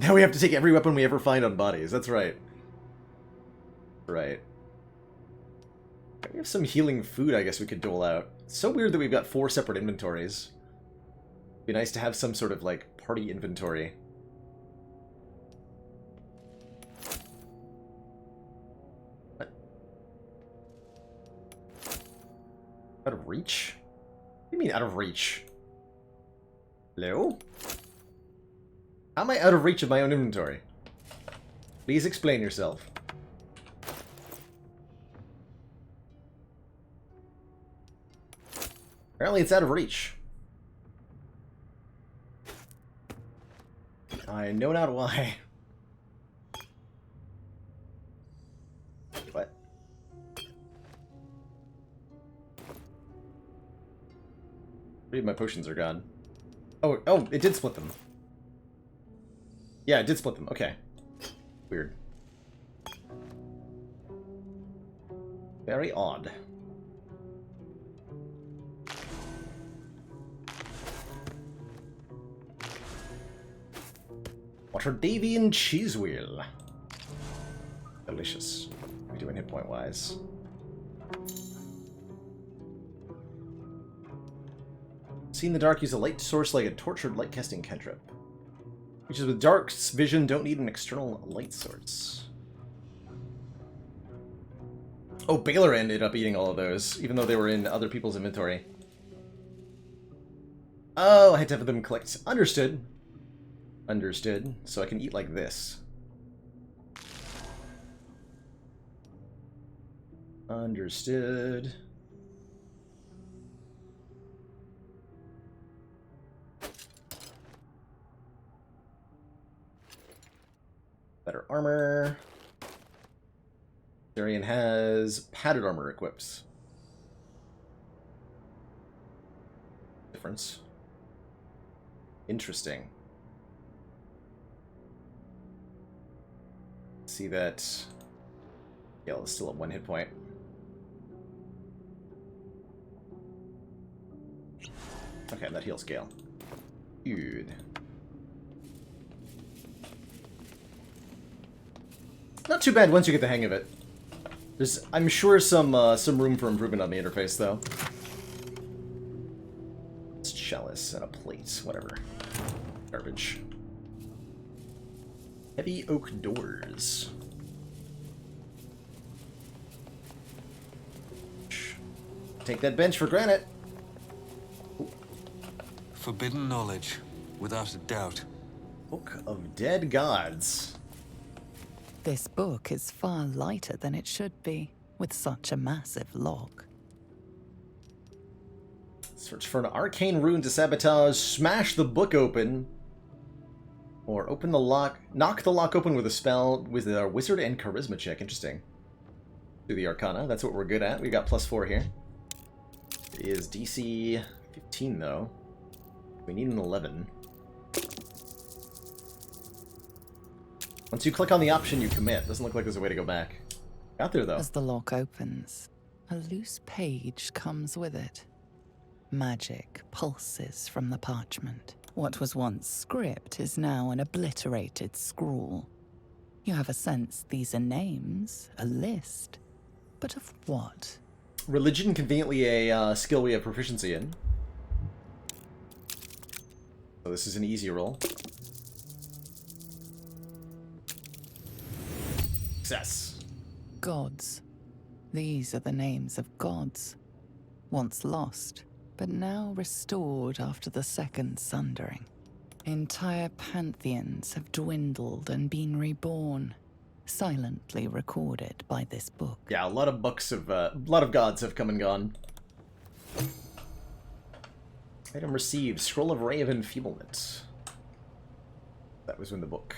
Speaker 1: Now we have to take every weapon we ever find on bodies. That's right. Right. We have some healing food I guess we could dole out. It's so weird that we've got 4 separate inventories. Be nice to have some sort of, like, party inventory. What? Out of reach? What do you mean out of reach? Hello? How am I out of reach of my own inventory? Please explain yourself. Apparently it's out of reach. I know not why. What? Three of my potions are gone. Oh, it did split them. Yeah, it did split them. Okay. Weird. Very odd. Waterdavian cheese wheel. Delicious. What are we doing hit point wise? See in the dark, use a light source like a tortured light casting cantrip. Which is with dark vision, don't need an external light source. Oh, Baldur ended up eating all of those, even though they were in other people's inventory. Oh, I had to have them clicked. Understood. Understood. So I can eat like this. Understood. Better armor. Darian has padded armor equips. Difference. Interesting. See that Gale is still at 1 hit point. Okay, that heals Gale. Good. Not too bad once you get the hang of it. There's, I'm sure, some room for improvement on the interface, though. It's chalice and a plate, whatever. Garbage. Heavy oak doors. Take that bench for granted.
Speaker 4: Forbidden knowledge, without a doubt.
Speaker 1: Book of Dead Gods.
Speaker 6: This book is far lighter than it should be, with such a massive log.
Speaker 1: Search for an arcane rune to sabotage, smash the book open, or open the lock, knock the lock open with a spell with a wizard and charisma check. Interesting. Do the arcana, that's what we're good at. We got +4 here. It is DC 15 though. We need an 11. Once you click on the option, you commit. Doesn't look like there's a way to go back. Got there, though.
Speaker 6: As the lock opens, a loose page comes with it. Magic pulses from the parchment. What was once script is now an obliterated scrawl. You have a sense these are names, a list. But of what?
Speaker 1: Religion, conveniently a skill we have proficiency in. So this is an easy roll. Success.
Speaker 6: Gods. These are the names of gods. Once lost, but now restored after the second sundering. Entire pantheons have dwindled and been reborn, silently recorded by this book.
Speaker 1: Yeah, a lot of books of, a lot of gods have come and gone. Item received, Scroll of Ray of Enfeeblement. That was in the book.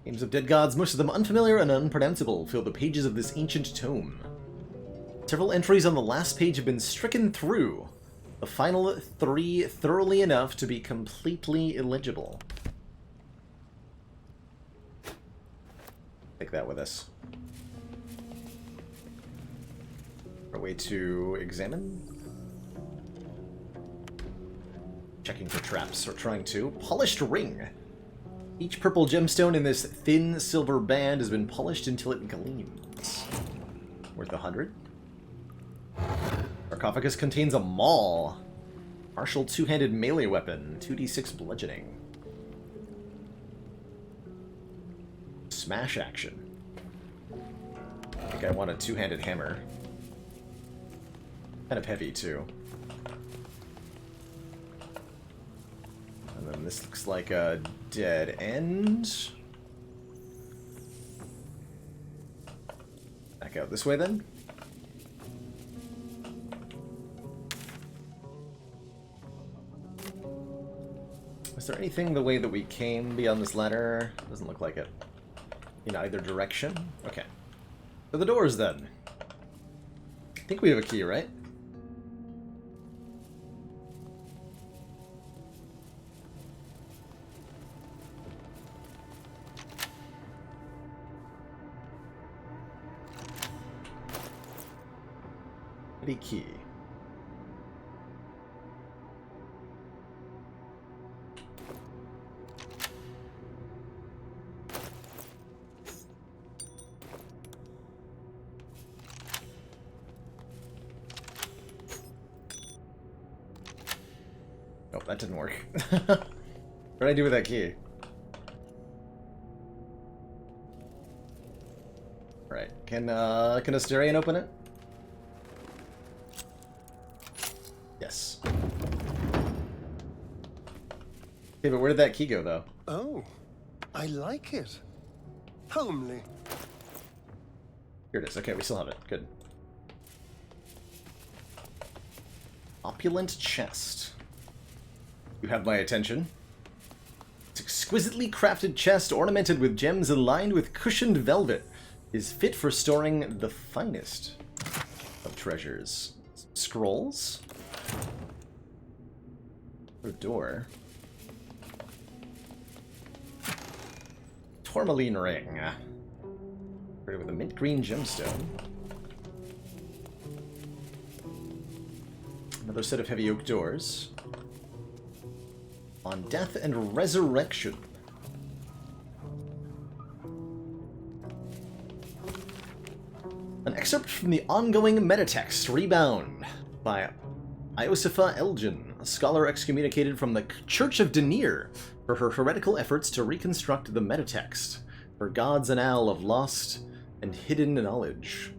Speaker 1: Names of dead gods, most of them unfamiliar and unpronounceable, fill the pages of this ancient tome. Several entries on the last page have been stricken through. The final 3 thoroughly enough to be completely illegible. Take that with us. A way to examine? Checking for traps, or trying to. Polished ring. Each purple gemstone in this thin silver band has been polished until it gleams. Worth 100. Sarcophagus contains a maul. Martial two-handed melee weapon. 2d6 bludgeoning. Smash action. I think I want a two-handed hammer. Kind of heavy, too. And then this looks like a dead end. Back out this way, then. Is there anything the way that we came beyond this ladder? Doesn't look like it. In either direction? Okay. So the doors, then. I think we have a key, right? Any key. Nope, that didn't work. What did I do with that key? Alright, can Asterion open it? Yes. Okay, but where did that key go, though?
Speaker 12: Oh, I like it. Homely.
Speaker 1: Here it is. Okay, we still have it. Good. Opulent chest. You have my attention. Its exquisitely crafted chest, ornamented with gems and lined with cushioned velvet, is fit for storing the finest of treasures. Scrolls? A door. Tourmaline ring. With a mint green gemstone. Another set of heavy oak doors. On death and resurrection. An excerpt from the ongoing metatext, Rebound, by Iosipha Elgin, a scholar excommunicated from the Church of Denier for her heretical efforts to reconstruct the metatext, her gods annal of lost and hidden knowledge.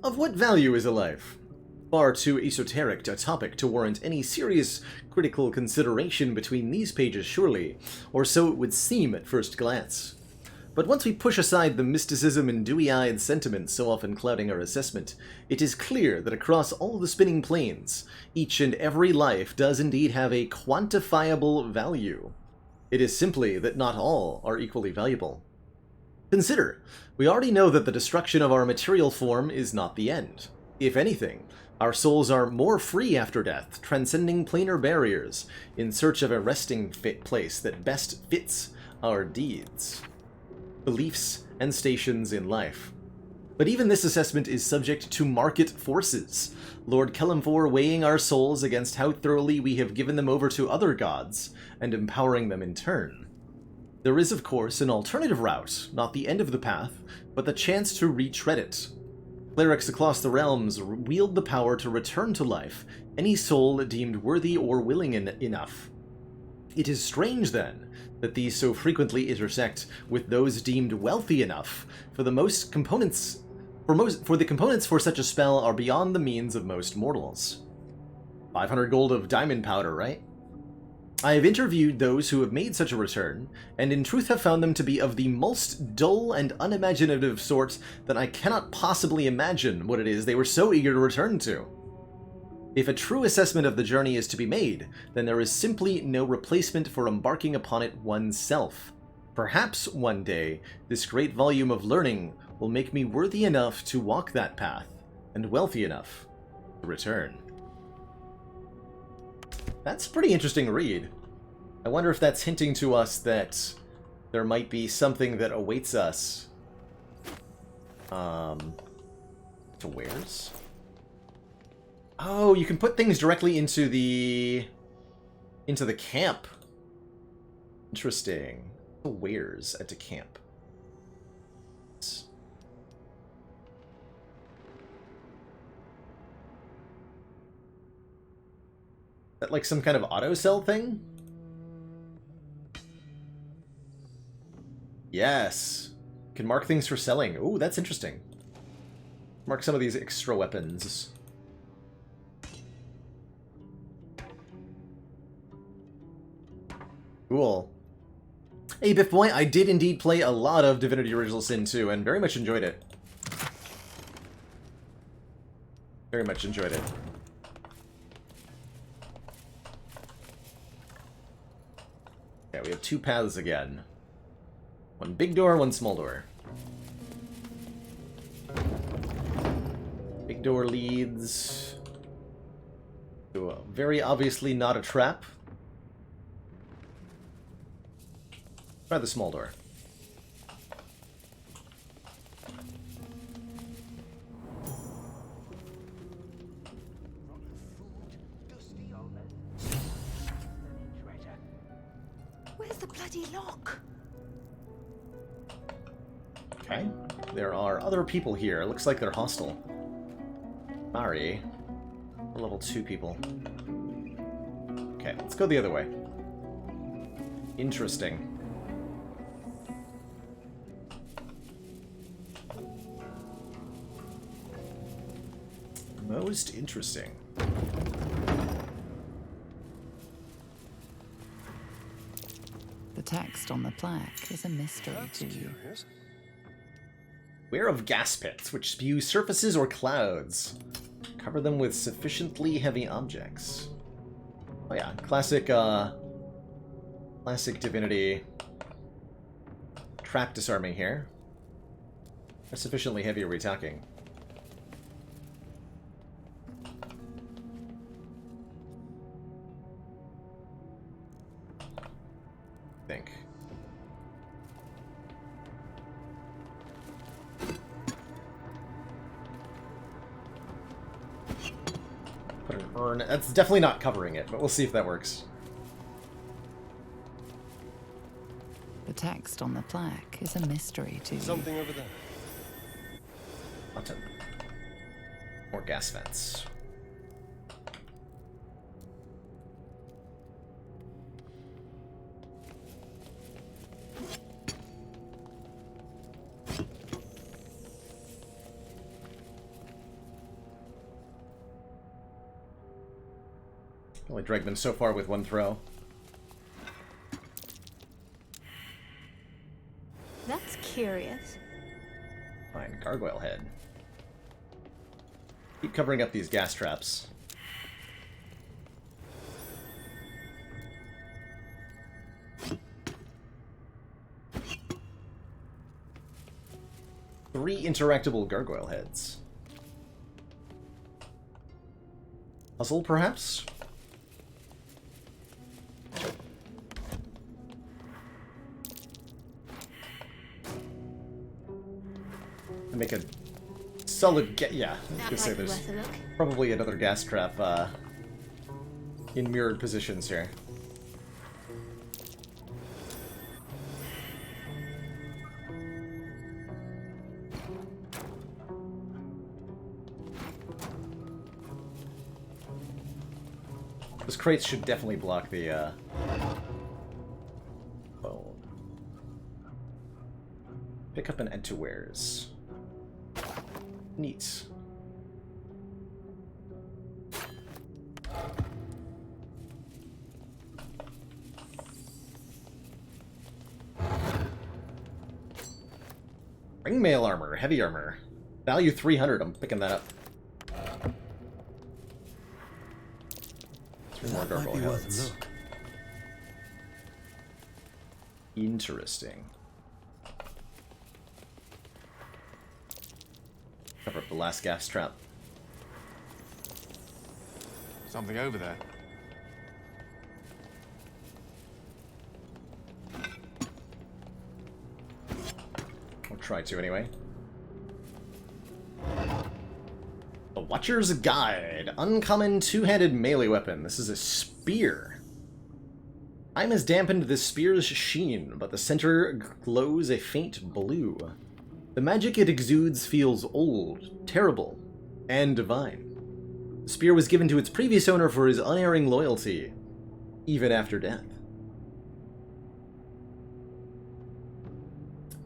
Speaker 1: Of what value is a life? Far too esoteric a topic to warrant any serious critical consideration between these pages, surely, or so it would seem at first glance. But once we push aside the mysticism and dewy-eyed sentiment so often clouding our assessment, it is clear that across all the spinning planes, each and every life does indeed have a quantifiable value. It is simply that not all are equally valuable. Consider, we already know that the destruction of our material form is not the end. If anything, our souls are more free after death, transcending planar barriers, in search of a resting place that best fits our deeds, beliefs, and stations in life. But even this assessment is subject to market forces, Lord Kelemfor weighing our souls against how thoroughly we have given them over to other gods, and empowering them in turn. There is, of course, an alternative route, not the end of the path, but the chance to retread it. Clerics across the realms wield the power to return to life any soul deemed worthy or willing enough. It is strange, then, that these so frequently intersect with those deemed wealthy enough, for the components for such a spell are beyond the means of most mortals. 500 gold of diamond powder, right? I have interviewed those who have made such a return, and in truth have found them to be of the most dull and unimaginative sort that I cannot possibly imagine what it is they were so eager to return to. If a true assessment of the journey is to be made, then there is simply no replacement for embarking upon it oneself. Perhaps one day, this great volume of learning will make me worthy enough to walk that path, and wealthy enough to return. That's a pretty interesting read. I wonder if that's hinting to us that there might be something that awaits us. To wares? Oh, you can put things directly into the camp. Interesting. Wares at the camp. Is that like some kind of auto sell thing? Yes. Can mark things for selling. Ooh, that's interesting. Mark some of these extra weapons. Cool. Hey, Biff Boy, I did indeed play a lot of Divinity Original Sin 2, and very much enjoyed it. Very much enjoyed it. Okay, we have two paths again. One big door, one small door. Big door leads to a very obviously not a trap. Try the small door.
Speaker 13: Where's the bloody lock?
Speaker 1: Okay. There are other people here. Looks like they're hostile. Sorry. Level 2 people. Okay, let's go the other way. Interesting. Most interesting.
Speaker 6: The text on the plaque is a mystery to you.
Speaker 1: Beware of gas pits, which spew surfaces or clouds. Cover them with sufficiently heavy objects. Oh yeah, classic Divinity trap disarming here. How sufficiently heavy are we talking? Think. Put an urn. That's definitely not covering it, but we'll see if that works.
Speaker 6: The text on the plaque is a mystery to you.
Speaker 12: Something over there.
Speaker 1: Button. More gas vents. Only dragged them so far with one throw.
Speaker 8: That's curious.
Speaker 1: Fine, gargoyle head. Keep covering up these gas traps. Three interactable gargoyle heads. Puzzle, perhaps? Make a solid yeah, I was gonna say there's probably another gas trap in mirrored positions here. Those crates should definitely block the phone. Pick up and add to wares. Neat. Ringmail armor, heavy armor. Value 300, I'm picking that up. Three more gargoyle heads. Interesting. Cover up the last gas trap.
Speaker 11: Something over there.
Speaker 1: Or try to, anyway. A Watcher's Guide. Uncommon two-handed melee weapon. This is a spear. Time has dampened this spear's sheen, but the center glows a faint blue. The magic it exudes feels old, terrible, and divine. The spear was given to its previous owner for his unerring loyalty, even after death.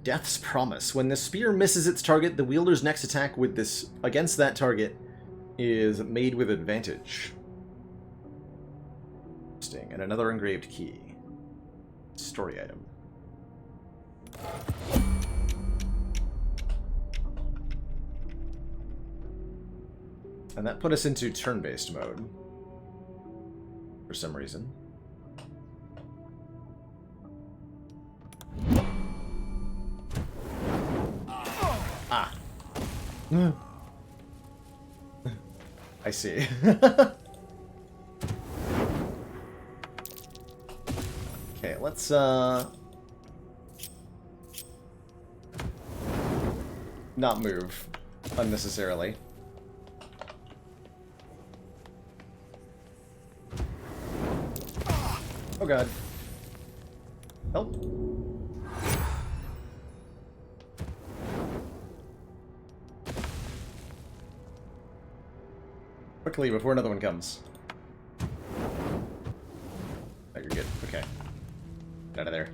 Speaker 1: Death's Promise. When the spear misses its target, the wielder's next attack against that target is made with advantage. Interesting. And another engraved key. Story item. And that put us into turn-based mode. For some reason. Ah. I see. Okay, let's not move unnecessarily. Oh god. Help. Quickly, before another one comes. Oh, you're good. Okay. Get out of there.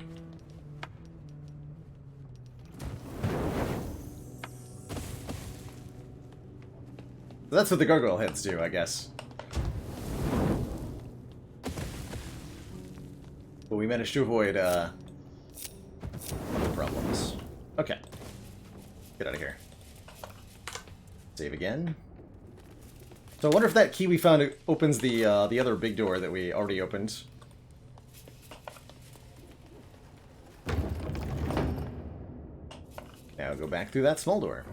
Speaker 1: That's what the gargoyle heads do, I guess. But we managed to avoid, other problems. Okay. Get out of here. Save again. So I wonder if that key we found opens the other big door that we already opened. Now go back through that small door.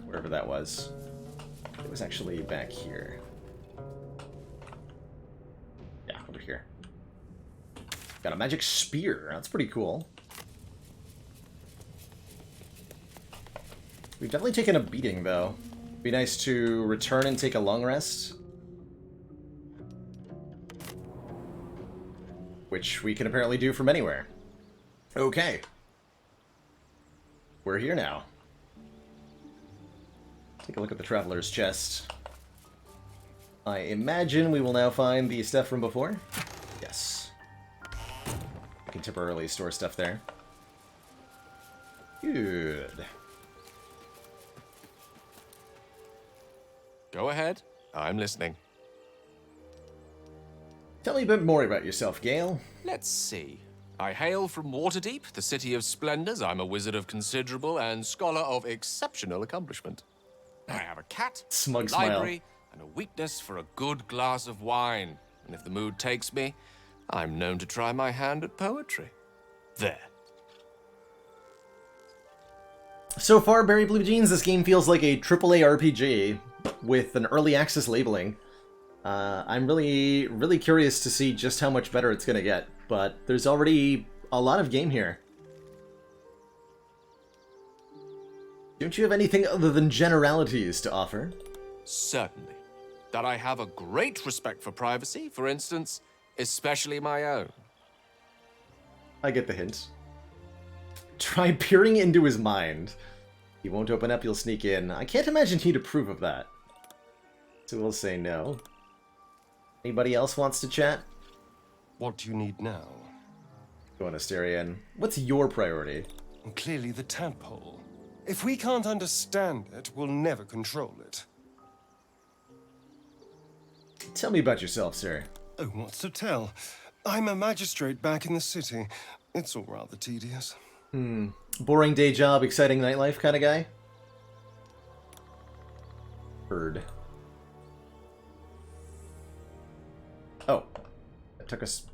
Speaker 1: Wherever that was. It was actually back here. Yeah, over here. Got a magic spear. That's pretty cool. We've definitely taken a beating, though. Be nice to return and take a long rest. Which we can apparently do from anywhere. Okay. We're here now. Take a look at the Traveler's Chest. I imagine we will now find the stuff from before. Yes. I can temporarily store stuff there. Good.
Speaker 11: Go ahead. I'm listening.
Speaker 1: Tell me a bit more about yourself, Gale.
Speaker 11: Let's see. I hail from Waterdeep, the city of splendors. I'm a wizard of considerable and scholar of exceptional accomplishment. I have a cat,
Speaker 1: Smug
Speaker 11: library,
Speaker 1: smile.
Speaker 11: and a weakness for a good glass of wine. And if the mood takes me, I'm known to try my hand at poetry. There.
Speaker 1: So far, Berry Blue Jeans, this game feels like a AAA RPG with an early access labeling. I'm really curious to see just how much better it's going to get, but there's already a lot of game here. Don't you have anything other than generalities to offer?
Speaker 11: Certainly. That I have a great respect for privacy, for instance, especially my own.
Speaker 1: I get the hint. Try peering into his mind. He won't open up, you'll sneak in. I can't imagine he'd approve of that. So we'll say no. Anybody else wants to chat?
Speaker 12: What do you need now?
Speaker 1: Go on, Asterion. What's your priority?
Speaker 12: Clearly the tadpole. If we can't understand it, we'll never control it.
Speaker 1: Tell me about yourself, sir.
Speaker 12: Oh, what's to tell? I'm a magistrate back in the city. It's all rather tedious.
Speaker 1: Boring day job, exciting nightlife kind of guy? Heard. Oh. That took us...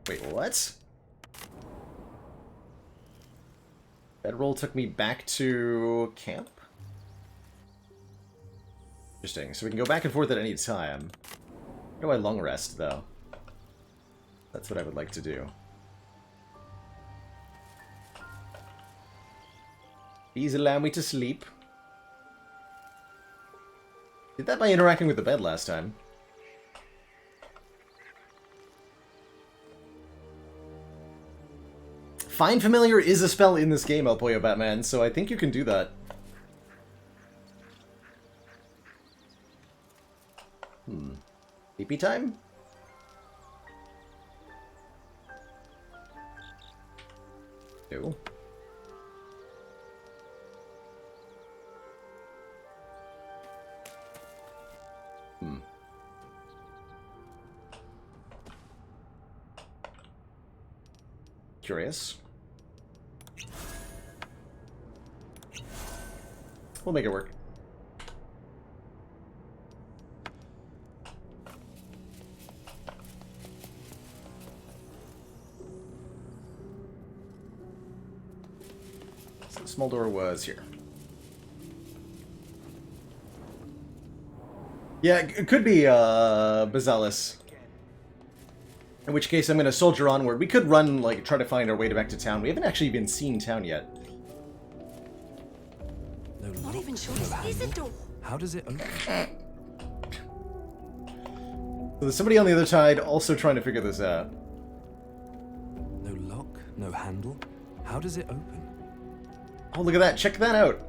Speaker 1: Wait, what? Bedroll took me back to camp? Interesting. So we can go back and forth at any time. How do I long rest, though? That's what I would like to do. Please allow me to sleep. Did that by interacting with the bed last time. Find Familiar is a spell in this game, El Pollo Batman, so I think you can do that. PP time? No. Curious. We'll make it work. So the small door was here. Yeah, it could be Bazalis. In which case I'm going to soldier onward. We could run, like, try to find our way back to town. We haven't actually even seen town yet.
Speaker 13: Not even sure this is a door.
Speaker 4: How does it open?
Speaker 1: So there's somebody on the other side also trying to figure this out.
Speaker 4: No lock, no handle. How does it open?
Speaker 1: Oh, look at that. Check that out.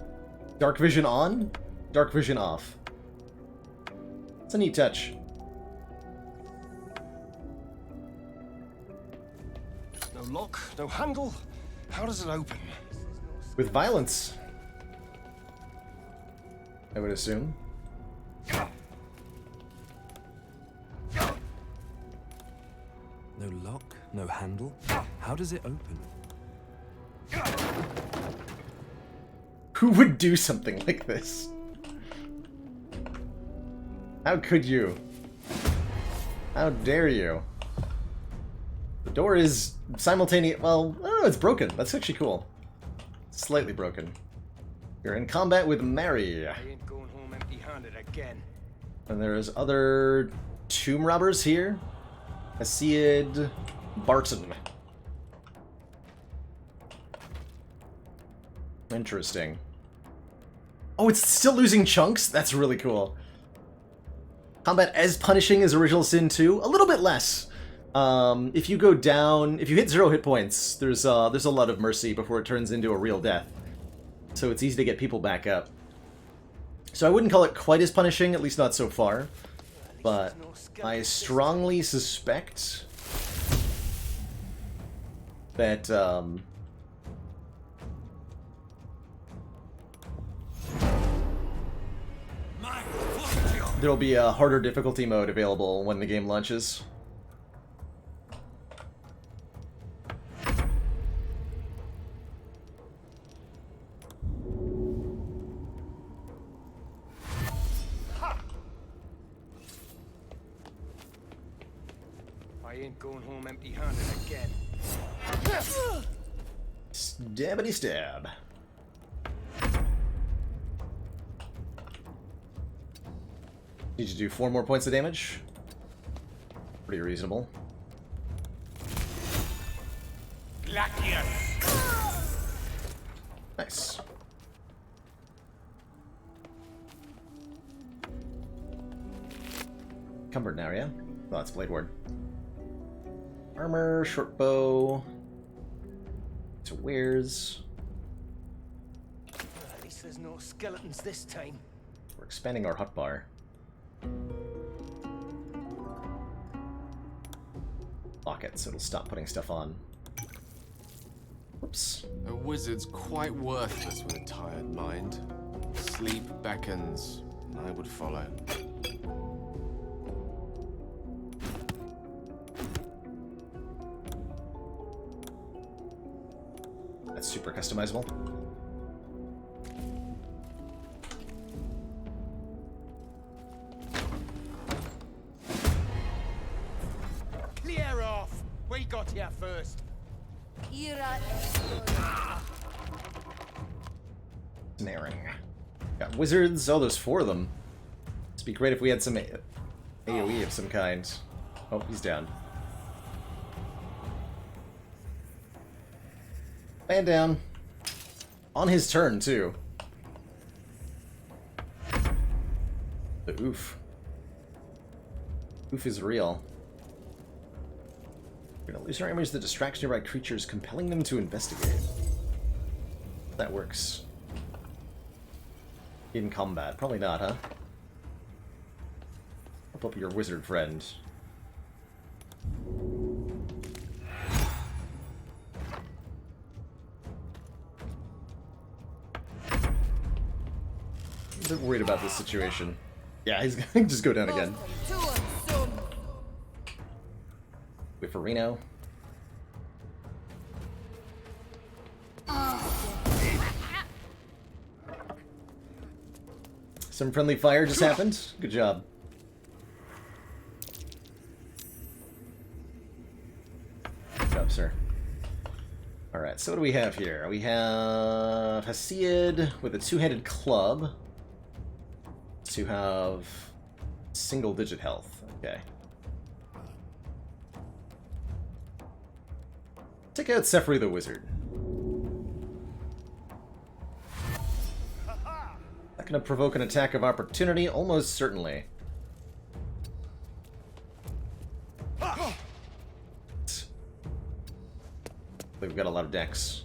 Speaker 1: Dark vision on, dark vision off. It's a neat touch.
Speaker 12: No lock, no handle. How does it open?
Speaker 1: With violence, I would assume.
Speaker 4: No lock, no handle. How does it open?
Speaker 1: Who would do something like this? How could you? How dare you? The door is simultaneous. Well, I don't know, it's broken. That's actually cool. Slightly broken. You're in combat with Mary.
Speaker 10: I ain't going home empty-handed again.
Speaker 1: And there's other tomb robbers here. Aseid Barton. Interesting. Oh, it's still losing chunks? That's really cool. Combat as punishing as Original Sin 2. A little bit less. If you go down, if you hit 0 hit points, there's a lot of mercy before it turns into a real death. So it's easy to get people back up. So I wouldn't call it quite as punishing, at least not so far. But I strongly suspect that, there'll be a harder difficulty mode available when the game launches.
Speaker 10: I ain't going home empty-handed again.
Speaker 1: Stabbity stab. Need to do 4 more points of damage. Pretty reasonable. Nice. Cumbered area. Oh, that's Blade Ward. Armor, short bow. To wares.
Speaker 10: At least there's no skeletons this time.
Speaker 1: We're expanding our hotbar. Lock it so it'll stop putting stuff on. Whoops.
Speaker 16: A wizard's quite worthless with a tired mind. Sleep beckons, and I would follow.
Speaker 1: That's super customizable.
Speaker 10: Clear off! We got here first.
Speaker 1: Snaring. Got wizards. Oh, there's 4 of them. It'd be great if we had some AoE of some kind. Oh, he's down. Man down. On his turn, too. The oof. Oof is real. You're gonna lose your enemies that distracts nearby creatures, compelling them to investigate. That works. In combat. Probably not, huh? Help up your wizard friend. I'm a bit worried about this situation. Yeah, he's gonna just go down again. Wait for Reno. Some friendly fire just happened. Good job. Good job, sir. Alright, so what do we have here? We have Hesiod with a two-handed club to have single-digit health. Okay. Take out Sefri the Wizard. Not gonna provoke an attack of opportunity? Almost certainly. We've got a lot of decks.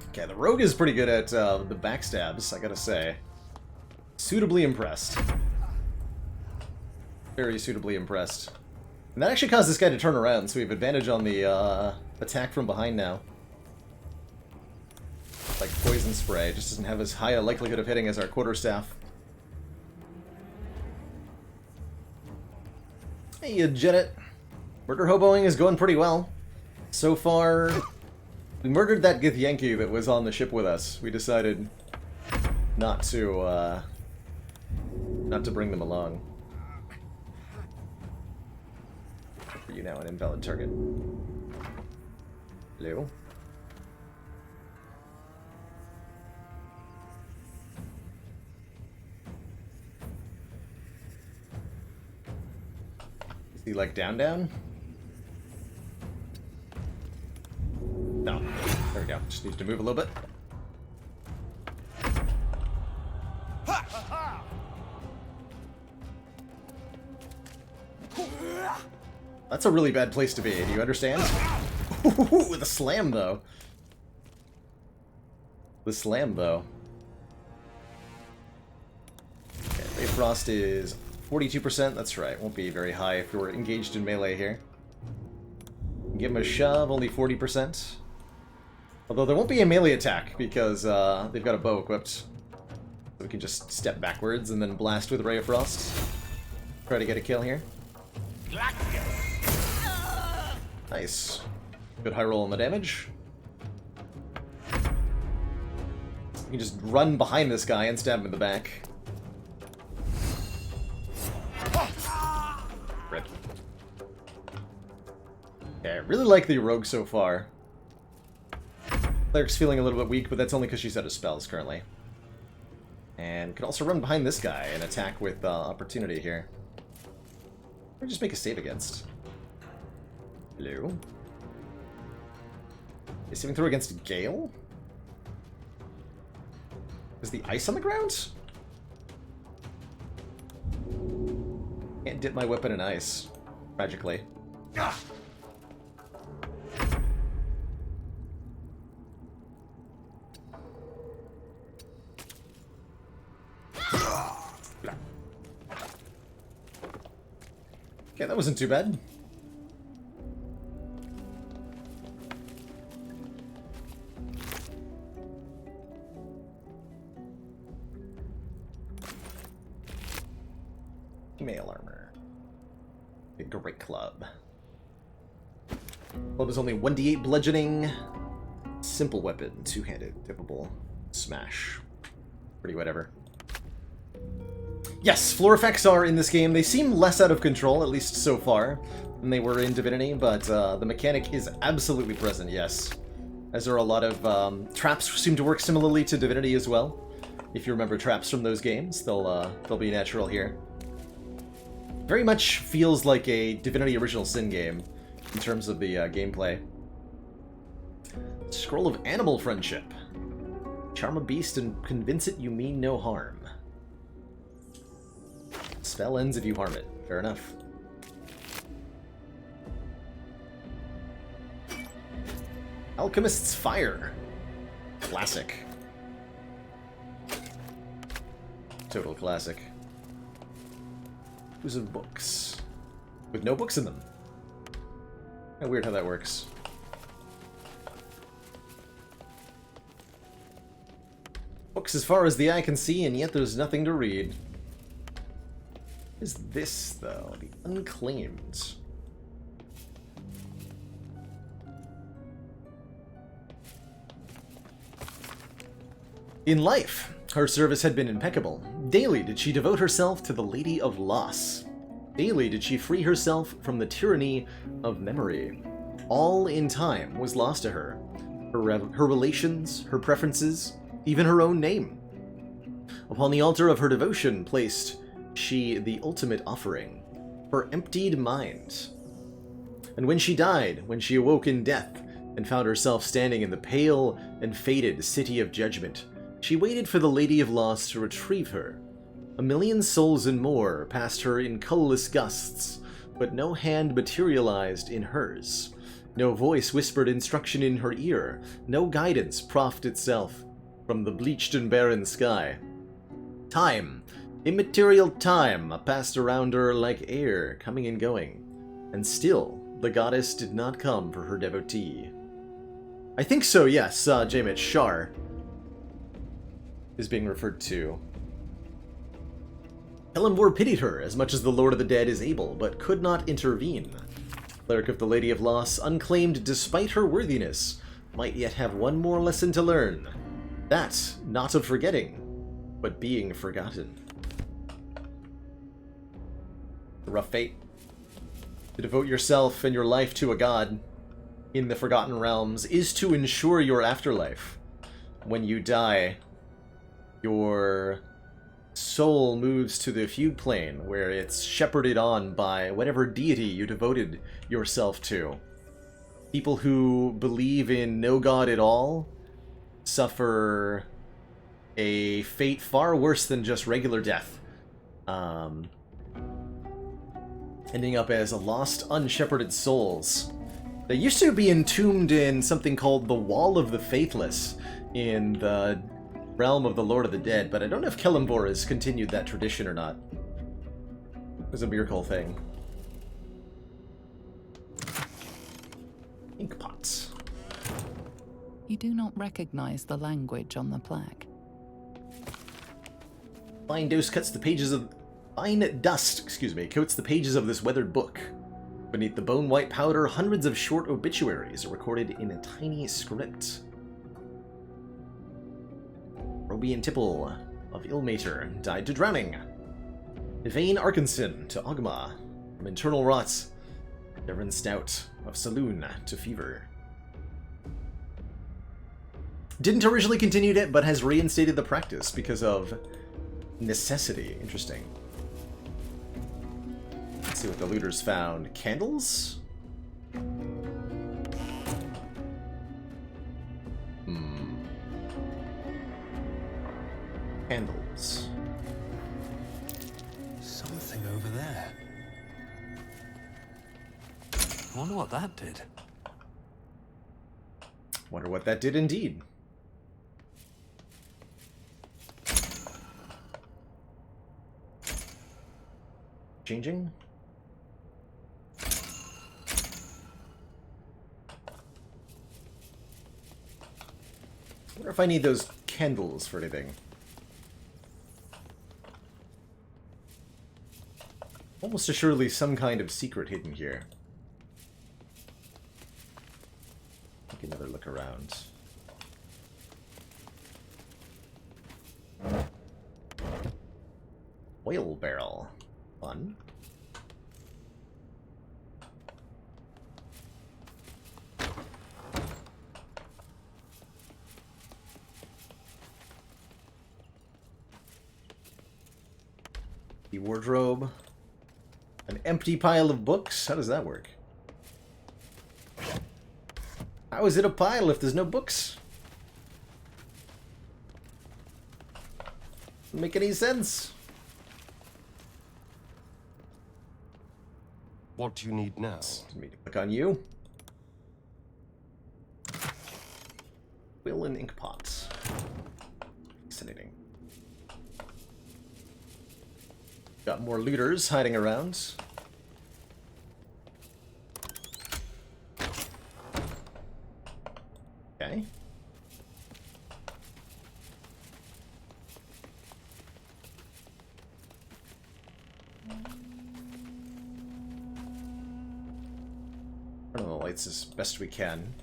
Speaker 1: Okay, the rogue is pretty good at the backstabs, I gotta say. Suitably impressed. Very suitably impressed. And that actually caused this guy to turn around, so we have advantage on the attack from behind now. Like poison spray, just doesn't have as high a likelihood of hitting as our quarterstaff. Hey, you Jettit. Murder hoboing is going pretty well. So far, we murdered that Githyanki that was on the ship with us. We decided not to bring them along. For you now, an invalid target. Hello? Is he like down? No. There we go. Just needs to move a little bit. That's a really bad place to be, do you understand? The slam, though. The slam, though. Okay, Ray Frost is 42%, that's right. Won't be very high if we're engaged in melee here. Give him a shove, only 40%. Although there won't be a melee attack, because they've got a bow equipped. So we can just step backwards and then blast with Ray of Frost. Try to get a kill here. Nice. Good high roll on the damage. We can just run behind this guy and stab him in the back. Rip. Okay, I really like the rogue so far. Cleric's feeling a little bit weak, but that's only because she's out of spells currently. And can also run behind this guy and attack with opportunity here. Or just make a save against. Hello? Is saving throw against Gale? Is the ice on the ground? Can't dip my weapon in ice. Tragically. Okay, that wasn't too bad. Mail armor. The Great Club. Club is only 1d8 bludgeoning. Simple weapon, two-handed, dippable, smash. Pretty whatever. Yes, floor effects are in this game. They seem less out of control, at least so far, than they were in Divinity, but the mechanic is absolutely present, yes. As there are a lot of traps seem to work similarly to Divinity as well. If you remember traps from those games, they'll be natural here. Very much feels like a Divinity Original Sin game in terms of the gameplay. Scroll of Animal Friendship. Charm a beast and convince it you mean no harm. Spell ends if you harm it. Fair enough. Alchemist's Fire. Classic. Total classic. Who's of books? With no books in them. Kind of weird how that works. Books as far as the eye can see, and yet there's nothing to read. What is this, though? The Unclaimed. In life, her service had been impeccable. Daily did she devote herself to the Lady of Loss. Daily did she free herself from the tyranny of memory. All in time was lost to her. Her relations, her preferences, even her own name. Upon the altar of her devotion placed she the ultimate offering, her emptied mind. And when she died, when she awoke in death, and found herself standing in the pale and faded City of Judgment, she waited for the Lady of Loss to retrieve her. A million souls and more passed her in colorless gusts, but no hand materialized in hers. No voice whispered instruction in her ear. No guidance proffed itself from the bleached and barren sky. Time, immaterial time, passed around her like air, coming and going. And still, the goddess did not come for her devotee. I think so, yes, Jamet Shar is being referred to. Celeborn pitied her as much as the Lord of the Dead is able, but could not intervene. Cleric of the Lady of Loss, unclaimed despite her worthiness, might yet have one more lesson to learn. That, not of forgetting, but being forgotten. A rough fate. To devote yourself and your life to a god in the Forgotten Realms is to ensure your afterlife. When you die, your soul moves to the fugue plane, where it's shepherded on by whatever deity you devoted yourself to. People who believe in no god at all suffer a fate far worse than just regular death. Ending up as lost, unshepherded souls. They used to be entombed in something called the Wall of the Faithless in the realm of the Lord of the Dead, but I don't know if Celeborn has continued that tradition or not. It was a miracle thing. Ink pots.
Speaker 6: You do not recognize the language on the plaque.
Speaker 1: Fine dust coats the pages of this weathered book. Beneath the bone-white powder, hundreds of short obituaries are recorded in a tiny script. Robian Tipple of Ilmater died to drowning. Yvain Arkinson to Ogma from internal rot. Devon Stout of Saloon to fever. Didn't originally continue it, but has reinstated the practice because of necessity. Interesting. Let's see what the looters found. Candles? Candles.
Speaker 4: Something over there. I wonder what that did.
Speaker 1: Wonder what that did indeed. Changing? I wonder if I need those candles for anything. Almost assuredly some kind of secret hidden here. Take another look around. Oil barrel. Fun. The wardrobe. An empty pile of books? How does that work? How is it a pile if there's no books? Doesn't make any sense.
Speaker 12: What do you need now?
Speaker 1: Let me click on you. Quill and ink pots. Fascinating. Got more looters hiding around. Okay. Turn on the lights as best we can.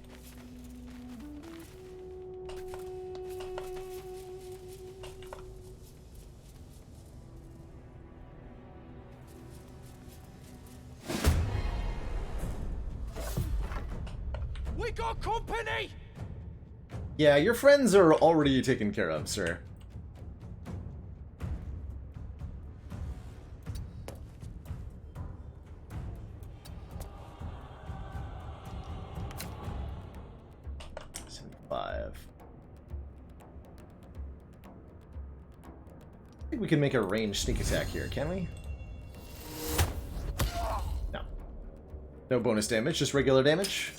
Speaker 14: We got company!
Speaker 1: Yeah, your friends are already taken care of, sir. I think we can make a ranged sneak attack here, can we? No. No bonus damage, just regular damage.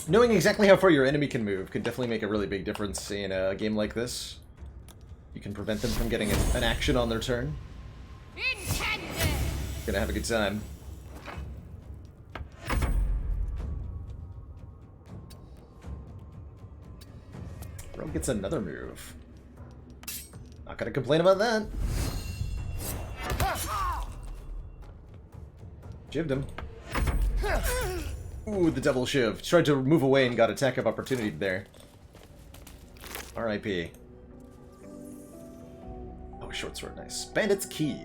Speaker 1: Knowing exactly how far your enemy can move could definitely make a really big difference in a game like this. You can prevent them from getting an action on their turn. Gonna have a good time. Rome gets another move. Not gonna complain about that. Shivved him. Ooh, the double shiv. Tried to move away and got attack of opportunity there. R.I.P. Oh, short sword, nice. Bandit's Key.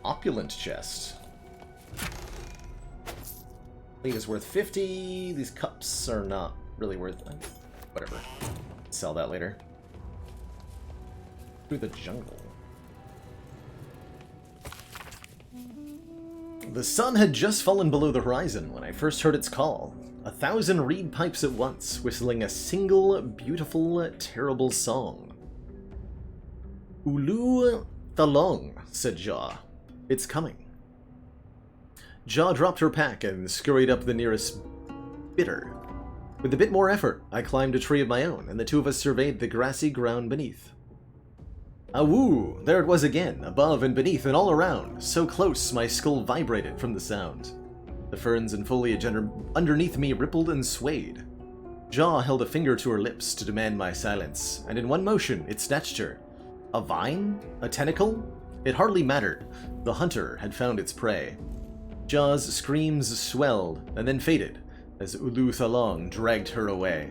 Speaker 1: Opulent chest. Lead is worth 50. These cups are not really worth it. Whatever. Sell that later. Through the jungle. The sun had just fallen below the horizon when I first heard its call. 1,000 reed pipes at once, whistling a single, beautiful, terrible song. Ulu Thalong, said Jaw. It's coming. Jaw dropped her pack and scurried up the nearest bitter. With a bit more effort, I climbed a tree of my own, and the two of us surveyed the grassy ground beneath. Awoo! There it was again, above and beneath and all around, so close my skull vibrated from the sound. The ferns and foliage underneath me rippled and swayed. Jaw held a finger to her lips to demand my silence, and in one motion it snatched her. A vine? A tentacle? It hardly mattered. The hunter had found its prey. Jaw's screams swelled and then faded as Ulu Thalong dragged her away.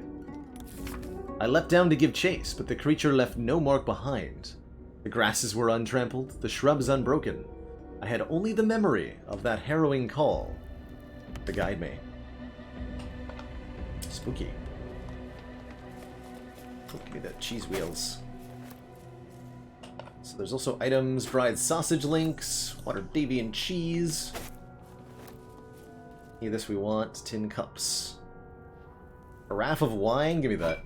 Speaker 1: I leapt down to give chase, but the creature left no mark behind. The grasses were untrampled, the shrubs unbroken. I had only the memory of that harrowing call to guide me. Spooky. Oh, give me the cheese wheels. So there's also items, fried sausage links, water Davian cheese. Any of this we want. Tin cups. Carafe of wine? Give me that.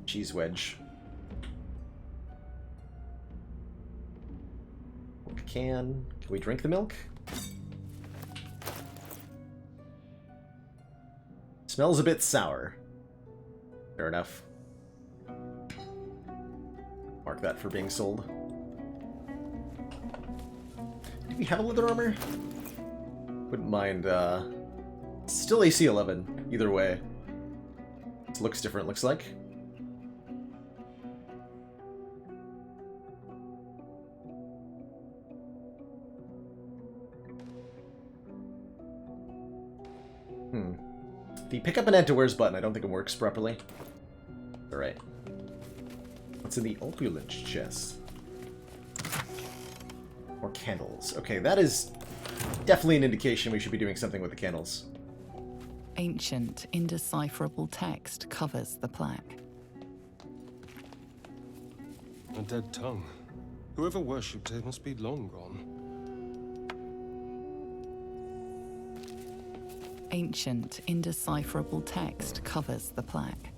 Speaker 1: Cheese wedge. Milk can. Can we drink the milk? Smells a bit sour. Fair enough. Mark that for being sold. Do we have a leather armor? Wouldn't mind, still AC 11, either way. It looks different, looks like. The pick up an add to where's button, I don't think it works properly. Alright. What's in the opulent chest? More candles. Okay, that is definitely an indication we should be doing something with the candles.
Speaker 6: Ancient, indecipherable text covers the plaque.
Speaker 12: A dead tongue. Whoever worshipped here must be long gone.
Speaker 6: Ancient, indecipherable text covers the plaque.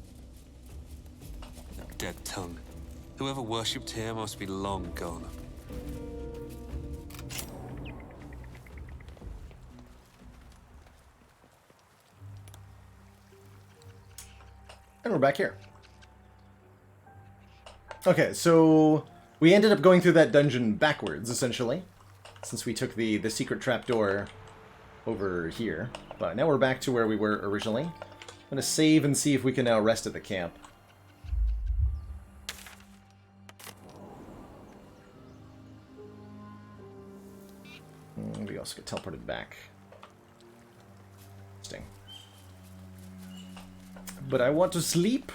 Speaker 17: Dead tongue. Whoever worshipped here must be long gone.
Speaker 1: And we're back here. Okay, so we ended up going through that dungeon backwards, essentially, since we took the secret trapdoor over here. But now we're back to where we were originally. I'm going to save and see if we can now rest at the camp. And we also get teleported back. Interesting. But I want to sleep.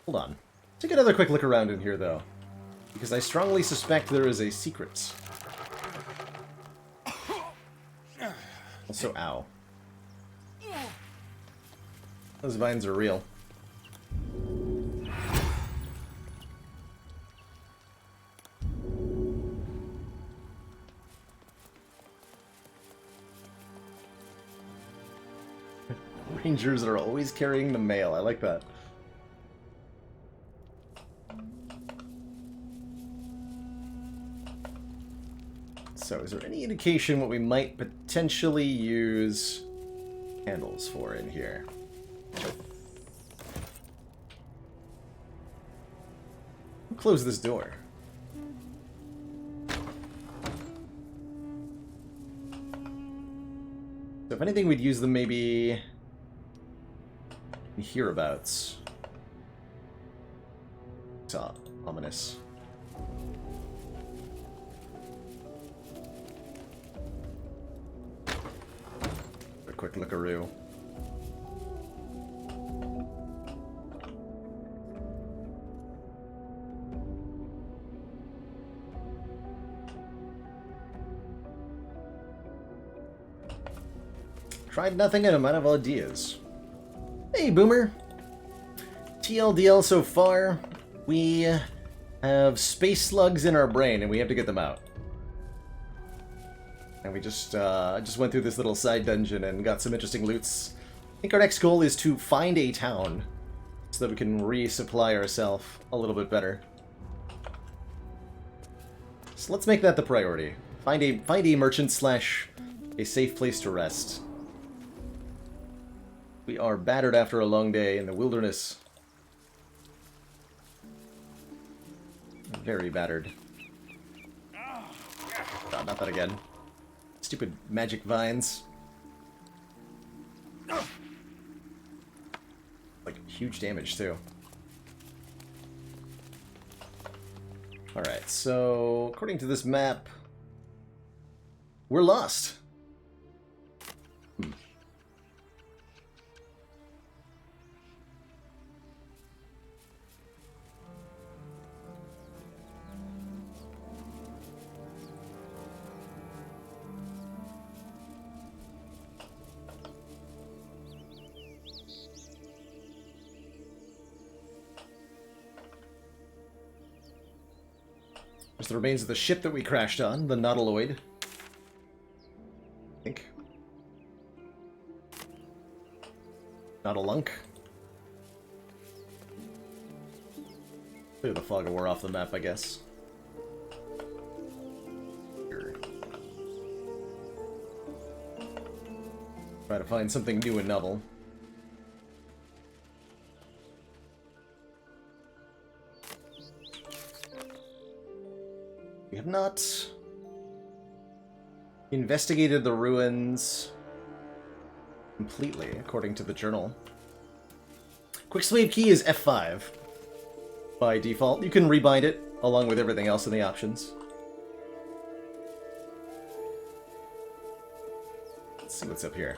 Speaker 1: Hold on. Take another quick look around in here, though, because I strongly suspect there is a secret. Also, ow. Those vines are real. Rangers are always carrying the mail. I like that. So, is there any indication what we might potentially use candles for in here? Who closed this door? So if anything, we'd use them maybe in hereabouts. It's ominous. A quick lookaroo. Tried nothing and I'm out of ideas. Hey, Boomer! TLDL so far, we have space slugs in our brain and we have to get them out. And we just went through this little side dungeon and got some interesting loots. I think our next goal is to find a town so that we can resupply ourselves a little bit better. So let's make that the priority. Find a merchant slash a safe place to rest. We are battered after a long day in the wilderness. Very battered. God, not that again. Stupid magic vines. Like, huge damage, too. Alright, so, according to this map, we're lost. There's the remains of the ship that we crashed on, the Nautiloid. I think. Nautilunk. Clear the fog of war off the map, I guess. Here. Try to find something new and novel. We have not investigated the ruins completely, according to the journal. Quick save key is F5 by default. You can rebind it along with everything else in the options. Let's see what's up here.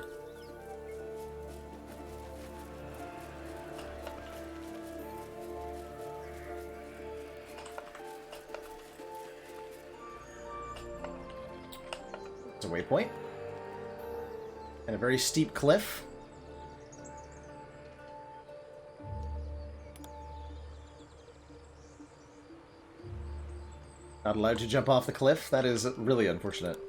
Speaker 1: A waypoint and a very steep cliff. Not allowed to jump off the cliff? That is really unfortunate.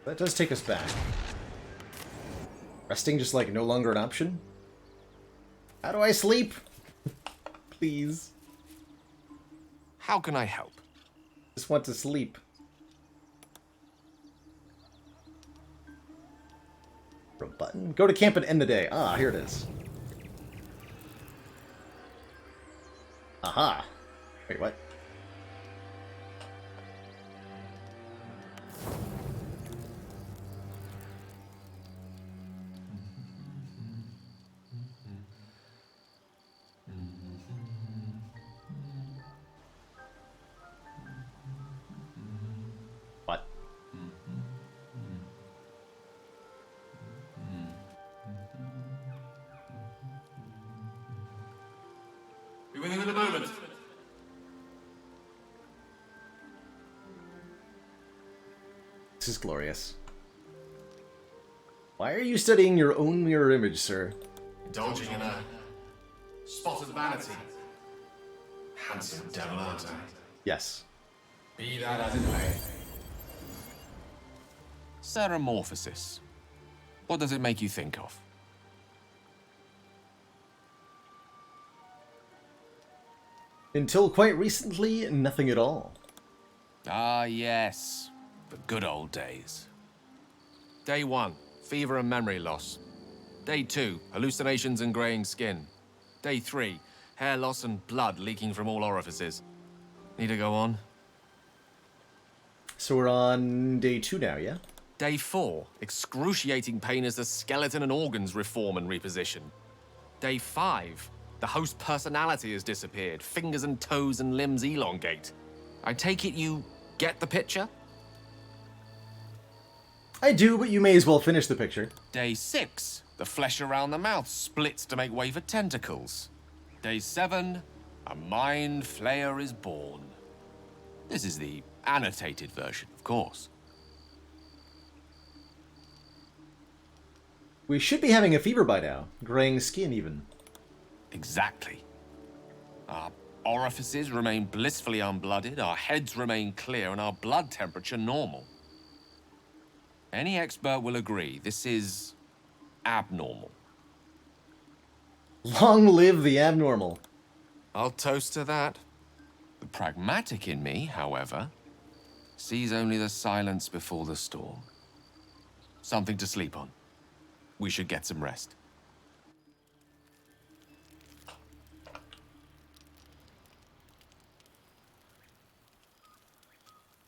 Speaker 1: That does take us back. Resting just, like, no longer an option? How do I sleep? Please.
Speaker 11: How can I help?
Speaker 1: Just want to sleep. For a button? Go to camp and end the day. Ah, here it is. Aha. Wait, what? What?
Speaker 11: Be with you in a moment.
Speaker 1: This is glorious. Why are you studying your own mirror image, sir?
Speaker 16: Indulging in a spot of vanity. Handsome devil, aren't I?
Speaker 1: Yes.
Speaker 16: Be that as it may.
Speaker 11: Ceramorphosis. What does it make you think of?
Speaker 1: Until quite recently, nothing at all.
Speaker 11: Ah, yes. The good old days. Day 1, fever and memory loss. Day 2, hallucinations and graying skin. Day 3, hair loss and blood leaking from all orifices. Need to go on?
Speaker 1: So we're on day 2 now, yeah?
Speaker 11: Day 4, excruciating pain as the skeleton and organs reform and reposition. Day 5, the host personality has disappeared. Fingers and toes and limbs elongate. I take it you get the picture?
Speaker 1: I do, but you may as well finish the picture.
Speaker 11: Day 6, the flesh around the mouth splits to make way for tentacles. Day 7, a mind flayer is born. This is the annotated version, of course.
Speaker 1: We should be having a fever by now. Graying skin, even.
Speaker 11: Exactly. Our orifices remain blissfully unblooded, our heads remain clear, and our blood temperature normal. Any expert will agree this is abnormal.
Speaker 1: Long live the abnormal.
Speaker 11: I'll toast to that. The pragmatic in me, however, sees only the silence before the storm. Something to sleep on. We should get some rest.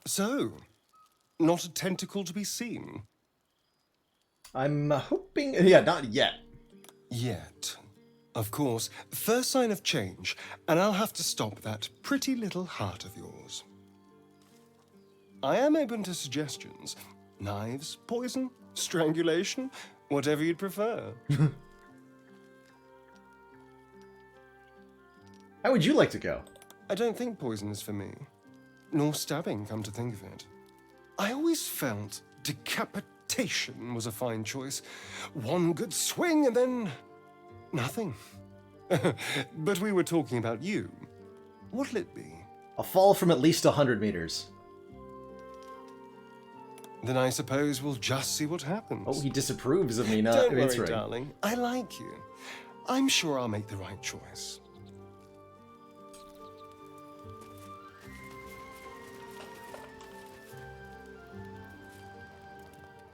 Speaker 12: So, not a tentacle to be seen?
Speaker 1: I'm hoping... Yeah, not yet.
Speaker 12: Yet. Of course, first sign of change, and I'll have to stop that pretty little heart of yours. I am open to suggestions. Knives, poison, strangulation, whatever you'd prefer.
Speaker 1: How would you like to go?
Speaker 12: I don't think poison is for me. Nor stabbing, come to think of it. I always felt decapitation was a fine choice. One good swing and then... nothing. But we were talking about you. What'll it be?
Speaker 1: A fall from at least 100 meters.
Speaker 12: Then I suppose we'll just see what happens.
Speaker 1: Oh, he disapproves of me not
Speaker 12: Don't worry,
Speaker 1: answering.
Speaker 12: darling. I like you. I'm sure I'll make the right choice.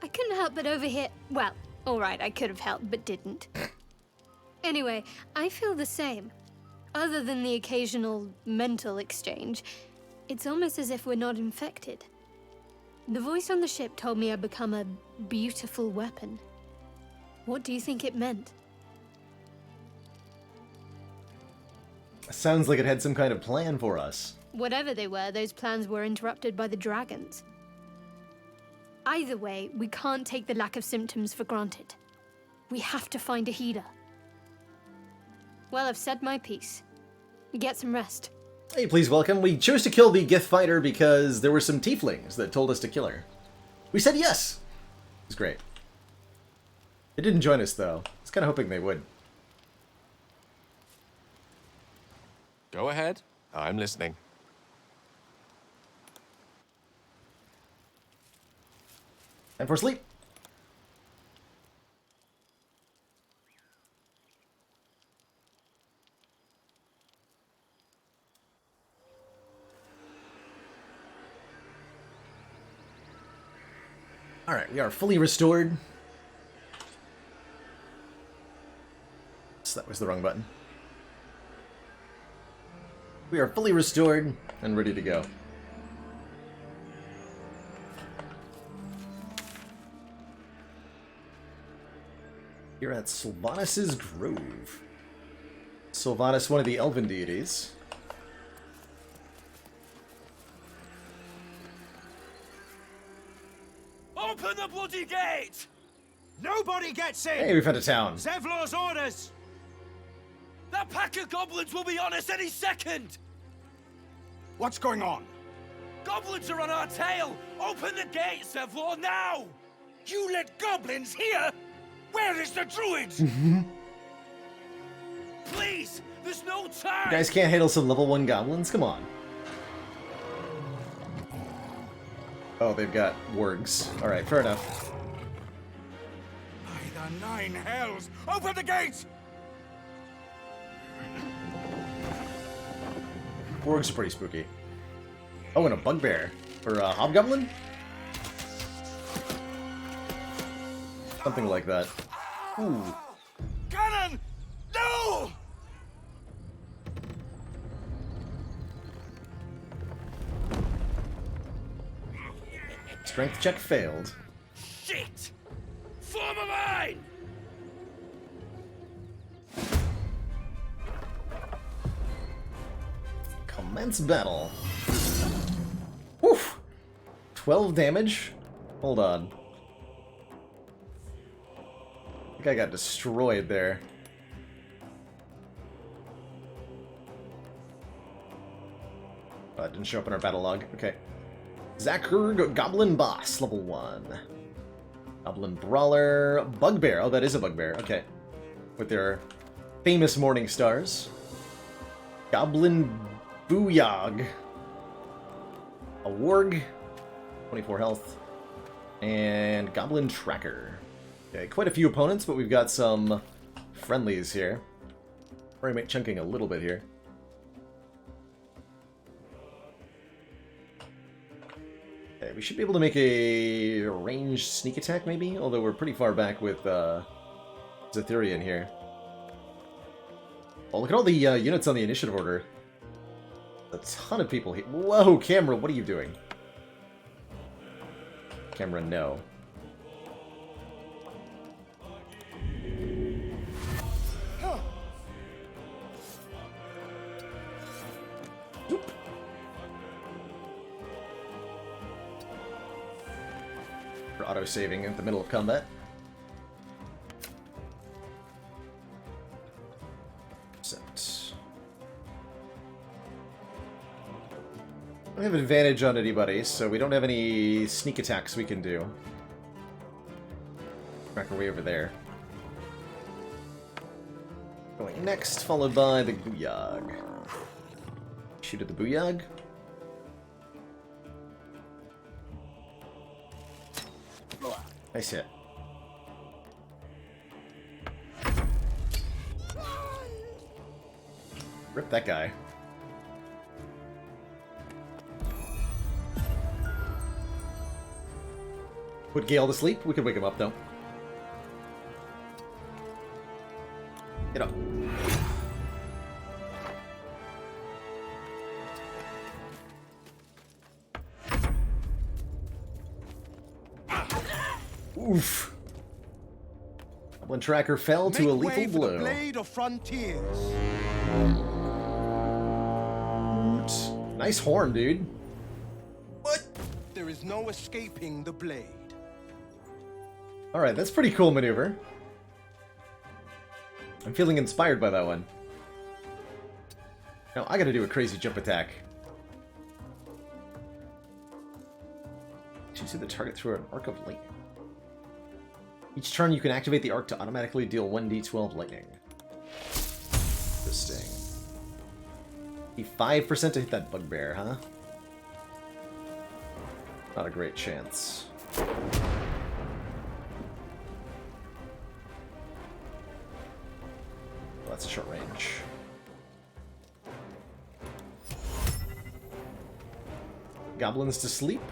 Speaker 8: I couldn't help but overhear. Well, alright, I could have helped, but didn't. Anyway, I feel the same. Other than the occasional mental exchange, it's almost as if we're not infected. The voice on the ship told me I'd become a beautiful weapon. What do you think it meant?
Speaker 1: Sounds like it had some kind of plan for us.
Speaker 8: Whatever they were, those plans were interrupted by the dragons. Either way, we can't take the lack of symptoms for granted. We have to find a healer. Well, I've said my piece. Get some rest.
Speaker 1: Hey, please welcome. We chose to kill the Gith fighter because there were some tieflings that told us to kill her. We said yes! It was great. They didn't join us, though. I was kind of hoping they would.
Speaker 11: Go ahead. I'm listening.
Speaker 1: Time for sleep. Alright, we are fully restored. So that was the wrong button. We are fully restored and ready to go. Here at Sylvanas' Grove. Sylvanas, one of the elven deities.
Speaker 18: Open the bloody gate! Nobody gets in!
Speaker 1: Hey, we found a town.
Speaker 18: Zevlor's orders! That pack of goblins will be on us any second! What's going on? Goblins are on our tail! Open the gate, Zevlor, now! You let goblins here? Where is the druid? Please, there's no time!
Speaker 1: You guys can't handle some level 1 goblins? Come on. Oh, they've got wargs. Alright, fair enough.
Speaker 18: By the 9 hells! Open the gate!
Speaker 1: Wargs are pretty spooky. Oh, and a bugbear. Or a hobgoblin? Something like that. Ooh.
Speaker 18: Cannon! No!
Speaker 1: Strength check failed.
Speaker 18: Shit! Form a mine!
Speaker 1: Commence battle. Woof! 12 damage? Hold on. I think I got destroyed there. Oh, it didn't show up in our battle log. Okay. Zakur, Goblin Boss, level 1. Goblin Brawler, Bugbear. Oh, that is a Bugbear. Okay. With their famous Morning Stars. Goblin Booyog. A Warg. 24 health. And Goblin Tracker. Okay, quite a few opponents, but we've got some friendlies here. Frame rate chunking a little bit here. Okay, we should be able to make a ranged sneak attack, maybe? Although we're pretty far back with Zetherian here. Oh, look at all the units on the initiative order. A ton of people here. Whoa, camera, what are you doing? Camera, no. For auto-saving in the middle of combat. Set. I don't have advantage on anybody, so we don't have any sneak attacks we can do. Back our way over there. Going next, followed by the Booyog. Shoot at the Booyog. Nice hit. Rip that guy. Put Gale to sleep. We could wake him up, though. Get up. Oof. Goblin Tracker fell to a lethal blow.
Speaker 18: Blade of Frontiers.
Speaker 1: Nice horn, dude.
Speaker 18: What? There is no escaping the blade.
Speaker 1: Alright, that's pretty cool maneuver. I'm feeling inspired by that one. Now I gotta do a crazy jump attack. You see the target through an arc of lightning. Each turn you can activate the arc to automatically deal 1d12 lightning. Interesting. Be 5% to hit that bugbear, huh? Not a great chance. Well, that's a short range. Goblins to sleep.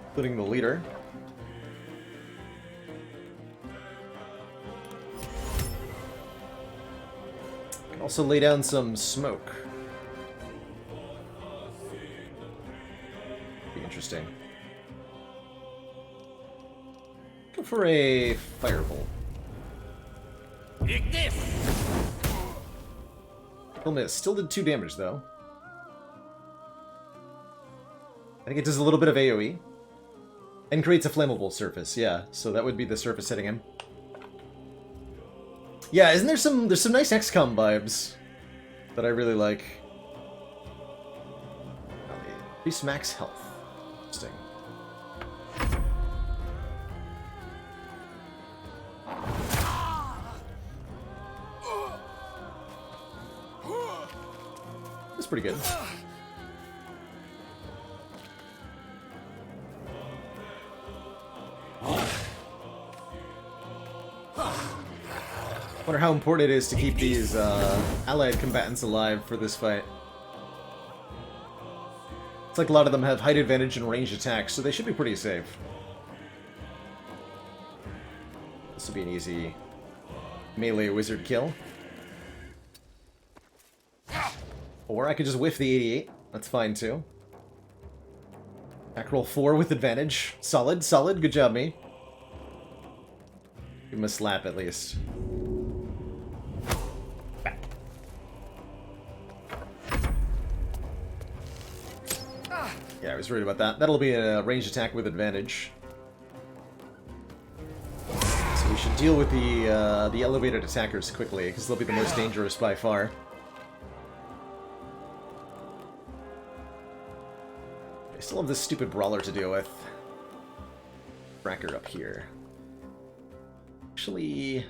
Speaker 1: Including the leader. Can also lay down some smoke. Be interesting. Go for a firebolt. Critical miss. Still did 2 damage though. I think it does a little bit of AoE. And creates a flammable surface, yeah. So that would be the surface hitting him. Yeah, isn't there's some nice XCOM vibes that I really like. Increase max health. Interesting. That's pretty good. Wonder how important it is to keep these allied combatants alive for this fight. It's like a lot of them have height advantage and ranged attacks, so they should be pretty safe. This will be an easy melee wizard kill. Or I could just whiff the 88. That's fine too. Attack roll 4 with advantage. Solid, solid. Good job, me. Give him a slap at least. Yeah, I was worried about that. That'll be a ranged attack with advantage. So we should deal with the elevated attackers quickly, because they'll be the most dangerous by far. I still have this stupid brawler to deal with. Tracker up here. Actually...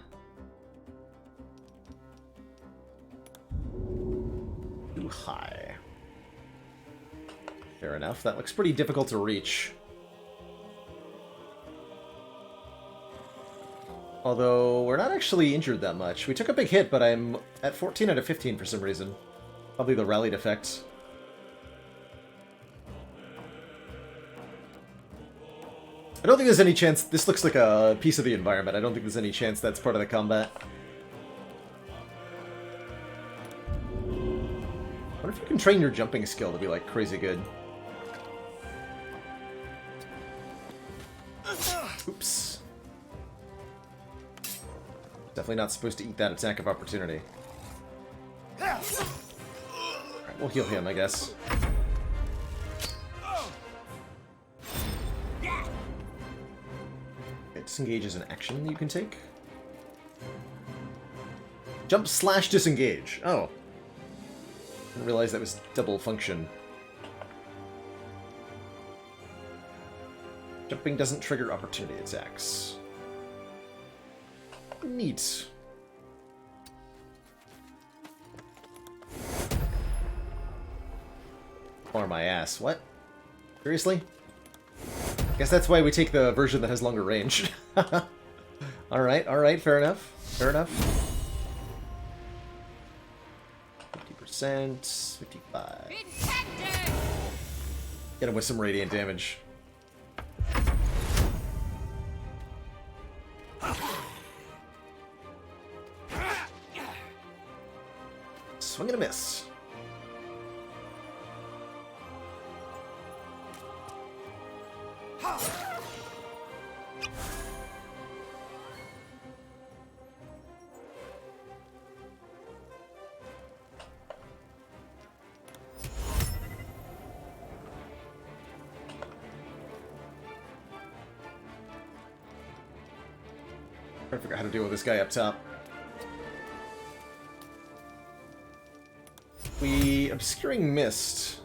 Speaker 1: too high. Fair enough. That looks pretty difficult to reach. Although, we're not actually injured that much. We took a big hit, but I'm at 14 out of 15 for some reason. Probably the rallied effect. I don't think there's any chance... This looks like a piece of the environment. I don't think there's any chance that's part of the combat. I wonder if you can train your jumping skill to be, like, crazy good. Oops. Definitely not supposed to eat that attack of opportunity. Alright, we'll heal him, I guess. Disengage is an action you can take. Jump slash disengage. Oh. Didn't realize that was double function. Jumping doesn't trigger opportunity attacks. Neat. Or my ass. What? Seriously? Guess that's why we take the version that has longer range. Alright, fair enough. Fair enough. 50%, 55. Get him with some radiant damage. Swing and a miss. I forgot how to deal with this guy up top. We obscuring mist.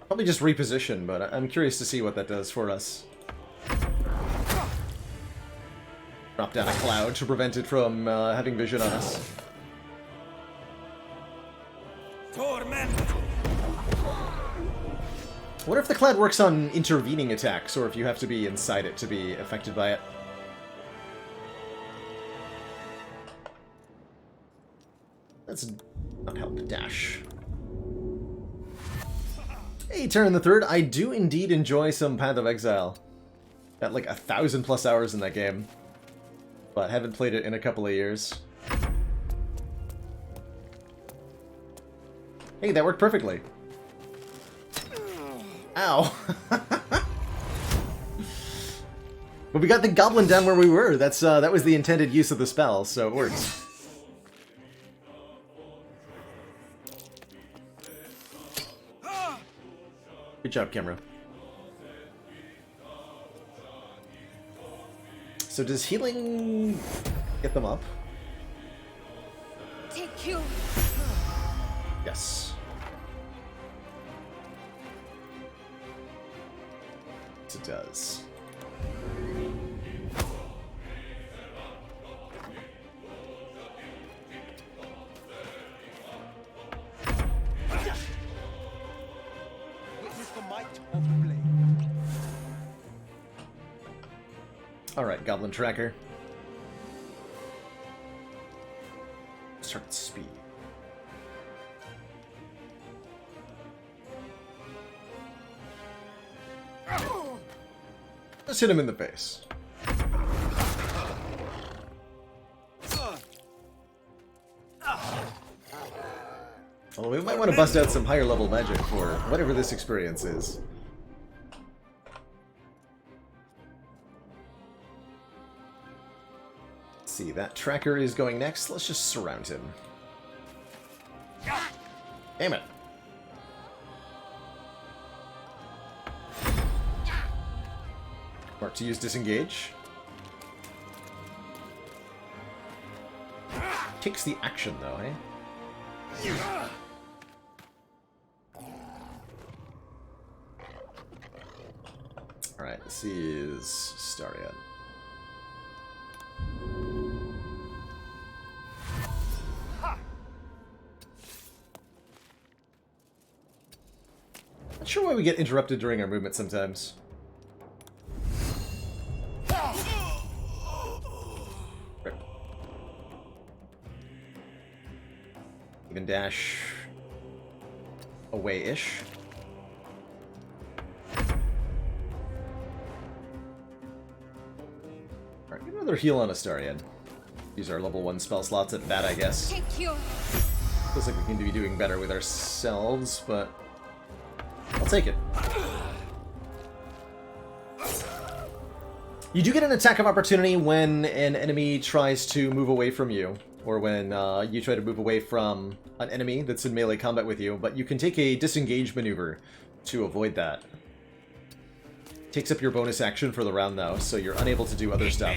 Speaker 1: Probably just reposition, but I'm curious to see what that does for us. Drop down a cloud to prevent it from having vision on us. What if the cloud works on intervening attacks, or if you have to be inside it to be affected by it? Let's not help. Dash. Hey, Terran the Third, I do indeed enjoy some Path of Exile. Got like 1,000+ hours in that game, but haven't played it in a couple of years. Hey, that worked perfectly. Ow. But we got the goblin down where we were. That was the intended use of the spell, so it works. Good job, camera. So does healing get them up?
Speaker 3: Take you.
Speaker 1: Yes. Yes, it does. Alright, Goblin Tracker. Start at speed. Let's hit him in the face. Although we might want to bust out some higher level magic for whatever this experience is. Let's see, that tracker is going next. Let's just surround him. Damn it. Mark to use disengage. Takes the action though, eh? Alright, this is Staria. Not sure why we get interrupted during our movement sometimes. Rip. Even dash away-ish. Alright, get another heal on Astarion. Use our level 1 spell slots at that, I guess. Feels like we can be doing better with ourselves, but I'll take it. You do get an attack of opportunity when an enemy tries to move away from you, or when you try to move away from an enemy that's in melee combat with you, but you can take a disengage maneuver to avoid that. Takes up your bonus action for the round though, so you're unable to do other stuff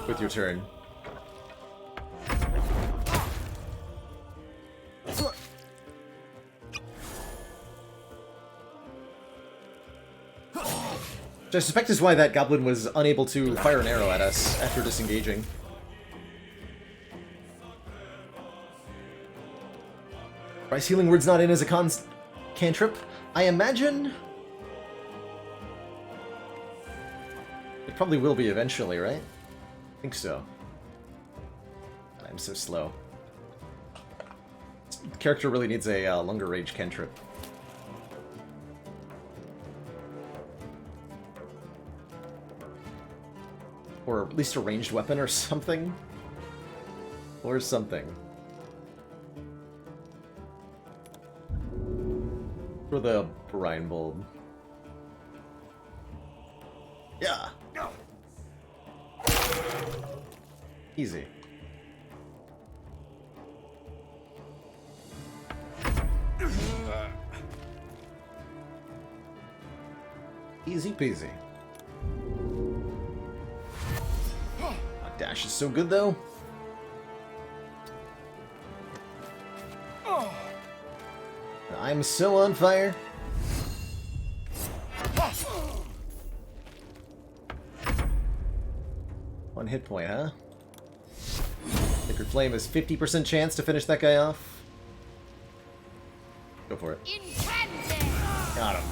Speaker 1: with your turn. Which I suspect is why that goblin was unable to fire an arrow at us after disengaging. Price Healing Word's not in as a cantrip? I imagine it probably will be eventually, right? I think so. I'm so slow. This character really needs a longer range cantrip. Or at least a ranged weapon or something. Or something. For the Brine Bulb. Yeah. Easy. Easy peasy. Dash is so good, though. I'm so on fire. One hit point, huh? Sacred Flame has 50% chance to finish that guy off. Go for it. Got him.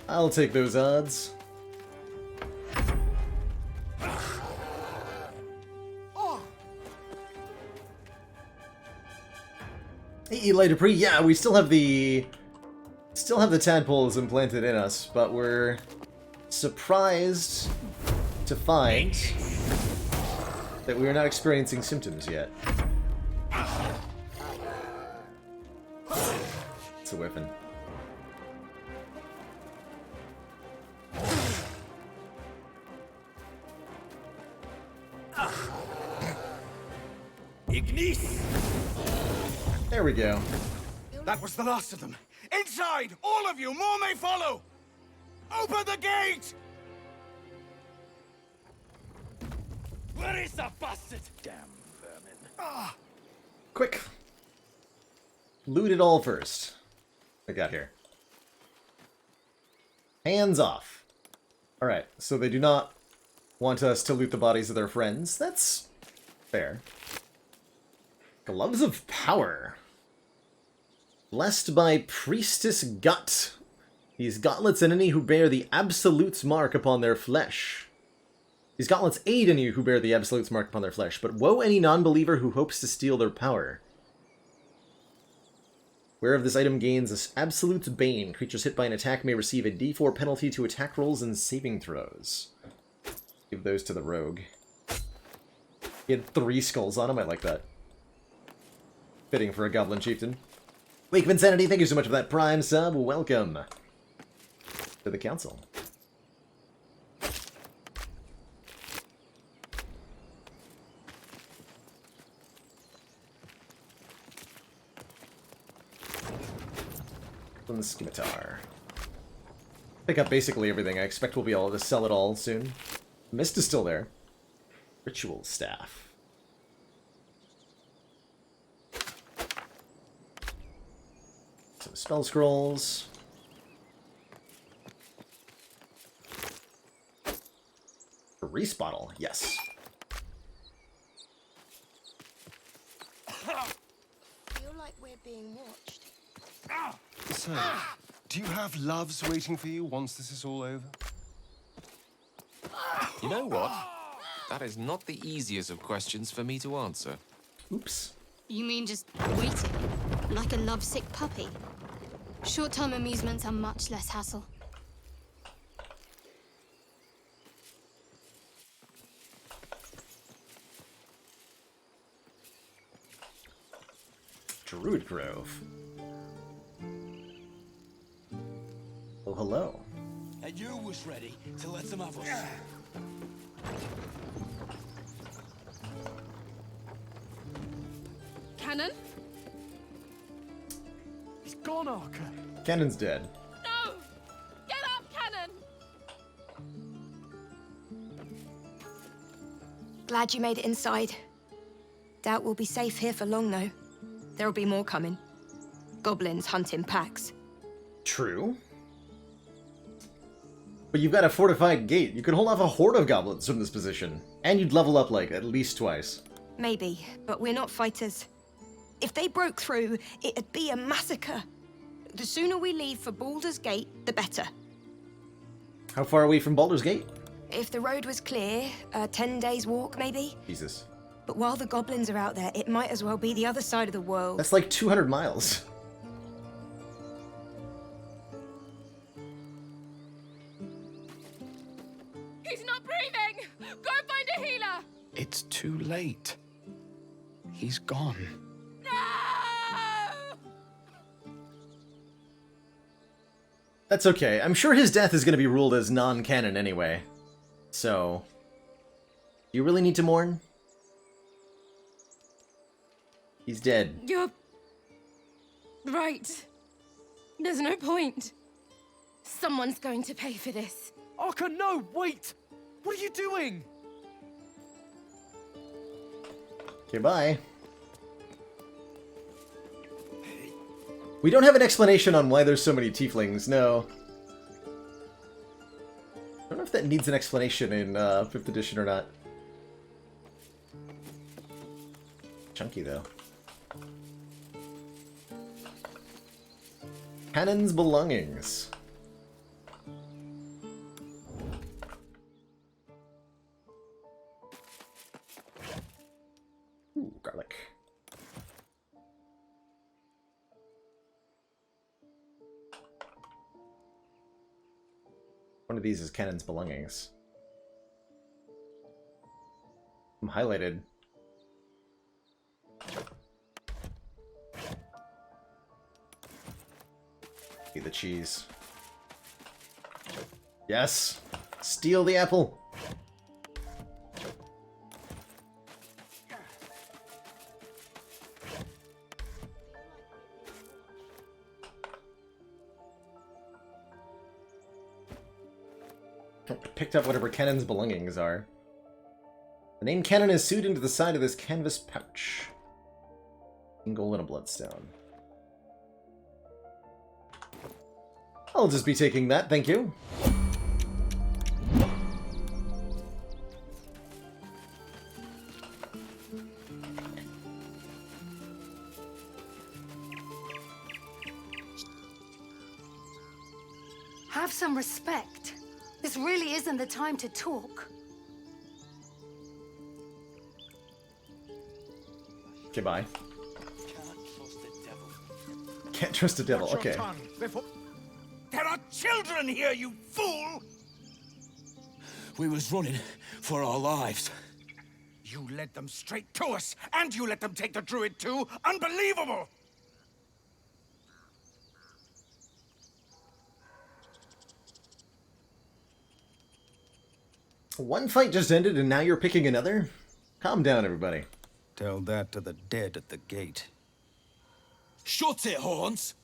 Speaker 1: I'll take those odds. Hey, Eli Dupree, yeah, we still have the tadpoles implanted in us, but we're surprised to find that we are not experiencing symptoms yet. It's a weapon.
Speaker 18: Ignis!
Speaker 1: There we go.
Speaker 18: That was the last of them. Inside! All of you! More may follow! Open the gate! Where is the bastard? Damn vermin. Ah!
Speaker 1: Quick! Loot it all first. What I got here? Hands off. Alright, so they do not want us to loot the bodies of their friends. That's fair. Gloves of Power. Blessed by Priestess Gut. These gauntlets and any who bear the Absolute's mark upon their flesh. These gauntlets aid any who bear the Absolute's mark upon their flesh, but woe any non-believer who hopes to steal their power. Whereof this item gains Absolute's Bane. Creatures hit by an attack may receive a d4 penalty to attack rolls and saving throws. Give those to the rogue. He had 3 skulls on him, I like that. Fitting for a Goblin Chieftain. Wake of Insanity, thank you so much for that Prime sub. Welcome to the Council. From the Scimitar. Pick up basically everything. I expect we'll be able to sell it all soon. Mist is still there. Ritual Staff. Some spell scrolls. A Reese bottle, yes.
Speaker 7: Feel like we're being watched.
Speaker 12: So, do you have loves waiting for you once this is all over?
Speaker 11: You know what? That is not the easiest of questions for me to answer.
Speaker 1: Oops.
Speaker 8: You mean just waiting? Like a lovesick puppy? Short-term amusements are much less hassle.
Speaker 1: Druid Grove. Oh, hello.
Speaker 18: And you was ready to let them have us.
Speaker 8: Cannon?
Speaker 18: He's gone, Archer.
Speaker 1: Cannon's dead.
Speaker 8: No! Get up, Cannon!
Speaker 13: Glad you made it inside. Doubt we'll be safe here for long, though. There'll be more coming. Goblins hunting packs.
Speaker 1: True. But you've got a fortified gate. You could hold off a horde of goblins from this position. And you'd level up, like, at least twice.
Speaker 13: Maybe, but we're not fighters. If they broke through, it'd be a massacre. The sooner we leave for Baldur's Gate, the better.
Speaker 1: How far away from Baldur's Gate?
Speaker 13: If the road was clear, 10 days walk, maybe?
Speaker 1: Jesus.
Speaker 13: But while the goblins are out there, it might as well be the other side of the world.
Speaker 1: That's like 200 miles.
Speaker 8: He's not breathing! Go find a healer!
Speaker 14: It's too late. He's gone.
Speaker 1: That's okay. I'm sure his death is going to be ruled as non-canon anyway. So, do you really need to mourn? He's dead.
Speaker 8: You're right. There's no point. Someone's going to pay for this.
Speaker 18: Arka, no, wait! What are you doing?
Speaker 1: Okay, bye. We don't have an explanation on why there's so many tieflings, no. I don't know if that needs an explanation in 5th edition or not. Chunky, though. Cannon's belongings. Ooh, garlic. One of these is Cannon's belongings. I'm highlighted. Eat the cheese. Yes! Steal the apple! Picked up whatever Cannon's belongings are. The name Cannon is sewed into the side of this canvas pouch. A gold and a bloodstone. I'll just be taking that, thank you.
Speaker 3: Have some respect. This really isn't the time to talk.
Speaker 1: Okay, bye. Can't trust a devil,
Speaker 14: Watch your
Speaker 1: okay.
Speaker 14: tongue before... There are children here, you fool!
Speaker 18: We was running for our lives.
Speaker 14: You led them straight to us, and you let them take the druid too? Unbelievable!
Speaker 1: One fight just ended and now you're picking another? Calm down, everybody.
Speaker 19: Tell that to the dead at the gate.
Speaker 18: Shut it, Horns!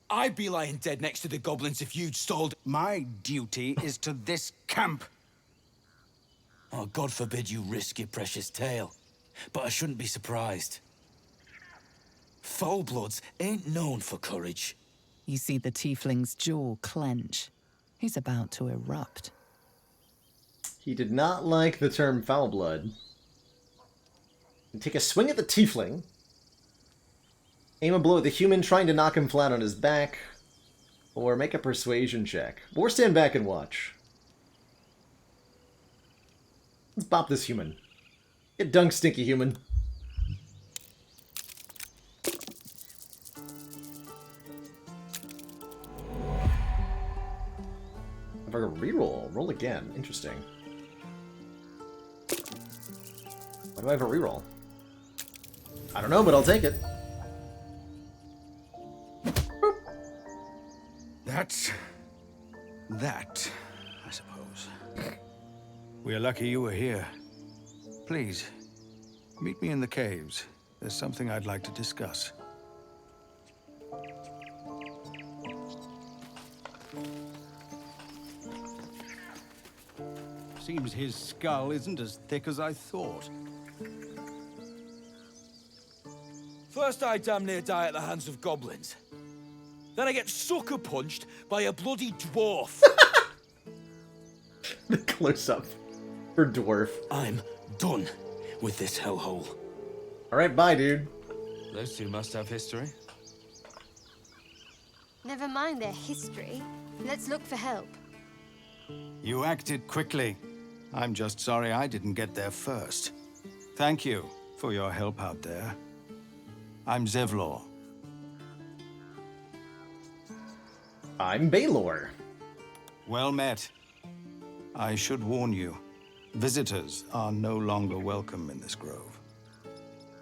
Speaker 18: I'd be lying dead next to the goblins if you'd stalled.
Speaker 19: My duty is to this camp.
Speaker 18: Oh, God forbid you risk your precious tail. But I shouldn't be surprised. Foulbloods ain't known for courage.
Speaker 6: You see the tiefling's jaw clench. He's about to erupt.
Speaker 1: He did not like the term foul blood. Take a swing at the tiefling. Aim a blow at the human trying to knock him flat on his back. Or make a persuasion check. Or stand back and watch. Let's bop this human. Get dunked, stinky human. If I go reroll, roll again. Interesting. Why do I have a reroll? I don't know, but I'll take it.
Speaker 19: That's... that, I suppose. We're lucky you were here. Please, meet me in the caves. There's something I'd like to discuss. Seems his skull isn't as thick as I thought.
Speaker 18: First I damn near die at the hands of goblins. Then I get sucker punched by a bloody dwarf.
Speaker 1: The close-up for dwarf.
Speaker 18: I'm done with this hellhole.
Speaker 1: Alright, bye, dude.
Speaker 17: Those two must have history.
Speaker 8: Never mind their history. Let's look for help.
Speaker 19: You acted quickly. I'm just sorry I didn't get there first. Thank you for your help out there. I'm Zevlor.
Speaker 1: I'm Baldur.
Speaker 19: Well met. I should warn you, visitors are no longer welcome in this grove.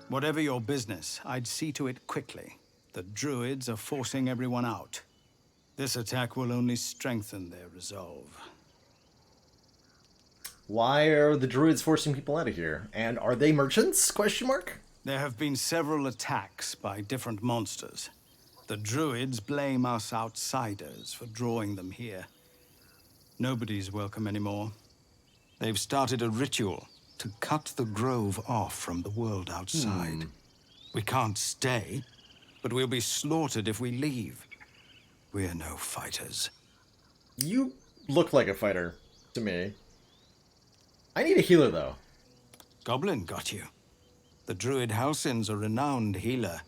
Speaker 19: Whatever your business, I'd see to it quickly. The druids are forcing everyone out. This attack will only strengthen their resolve.
Speaker 1: Why are the druids forcing people out of here? And are they merchants? Question mark?
Speaker 19: There have been several attacks by different monsters. The druids blame us outsiders for drawing them here. Nobody's welcome anymore. They've started a ritual to cut the grove off from the world outside. We can't stay, but we'll be slaughtered if we leave. We're no fighters.
Speaker 1: You look like a fighter to me. I need a healer, though.
Speaker 19: Goblin got you. The druid Halsin's a renowned healer,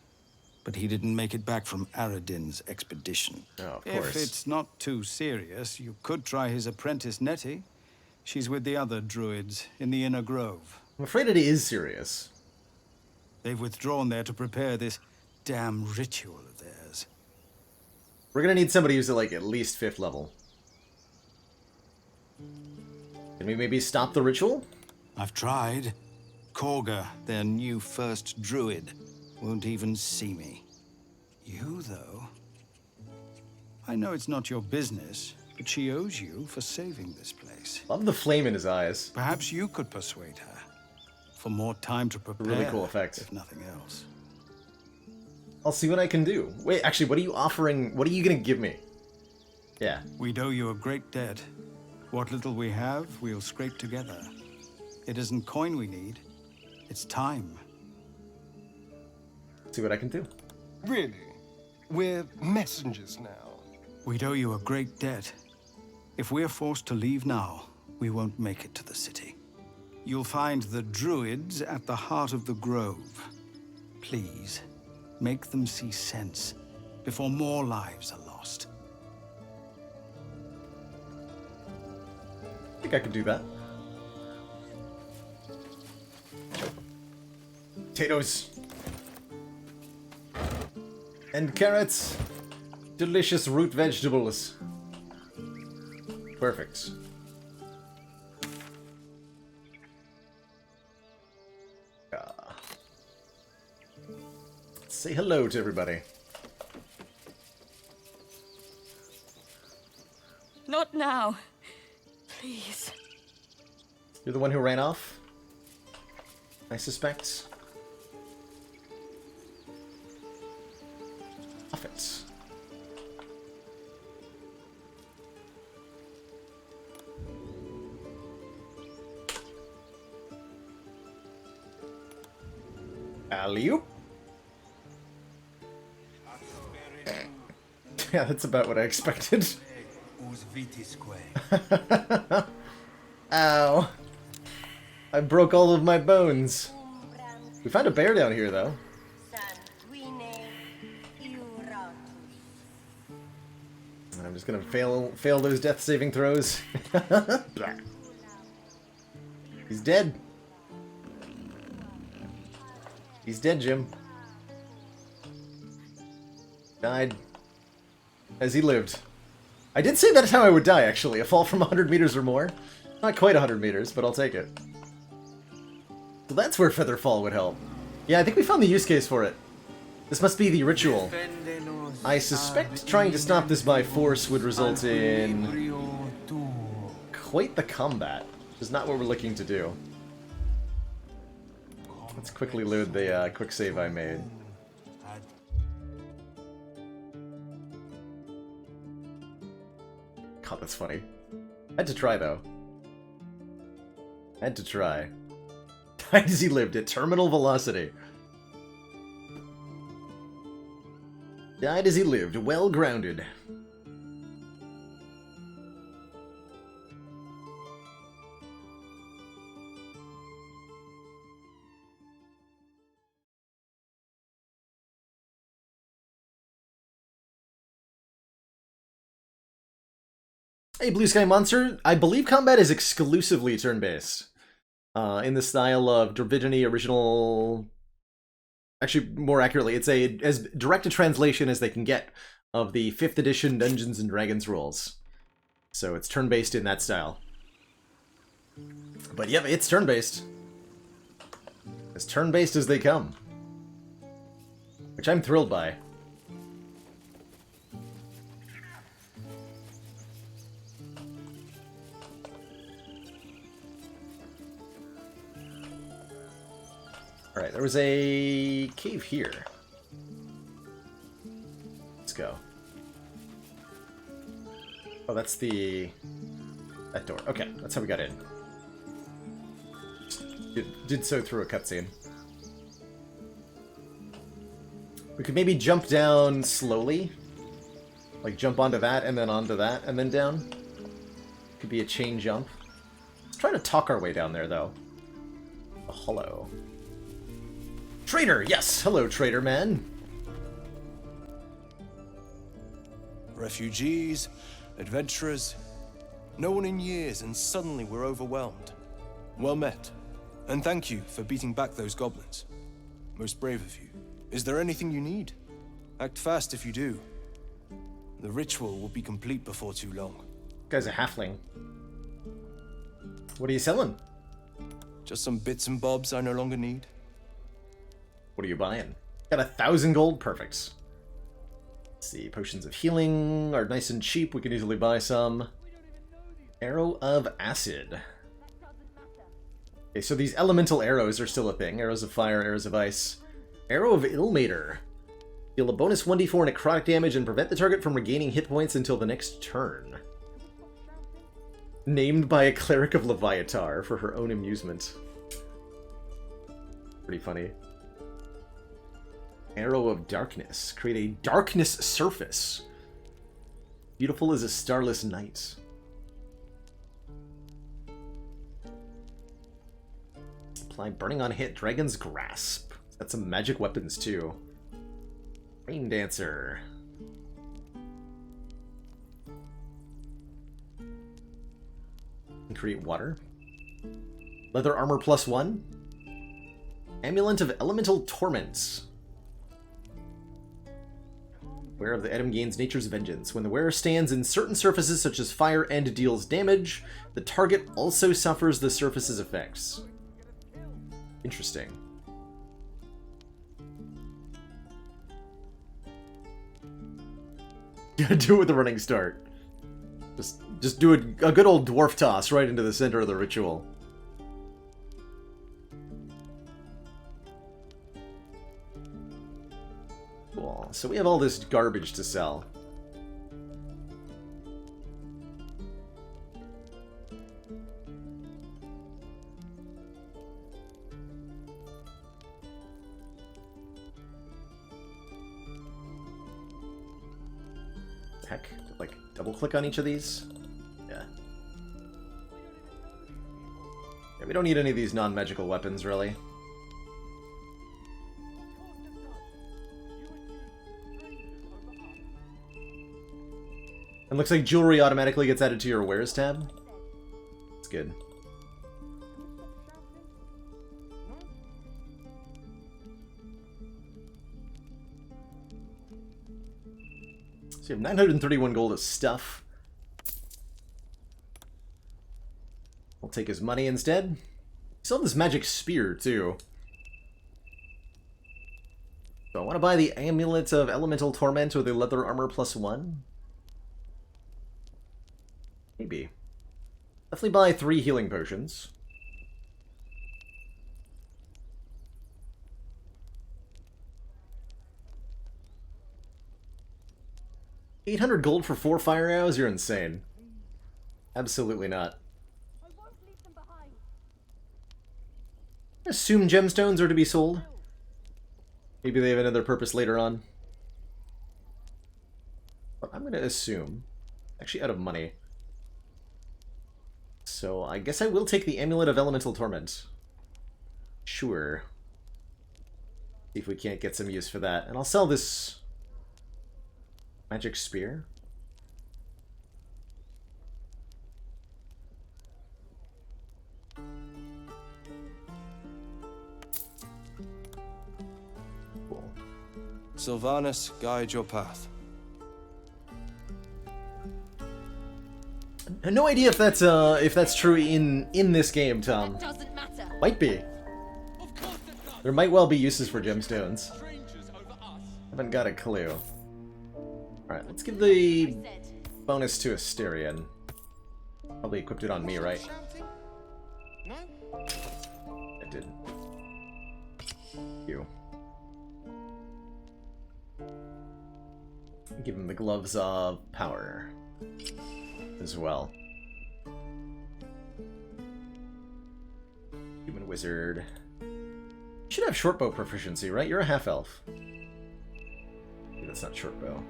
Speaker 19: but he didn't make it back from Aradin's expedition.
Speaker 1: Oh, of course.
Speaker 19: If it's not too serious, you could try his apprentice Nettie. She's with the other druids in the Inner Grove.
Speaker 1: I'm afraid it is serious.
Speaker 19: They've withdrawn there to prepare this damn ritual of theirs.
Speaker 1: We're gonna need somebody who's at least 5th level. Can we maybe stop the ritual?
Speaker 19: I've tried. Korga, their new first druid, won't even see me. You, though... I know it's not your business, but she owes you for saving this place.
Speaker 1: Love the flame in his eyes.
Speaker 19: Perhaps you could persuade her. For more time to prepare.
Speaker 1: Really cool effect.
Speaker 19: If nothing else.
Speaker 1: I'll see what I can do. Wait, actually, what are you offering? What are you gonna give me? Yeah.
Speaker 19: We'd owe you a great debt. What little we have, we'll scrape together. It isn't coin we need. It's time.
Speaker 1: See what I can do.
Speaker 12: Really? We're messengers now.
Speaker 19: We'd owe you a great debt. If we're forced to leave now, we won't make it to the city. You'll find the druids at the heart of the grove. Please, make them see sense before more lives are lost.
Speaker 1: I think I could do that. Potatoes. And carrots. Delicious root vegetables. Perfect. Say hello to everybody.
Speaker 15: Not now. Please.
Speaker 1: You're the one who ran off? I suspect. Off it. Alley-oop. Yeah, that's about what I expected. Ow. I broke all of my bones. We found a bear down here, though. And I'm just gonna fail those death saving throws. He's dead. He's dead, Jim. Died as he lived. I did say that's how I would die, actually. A fall from 100 meters or more. Not quite 100 meters, but I'll take it. So that's where Featherfall would help. Yeah, I think we found the use case for it. This must be the ritual. I suspect trying to stop this by force would result in quite the combat, which is not what we're looking to do. Let's quickly load the quick save I made. God, that's funny. Had to try, though. Had to try. Died as he lived at terminal velocity. Died as he lived, well grounded. Hey, Blue Sky Monster. I believe combat is exclusively turn-based. In the style of Dravidini original... Actually, more accurately, it's as direct a translation as they can get of the 5th edition Dungeons & Dragons rules. So it's turn-based in that style. But yeah, it's turn-based. As turn-based as they come. Which I'm thrilled by. Alright, there was a cave here. Oh, that's the... that door. Okay, that's how we got in. Did so through a cutscene. We could maybe jump down slowly. Like, jump onto that, and then onto that, and then down. Could be a chain jump. Let's try to talk our way down there, though. Oh, hello. Trader! Yes! Hello, trader man!
Speaker 20: Refugees, adventurers, no one in years, and suddenly we're overwhelmed. Well met, and thank you for beating back those goblins. Most brave of you. Is there anything you need? Act fast if you do. The ritual will be complete before too long.
Speaker 1: Guy's a halfling. What are you selling?
Speaker 20: Just some bits and bobs I no longer need.
Speaker 1: What are you buying? Got 1,000 gold? Perfect. Let's see, potions of healing are nice and cheap. We can easily buy some. Arrow of Acid. Okay, so these elemental arrows are still a thing. Arrows of Fire, Arrows of Ice. Arrow of Ilmater. Deal a bonus 1d4 necrotic damage and prevent the target from regaining hit points until the next turn. Named by a cleric of Leviatar for her own amusement. Pretty funny. Arrow of Darkness. Create a darkness surface. Beautiful as a starless night. Apply Burning on Hit, Dragon's Grasp. Got some magic weapons too. Rain Dancer. And create water. Leather armor +1. Amulet of Elemental Torments. Wearer of the item gains Nature's Vengeance. When the wearer stands in certain surfaces such as fire and deals damage, the target also suffers the surface's effects. Interesting. Do it with a running start. Just do a good old dwarf toss right into the center of the ritual. Cool. So we have all this garbage to sell. Heck, like double click on each of these? Yeah. Yeah, we don't need any of these non-magical weapons, really. And looks like jewelry automatically gets added to your wares tab. That's good. So you have 931 gold of stuff. I'll take his money instead. Still have this magic spear, too. So I want to buy the Amulet of Elemental Torment or the Leather Armor +1. Maybe. Definitely buy 3 healing potions. $800 gold for 4 fire arrows? You're insane. Absolutely not. I assume gemstones are to be sold. Maybe they have another purpose later on. But I'm going to assume. Actually, out of money. So I guess I will take the Amulet of Elemental Torment. Sure. See if we can't get some use for that. And I'll sell this magic spear. Cool.
Speaker 20: Sylvanus, guide your path.
Speaker 1: No idea if that's true in this game, Tom.
Speaker 3: Doesn't matter.
Speaker 1: Might be. There might well be uses for gemstones. Haven't got a clue. Alright, let's give the bonus to Asterion. Probably equipped it on me, right? It did. You. Give him the gloves of power. as well. Human wizard. You should have short bow proficiency, right? You're a half-elf. Maybe that's not short bow.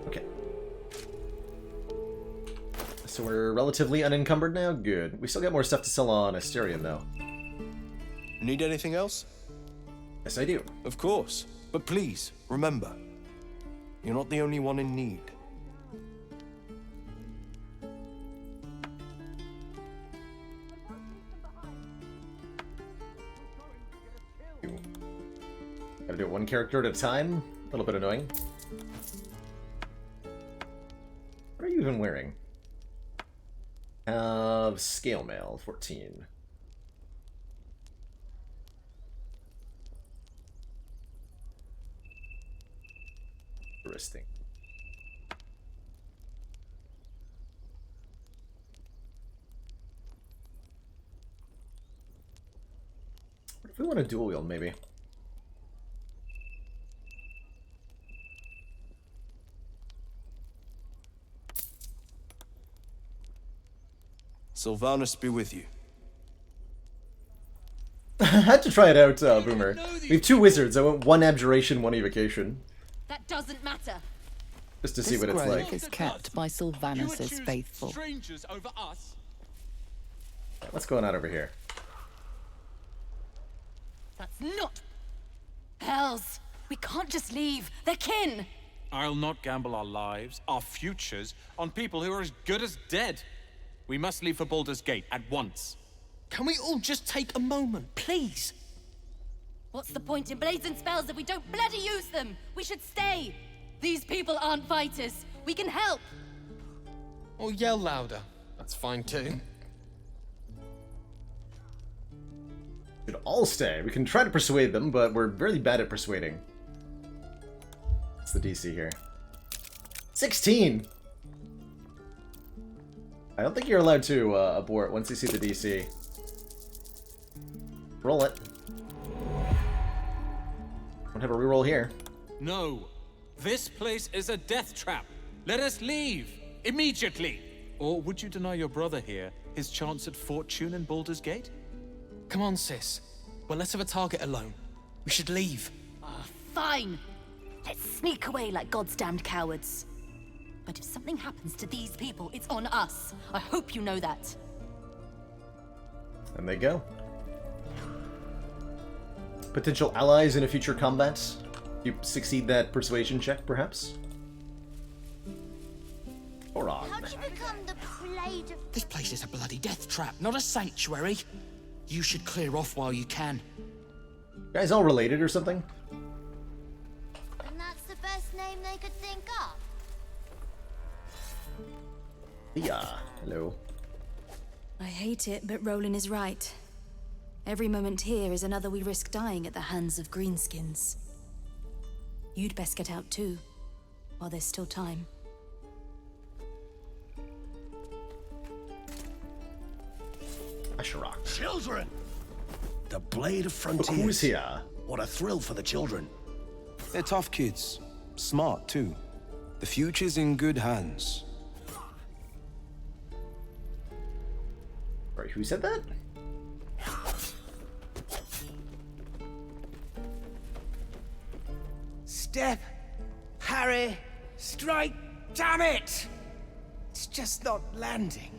Speaker 1: Okay. So we're relatively unencumbered now? Good. We still got more stuff to sell on Asterion, though.
Speaker 20: Need anything else?
Speaker 1: Yes, I do.
Speaker 20: Of course. But please, remember, you're not the only one in need.
Speaker 1: Gotta do it one character at a time? A little bit annoying. What are you even wearing? Scale mail, 14. Interesting. What if we want a dual wield, maybe?
Speaker 20: Sylvanus be with you.
Speaker 1: I had to try it out, Boomer. We have two wizards. I went one abjuration, one evocation.
Speaker 15: That doesn't matter.
Speaker 1: Just to see what it's like.
Speaker 6: This grove is kept by Sylvanus' faithful.
Speaker 18: Strangers over us.
Speaker 1: What's going on over here?
Speaker 15: That's not... Hells! We can't just leave. They're kin!
Speaker 18: I'll not gamble our lives, our futures, on people who are as good as dead. We must leave for Baldur's Gate at once.
Speaker 16: Can we all just take a moment, please?
Speaker 15: What's the point in blazing spells if we don't bloody use them? We should stay! These people aren't fighters. We can help!
Speaker 16: Or yell louder. That's fine too.
Speaker 1: We should all stay. We can try to persuade them, but we're really bad at persuading. What's the DC here? 16! I don't think you're allowed to abort once you see the DC. Roll it. Don't have a reroll here.
Speaker 18: No. This place is a death trap. Let us leave. Immediately. Or would you deny your brother here his chance at fortune in Baldur's Gate?
Speaker 16: Come on, sis. We're less of a target alone. We should leave.
Speaker 15: Fine. Let's sneak away like God's damned cowards. But if something happens to these people, it's on us. I hope you know that.
Speaker 1: And they go. Potential allies in a future combat. You succeed that persuasion check, perhaps? Oron.
Speaker 7: How'd you become the blade of...
Speaker 16: This place is a bloody death trap, not a sanctuary. You should clear off while you can.
Speaker 1: You guys all related or something?
Speaker 7: And that's the best name they could think of.
Speaker 1: Yeah, hello.
Speaker 13: I hate it, but Roland is right. Every moment here is another we risk dying at the hands of greenskins. You'd best get out too, while there's still time.
Speaker 1: Asherock.
Speaker 5: Children! The Blade of Frontiers.
Speaker 1: Look who's here.
Speaker 5: What a thrill for the children.
Speaker 20: They're tough kids. Smart, too. The future's in good hands.
Speaker 1: Sorry, who said that?
Speaker 10: Step, parry, strike, damn it! It's just not landing.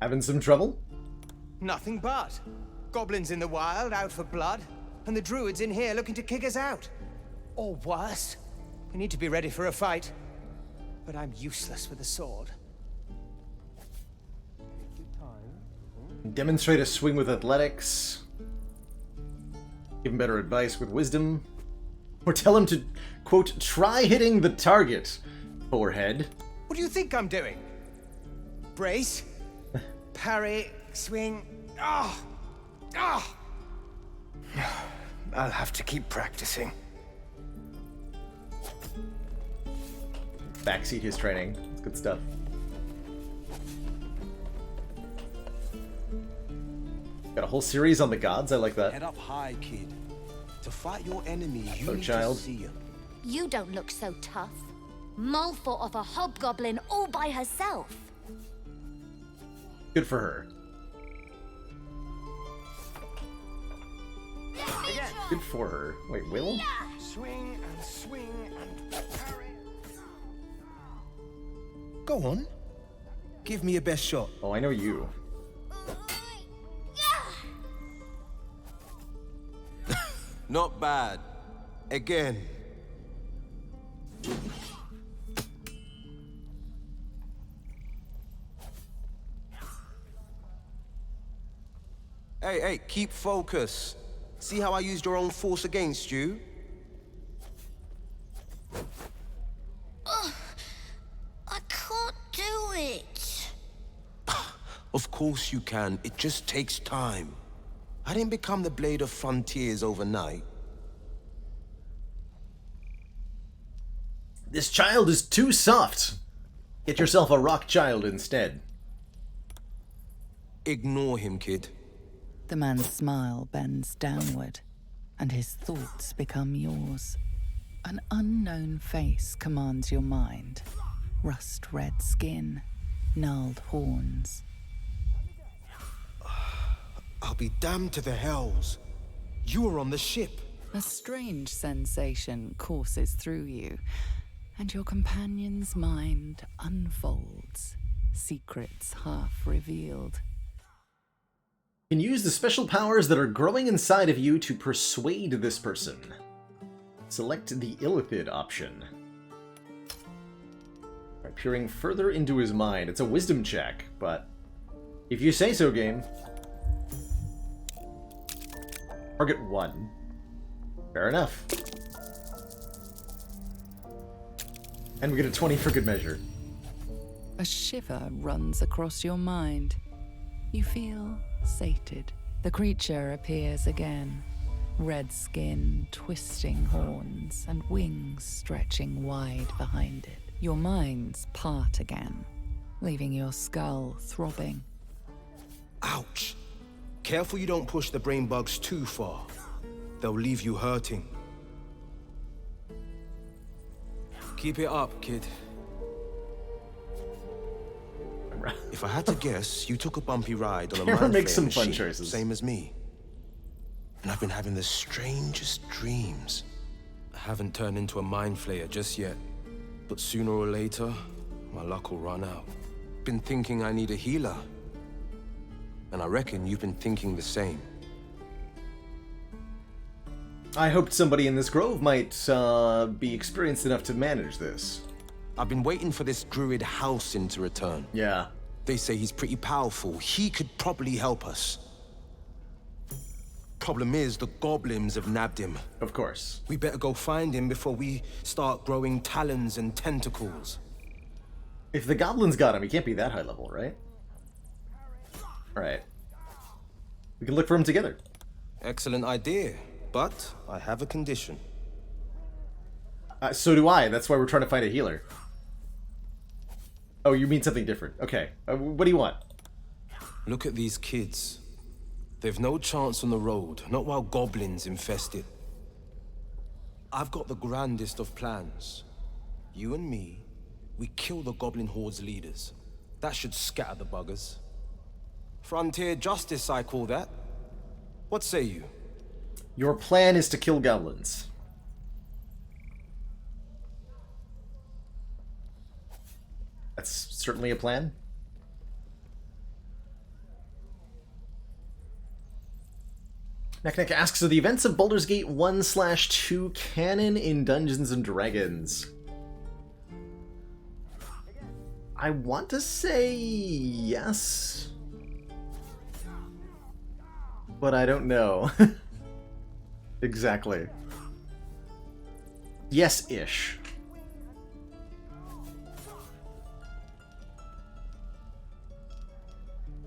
Speaker 1: Having some trouble?
Speaker 10: Nothing but. Goblins in the wild, out for blood, and the druids in here looking to kick us out. Or worse. We need to be ready for a fight. But I'm useless with a sword.
Speaker 1: Demonstrate a swing with athletics. Give him better advice with wisdom. Or tell him to, quote, try hitting the target. Forehead.
Speaker 10: What do you think I'm doing? Brace, parry, swing. Ah! Ah! I'll have to keep practicing.
Speaker 1: Backseat his training. It's good stuff. Got a whole series on the gods. I like that.
Speaker 19: Head up high, kid.
Speaker 14: To fight your enemy, you need
Speaker 1: child.
Speaker 14: to see him.
Speaker 15: You don't look so tough. Mull fought off a hobgoblin all by herself.
Speaker 1: Good for her. Good for her. Wait, Will?
Speaker 14: Swing and swing and parry. Go on. Give me your best shot.
Speaker 1: Oh, I know you.
Speaker 14: Not bad. Again. Hey, keep focus. See how I used your own force against you?
Speaker 7: I can't do it.
Speaker 14: Of course you can. It just takes time. I didn't become the Blade of Frontiers overnight.
Speaker 1: This child is too soft. Get yourself a rock child instead.
Speaker 14: Ignore him, kid.
Speaker 6: The man's smile bends downward, and his thoughts become yours. An unknown face commands your mind. Rust-red skin, gnarled horns.
Speaker 14: I'll be damned to the hells. You were on the ship.
Speaker 6: A strange sensation courses through you, and your companion's mind unfolds, secrets half revealed.
Speaker 1: You can use the special powers that are growing inside of you to persuade this person. Select the Illithid option. By peering further into his mind. It's a wisdom check, but if you say so, game. Target 1. Fair enough. And we get a 20 for good measure.
Speaker 6: A shiver runs across your mind. You feel sated. The creature appears again. Red skin, twisting horns, and wings stretching wide behind it. Your minds part again, leaving your skull throbbing.
Speaker 14: Ouch. Careful you don't push the brain bugs too far. They'll leave you hurting. Keep it up, kid. If I had to guess, you took a bumpy ride on a
Speaker 1: Cameron makes some
Speaker 14: machine,
Speaker 1: fun choices.
Speaker 14: same as me. And I've been having the strangest dreams. I haven't turned into a mind flayer just yet, but sooner or later, my luck will run out. Been thinking I need a healer. And I reckon you've been thinking the same.
Speaker 1: I hoped somebody in this grove might be experienced enough to manage this.
Speaker 14: I've been waiting for this druid Halcyon to return.
Speaker 1: Yeah.
Speaker 14: They say he's pretty powerful. He could probably help us. Problem is, the goblins have nabbed him.
Speaker 1: Of course.
Speaker 14: We better go find him before we start growing talons and tentacles.
Speaker 1: If the goblins got him, he can't be that high level, right? Alright. We can look for him together.
Speaker 14: Excellent idea, but I have a condition.
Speaker 1: So do I. That's why we're trying to find a healer. Oh, you mean something different. Okay. What do you want?
Speaker 14: Look at these kids. They've no chance on the road, not while goblins infest it. I've got the grandest of plans. You and me, we kill the goblin horde's leaders. That should scatter the buggers. Frontier justice, I call that. What say you?
Speaker 1: Your plan is to kill goblins. That's certainly a plan. Neck asks, so the events of Baldur's Gate 1/2 canon in Dungeons & Dragons? I want to say yes. But I don't know. Exactly. Yes-ish.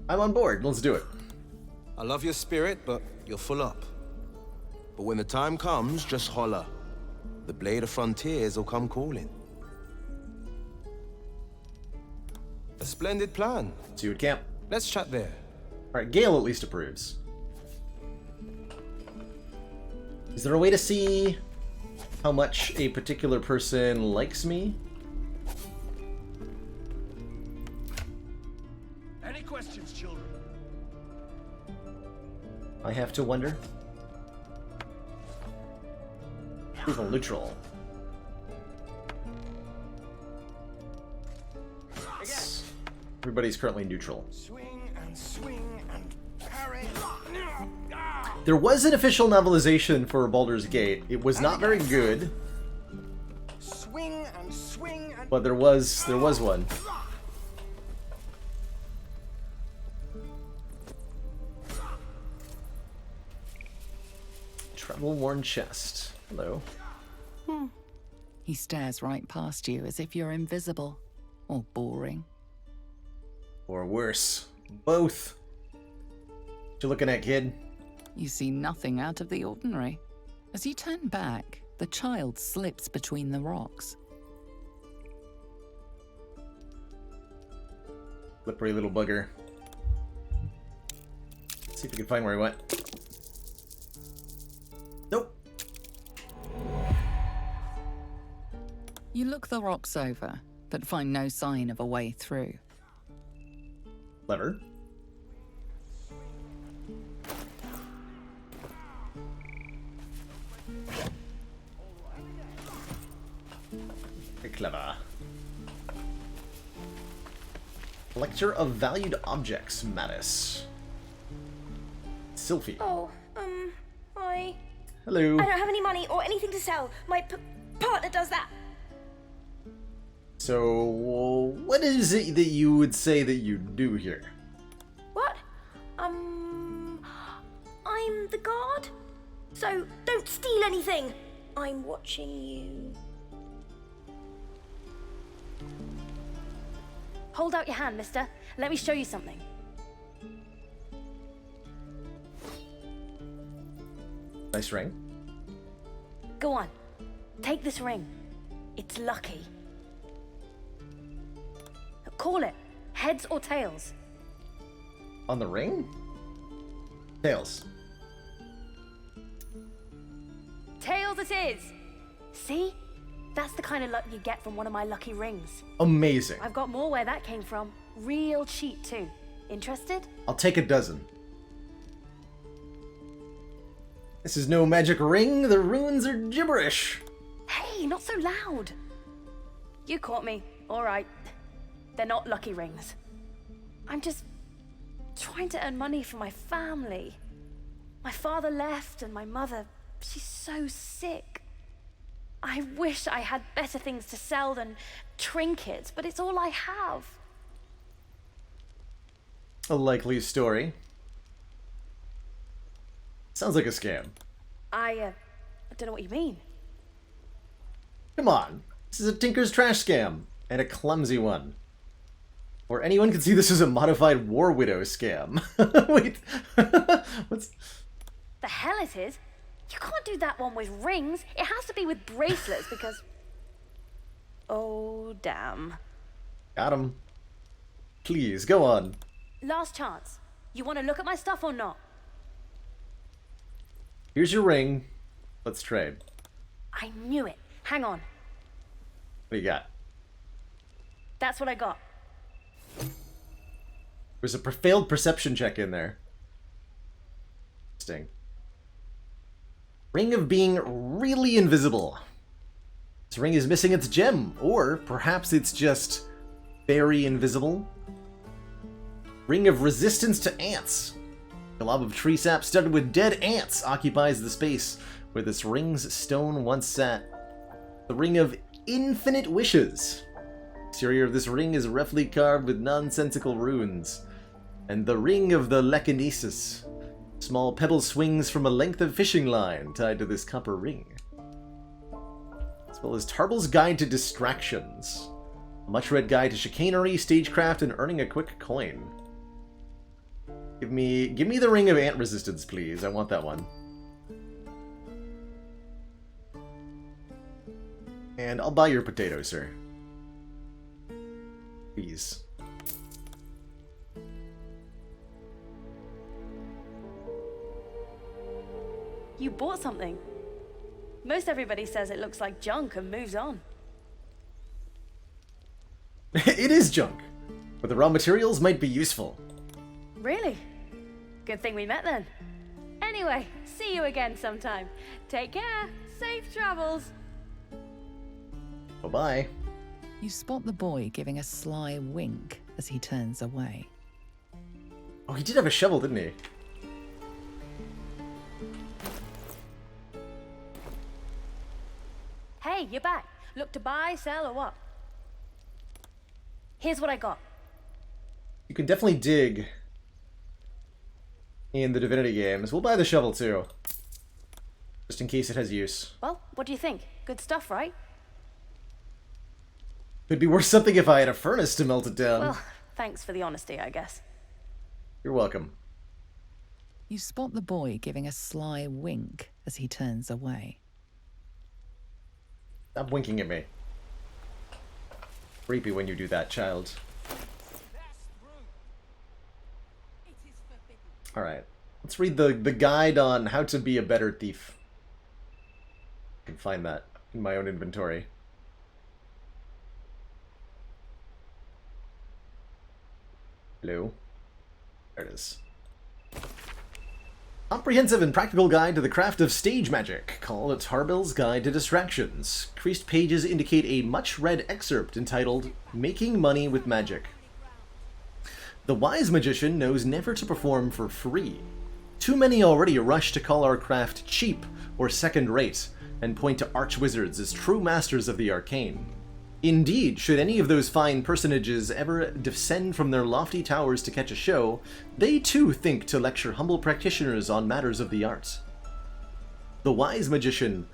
Speaker 1: I'm on board. Let's do it.
Speaker 14: I love your spirit, but you're full up. But when the time comes, just holler. The Blade of Frontiers will come calling. A splendid plan.
Speaker 1: See you at camp.
Speaker 14: Let's chat there.
Speaker 1: Alright, Gale at least approves. Is there a way to see how much a particular person likes me?
Speaker 18: Any questions, children?
Speaker 1: I have to wonder. Approval neutral. Everybody's currently neutral.
Speaker 5: Swing and swing and parry.
Speaker 1: There was an official novelization for Baldur's Gate. It was not very good,
Speaker 5: Swing and swing and
Speaker 1: but there was one. Travel-worn chest. Hello.
Speaker 6: He stares right past you as if you're invisible or boring.
Speaker 1: Or worse. Both. What you looking at, kid?
Speaker 6: You see nothing out of the ordinary. As you turn back, the child slips between the rocks.
Speaker 1: Slippery little bugger. Let's see if we can find where he went. Nope.
Speaker 6: You look the rocks over, but find no sign of a way through.
Speaker 1: Clever. Very clever. Collector of valued objects, Mattis. Sylphie.
Speaker 21: Oh, hi.
Speaker 1: Hello.
Speaker 21: I don't have any money or anything to sell. My partner does that.
Speaker 1: So, what is it that you would say that you do here?
Speaker 21: What? I'm the guard. So don't steal anything. I'm watching you. Hold out your hand, mister. Let me show you something.
Speaker 1: Nice ring.
Speaker 21: Go on. Take this ring. It's lucky. Call it. Heads or tails?
Speaker 1: On the ring? Tails.
Speaker 21: Tails it is! See? That's the kind of luck you get from one of my lucky rings.
Speaker 1: Amazing.
Speaker 21: I've got more where that came from. Real cheap too. Interested?
Speaker 1: I'll take a dozen. This is no magic ring. The runes are gibberish.
Speaker 21: Hey, not so loud. You caught me. All right. They're not lucky rings. I'm just trying to earn money for my family. My father left and my mother, she's so sick. I wish I had better things to sell than trinkets, but it's all I have.
Speaker 1: A likely story. Sounds like a scam.
Speaker 21: I don't know what you mean.
Speaker 1: Come on. This is a Tinker's Trash scam. And a clumsy one. Or anyone could see this as a modified War Widow scam. Wait. What's...
Speaker 21: The hell it is? You can't do that one with rings. It has to be with bracelets because... Oh, damn.
Speaker 1: Got him. Please, go on.
Speaker 21: Last chance. You want to look at my stuff or not?
Speaker 1: Here's your ring. Let's trade.
Speaker 21: I knew it. Hang on.
Speaker 1: What do you got?
Speaker 21: That's what I got.
Speaker 1: There's a failed perception check in there. Interesting. Ring of being really invisible. This ring is missing its gem, or perhaps it's just very invisible. Ring of resistance to ants. A glob of tree sap studded with dead ants occupies the space where this ring's stone once sat. The ring of infinite wishes. The exterior of this ring is roughly carved with nonsensical runes. And the ring of the lekinesis. Small pebble swings from a length of fishing line tied to this copper ring. As well as Tarble's Guide to Distractions. A much-read guide to chicanery, stagecraft, and earning a quick coin. Give me the ring of ant resistance, please. I want that one. And I'll buy your potato, sir. Please.
Speaker 21: You bought something. Most everybody says it looks like junk and moves on.
Speaker 1: It is junk, but the raw materials might be useful.
Speaker 21: Really? Good thing we met then. Anyway, see you again sometime. Take care. Safe travels.
Speaker 1: Bye-bye.
Speaker 6: You spot the boy giving a sly wink as he turns away.
Speaker 1: Oh, he did have a shovel, didn't he?
Speaker 21: Hey, you're back. Look to buy, sell, or what? Here's what I got.
Speaker 1: You can definitely dig in the Divinity games. We'll buy the shovel too, just in case it has use.
Speaker 21: Well, what do you think? Good stuff, right?
Speaker 1: Could be worth something if I had a furnace to melt it down.
Speaker 21: Well, thanks for the honesty, I guess.
Speaker 1: You're welcome.
Speaker 6: You spot the boy giving a sly wink as he turns away.
Speaker 1: Stop winking at me. Creepy when you do that, child. Alright. Let's read the guide on how to be a better thief. I can find that in my own inventory. Hello. There it is. Comprehensive and practical guide to the craft of stage magic, called Tarbill's Guide to Distractions. Creased pages indicate a much-read excerpt entitled Making Money with Magic. The wise magician knows never to perform for free. Too many already rush to call our craft cheap or second-rate, and point to arch-wizards as true masters of the arcane. Indeed, should any of those fine personages ever descend from their lofty towers to catch a show, they too think to lecture humble practitioners on matters of the art. The wise magician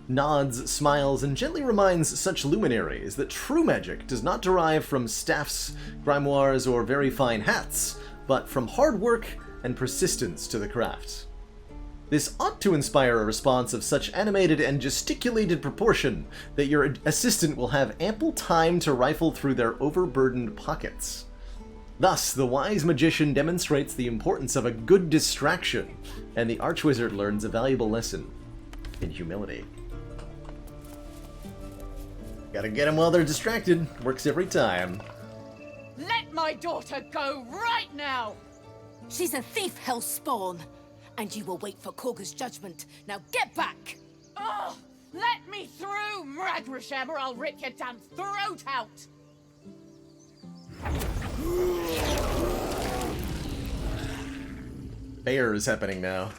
Speaker 1: nods, smiles, and gently reminds such luminaries that true magic does not derive from staffs, grimoires, or very fine hats, but from hard work and persistence to the craft. This ought to inspire a response of such animated and gesticulated proportion that your assistant will have ample time to rifle through their overburdened pockets. Thus, the wise magician demonstrates the importance of a good distraction, and the archwizard learns a valuable lesson in humility. Gotta get them while they're distracted. Works every time.
Speaker 2: Let my daughter go right now!
Speaker 15: She's a thief, hellspawn. And you will wait for Korga's judgment. Now get back!
Speaker 2: Oh, let me through, Mragrasham, or I'll rip your damn throat out!
Speaker 1: Bear is happening now.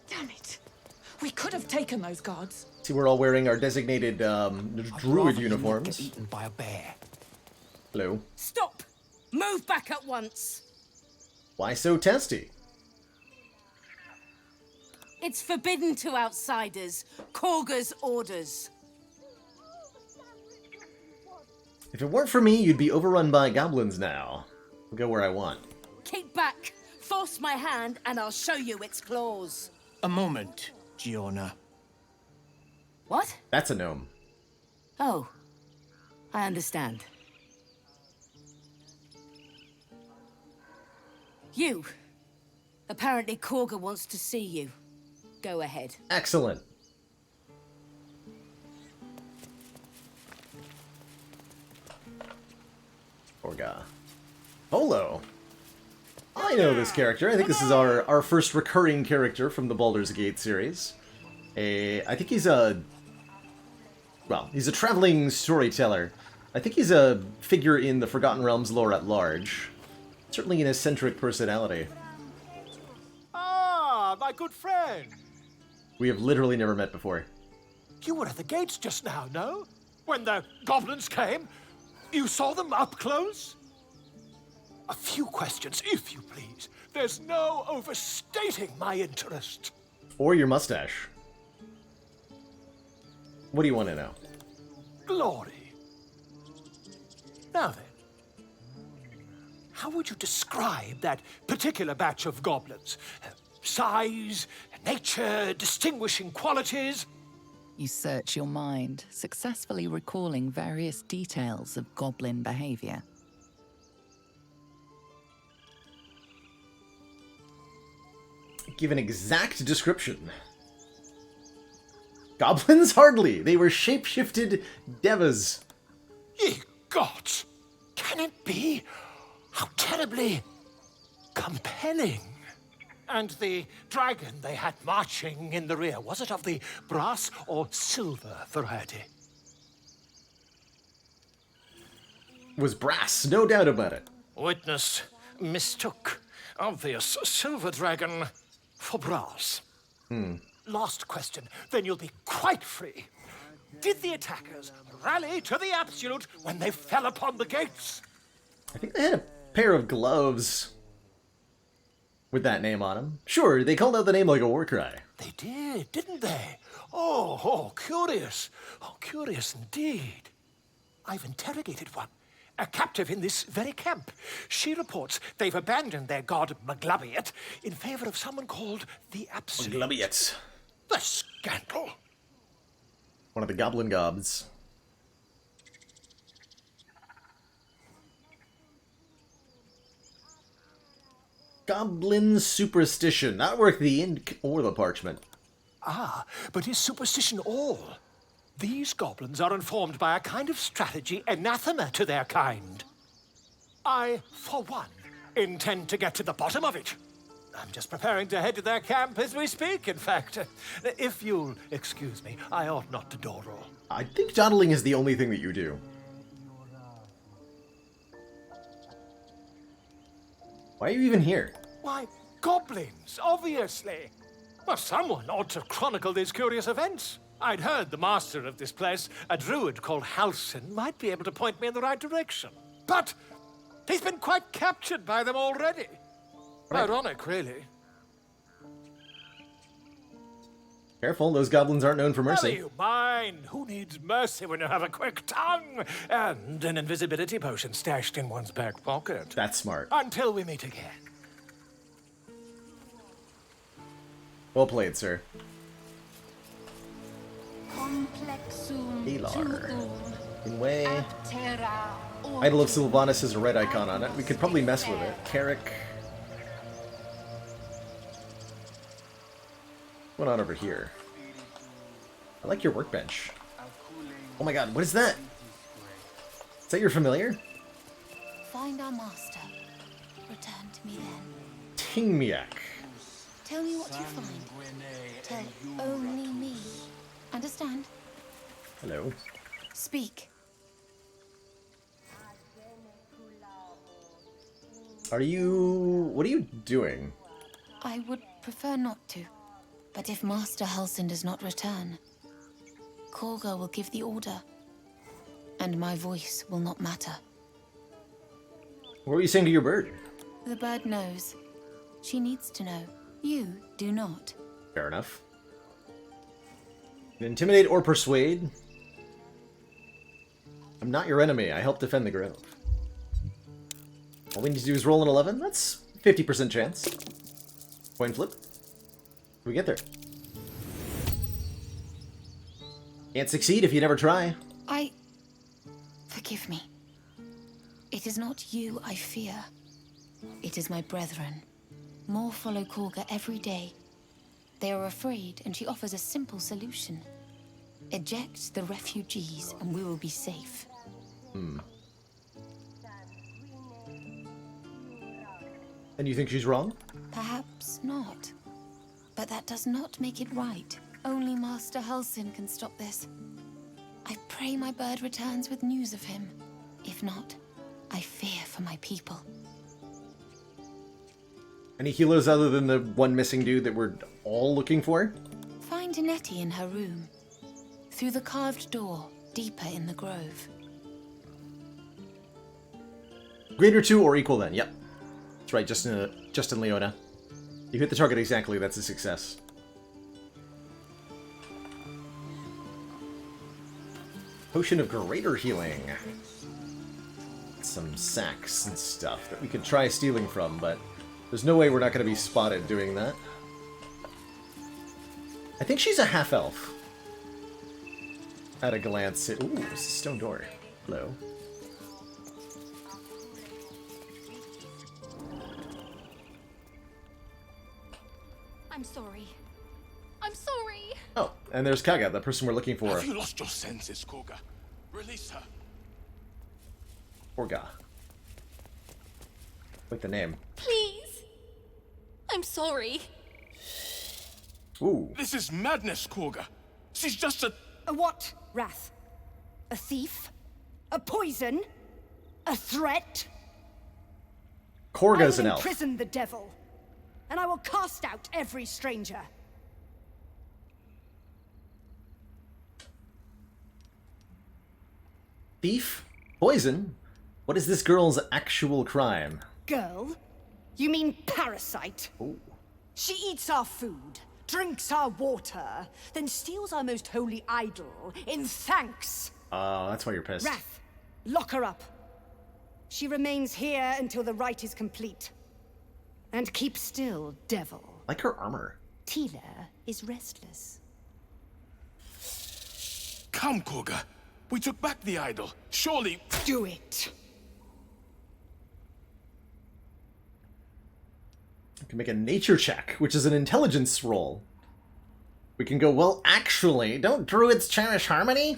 Speaker 2: Damn it. We could have taken those guards.
Speaker 1: See, we're all wearing our designated druid uniforms.
Speaker 5: Get eaten by a bear.
Speaker 1: Hello.
Speaker 15: Stop! Move back at once!
Speaker 1: Why so testy?
Speaker 15: It's forbidden to outsiders. Korga's orders.
Speaker 1: If it weren't for me, you'd be overrun by goblins now. I'll go where I want.
Speaker 15: Keep back. Force my hand and I'll show you its claws.
Speaker 5: A moment, Giona.
Speaker 15: What?
Speaker 1: That's a gnome.
Speaker 15: Oh, I understand. You. Apparently Korga wants to see you. Go ahead.
Speaker 1: Excellent. Korga. Holo. I know this character. I think this is our first recurring character from the Baldur's Gate series. I think he's a... Well, he's a traveling storyteller. I think he's a figure in the Forgotten Realms lore at large. Certainly an eccentric personality.
Speaker 5: Ah, my good friend.
Speaker 1: We have literally never met before.
Speaker 5: You were at the gates just now, no? When the goblins came? You saw them up close? A few questions, if you please. There's no overstating my interest.
Speaker 1: Or your mustache. What do you want to know?
Speaker 5: Glory. Now then, how would you describe that particular batch of goblins? Size, nature, distinguishing qualities?
Speaker 6: You search your mind, successfully recalling various details of goblin behavior.
Speaker 1: Give an exact description. Goblins? Hardly. They were shape-shifted devas.
Speaker 5: Ye gods! Can it be? How terribly compelling. And the dragon they had marching in the rear, was it of the brass or silver variety?
Speaker 1: Was brass, no doubt about it.
Speaker 5: Witness mistook obvious silver dragon for brass. Last question, then you'll be quite free. Did the attackers rally to the absolute when they fell upon the gates?
Speaker 1: I think they had a pair of gloves with that name on them. Sure, they called out the name like a war cry.
Speaker 5: They did, didn't they? Oh, curious. Oh, curious indeed. I've interrogated one, a captive in this very camp. She reports they've abandoned their god Maglabiet in favor of someone called the Absolute.
Speaker 1: Maglabiet.
Speaker 5: The scandal.
Speaker 1: One of the goblin gobs. Goblin superstition. Not worth the ink or the parchment.
Speaker 5: Ah, but is superstition all? These goblins are informed by a kind of strategy anathema to their kind. I, for one, intend to get to the bottom of it. I'm just preparing to head to their camp as we speak, in fact. If you'll excuse me, I ought not to dawdle.
Speaker 1: I think dawdling is the only thing that you do. Why are you even here?
Speaker 5: Why, goblins, obviously. Well, someone ought to chronicle these curious events. I'd heard the master of this place, a druid called Halsin, might be able to point me in the right direction. But he's been quite captured by them already.
Speaker 1: Right.
Speaker 5: Ironic, really.
Speaker 1: Careful, those goblins aren't known for
Speaker 5: Never
Speaker 1: mercy.
Speaker 5: you mind. Who needs mercy when you have a quick tongue and an invisibility potion stashed in one's back pocket?
Speaker 1: That's smart.
Speaker 5: Until we meet again.
Speaker 1: Well played, sir.
Speaker 7: Complexum
Speaker 1: Alar. In way.
Speaker 7: terra
Speaker 1: Idol of Sylvanas has a red icon on it. We could probably mess with it. Carrick. What's going on over here? I like your workbench. Oh my god, what is that? Is that your familiar?
Speaker 3: Find our master. Return to me then.
Speaker 1: Tingmiak.
Speaker 3: Tell me what you find. Tell only me. Understand?
Speaker 1: Hello.
Speaker 3: Speak.
Speaker 1: Are you... what are you doing?
Speaker 3: I would prefer not to. But if Master Halsin does not return, Korga will give the order. And my voice will not matter.
Speaker 1: What were you saying to your bird?
Speaker 3: The bird knows. She needs to know. You do not.
Speaker 1: Fair enough. Intimidate or persuade? I'm not your enemy. I help defend the grove. All we need to do is roll an 11. That's 50% chance. Coin flip. We get there. Can't succeed if you never try.
Speaker 3: Forgive me. It is not you I fear. It is my brethren. More follow Korga every day. They are afraid, and she offers a simple solution. Eject the refugees, and we will be safe.
Speaker 1: And you think she's wrong?
Speaker 3: Perhaps not. But that does not make it right. Only Master Halsin can stop this. I pray my bird returns with news of him. If not, I fear for my people.
Speaker 1: Any healers other than the one missing dude that we're all looking for?
Speaker 3: Find Nettie in her room. Through the carved door, deeper in the grove.
Speaker 1: Greater 2 or equal then, yep. That's right, Justin Leona. You hit the target exactly, that's a success. Potion of Greater Healing. Some sacks and stuff that we could try stealing from, but there's no way we're not going to be spotted doing that. I think she's a half-elf. At a glance, ooh, it's a stone door. Hello.
Speaker 7: I'm sorry. I
Speaker 8: I'm sorry.
Speaker 1: Oh, and there's Kaga, the person we're looking for.
Speaker 5: Have you lost your senses, Koga? Release her.
Speaker 1: Orga. Like the name.
Speaker 8: Please. I'm sorry.
Speaker 1: Ooh.
Speaker 5: This is madness, Koga. She's just a...
Speaker 9: A what, Wrath? A thief? A poison? A threat?
Speaker 1: Korga's
Speaker 9: I
Speaker 1: an
Speaker 9: will
Speaker 1: elf.
Speaker 9: imprison the devil, and I will cast out every stranger.
Speaker 1: Thief? Poison? What is this girl's actual crime?
Speaker 9: Girl? You mean parasite?
Speaker 1: Ooh.
Speaker 9: She eats our food, drinks our water, then steals our most holy idol in thanks.
Speaker 1: That's why you're pissed.
Speaker 9: Wrath, lock her up. She remains here until the rite is complete. And keep still, devil.
Speaker 1: Like her armor.
Speaker 9: Tila is restless.
Speaker 5: Come, Koga. We took back the idol. Surely...
Speaker 9: Do it.
Speaker 1: We can make a nature check, which is an intelligence roll. We can go, well, actually, don't druids cherish harmony?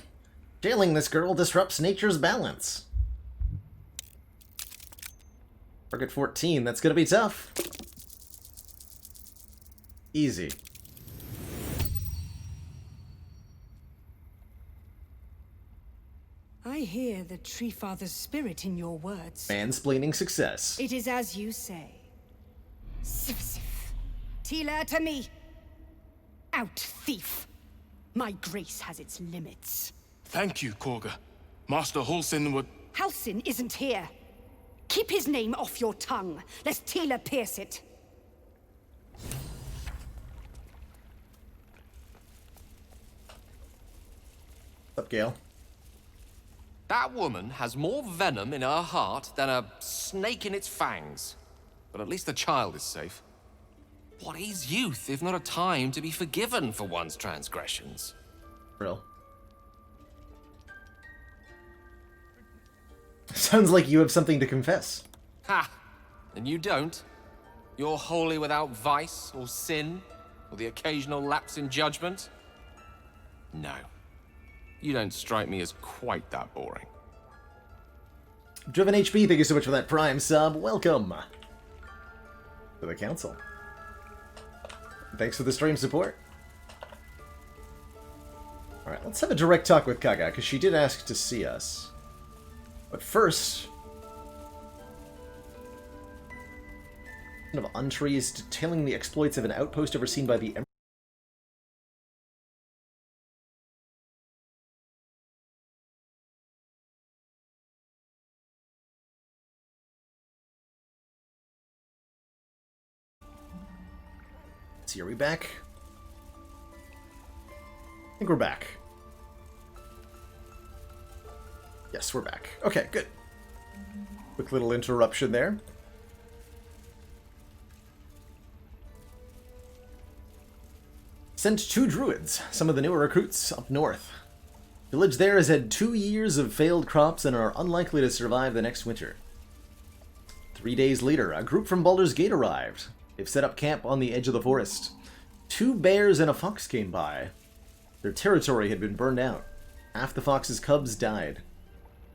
Speaker 1: Jailing this girl disrupts nature's balance. Target 14, that's gonna be tough. Easy.
Speaker 9: I hear the Tree Father's spirit in your words.
Speaker 1: Mansplaining success.
Speaker 9: It is as you say. Sif sif. Tila to me. Out, thief. My grace has its limits.
Speaker 5: Thank you, Koga. Master Halsin would...
Speaker 9: Halsin isn't here. Keep his name off your tongue, lest Tila pierce it.
Speaker 1: What's up, Gale?
Speaker 11: That woman has more venom in her heart than a snake in its fangs. But at least the child is safe. What is youth if not a time to be forgiven for one's transgressions?
Speaker 1: Real. Sounds like you have something to confess.
Speaker 11: Ha! And you don't? You're wholly without vice or sin, or the occasional lapse in judgment? No. You don't strike me as quite that boring.
Speaker 1: Driven HP, thank you so much for that Prime sub. Welcome to the council. Thanks for the stream support. Alright, let's have a direct talk with Kaga, because she did ask to see us. But first, of untrees detailing the exploits of an outpost overseen by the Emperor. Let's see, are we back? I think we're back. Yes, we're back. Okay, good. Quick little interruption there. Sent 2 druids, some of the newer recruits, up north. Village there has had 2 years of failed crops and are unlikely to survive the next winter. 3 days later, a group from Baldur's Gate arrived. They've set up camp on the edge of the forest. 2 bears and a fox came by. Their territory had been burned out. Half the fox's cubs died.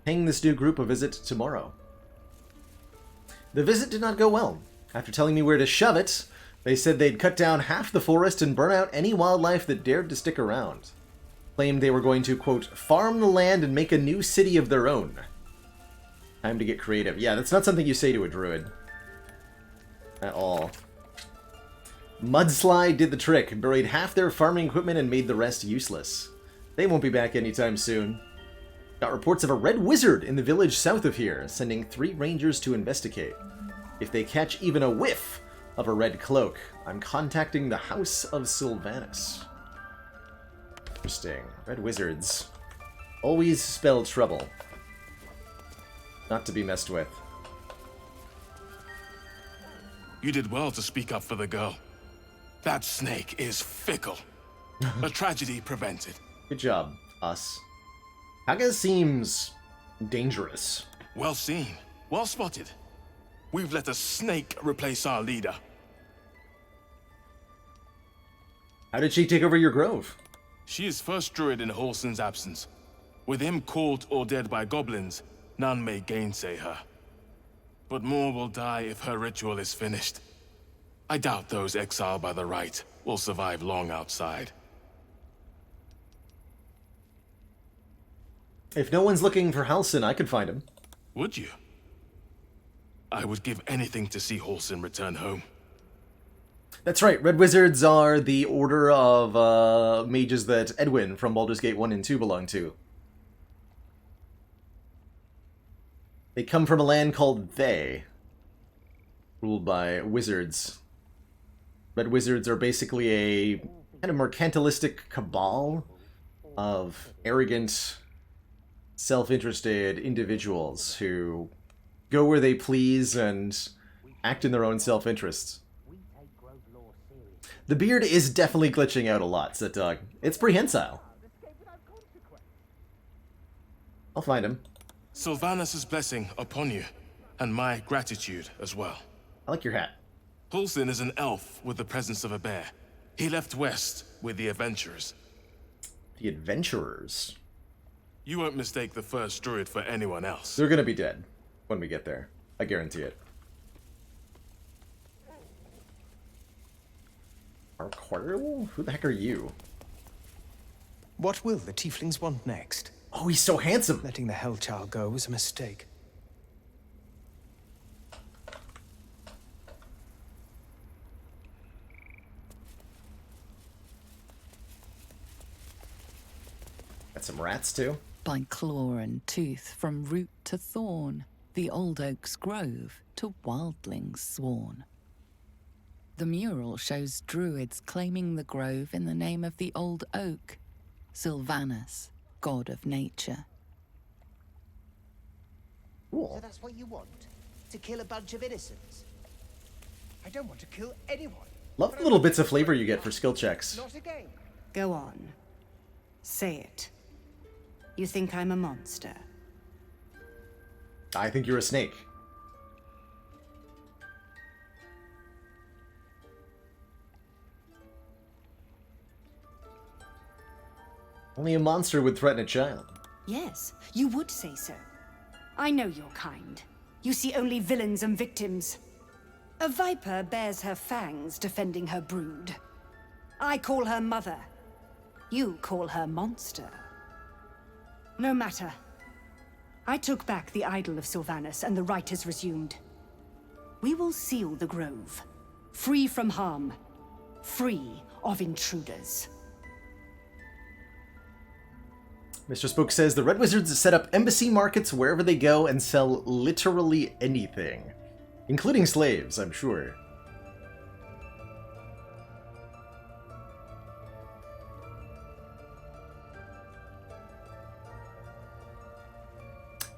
Speaker 1: Paying this new group a visit tomorrow. The visit did not go well. After telling me where to shove it, they said they'd cut down half the forest and burn out any wildlife that dared to stick around. Claimed they were going to, quote, farm the land and make a new city of their own. Time to get creative. Yeah, that's not something you say to a druid. At all. Mudslide did the trick, buried half their farming equipment and made the rest useless. They won't be back anytime soon. Got reports of a red wizard in the village south of here, sending 3 rangers to investigate. If they catch even a whiff of a red cloak, I'm contacting the House of Sylvanus. Interesting. Red wizards. Always spell trouble. Not to be messed with.
Speaker 5: You did well to speak up for the girl. That snake is fickle. A tragedy prevented.
Speaker 1: Good job, us. Kaga seems dangerous.
Speaker 5: Well seen. Well spotted. We've let a snake replace our leader.
Speaker 1: How did she take over your grove?
Speaker 4: She is first druid in Halsin's absence. With him caught or dead by goblins, none may gainsay her. But more will die if her ritual is finished. I doubt those exiled by the rite will survive long outside.
Speaker 1: If no one's looking for Halsin, I could find him.
Speaker 4: Would you? I would give anything to see Halsin return home.
Speaker 1: That's right, Red Wizards are the order of mages that Edwin from Baldur's Gate 1 and 2 belong to. They come from a land called Thay, ruled by wizards. Red Wizards are basically a kind of mercantilistic cabal of arrogant, self-interested individuals who go where they please and act in their own self-interests. The beard is definitely glitching out a lot, Setdog. It's prehensile. I'll find him.
Speaker 4: Sylvanus' blessing upon you, and my gratitude as well.
Speaker 1: I like your hat.
Speaker 4: Halsin is an elf with the presence of a bear. He left west with the adventurers.
Speaker 1: The adventurers?
Speaker 4: You won't mistake the first druid for anyone else.
Speaker 1: They're gonna be dead when we get there. I guarantee it. Arquarl? Who the heck are you?
Speaker 10: What will the tieflings want next?
Speaker 1: Oh, he's so handsome!
Speaker 10: Letting the Hellchild go was a mistake.
Speaker 1: Got some rats, too.
Speaker 6: By claw and tooth, from root to thorn, the old oak's grove to wildlings sworn. The mural shows druids claiming the grove in the name of the old oak, Sylvanus, god of nature.
Speaker 1: Cool.
Speaker 22: So that's what you want? To kill a bunch of innocents? I don't want to kill anyone.
Speaker 1: Love the little bits of flavor you get for skill checks.
Speaker 22: Not again.
Speaker 9: Go on. Say it. You think I'm a monster?
Speaker 1: I think you're a snake. Only a monster would threaten a child.
Speaker 9: Yes, you would say so. I know your kind. You see only villains and victims. A viper bears her fangs defending her brood. I call her mother. You call her monster. No matter. I took back the idol of Sylvanus and the rite is resumed. We will seal the grove. Free from harm. Free of intruders.
Speaker 1: Mr. Spook says the Red Wizards set up embassy markets wherever they go and sell literally anything. Including slaves, I'm sure.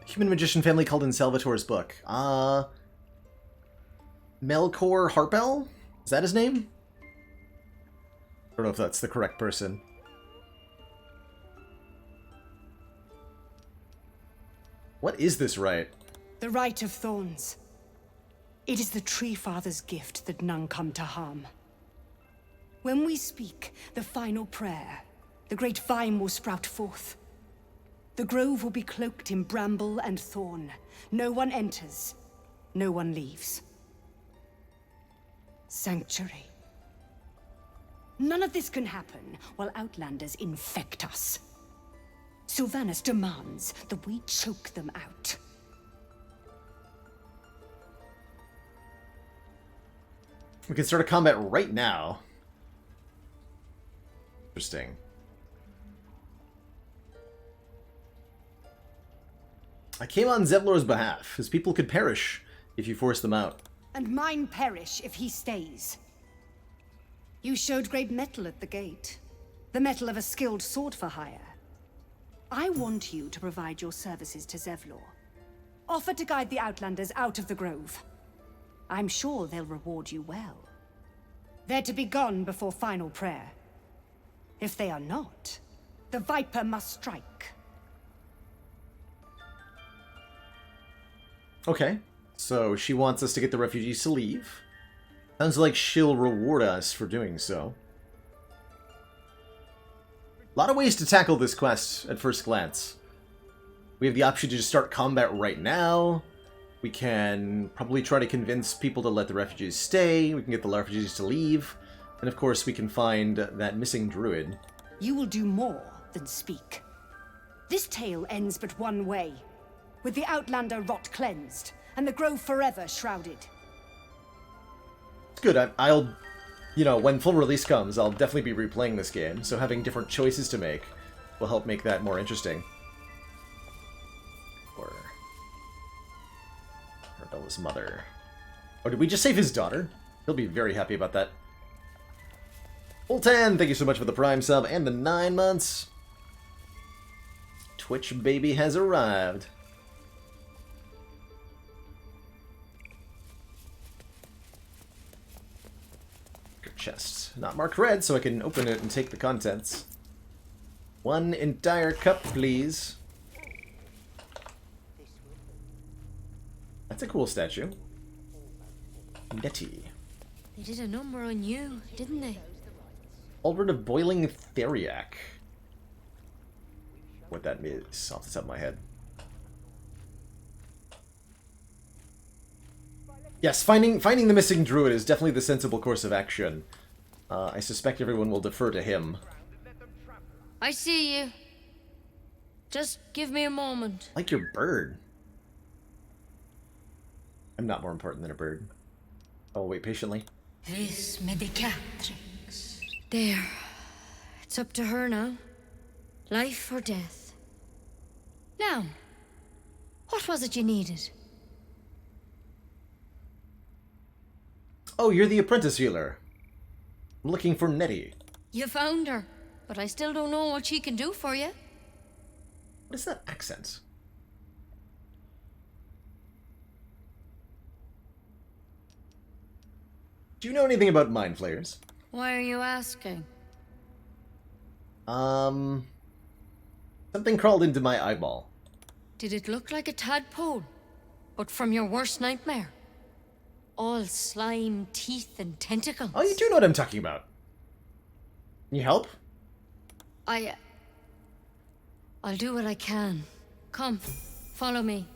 Speaker 1: The human magician family called in Salvatore's book. Melkor Harpel? Is that his name? I don't know if that's the correct person. What is this rite?
Speaker 9: The Rite of Thorns. It is the Tree Father's gift that none come to harm. When we speak the final prayer, the great vine will sprout forth. The grove will be cloaked in bramble and thorn. No one enters, no one leaves. Sanctuary. None of this can happen while Outlanders infect us. Sylvanus demands that we choke them out.
Speaker 1: We can start a combat right now. Interesting. I came on Zevlor's behalf. His people could perish if you force them out.
Speaker 9: And mine perish if he stays. You showed great mettle at the gate. The mettle of a skilled sword for hire. I want you to provide your services to Zevlor. Offer to guide the Outlanders out of the grove. I'm sure they'll reward you well. They're to be gone before final prayer. If they are not, the Viper must strike.
Speaker 1: Okay, so she wants us to get the refugees to leave. Sounds like she'll reward us for doing so. A lot of ways to tackle this quest at first glance. We have the option to just start combat right now. We can probably try to convince people to let the refugees stay. We can get the refugees to leave. And of course, we can find that missing druid.
Speaker 9: You will do more than speak. This tale ends but one way, with the Outlander rot cleansed, and the grove forever shrouded.
Speaker 1: It's good. I'll, you know, when full release comes, I'll definitely be replaying this game, so having different choices to make will help make that more interesting. Or Arabella's mother. Oh, did we just save his daughter? He'll be very happy about that. Ultan, thank you so much for the Prime sub and the 9 months. Twitch baby has arrived. Chest. Not marked red, so I can open it and take the contents. 1 entire cup, please. That's a cool statue. Nettie.
Speaker 8: They did a number on you, didn't they?
Speaker 1: Aldred of Boiling Theriac. What that is off the top of my head. Yes, finding the missing druid is definitely the sensible course of action. I suspect everyone will defer to him.
Speaker 8: I see you. Just give me a moment.
Speaker 1: Like your bird. I'm not more important than a bird. I'll wait patiently.
Speaker 8: Vis medicatrix. There. It's up to her now. Life or death. Now, what was it you needed?
Speaker 1: Oh, you're the apprentice healer. I'm looking for Nettie.
Speaker 8: You found her, but I still don't know what she can do for you.
Speaker 1: What is that accent? Do you know anything about mind flayers?
Speaker 8: Why are you asking?
Speaker 1: Something crawled into my eyeball.
Speaker 8: Did it look like a tadpole? But from your worst nightmare? All slime, teeth, and tentacles.
Speaker 1: Oh, you do know what I'm talking about. Can you help?
Speaker 8: I'll do what I can. Come, follow me.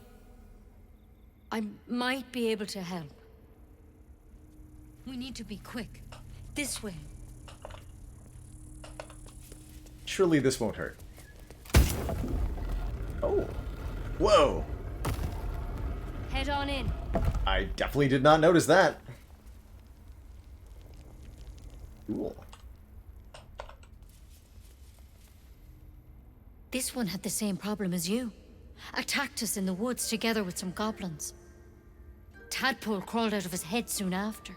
Speaker 8: I might be able to help. We need to be quick. This way.
Speaker 1: Surely this won't hurt. Oh. Whoa.
Speaker 8: Head on in.
Speaker 1: I definitely did not notice that. Cool.
Speaker 8: This one had the same problem as you. Attacked us in the woods together with some goblins. Tadpole crawled out of his head soon after.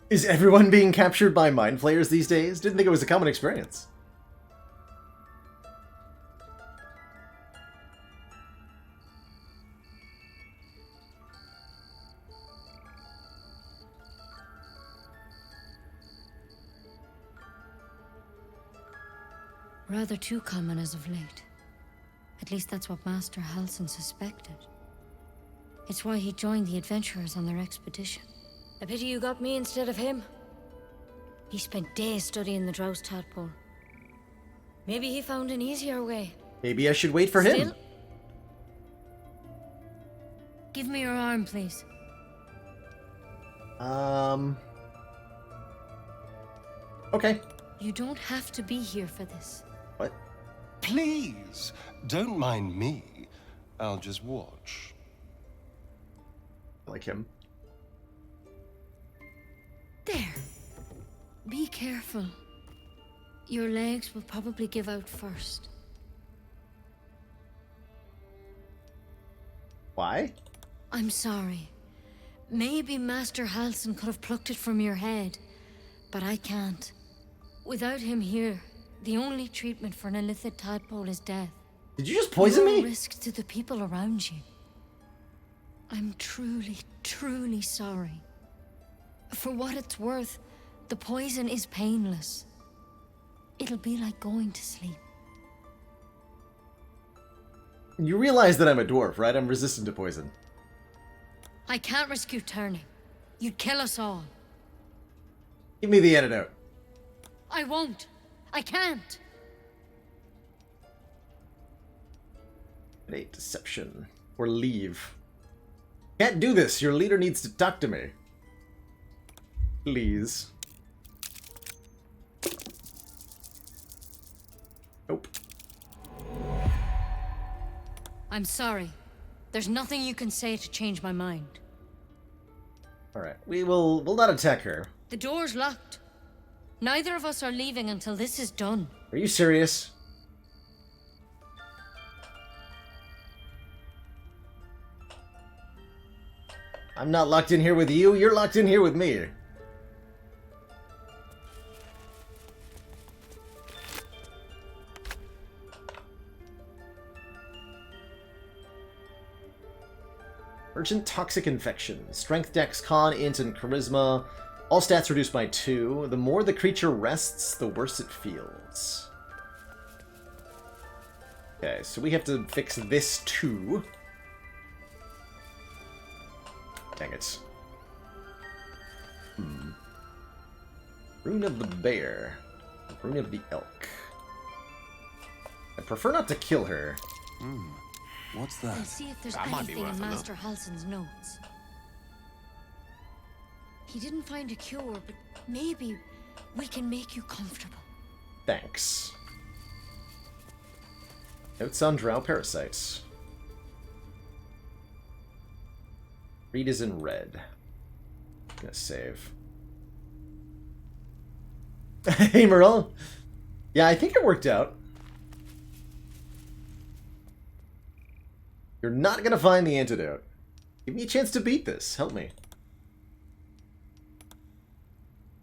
Speaker 1: Is everyone being captured by mind flayers these days? Didn't think it was a common experience.
Speaker 8: Rather too common as of late. At least that's what Master Halsin suspected. It's why he joined the adventurers on their expedition. A pity you got me instead of him. He spent days studying the Drows tadpole. Maybe he found an easier way.
Speaker 1: Maybe I should wait for him.
Speaker 8: Give me your arm, please.
Speaker 1: Okay.
Speaker 7: You don't have to be here for this.
Speaker 1: What?
Speaker 20: Please, don't mind me. I'll just watch.
Speaker 1: Like him.
Speaker 8: There. Be careful. Your legs will probably give out first.
Speaker 1: Why?
Speaker 8: I'm sorry. Maybe Master Halsin could have plucked it from your head, but I can't. Without him here, the only treatment for an illithid tadpole is death.
Speaker 1: Did you just poison
Speaker 8: You're
Speaker 1: me?
Speaker 8: a risk to the people around you. I'm truly, truly sorry. For what it's worth, the poison is painless. It'll be like going to sleep.
Speaker 1: You realize that I'm a dwarf, right? I'm resistant to poison.
Speaker 8: I can't risk you turning. You'd kill us all.
Speaker 1: Give me the antidote.
Speaker 8: I won't. I can't.
Speaker 1: A deception. Or leave. Can't do this. Your leader needs to talk to me. Please. Nope.
Speaker 8: I'm sorry. There's nothing you can say to change my mind.
Speaker 1: Alright, we'll not attack her.
Speaker 8: The door's locked. Neither of us are leaving until this is done.
Speaker 1: Are you serious? I'm not locked in here with you, you're locked in here with me. Urgent toxic infection. Strength, dex, con, int, and charisma. All stats reduced by 2. The more the creature rests, the worse it feels. Okay, so we have to fix this too. Dang it. Rune of the Bear. Rune of the Elk. I prefer not to kill her.
Speaker 11: What's
Speaker 8: I'll
Speaker 11: that?
Speaker 8: see if there's
Speaker 11: That might be
Speaker 8: anything in
Speaker 11: worth a look.
Speaker 8: Master Halsin's notes. He didn't find a cure, but maybe we can make you comfortable.
Speaker 1: Thanks. Notes on drow parasites. Read is in red. Gonna save. Hey, Merle. Yeah, I think it worked out. You're not gonna find the antidote. Give me a chance to beat this. Help me.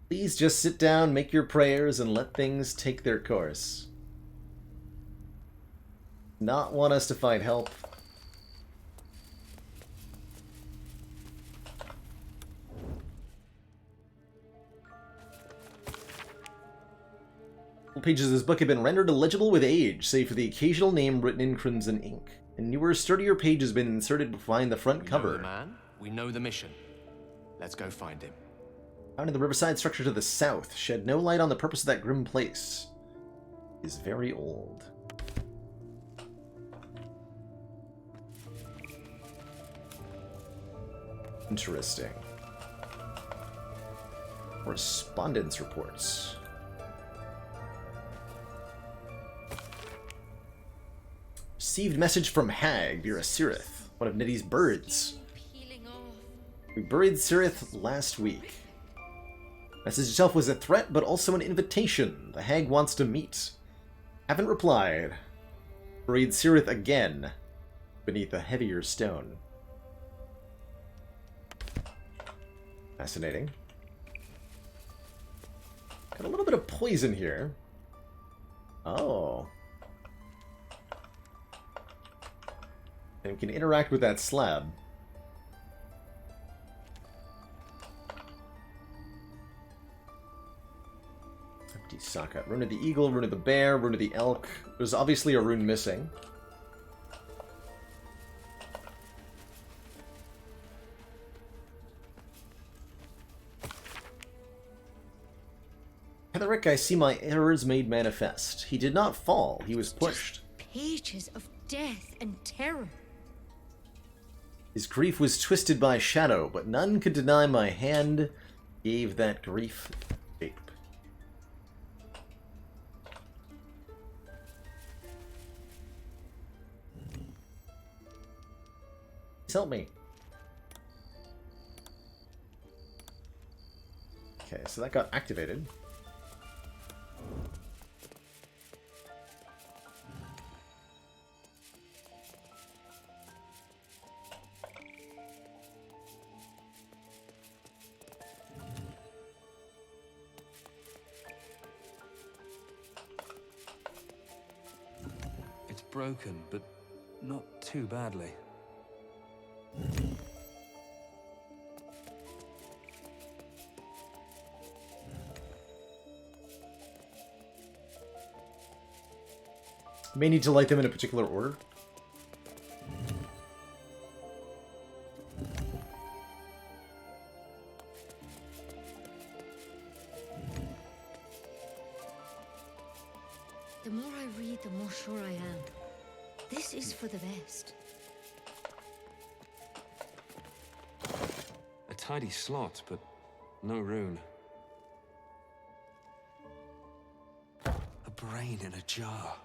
Speaker 1: Please just sit down, make your prayers, and let things take their course. Not want us to find help. Pages of this book have been rendered illegible with age, save for the occasional name written in crimson ink. A newer, sturdier page has been inserted behind the front cover.
Speaker 11: We know the man. We know the mission. Let's go find him.
Speaker 1: Found in the riverside structure to the south, shed no light on the purpose of that grim place. Is very old. Interesting. Correspondence reports. Received message from Hag, Vera Sirith, one of Niddy's birds. We buried Sirith last week. Message itself was a threat, but also an invitation. The Hag wants to meet. Haven't replied. Buried Sirith again, beneath a heavier stone. Fascinating. Got a little bit of poison here. Oh. And we can interact with that slab. Empty socket. Rune of the eagle, rune of the bear, rune of the elk. There's obviously a rune missing. Heatherick, I see my errors made manifest. He did not fall, he was pushed.
Speaker 8: Pages of death and terror.
Speaker 1: His grief was twisted by shadow, but none could deny my hand gave that grief shape. Please help me. Okay, so that got activated.
Speaker 12: It's broken, but not too badly.
Speaker 1: May need to light them in a particular order.
Speaker 8: more I read, the more sure I am. This is for the best.
Speaker 12: A tidy slot, but no rune. A brain in a jar.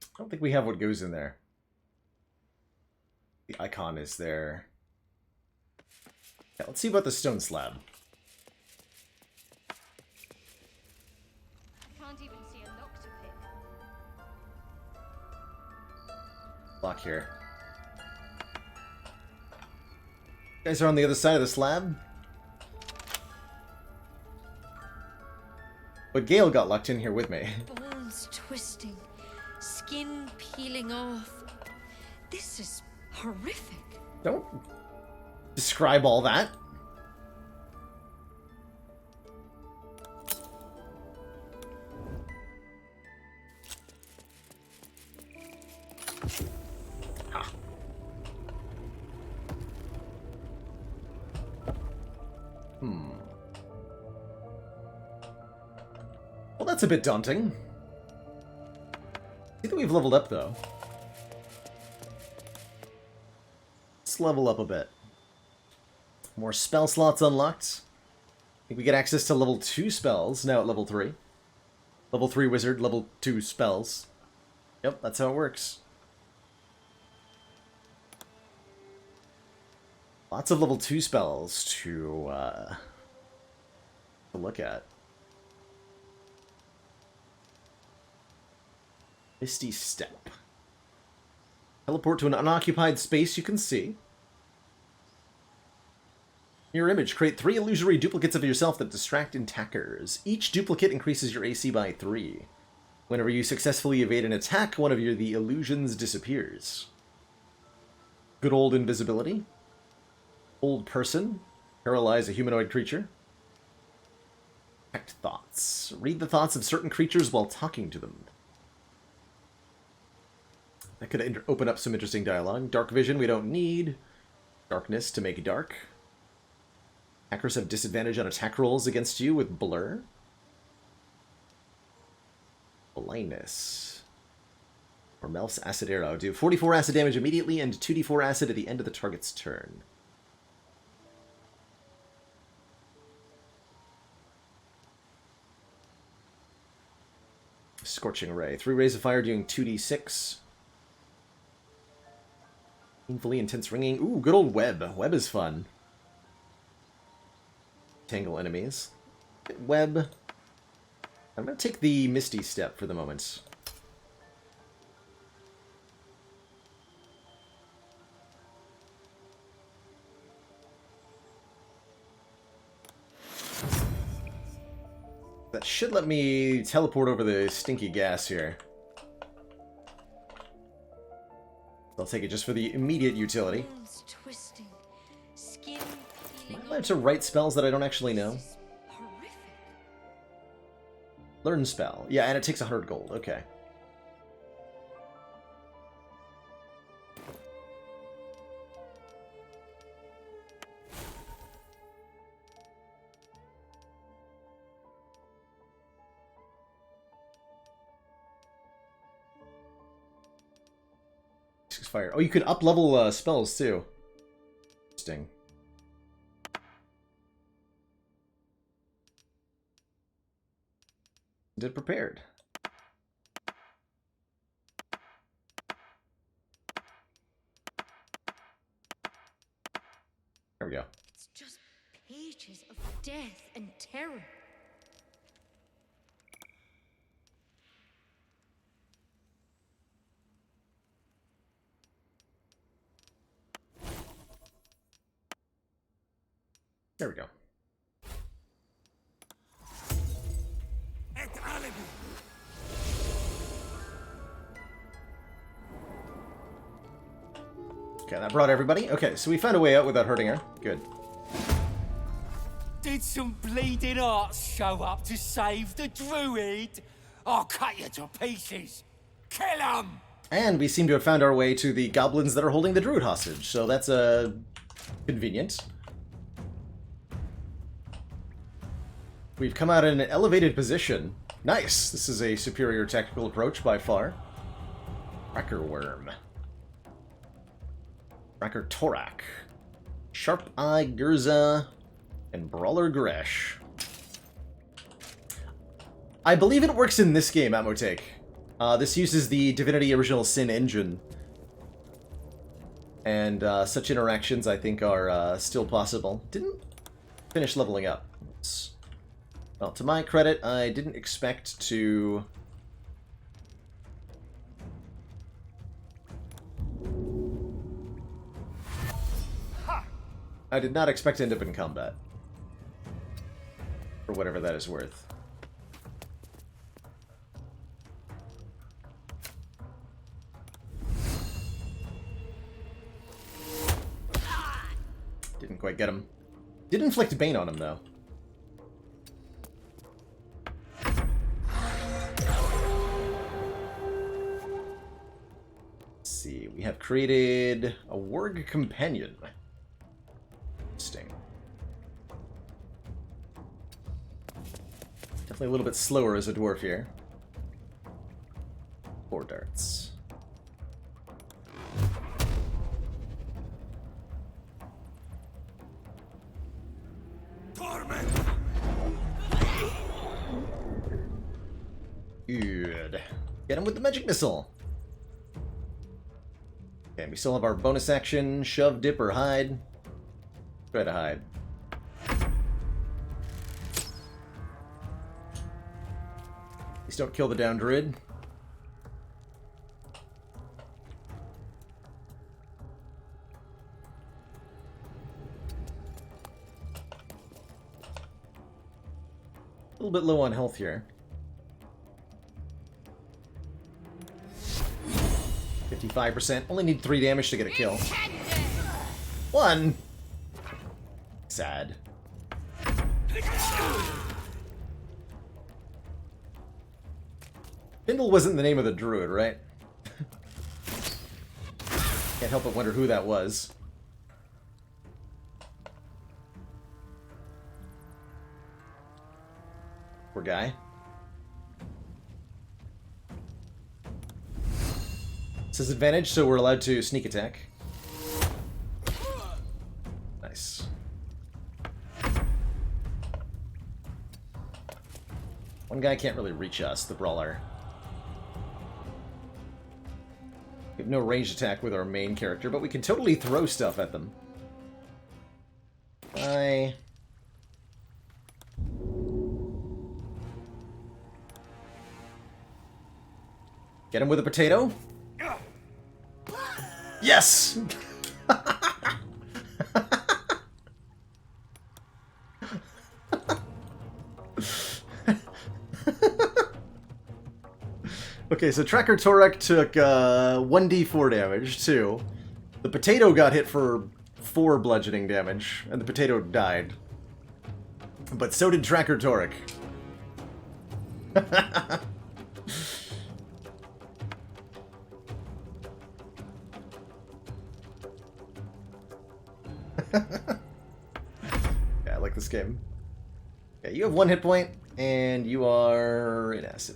Speaker 1: I don't think we have what goes in there. The icon is there. Yeah, let's see about the stone slab.
Speaker 8: I can't even see a lock to pick.
Speaker 1: Lock here. You guys are on the other side of the slab. But Gale got locked in here with me.
Speaker 8: Bones twisting, skin peeling off. This is horrific.
Speaker 1: Don't describe all that. Ha. Well, that's a bit daunting. I think we've leveled up, though. Let's level up a bit. More spell slots unlocked. I think we get access to level 2 spells now at level 3. Level 3 wizard, level 2 spells. Yep, that's how it works. Lots of level 2 spells to look at. Misty Step. Teleport to an unoccupied space you can see. Your image. Create 3 illusory duplicates of yourself that distract attackers. Each duplicate increases your AC by 3. Whenever you successfully evade an attack, one of the illusions disappears. Good old invisibility. Old person. Paralyze a humanoid creature. Detect thoughts. Read the thoughts of certain creatures while talking to them. That could open up some interesting dialogue. Dark vision we don't need. Darkness to make dark. Hackers have disadvantage on attack rolls against you with blur. Blindness. Or Melf's acid arrow. Do 44 acid damage immediately and 2d4 acid at the end of the target's turn. Scorching Ray. 3 rays of fire doing 2d6. Painfully intense ringing. Ooh, good old web. Web is fun. Tangle enemies. Web. I'm going to take the Misty Step for the moment. That should let me teleport over the stinky gas here. I'll take it just for the immediate utility.
Speaker 8: Twisting, skin
Speaker 1: Am I allowed to write spells that I don't actually know? Learn spell. Yeah, and it takes 100 gold. Okay. Fire. Oh, you can up-level spells, too. Interesting. Did prepared. There we go.
Speaker 8: It's just pages of death and terror.
Speaker 1: There we go. Okay, that brought everybody. Okay, so we found a way out without hurting her. Good.
Speaker 18: Did some bleeding arts show up to save the druid? I'll cut you to pieces. Kill 'em!
Speaker 1: And we seem to have found our way to the goblins that are holding the druid hostage, so that's convenient. We've come out in an elevated position. Nice! This is a superior tactical approach by far. Cracker Worm. Cracker Torak. Sharp Eye Gurza. And Brawler Gresh. I believe it works in this game, Amotake. This uses the Divinity Original Sin engine. And such interactions, I think, are still possible. Didn't finish leveling up. Well, to my credit, I didn't expect to... I did not expect to end up in combat. For whatever that is worth. Didn't quite get him. Did inflict Bane on him, though. Let's see. We have created a Warg Companion. Interesting. Definitely a little bit slower as a dwarf here. 4 darts. Good. Get him with the magic missile. Okay, we still have our bonus action, shove, dip, or hide. Try to hide. Please don't kill the down druid. A little bit low on health here. 55%. Only need 3 damage to get a kill. 1! Sad. Bindle wasn't the name of the druid, right? Can't help but wonder who that was. Poor guy. This is advantage, so we're allowed to sneak attack. Nice. One guy can't really reach us, the brawler. We have no ranged attack with our main character, but we can totally throw stuff at them. Bye. Get him with a potato? Yes! Okay, so Tracker Torek took 1d4 damage, too. The potato got hit for 4 bludgeoning damage, and the potato died. But so did Tracker Torek. Yeah, I like this game. Yeah, you have 1 hit point, and you are in acid.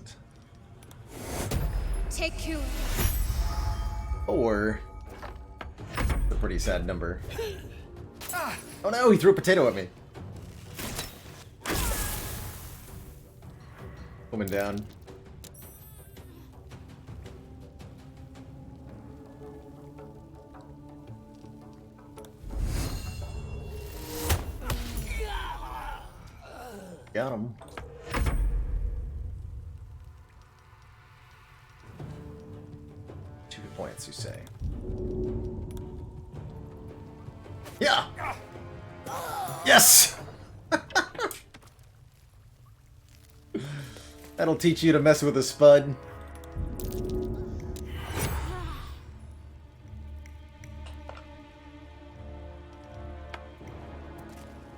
Speaker 8: Take you.
Speaker 1: Or a pretty sad number. Oh no, he threw a potato at me. Woman down. Got him. Points, you say? Yeah! Yes! That'll teach you to mess with a spud.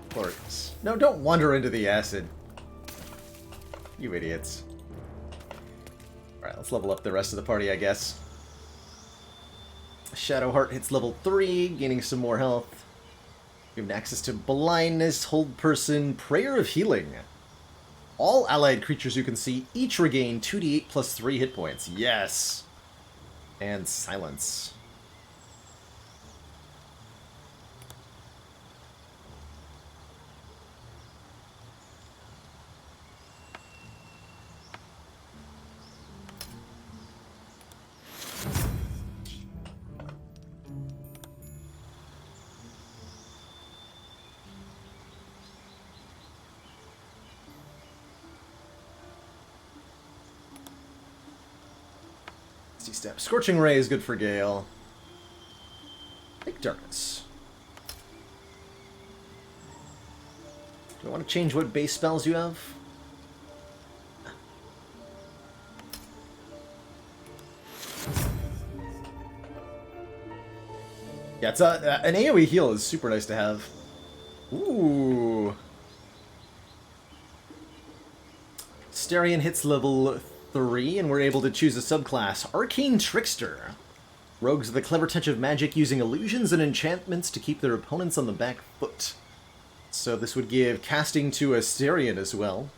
Speaker 1: Glorious. No, don't wander into the acid. You idiots. Alright, let's level up the rest of the party, I guess. Shadowheart hits level 3, gaining some more health. Given access to Blindness, Hold Person, Prayer of Healing. All allied creatures you can see each regain 2d8 plus 3 hit points. Yes! And Silence. Step. Scorching Ray is good for Gale. Thick Darkness. Do I want to change what base spells you have? Yeah, it's an AoE heal is super nice to have. Ooh. Starion hits level 3, and we're able to choose a subclass, Arcane Trickster. Rogues with a clever touch of magic using illusions and enchantments to keep their opponents on the back foot. So this would give casting to Astarion as well.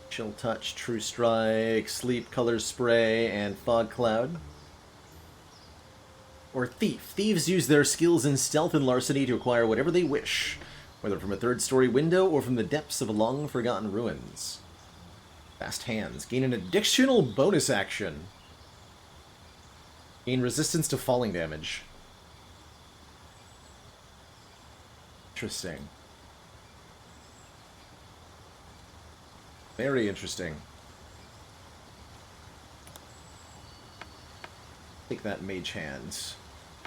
Speaker 1: Chill Touch, True Strike, Sleep, Color Spray, and Fog Cloud. Or Thief. Thieves use their skills in stealth and larceny to acquire whatever they wish, whether from a third-story window or from the depths of long-forgotten ruins. Fast Hands. Gain an additional bonus action. Gain resistance to falling damage. Interesting. Very interesting. Take that Mage Hand.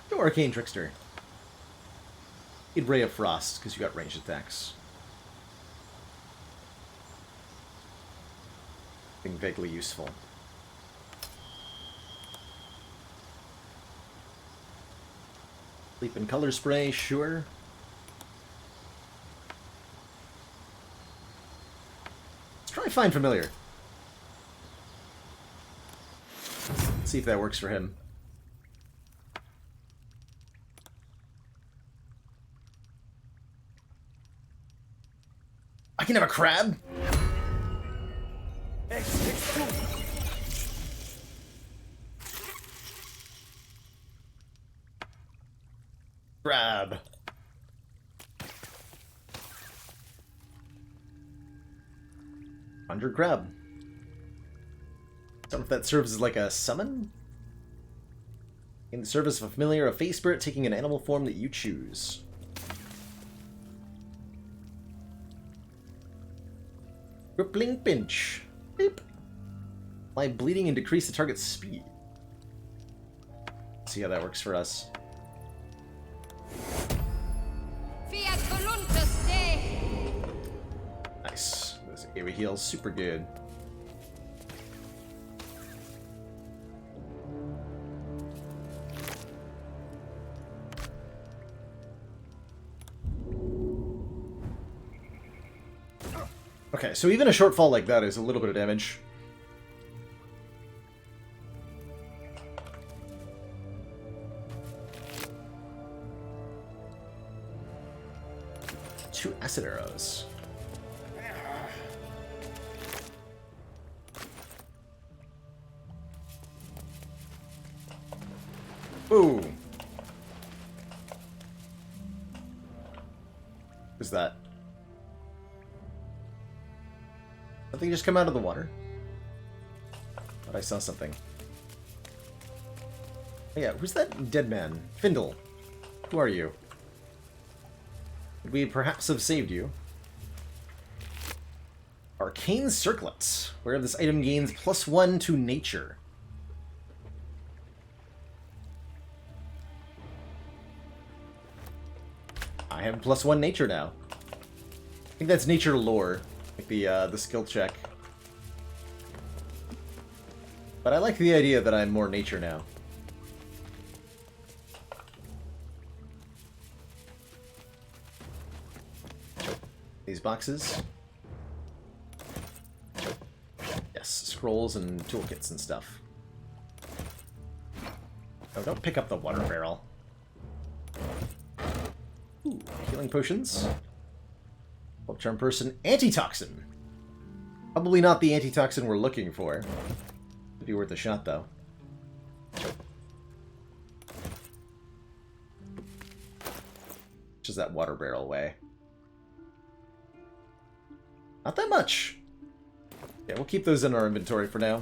Speaker 1: Go Arcane Trickster. Need Ray of Frost, because you got ranged attacks. Being vaguely useful. Sleep and Color Spray, sure. Let's try Find Familiar. Let's see if that works for him. I can have a crab? Crab. Conjure crab. I don't know if that serves as like a summon? In the service of a familiar, a face spirit taking an animal form that you choose. Crippling Pinch. Beep. Apply bleeding and decrease the target's speed. Let's see how that works for us.
Speaker 3: Fiat voluntas Dei.
Speaker 1: Nice. This AoE heal's super good. Okay, so even a shortfall like that is a little bit of damage. Two acid arrows. Ooh. What's that? Something just come out of the water? Thought I saw something. Oh yeah, who's that dead man? Findle. Who are you? Could we perhaps have saved you? Arcane Circlet. Where this item gains +1 to nature. I have +1 nature now. I think that's nature lore. Like the skill check. But I like the idea that I'm more nature now. These boxes. Yes, scrolls and toolkits and stuff. Oh, don't pick up the water barrel. Ooh, healing potions. Well, charm person, antitoxin. Probably not the antitoxin we're looking for. Could be worth a shot, though. Just that water barrel way. Not that much. Yeah, we'll keep those in our inventory for now.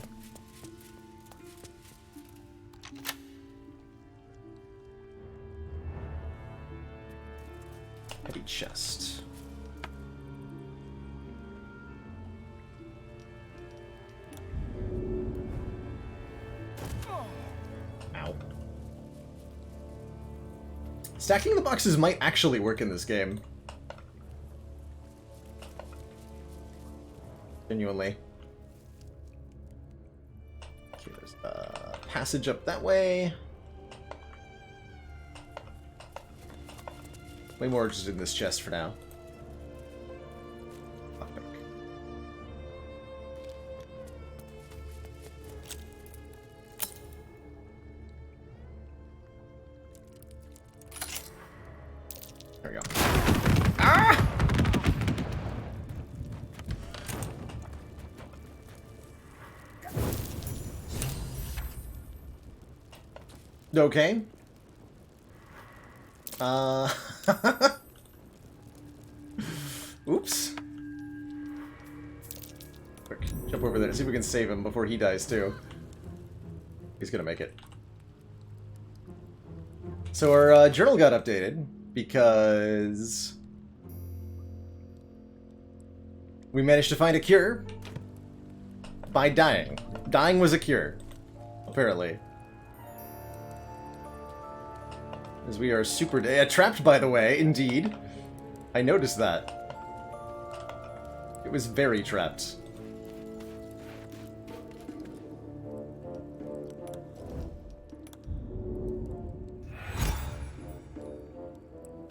Speaker 1: Heavy chest. Ow. Stacking the boxes might actually work in this game. Genuinely. Okay, there's a passage up that way. Way more interested in this chest for now. There we go. Ah! Okay. Oops. Quick, jump over there. See if we can save him before he dies too. He's gonna make it. So our journal got updated because we managed to find a cure by dying. Dying was a cure, apparently. As we are super trapped, by the way, indeed. I noticed that. It was very trapped.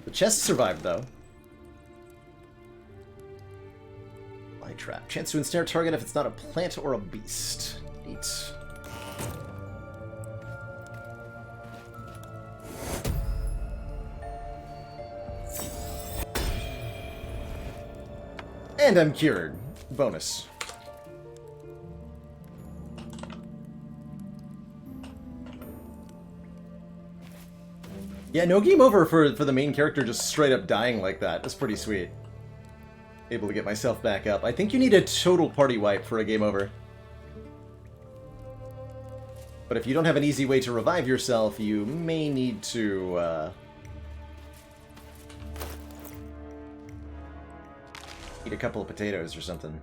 Speaker 1: The chest survived, though. Fly trap. Chance to ensnare target if it's not a plant or a beast. Neat. And I'm cured. Bonus. Yeah, no game over for the main character just straight up dying like that. That's pretty sweet. Able to get myself back up. I think you need a total party wipe for a game over. But if you don't have an easy way to revive yourself, you may need to, eat a couple of potatoes or something.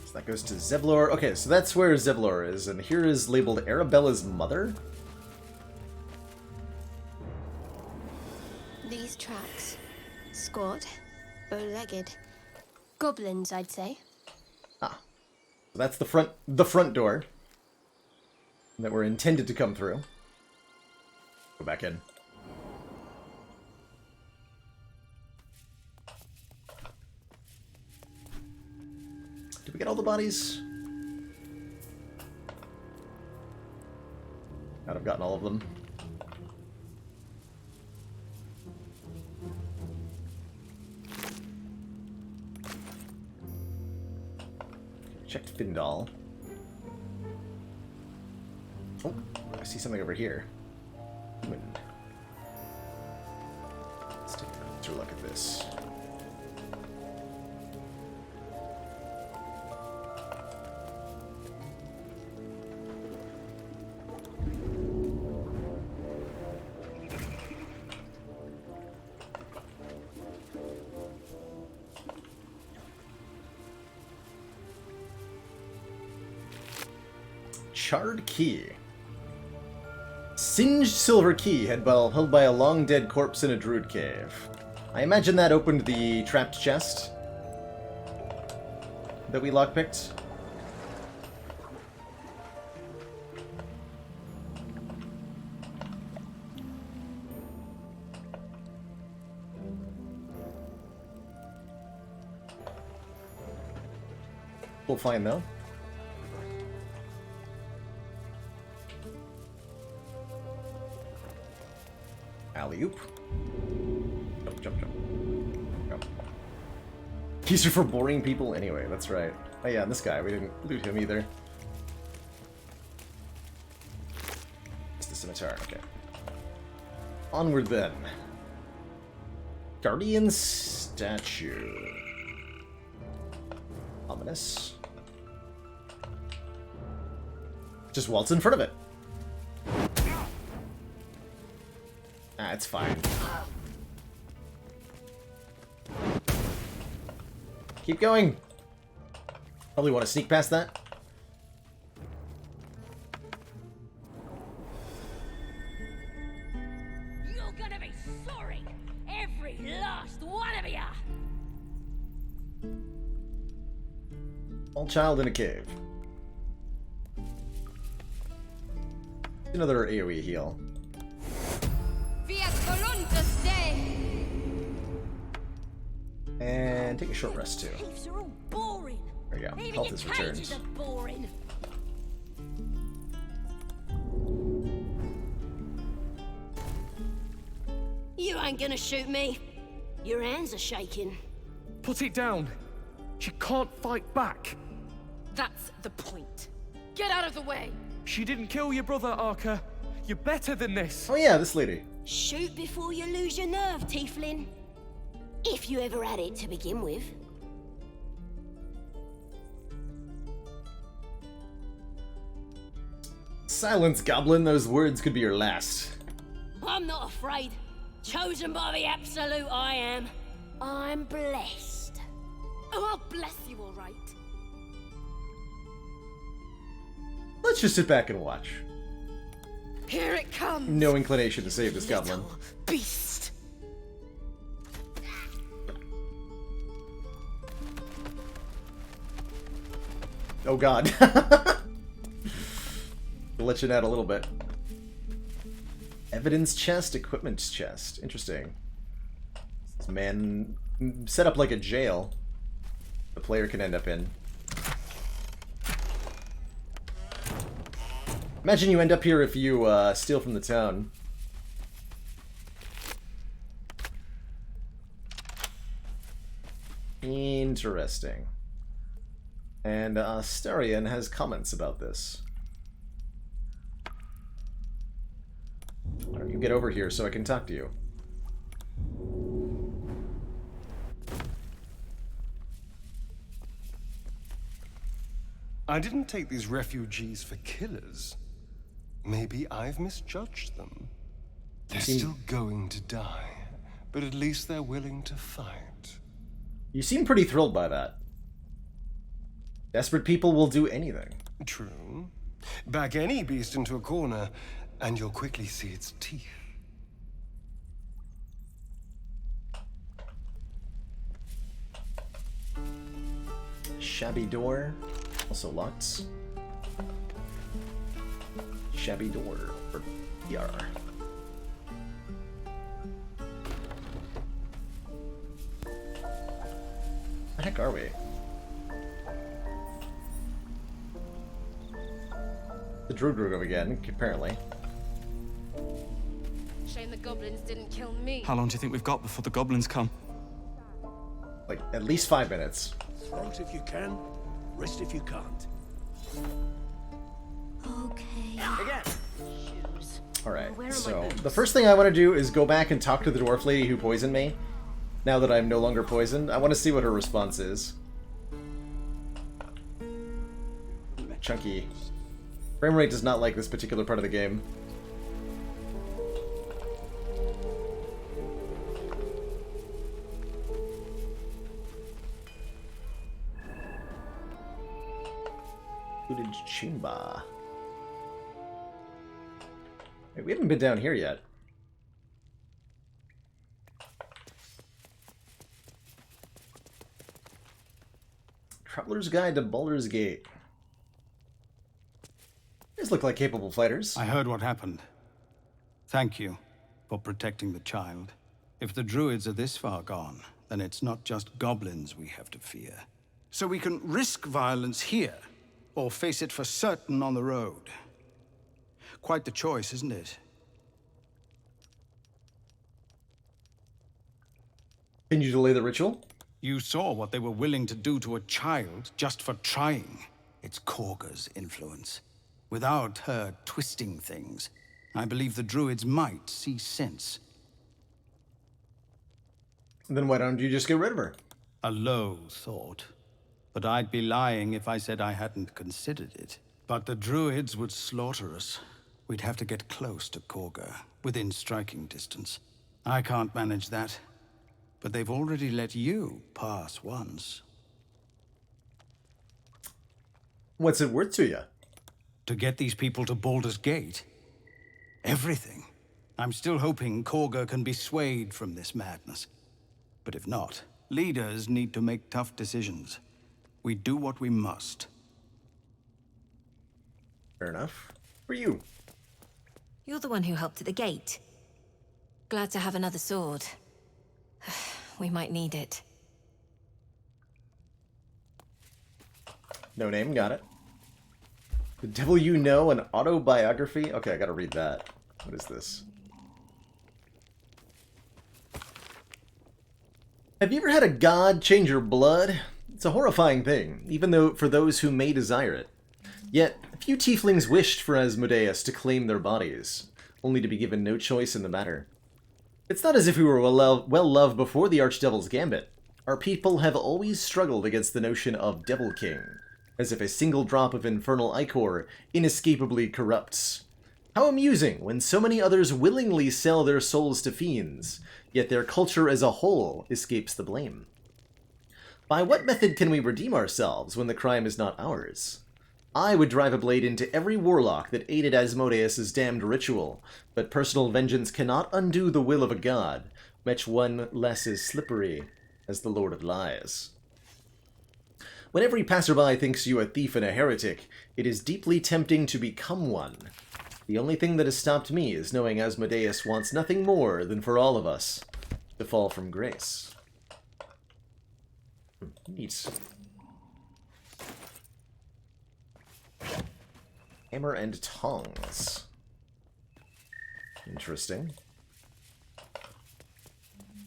Speaker 1: So that goes to Zevlor. Okay, so that's where Zevlor is, and here is labeled Arabella's mother.
Speaker 8: These tracks. Squat, bow-legged. Goblins, I'd say.
Speaker 1: Ah. So that's the front door that we're intended to come through. Go back in. Did we get all the bodies? I'd have gotten all of them. Checked Findal. Oh, I see something over here. Let's take a closer look at this. Charred key. Singed silver key held by a long-dead corpse in a druid cave. I imagine that opened the trapped chest that we lockpicked. We'll find though. Alley-oop. Jump, jump, jump. Jump. These are for boring people anyway, that's right. Oh yeah, this guy, we didn't loot him either. It's the scimitar, okay. Onward then. Guardian statue. Ominous. Just waltz in front of it. Ah, it's fine. Keep going. Probably want to sneak past that.
Speaker 2: You're gonna be sorry, every last one of ya.
Speaker 1: Small child in a cave. Another AoE heal. And take a short rest too.
Speaker 2: Caves are all boring.
Speaker 1: There you go.
Speaker 2: Even
Speaker 1: Health
Speaker 2: your
Speaker 1: is
Speaker 2: cages
Speaker 1: returned.
Speaker 2: are boring.
Speaker 16: You ain't gonna shoot me. Your hands are shaking.
Speaker 18: Put it down. She can't fight back.
Speaker 2: That's the point. Get out of the way.
Speaker 18: She didn't kill your brother, Arca. You're better than this.
Speaker 1: Oh yeah, this lady.
Speaker 16: Shoot before you lose your nerve, Tiefling. If you ever had it to begin with.
Speaker 1: Silence, Goblin. Those words could be your last.
Speaker 16: I'm not afraid. Chosen by the Absolute, I am. I'm blessed.
Speaker 2: Oh, I'll bless you, all right.
Speaker 1: Let's just sit back and watch.
Speaker 2: Here it comes.
Speaker 1: No inclination to save this goblin.
Speaker 2: Beast.
Speaker 1: Oh god. Glitching out a little bit. Evidence chest, equipment chest. Interesting. This man set up like a jail the player can end up in. Imagine you end up here if you steal from the town. Interesting. And Astarion has comments about this. Why don't you get over here so I can talk to you?
Speaker 20: I didn't take these refugees for killers. Maybe I've misjudged them. They're still going to die, but at least they're willing to fight.
Speaker 1: You seem pretty thrilled by that. Desperate people will do anything.
Speaker 20: True. Back any beast into a corner, and you'll quickly see its teeth.
Speaker 1: Shabby door. Also locked. Shabby door. Or PR. Where the heck are we? The Druid again, apparently.
Speaker 8: Shame the goblins didn't kill me.
Speaker 12: How long do you think we've got before the goblins come?
Speaker 1: Like, at least 5 minutes.
Speaker 5: Throat if you can, rest if you can't.
Speaker 16: Okay.
Speaker 5: Again.
Speaker 16: Shoes.
Speaker 1: Alright, so the first thing I want to do is go back and talk to the dwarf lady who poisoned me. Now that I'm no longer poisoned, I want to see what her response is. Chunky. Framerate does not like this particular part of the game. Footage chamber. Hey, we haven't been down here yet. Traveler's Guide to Baldur's Gate. These look like capable fighters.
Speaker 19: I heard what happened. Thank you for protecting the child. If the druids are this far gone, then it's not just goblins we have to fear. So we can risk violence here, or face it for certain on the road. Quite the choice, isn't it?
Speaker 1: Can you delay the ritual?
Speaker 19: You saw what they were willing to do to a child just for trying. It's Korga's influence. Without her twisting things, I believe the druids might see sense.
Speaker 1: Then why don't you just get rid of her?
Speaker 19: A low thought. But I'd be lying if I said I hadn't considered it. But the druids would slaughter us. We'd have to get close to Korga, within striking distance. I can't manage that. But they've already let you pass once.
Speaker 1: What's it worth to you?
Speaker 19: To get these people to Baldur's Gate? Everything. I'm still hoping Korga can be swayed from this madness. But if not, leaders need to make tough decisions. We do what we must.
Speaker 1: Fair enough. For you.
Speaker 3: You're the one who helped at the gate. Glad to have another sword. We might need it.
Speaker 1: No name, got it. The Devil You Know, an autobiography? Okay, I gotta read that. What is this? Have you ever had a god change your blood? It's a horrifying thing, even though for those who may desire it. Yet, a few tieflings wished for Asmodeus to claim their bodies, only to be given no choice in the matter. It's not as if we were well-loved before the Archdevil's Gambit. Our people have always struggled against the notion of Devil King, as if a single drop of infernal ichor inescapably corrupts. How amusing when so many others willingly sell their souls to fiends, yet their culture as a whole escapes the blame. By what method can we redeem ourselves when the crime is not ours? I would drive a blade into every warlock that aided Asmodeus' damned ritual, but personal vengeance cannot undo the will of a god, much one less as slippery as the Lord of Lies. When every passerby thinks you a thief and a heretic, it is deeply tempting to become one. The only thing that has stopped me is knowing Asmodeus wants nothing more than for all of us to fall from grace. Neat. Hammer and tongs. Interesting.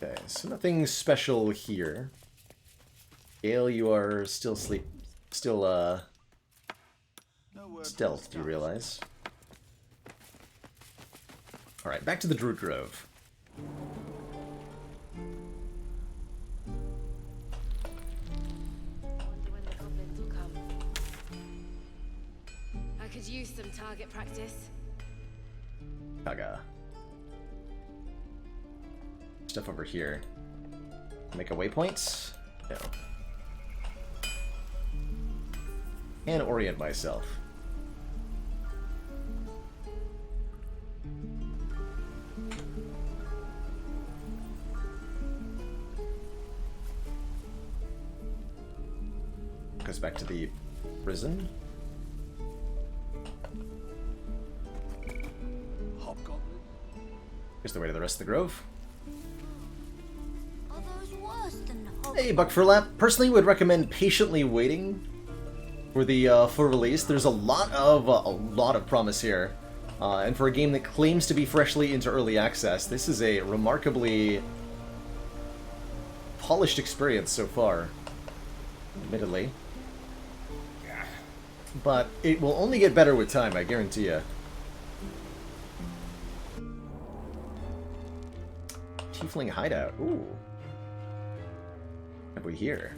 Speaker 1: Okay, so nothing special here. Gale, you are still stealth, do you realize? Alright, back to the Druid Grove.
Speaker 8: I could use some target practice.
Speaker 1: Kaga. Stuff over here. Make a waypoint? No. And orient myself. Goes back to the prison. Here's the way to the rest of the grove.
Speaker 7: Are those worse than
Speaker 1: Hey, Buck Furlap. Personally, would recommend patiently waiting for the full release. There's a lot of promise here, and for a game that claims to be freshly into early access, this is a remarkably polished experience so far. Admittedly, but it will only get better with time, I guarantee you. Tiefling hideout. Ooh. What have we here?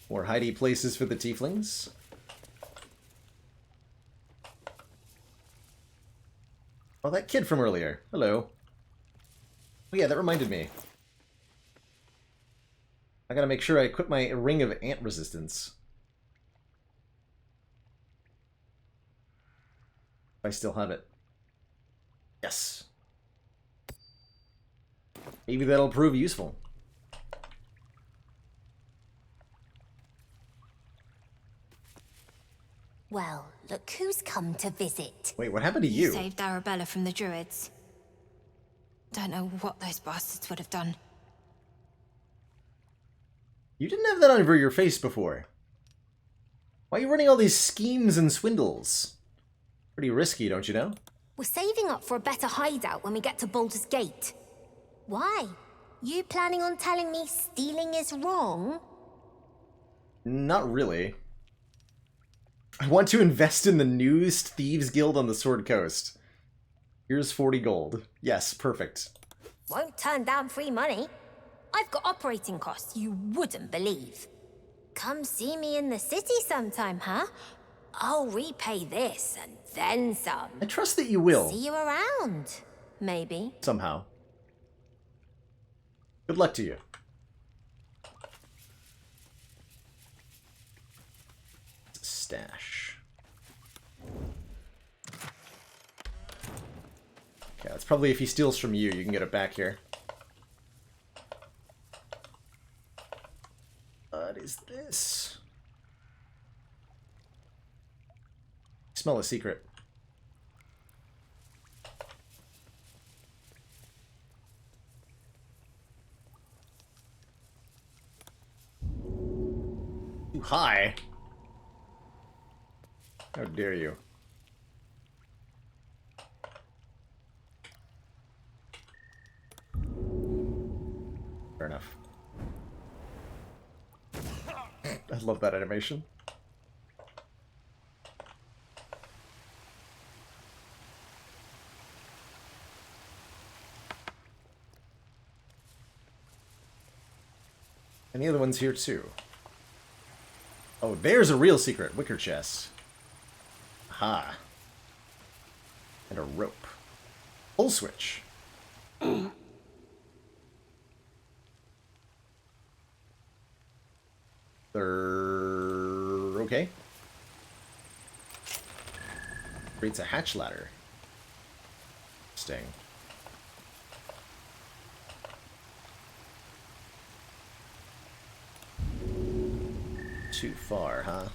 Speaker 1: More hidey places for the tieflings. Oh, that kid from earlier. Hello. Oh yeah, that reminded me. I gotta make sure I equip my Ring of Ant Resistance. If I still have it. Yes. Maybe that'll prove useful.
Speaker 7: Well, look who's come to visit.
Speaker 1: Wait, what happened to you?
Speaker 3: Saved Arabella from the druids. Don't know what those bastards would have done.
Speaker 1: You didn't have that over your face before. Why are you running all these schemes and swindles? Pretty risky, don't you know?
Speaker 13: We're saving up for a better hideout when we get to Baldur's Gate. Why? You planning on telling me stealing is wrong?
Speaker 1: Not really. I want to invest in the newest Thieves Guild on the Sword Coast. Here's 40 gold. Yes, perfect.
Speaker 13: Won't turn down free money. I've got operating costs you wouldn't believe. Come see me in the city sometime, huh? I'll repay this and then some.
Speaker 1: I trust that you will.
Speaker 13: See you around, maybe.
Speaker 1: Somehow. Good luck to you. Stash. Okay, that's probably if he steals from you, you can get it back here. What is this? Smell a secret. Too high. How dare you? Fair enough. I love that animation. And the other one's here too. Oh, there's a real secret. Wicker chest. Aha. And a rope. Pull switch. Okay. Creates a hatch ladder. Interesting. Too far, huh?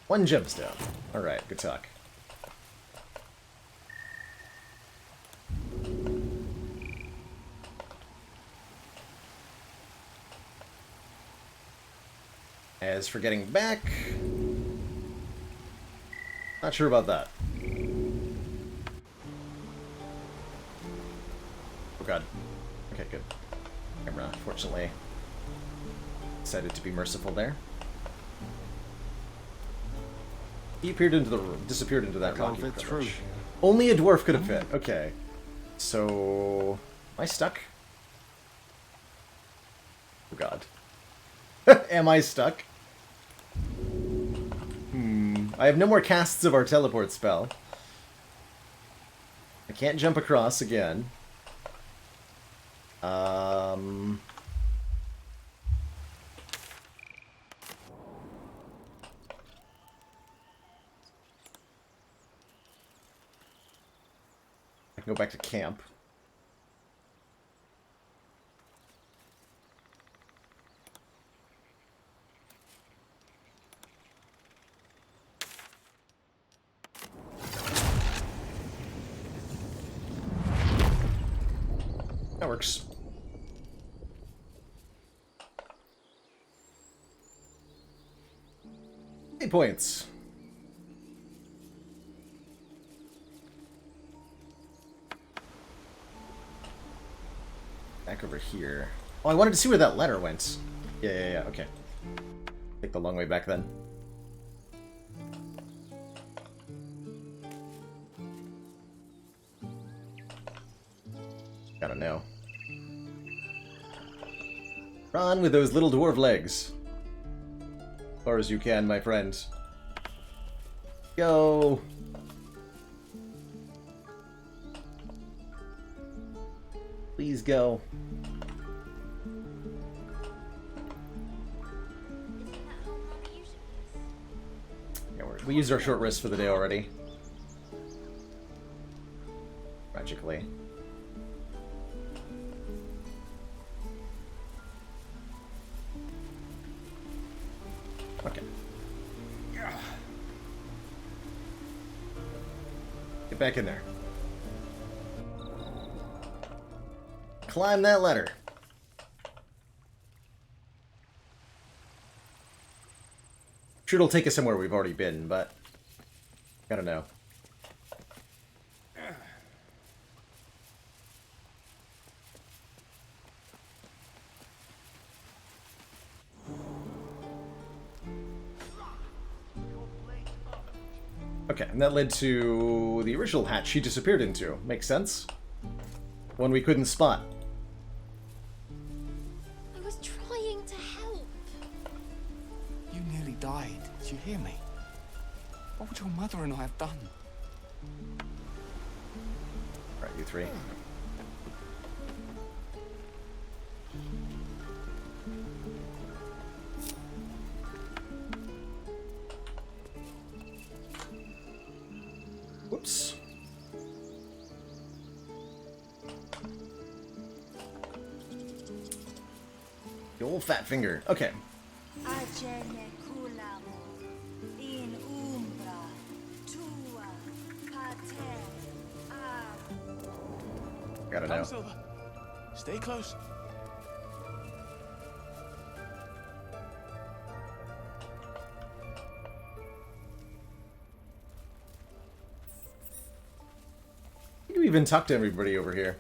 Speaker 1: One gemstone. Alright, good talk. As for getting back, not sure about that. Oh god. Okay, good. Camera, fortunately, decided to be merciful there. He appeared into the room, disappeared into that rocky
Speaker 20: fit
Speaker 1: approach.
Speaker 20: through.
Speaker 1: Only a dwarf could have fit. Okay, so am I stuck? Oh god. Am I stuck? I have no more casts of our teleport spell. I can't jump across again. I can go back to camp. That works. Eight points. Back over here. Oh, I wanted to see where that letter went. Yeah, okay. Take the long way back then. Gotta know. Run with those little dwarf legs. As far as you can, my friend. Go! Please go. Yeah, we used our short rest for the day already. Magically. Okay. Get back in there. climb that ladder. Sure, it'll take us somewhere we've already been, but gotta know. Okay, and that led to the original hatch she disappeared into. Makes sense. One we couldn't spot.
Speaker 7: I was trying to help.
Speaker 12: You nearly died. Did you hear me? What would your mother and I have done?
Speaker 1: Right, you three. Whoops. The old fat finger. Okay. Gotta know.
Speaker 4: Come, Silver. Stay close.
Speaker 1: You even talk to everybody over here.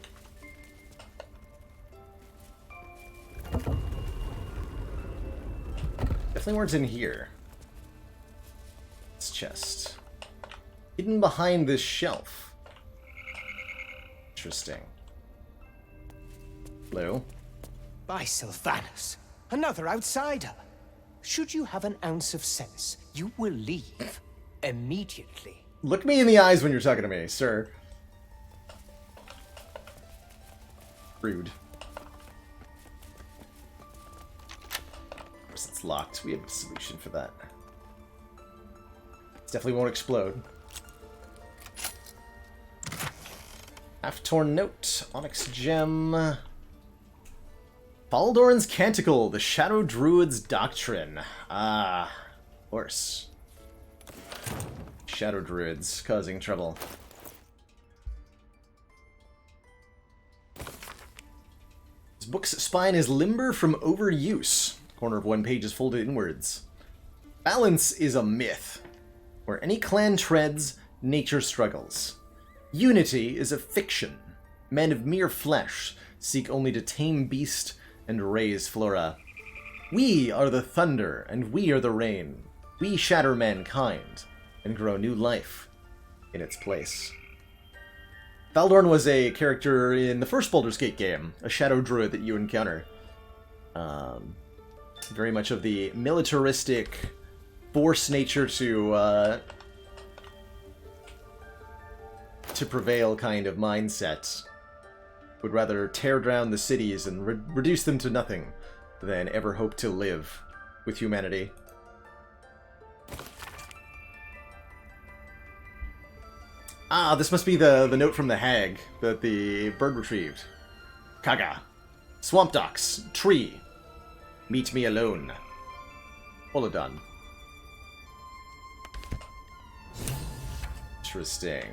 Speaker 1: Definitely weren't in here. This chest. Hidden behind this shelf. Interesting. Hello?
Speaker 22: By Sylvanus, another outsider. Should you have an ounce of sense, you will leave immediately.
Speaker 1: Look me in the eyes when you're talking to me, sir. Rude. Of course it's locked. We have a solution for that. It definitely won't explode. Half-torn note. Onyx gem. Baldur's Canticle. The Shadow Druid's Doctrine. Ah. Of course. Shadow Druids causing trouble. This book's spine is limber from overuse. Corner of one page is folded inwards. Balance is a myth. Where any clan treads, nature struggles. Unity is a fiction. Men of mere flesh seek only to tame beast and raise flora. We are the thunder, and we are the rain. We shatter mankind, and grow new life in its place. Baldur was a character in the first Baldur's Gate game, a shadow druid that you encounter. Very much of the militaristic force nature to prevail kind of mindset. Would rather tear down the cities and reduce them to nothing than ever hope to live with humanity. Ah, this must be the note from the hag that the bird retrieved. Kaga. Swamp docks. Tree. Meet me alone. Holodon. Interesting.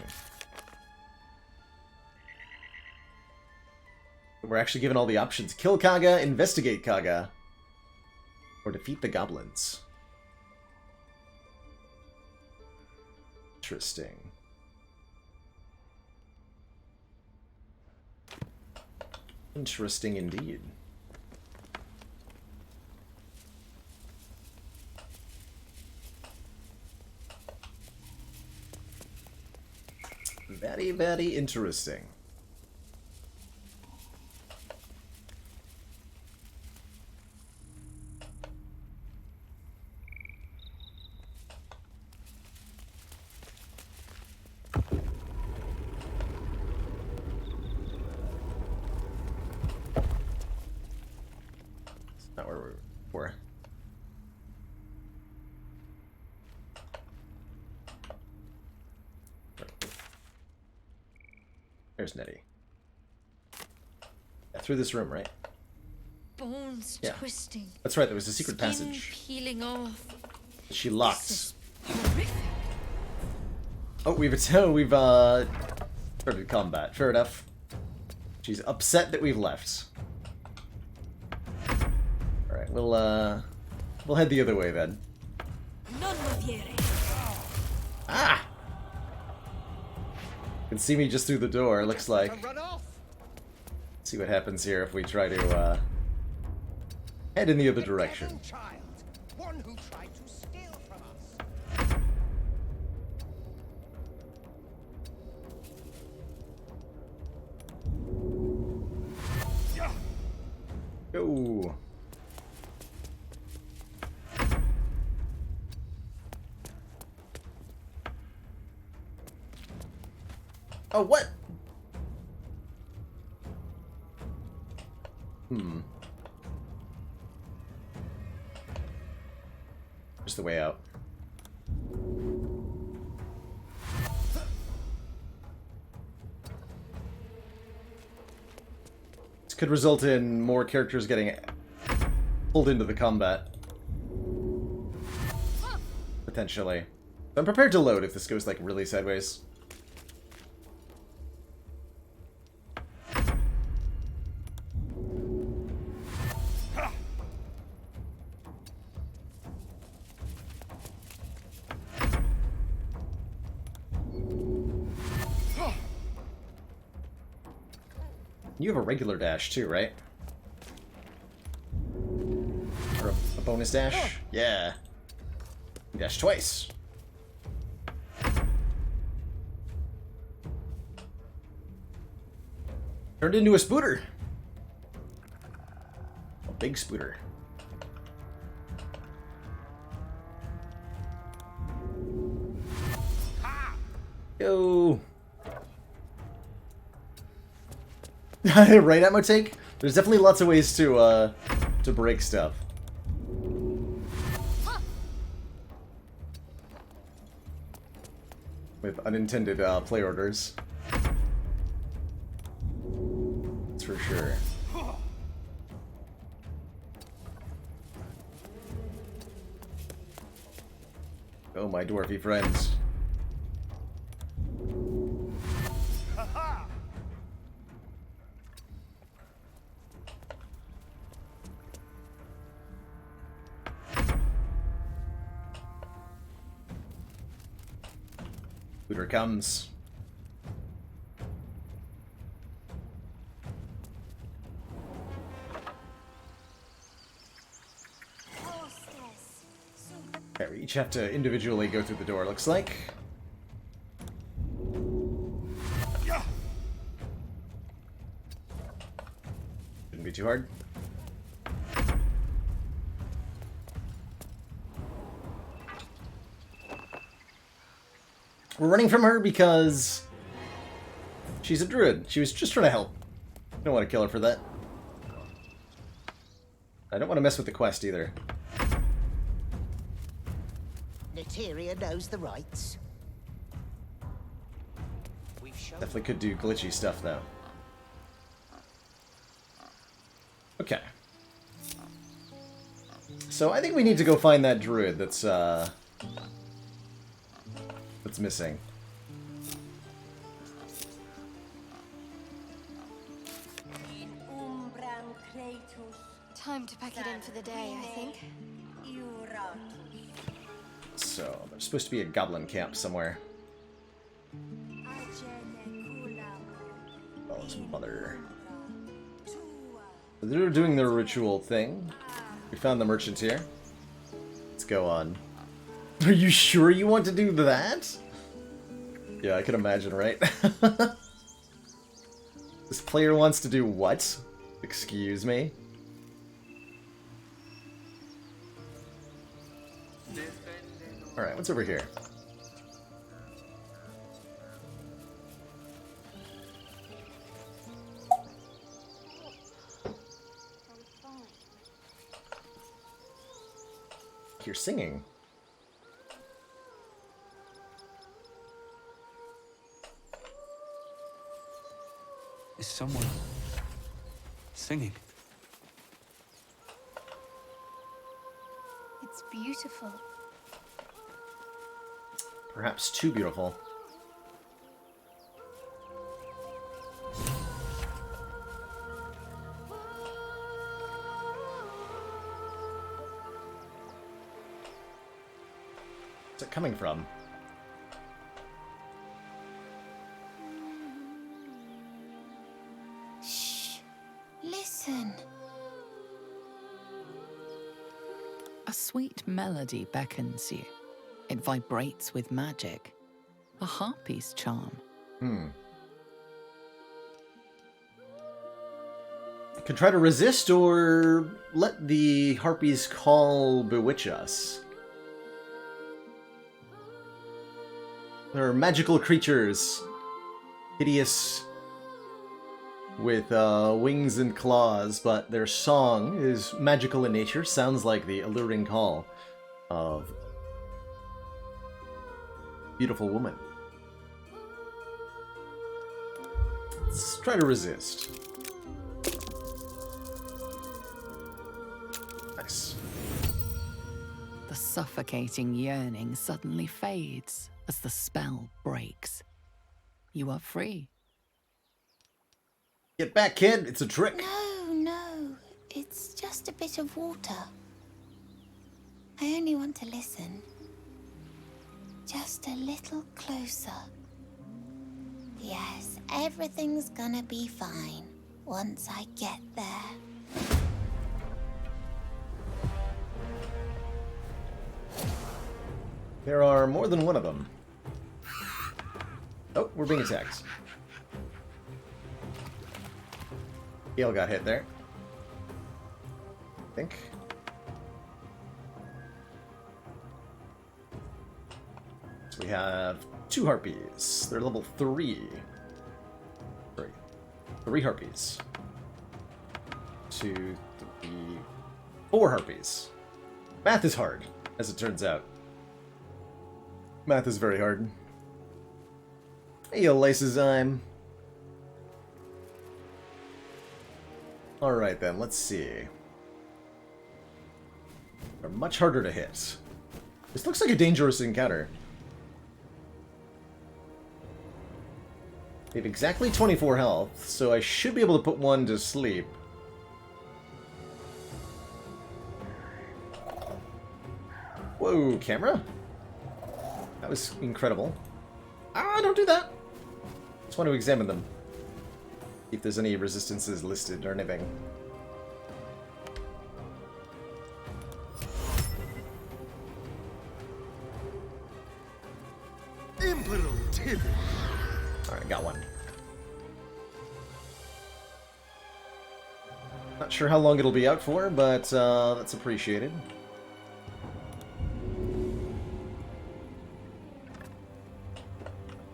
Speaker 1: We're actually given all the options. Kill Kaga, investigate Kaga, or defeat the goblins. Interesting. Interesting indeed. Very, very interesting. Not where we're. There's Nettie. Yeah, through this room, right?
Speaker 3: Bones
Speaker 1: Yeah.
Speaker 3: twisting.
Speaker 1: That's right, there was a secret
Speaker 3: Skin
Speaker 1: passage.
Speaker 3: peeling off.
Speaker 1: She locked.
Speaker 3: This is horrific.
Speaker 1: Oh, we've started combat. Fair enough. She's upset that we've left. Alright, we'll head the other way then. Ah! You can see me just through the door, looks like. Let's see what happens here if we try to head in the other direction.
Speaker 14: One who tried to steal from us.
Speaker 1: Go. Oh, what? Just the way out. This could result in more characters getting pulled into the combat. Potentially. I'm prepared to load if this goes, like, really sideways. You have a regular dash too, right? Or a bonus dash? Yeah. You dash twice. Turned into a spooter. A big spooter. Yo. Right, ammo take? There's definitely lots of ways to break stuff. With unintended play orders. That's for sure. Oh, my dwarfy friends. Here comes. Okay, we each have to individually go through the door, looks like. Shouldn't be too hard. We're running from her because she's a druid. She was just trying to help. Don't want to kill her for that. I don't want to mess with the quest either.
Speaker 14: Neteria knows the rights.
Speaker 1: Definitely could do glitchy stuff though. Okay. So I think we need to go find that druid that's missing.
Speaker 8: Time to pack it in for the day, I think.
Speaker 1: So, there's supposed to be a goblin camp somewhere. Oh, his mother. They're doing their ritual thing. We found the merchant here. Let's go on. Are you sure you want to do that? Yeah, I can imagine, right? This player wants to do what? Excuse me? Alright, what's over here? You're singing.
Speaker 12: Is someone singing?
Speaker 8: It's beautiful.
Speaker 1: Perhaps too beautiful. Where's it coming from?
Speaker 7: Shh. Listen.
Speaker 6: A sweet melody beckons you. It vibrates with magic. A harpy's charm.
Speaker 1: Could try to resist or let the harpy's call bewitch us. They're magical creatures. Hideous with wings and claws, but their song is magical in nature. Sounds like the alluring call of a beautiful woman. Let's try to resist. Nice.
Speaker 6: The suffocating yearning suddenly fades as the spell breaks. You are free.
Speaker 1: Get back, kid! It's a trick!
Speaker 7: No, no. It's just a bit of water. I only want to listen. Just a little closer. Yes, everything's gonna be fine once I get there.
Speaker 1: There are more than one of them. Oh, we're being attacked. Gale got hit there. I think. So we have 2 harpies. They're level 3. 3 harpies. 2, 3, 4 harpies. Math is hard, as it turns out. Math is very hard. Hey, yo, Lysozyme. Alright then, let's see. They're much harder to hit. This looks like a dangerous encounter. They have exactly 24 health, so I should be able to put one to sleep. Whoa, camera? That was incredible. Ah, don't do that! Just want to examine them. See if there's any resistances listed or anything. Alright, got one. Not sure how long it'll be out for, but that's appreciated.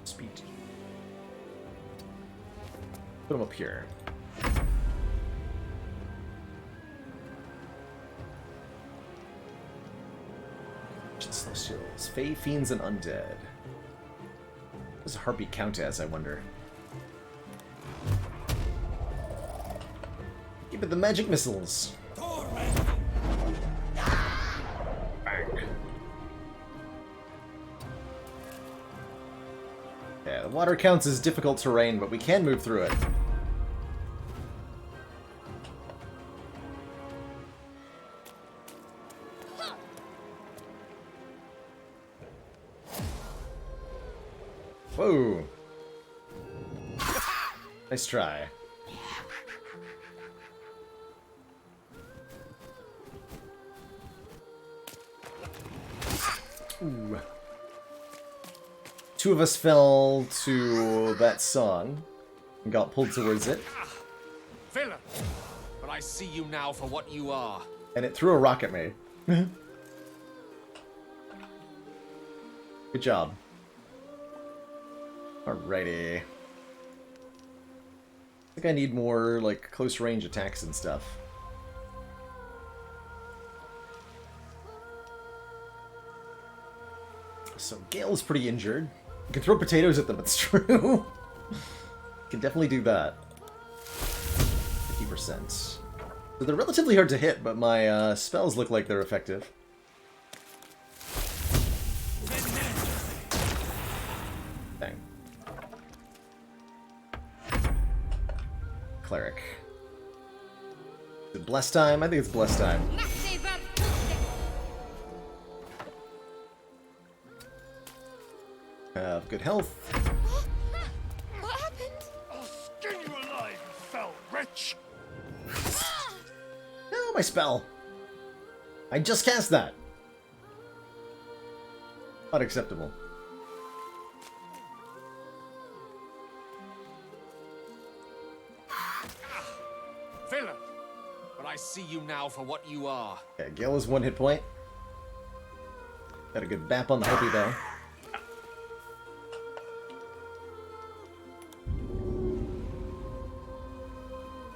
Speaker 1: Speed. Put them up here. Celestials, Fey, Fiends, and Undead. What does a harpy count as, I wonder? Give it the magic missiles. Bang. Yeah, the water counts as difficult terrain, but we can move through it. Whoa. Nice try. Ooh. 2 of us fell to that song and got pulled towards it.
Speaker 11: Villain! But I see you now for what you are.
Speaker 1: And it threw a rock at me. Good job. Alrighty. I think I need more, like, close range attacks and stuff. So Gale's pretty injured. You can throw potatoes at them, it's true. Can definitely do that. 50%. So they're relatively hard to hit, but my spells look like they're effective. Bang. Cleric. Is it bless time? I think it's bless time. Have good health.
Speaker 8: What happened?
Speaker 5: I'll skin you alive, you fell wretch!
Speaker 1: No, my spell. I just cast that. Unacceptable.
Speaker 11: Villain! But I see you now for what you are.
Speaker 1: Yeah, Gale is 1 hit point. Got a good bap on the Harpy though.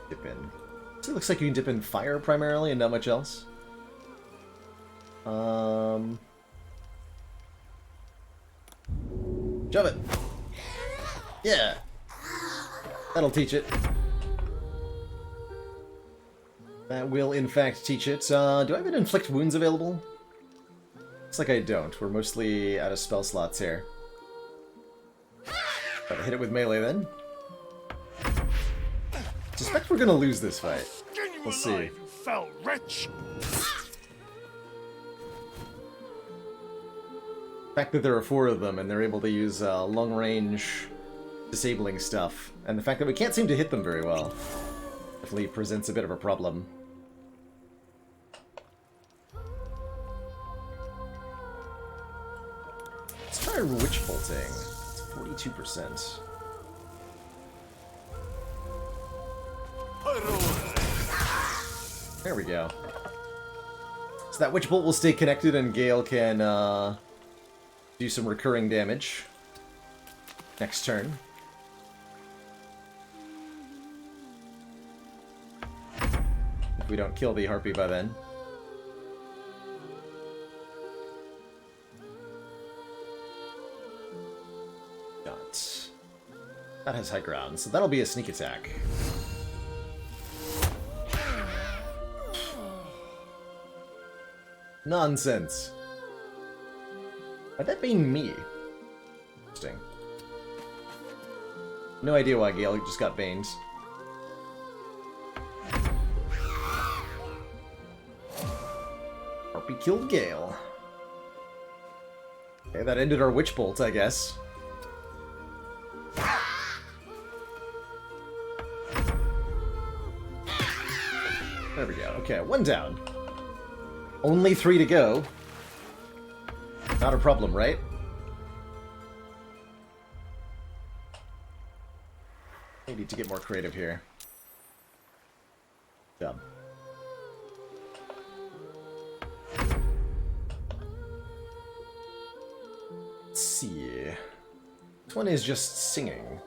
Speaker 1: Dip in. So it looks like you can dip in fire primarily and not much else. Shove it. Yeah. That'll teach it. That will, in fact, teach it. Do I have an inflict wounds available? Looks like I don't. We're mostly out of spell slots here. Gotta hit it with melee then. Suspect we're gonna lose this fight. We'll see.
Speaker 5: You fell wretch!
Speaker 1: The fact that there are 4 of them and they're able to use long-range disabling stuff, and the fact that we can't seem to hit them very well, definitely presents a bit of a problem. Let's try Witch Bolting. It's 42%. There we go. So that Witch Bolt will stay connected and Gale can do some recurring damage next turn. If we don't kill the Harpy by then. Dot. That has high ground, so that'll be a sneak attack. Nonsense. Might that be me? Interesting. No idea why Gale just got baned. Harpy killed Gale. Okay, that ended our Witch Bolt, I guess. There we go. Okay, 1 down. Only 3 to go. Not a problem, right? I need to get more creative here. Dumb. Let's see. This one is just singing.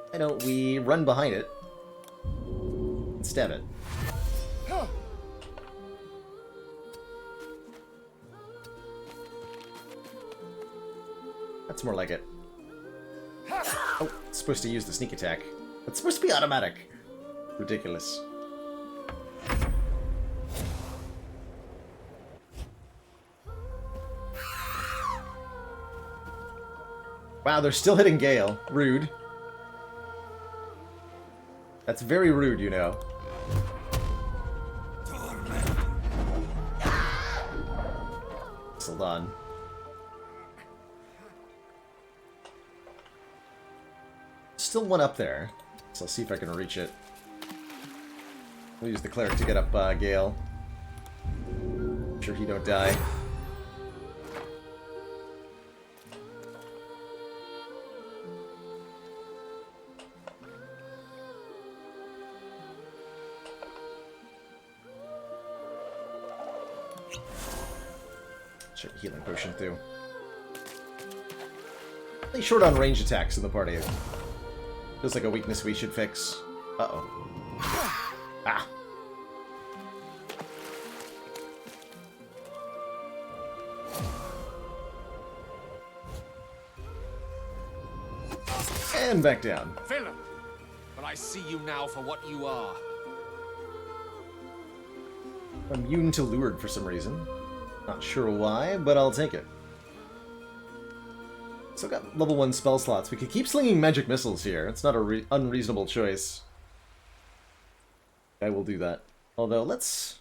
Speaker 1: Why don't we run behind it and stab it? That's more like it. Oh, it's supposed to use the sneak attack. It's supposed to be automatic. Ridiculous. Wow, they're still hitting Gale. Rude. That's very rude, you know. Hold on. Still one up there, so I'll see if I can reach it. We'll use the cleric to get up Gale. I'm sure he don't die. Check the healing potion too. Really short on range attacks in the party. Feels like a weakness we should fix. Uh-oh. Ah! And back down.
Speaker 11: Villain! But I see you now for what you are.
Speaker 1: I'm immune to lured for some reason. Not sure why, but I'll take it. Still got level 1 spell slots. We could keep slinging magic missiles here. It's not a unreasonable choice. I will do that. Although, let's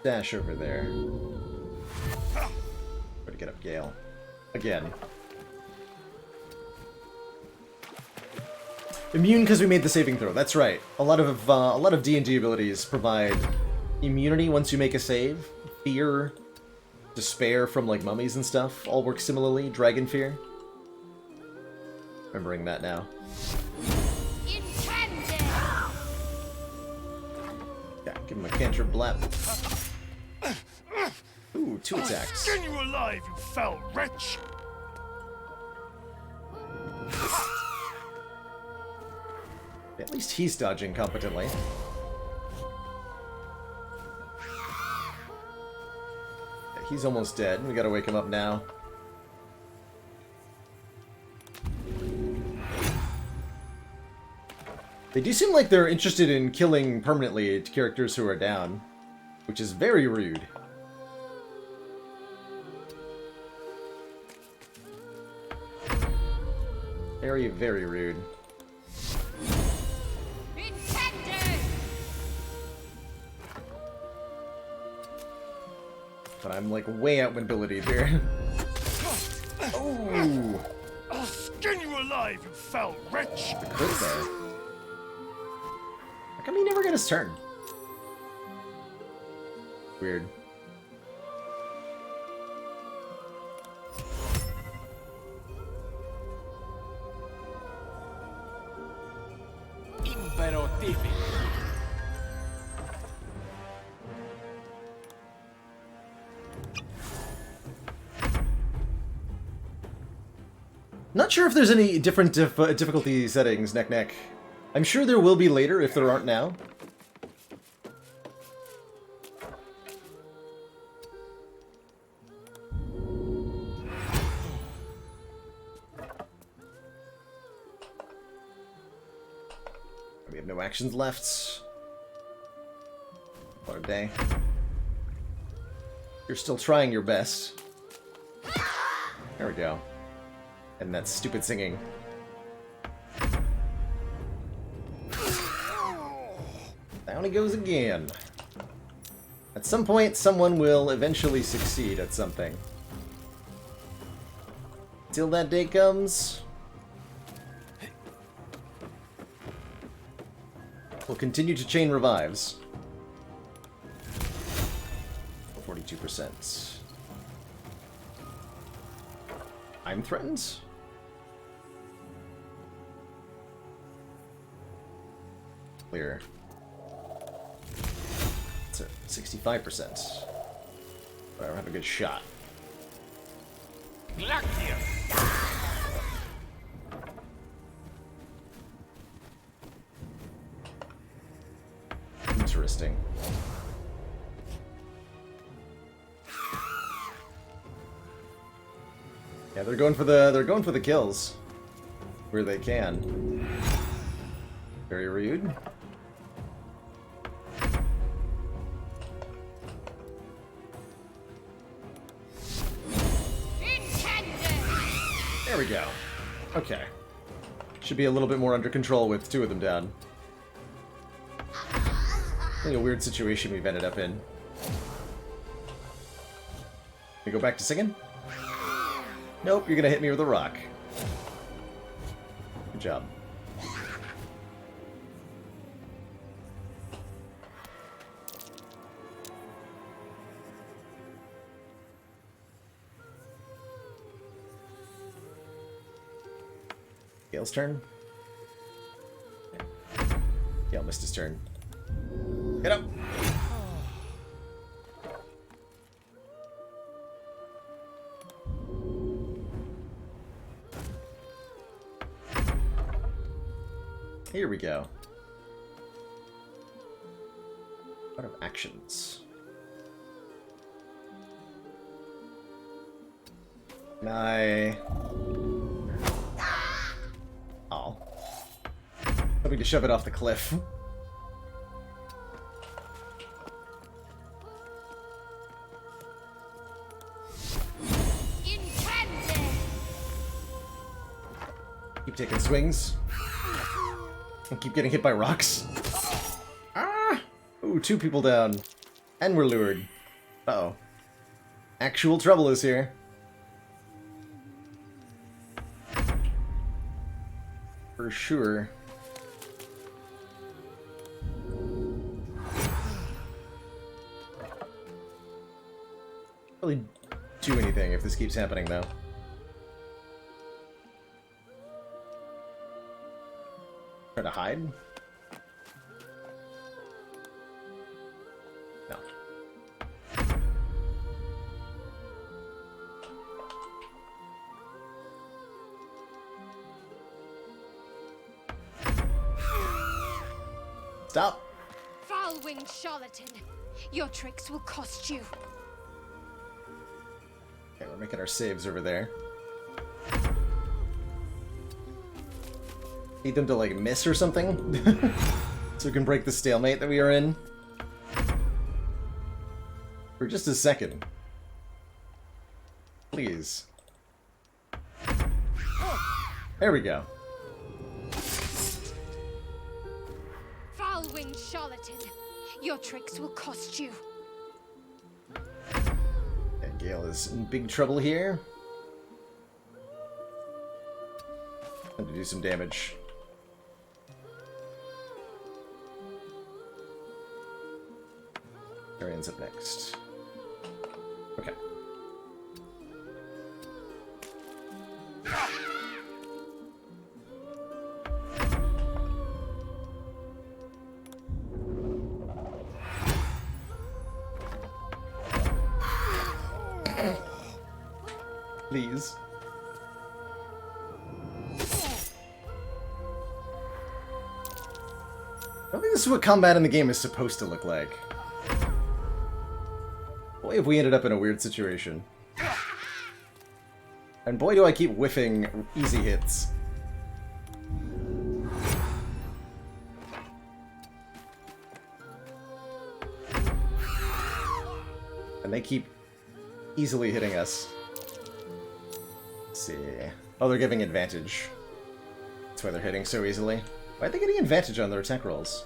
Speaker 1: Dash over there. Try to get up Gale. Again. Immune because we made the saving throw. That's right. A lot of D&D abilities provide immunity once you make a save. Fear, despair from like mummies and stuff all work similarly. Dragon fear. Remembering that now. Yeah, give him a cantrip blap. Ooh, 2 attacks.
Speaker 18: Skin you alive, you foul wretch!
Speaker 1: At least he's dodging competently. Yeah, he's almost dead. We gotta wake him up now. They do seem like they're interested in killing permanently characters who are down, which is very rude. Very, very rude. But I'm like way outmanability here. Oh!
Speaker 18: I'll skin you alive, you foul wretch!
Speaker 1: The crit there. How come he never got his turn? Weird.
Speaker 18: Imperativi.
Speaker 1: Not sure if there's any different difficulty settings, Neck. I'm sure there will be later if there aren't now. We have no actions left. What a day. You're still trying your best. There we go. And that stupid singing. Down he goes again. At some point, someone will eventually succeed at something. Till that day comes, we'll continue to chain revives. 42%. I'm threatened? Clear. It's at 65%. But I don't have a good shot. Interesting. Yeah, they're going for the kills where they can. Very rude. There we go. Okay. Should be a little bit more under control with 2 of them down. I think a weird situation we've ended up in. We go back to singing? Nope, you're gonna hit me with a rock. Good job. Gale's turn. Gale missed his turn. Get up! Here we go. Out of actions. Can I... Oh. Hoping to shove it off the cliff. Keep taking swings. And keep getting hit by rocks. Ah! Ooh, 2 people down. And we're lured. Uh-oh. Actual trouble is here. For sure. Really do anything if this keeps happening, though. Try to hide? No. Stop!
Speaker 8: Foul-winged charlatan! Your tricks will cost you.
Speaker 1: Okay, we're making our saves over there. Need them to, like, miss or something? So we can break the stalemate that we are in. For just a second. Please. There we go.
Speaker 8: Foul-winged charlatan! Your tricks will cost you.
Speaker 1: And Gale is in big trouble here. Time to do some damage. Arian's up next. Okay. Please. I don't think this is what combat in the game is supposed to look like. Boy, if we ended up in a weird situation. And boy, do I keep whiffing easy hits. And they keep easily hitting us. Let's see. Oh, they're giving advantage. That's why they're hitting so easily. Why are they getting advantage on their attack rolls?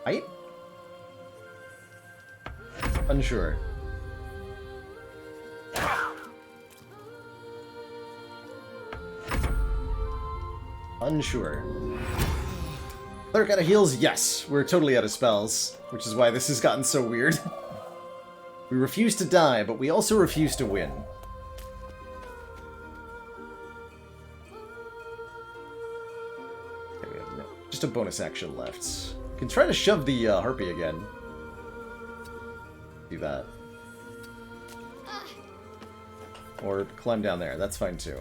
Speaker 1: Right? Unsure. Unsure. Cleric out of heals? Yes. We're totally out of spells, which is why this has gotten so weird. We refuse to die, but we also refuse to win. Okay, we have just a bonus action left. We can try to shove the harpy again. Do that. Or climb down there, that's fine too.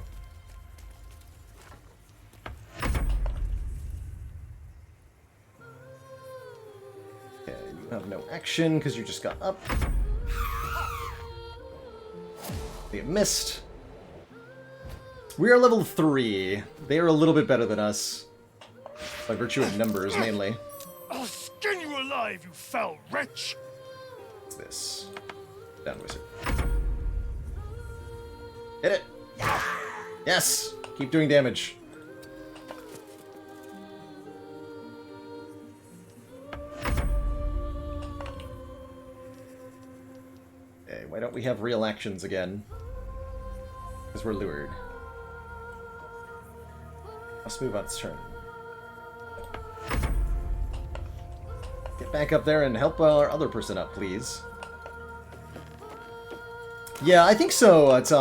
Speaker 1: Okay, you have no action because you just got up. They missed. We are level 3. They are a little bit better than us. By virtue of numbers, mainly.
Speaker 18: I'll skin you alive, you foul wretch!
Speaker 1: What's this? Down wizard. Hit it! Yes! Keep doing damage. Okay, why don't we have real actions again? Because we're lured. Let's move on its turn. Get back up there and help our other person up, please. Yeah, I think so. It's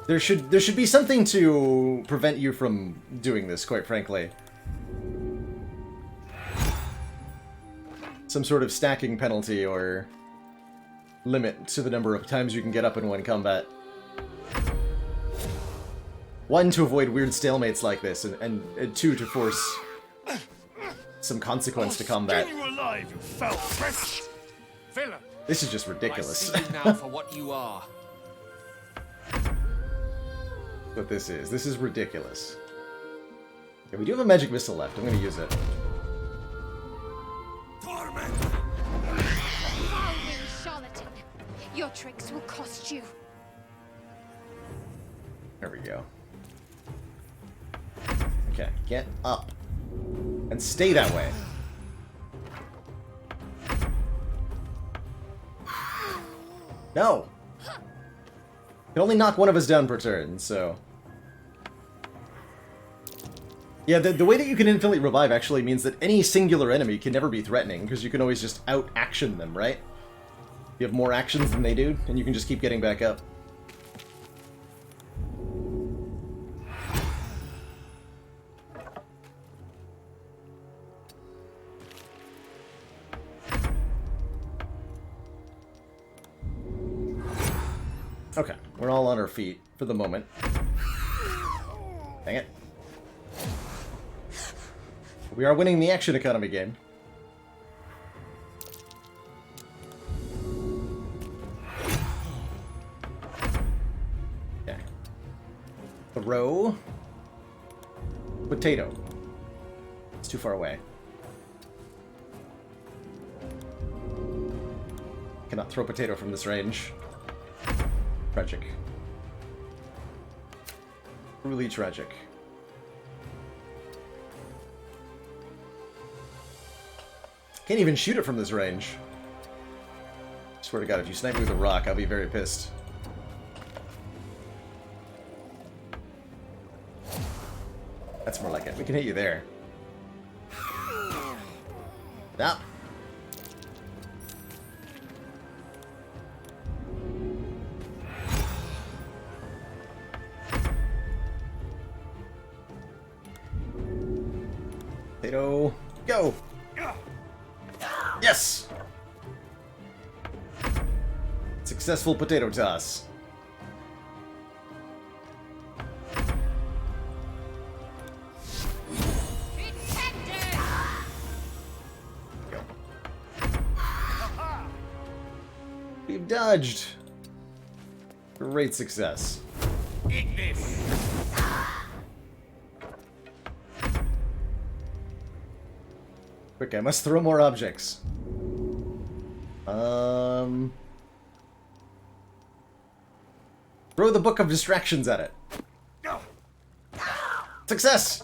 Speaker 1: there should be something to prevent you from doing this, quite frankly. Some sort of stacking penalty or limit to the number of times you can get up in one combat. One, to avoid weird stalemates like this, and two, to force some consequence to combat.
Speaker 18: Skin you alive, you foul wretch! Villain!
Speaker 1: This is just ridiculous.
Speaker 11: I see you now for what you are.
Speaker 1: What this is. This is ridiculous. Okay, we do have a magic missile left. I'm going to use it.
Speaker 8: Foul-winged charlatan! Your tricks will cost you.
Speaker 1: There we go. Okay, get up. And stay that way. No! Can only knock one of us down per turn, so... Yeah, the way that you can infinitely revive actually means that any singular enemy can never be threatening, because you can always just out-action them, right? You have more actions than they do, and you can just keep getting back up. Okay, we're all on our feet for the moment. Dang it. We are winning the action economy game. Okay. Throw. Potato. It's too far away. Cannot throw potato from this range. Tragic. Truly tragic. Can't even shoot it from this range. Swear to God, if you snipe me with a rock, I'll be very pissed. That's more like it. We can hit you there. Now. Potato, go! Yes! Successful potato toss. Go. We've dodged. Great success.
Speaker 18: Eat this!
Speaker 1: Quick, I must throw more objects. Throw the Book of Distractions at it. Success!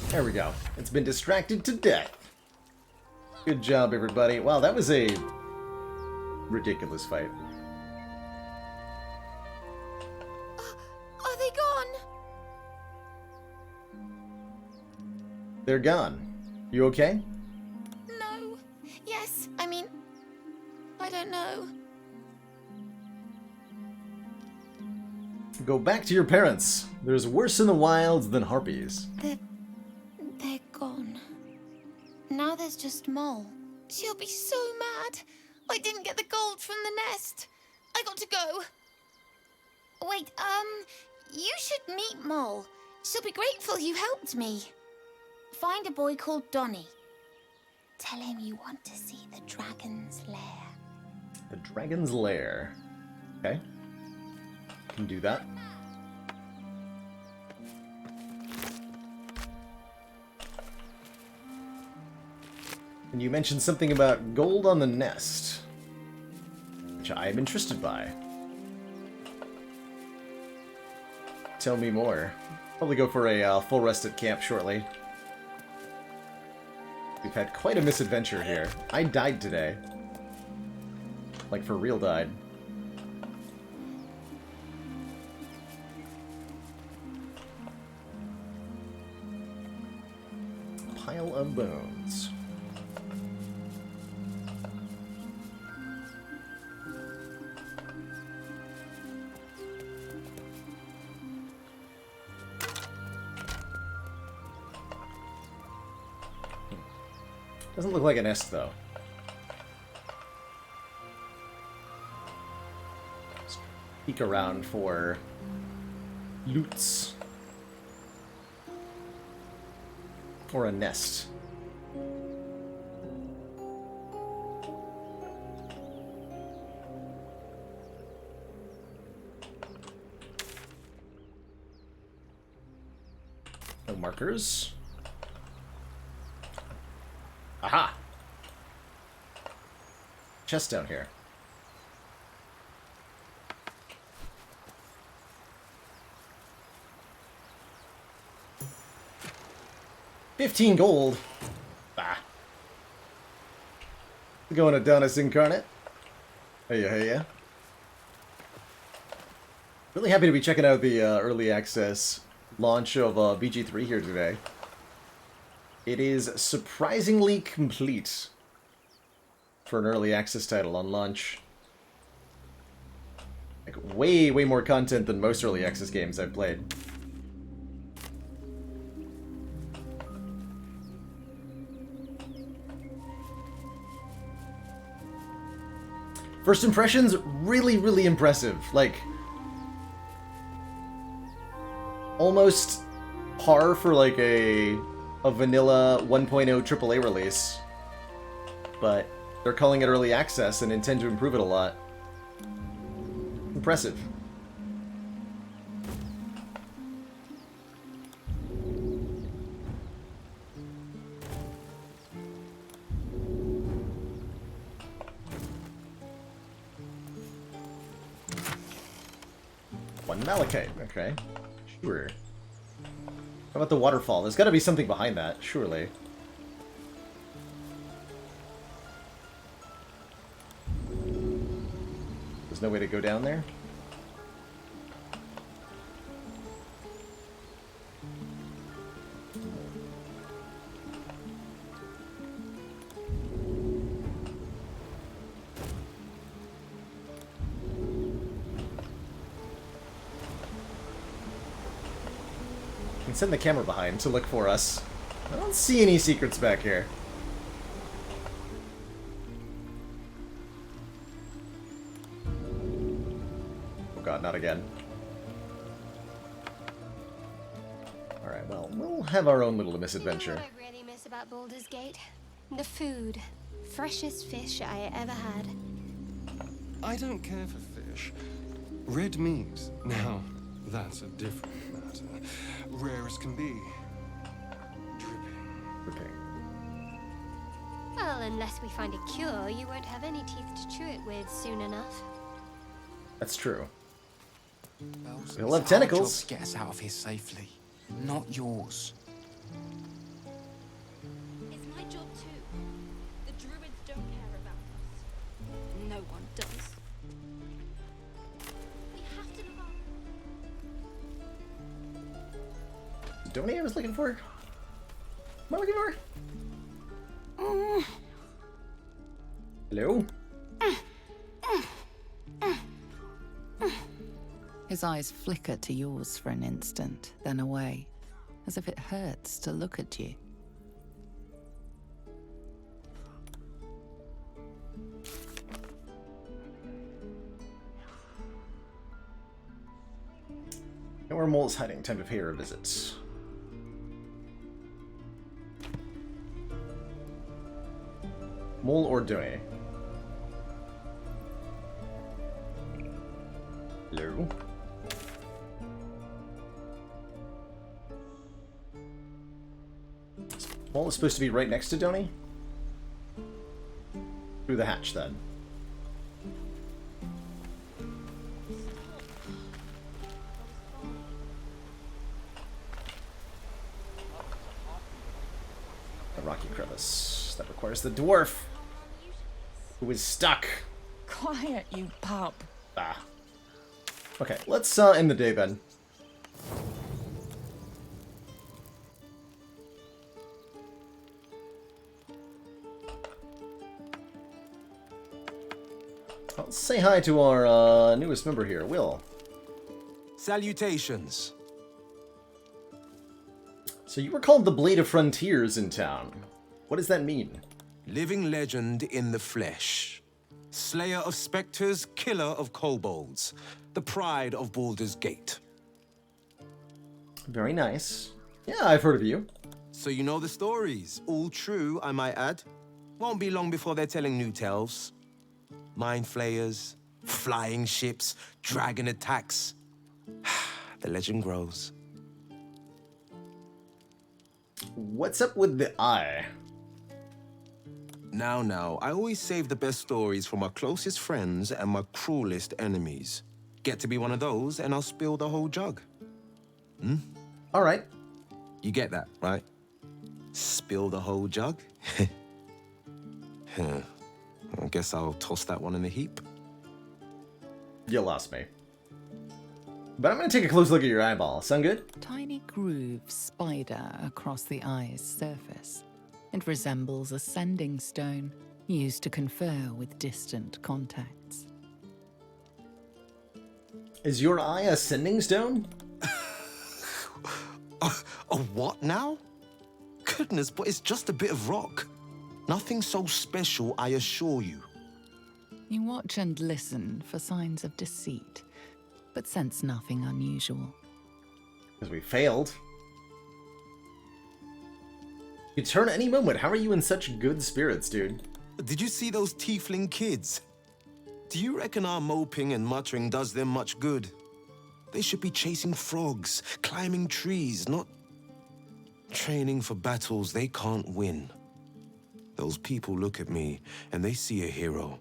Speaker 1: There we go. It's been distracted to death. Good job, everybody. Wow, that was a ridiculous fight.
Speaker 7: Are they gone?
Speaker 1: They're gone. You okay?
Speaker 7: No. Yes, I mean, I don't know.
Speaker 1: Go back to your parents. There's worse in the wilds than harpies.
Speaker 7: They're gone. Now there's just Mole. She'll be so mad. I didn't get the gold from the nest. I got to go. Wait, you should meet Mole. She'll be grateful you helped me. Find a boy called Donny. Tell him you want to see the dragon's lair.
Speaker 1: The dragon's lair. Okay. Can do that. And you mentioned something about gold on the nest, which I am interested by. Tell me more. Probably go for a full rest at camp shortly. We've had quite a misadventure here. I died today. Like, for real died. Pile of bones. Doesn't look like a nest, though. Let's peek around for loots. Or a nest. No markers. Aha! Chest down here. 15 gold. Bah. Going Adonis Incarnate. Hey, hey, yeah. Really happy to be checking out the early access launch of BG3 here today. It is surprisingly complete for an early access title on launch. Like, way more content than most early access games I've played. First impressions, really impressive. Like, almost par for like a vanilla 1.0 AAA release. But they're calling it early access and intend to improve it a lot. Impressive. One malachite, okay. Sure. How about the waterfall? There's gotta be something behind that, surely. There's no way to go down there? Can send the camera behind to look for us. I don't see any secrets back here. Oh god, not again. Alright, well, we'll have our own little misadventure.
Speaker 8: You know what I really miss about Baldur's Gate? The food. Freshest fish I ever had.
Speaker 20: I don't care for fish. Red meat, now, that's a different matter. Rare as can be.
Speaker 1: Dripping.
Speaker 8: Well, unless we find a cure, you won't have any teeth to chew it with soon enough.
Speaker 1: That's true.
Speaker 12: Bells,
Speaker 1: We'll have
Speaker 12: it's our job
Speaker 1: tentacles.
Speaker 12: to get us out of here safely, not yours.
Speaker 16: It's my job too. The druids don't care about us. No one does. We have to look after.
Speaker 1: Donnie I was looking for? Am I looking for? Hello?
Speaker 6: His eyes flicker to yours for an instant, then away, as if it hurts to look at you.
Speaker 1: Know where Mole's hiding. Time to pay her a visit. Mole or Donnie? Hello? Mole is supposed to be right next to Donnie? Through the hatch, then. A rocky crevice. That requires the dwarf, who is stuck.
Speaker 2: Quiet, you pup.
Speaker 1: Ah. Okay, let's end the day then. Let's say hi to our newest member here, Will.
Speaker 17: Salutations.
Speaker 1: So you were called the Blade of Frontiers in town. What does that mean?
Speaker 17: Living legend in the flesh. Slayer of specters, killer of kobolds. The pride of Baldur's Gate.
Speaker 1: Very nice. Yeah, I've heard of you.
Speaker 17: So you know the stories. All true, I might add. Won't be long before they're telling new tales. Mind flayers, flying ships, dragon attacks. The legend grows.
Speaker 1: What's up with the eye?
Speaker 17: Now, I always save the best stories for my closest friends and my cruelest enemies. Get to be one of those, and I'll spill the whole jug. Hmm?
Speaker 1: All right.
Speaker 17: You get that, right? Spill the whole jug? Huh. I guess I'll toss that one in the heap.
Speaker 1: You lost me. But I'm gonna take a close look at your eyeball. Sound good?
Speaker 6: Tiny grooves spider across the eye's surface. It resembles a sending stone used to confer with distant contacts.
Speaker 1: Is your eye a sending stone?
Speaker 17: A what now? Goodness, but it's just a bit of rock. Nothing so special, I assure you.
Speaker 6: You watch and listen for signs of deceit, but sense nothing unusual.
Speaker 1: Because we failed. You turn any moment. How are you in such good spirits, dude?
Speaker 17: Did you see those tiefling kids? Do you reckon our moping and muttering does them much good? They should be chasing frogs, climbing trees, not training for battles they can't win. Those people look at me and they see a hero.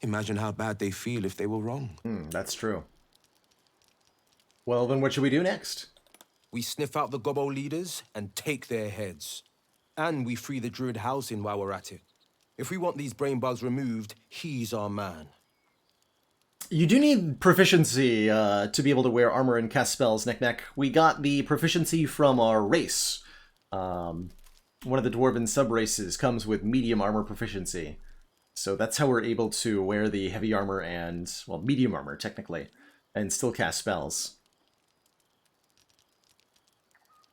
Speaker 17: Imagine how bad they feel if they were wrong.
Speaker 1: That's true. Well, then what should we do next?
Speaker 17: We sniff out the gobbo leaders and take their heads. And we free the druid house in while we're at it. If we want these brain bugs removed, he's our man.
Speaker 1: You do need proficiency to be able to wear armor and cast spells, Neck. We got the proficiency from our race. One of the dwarven sub-races comes with medium armor proficiency. So that's how we're able to wear the heavy armor and, well, medium armor, technically, and still cast spells.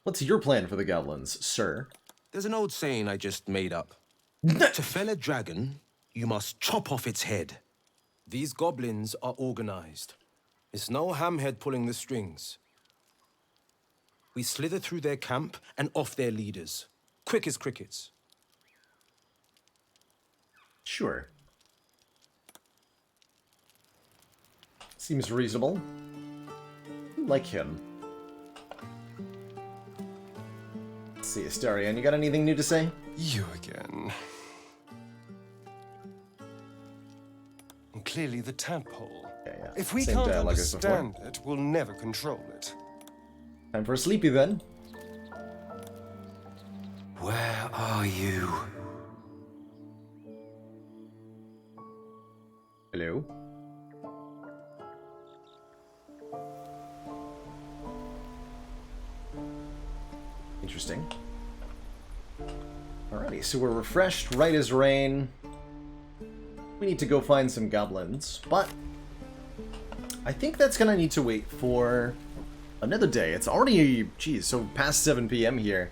Speaker 1: What's your plan for the goblins, sir?
Speaker 17: There's an old saying I just made up. To fell a dragon, you must chop off its head. These goblins are organized. It's no hamhead pulling the strings. We slither through their camp and off their leaders. Quick as crickets.
Speaker 1: Sure. Seems reasonable. Like him. Let's see, Astarion, you got anything new to say?
Speaker 20: You again. And clearly the tadpole.
Speaker 1: Yeah.
Speaker 20: If we
Speaker 1: Same
Speaker 20: can't
Speaker 1: dialogue as before.
Speaker 20: understand it, we'll never control it.
Speaker 1: Time for a sleepy then.
Speaker 17: Where are you?
Speaker 1: Hello? Interesting. Alrighty, so we're refreshed, right as rain. We need to go find some goblins, but I think that's gonna need to wait for another day. It's already, geez, so past 7 p.m. here.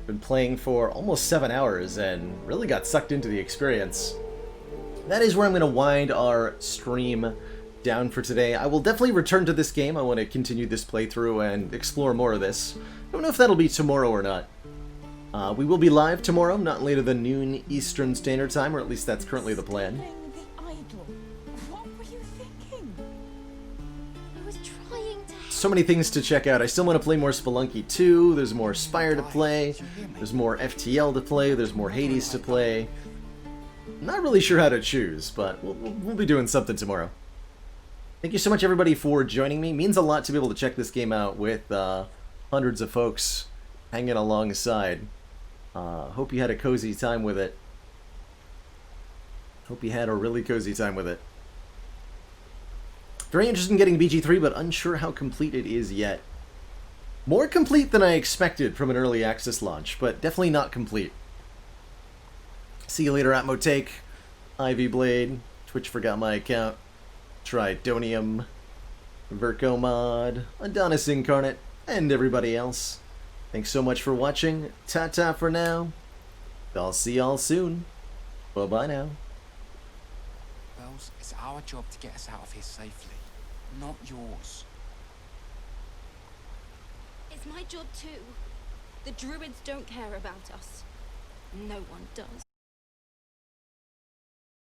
Speaker 1: Been playing for almost 7 hours and really got sucked into the experience. That is where I'm going to wind our stream down for today. I will definitely return to this game. I want to continue this playthrough and explore more of this. I don't know if that'll be tomorrow or not. We will be live tomorrow, not later than noon Eastern Standard Time, or at least that's currently the plan.
Speaker 2: The idol. What were you thinking? I was trying to.
Speaker 1: So many things to check out. I still want to play more Spelunky 2. There's more Spire to play. There's more FTL to play. There's more Hades to play. Not really sure how to choose, but we'll be doing something tomorrow. Thank you so much, everybody, for joining me. It means a lot to be able to check this game out with hundreds of folks hanging alongside. Hope you had a cozy time with it. Hope you had a really cozy time with it. Very interested in getting BG3, but unsure how complete it is yet. More complete than I expected from an early access launch, but definitely not complete. See you later, Atmotake, Ivy Blade, Twitch forgot my account, Tridonium, Vercomod, Adonis Incarnate, and everybody else. Thanks so much for watching. Ta-ta for now. I'll see y'all soon. Bye-bye now.
Speaker 12: Bells, it's our job to get us out of here safely, not yours.
Speaker 8: It's my job too. The druids don't care about us. No one does.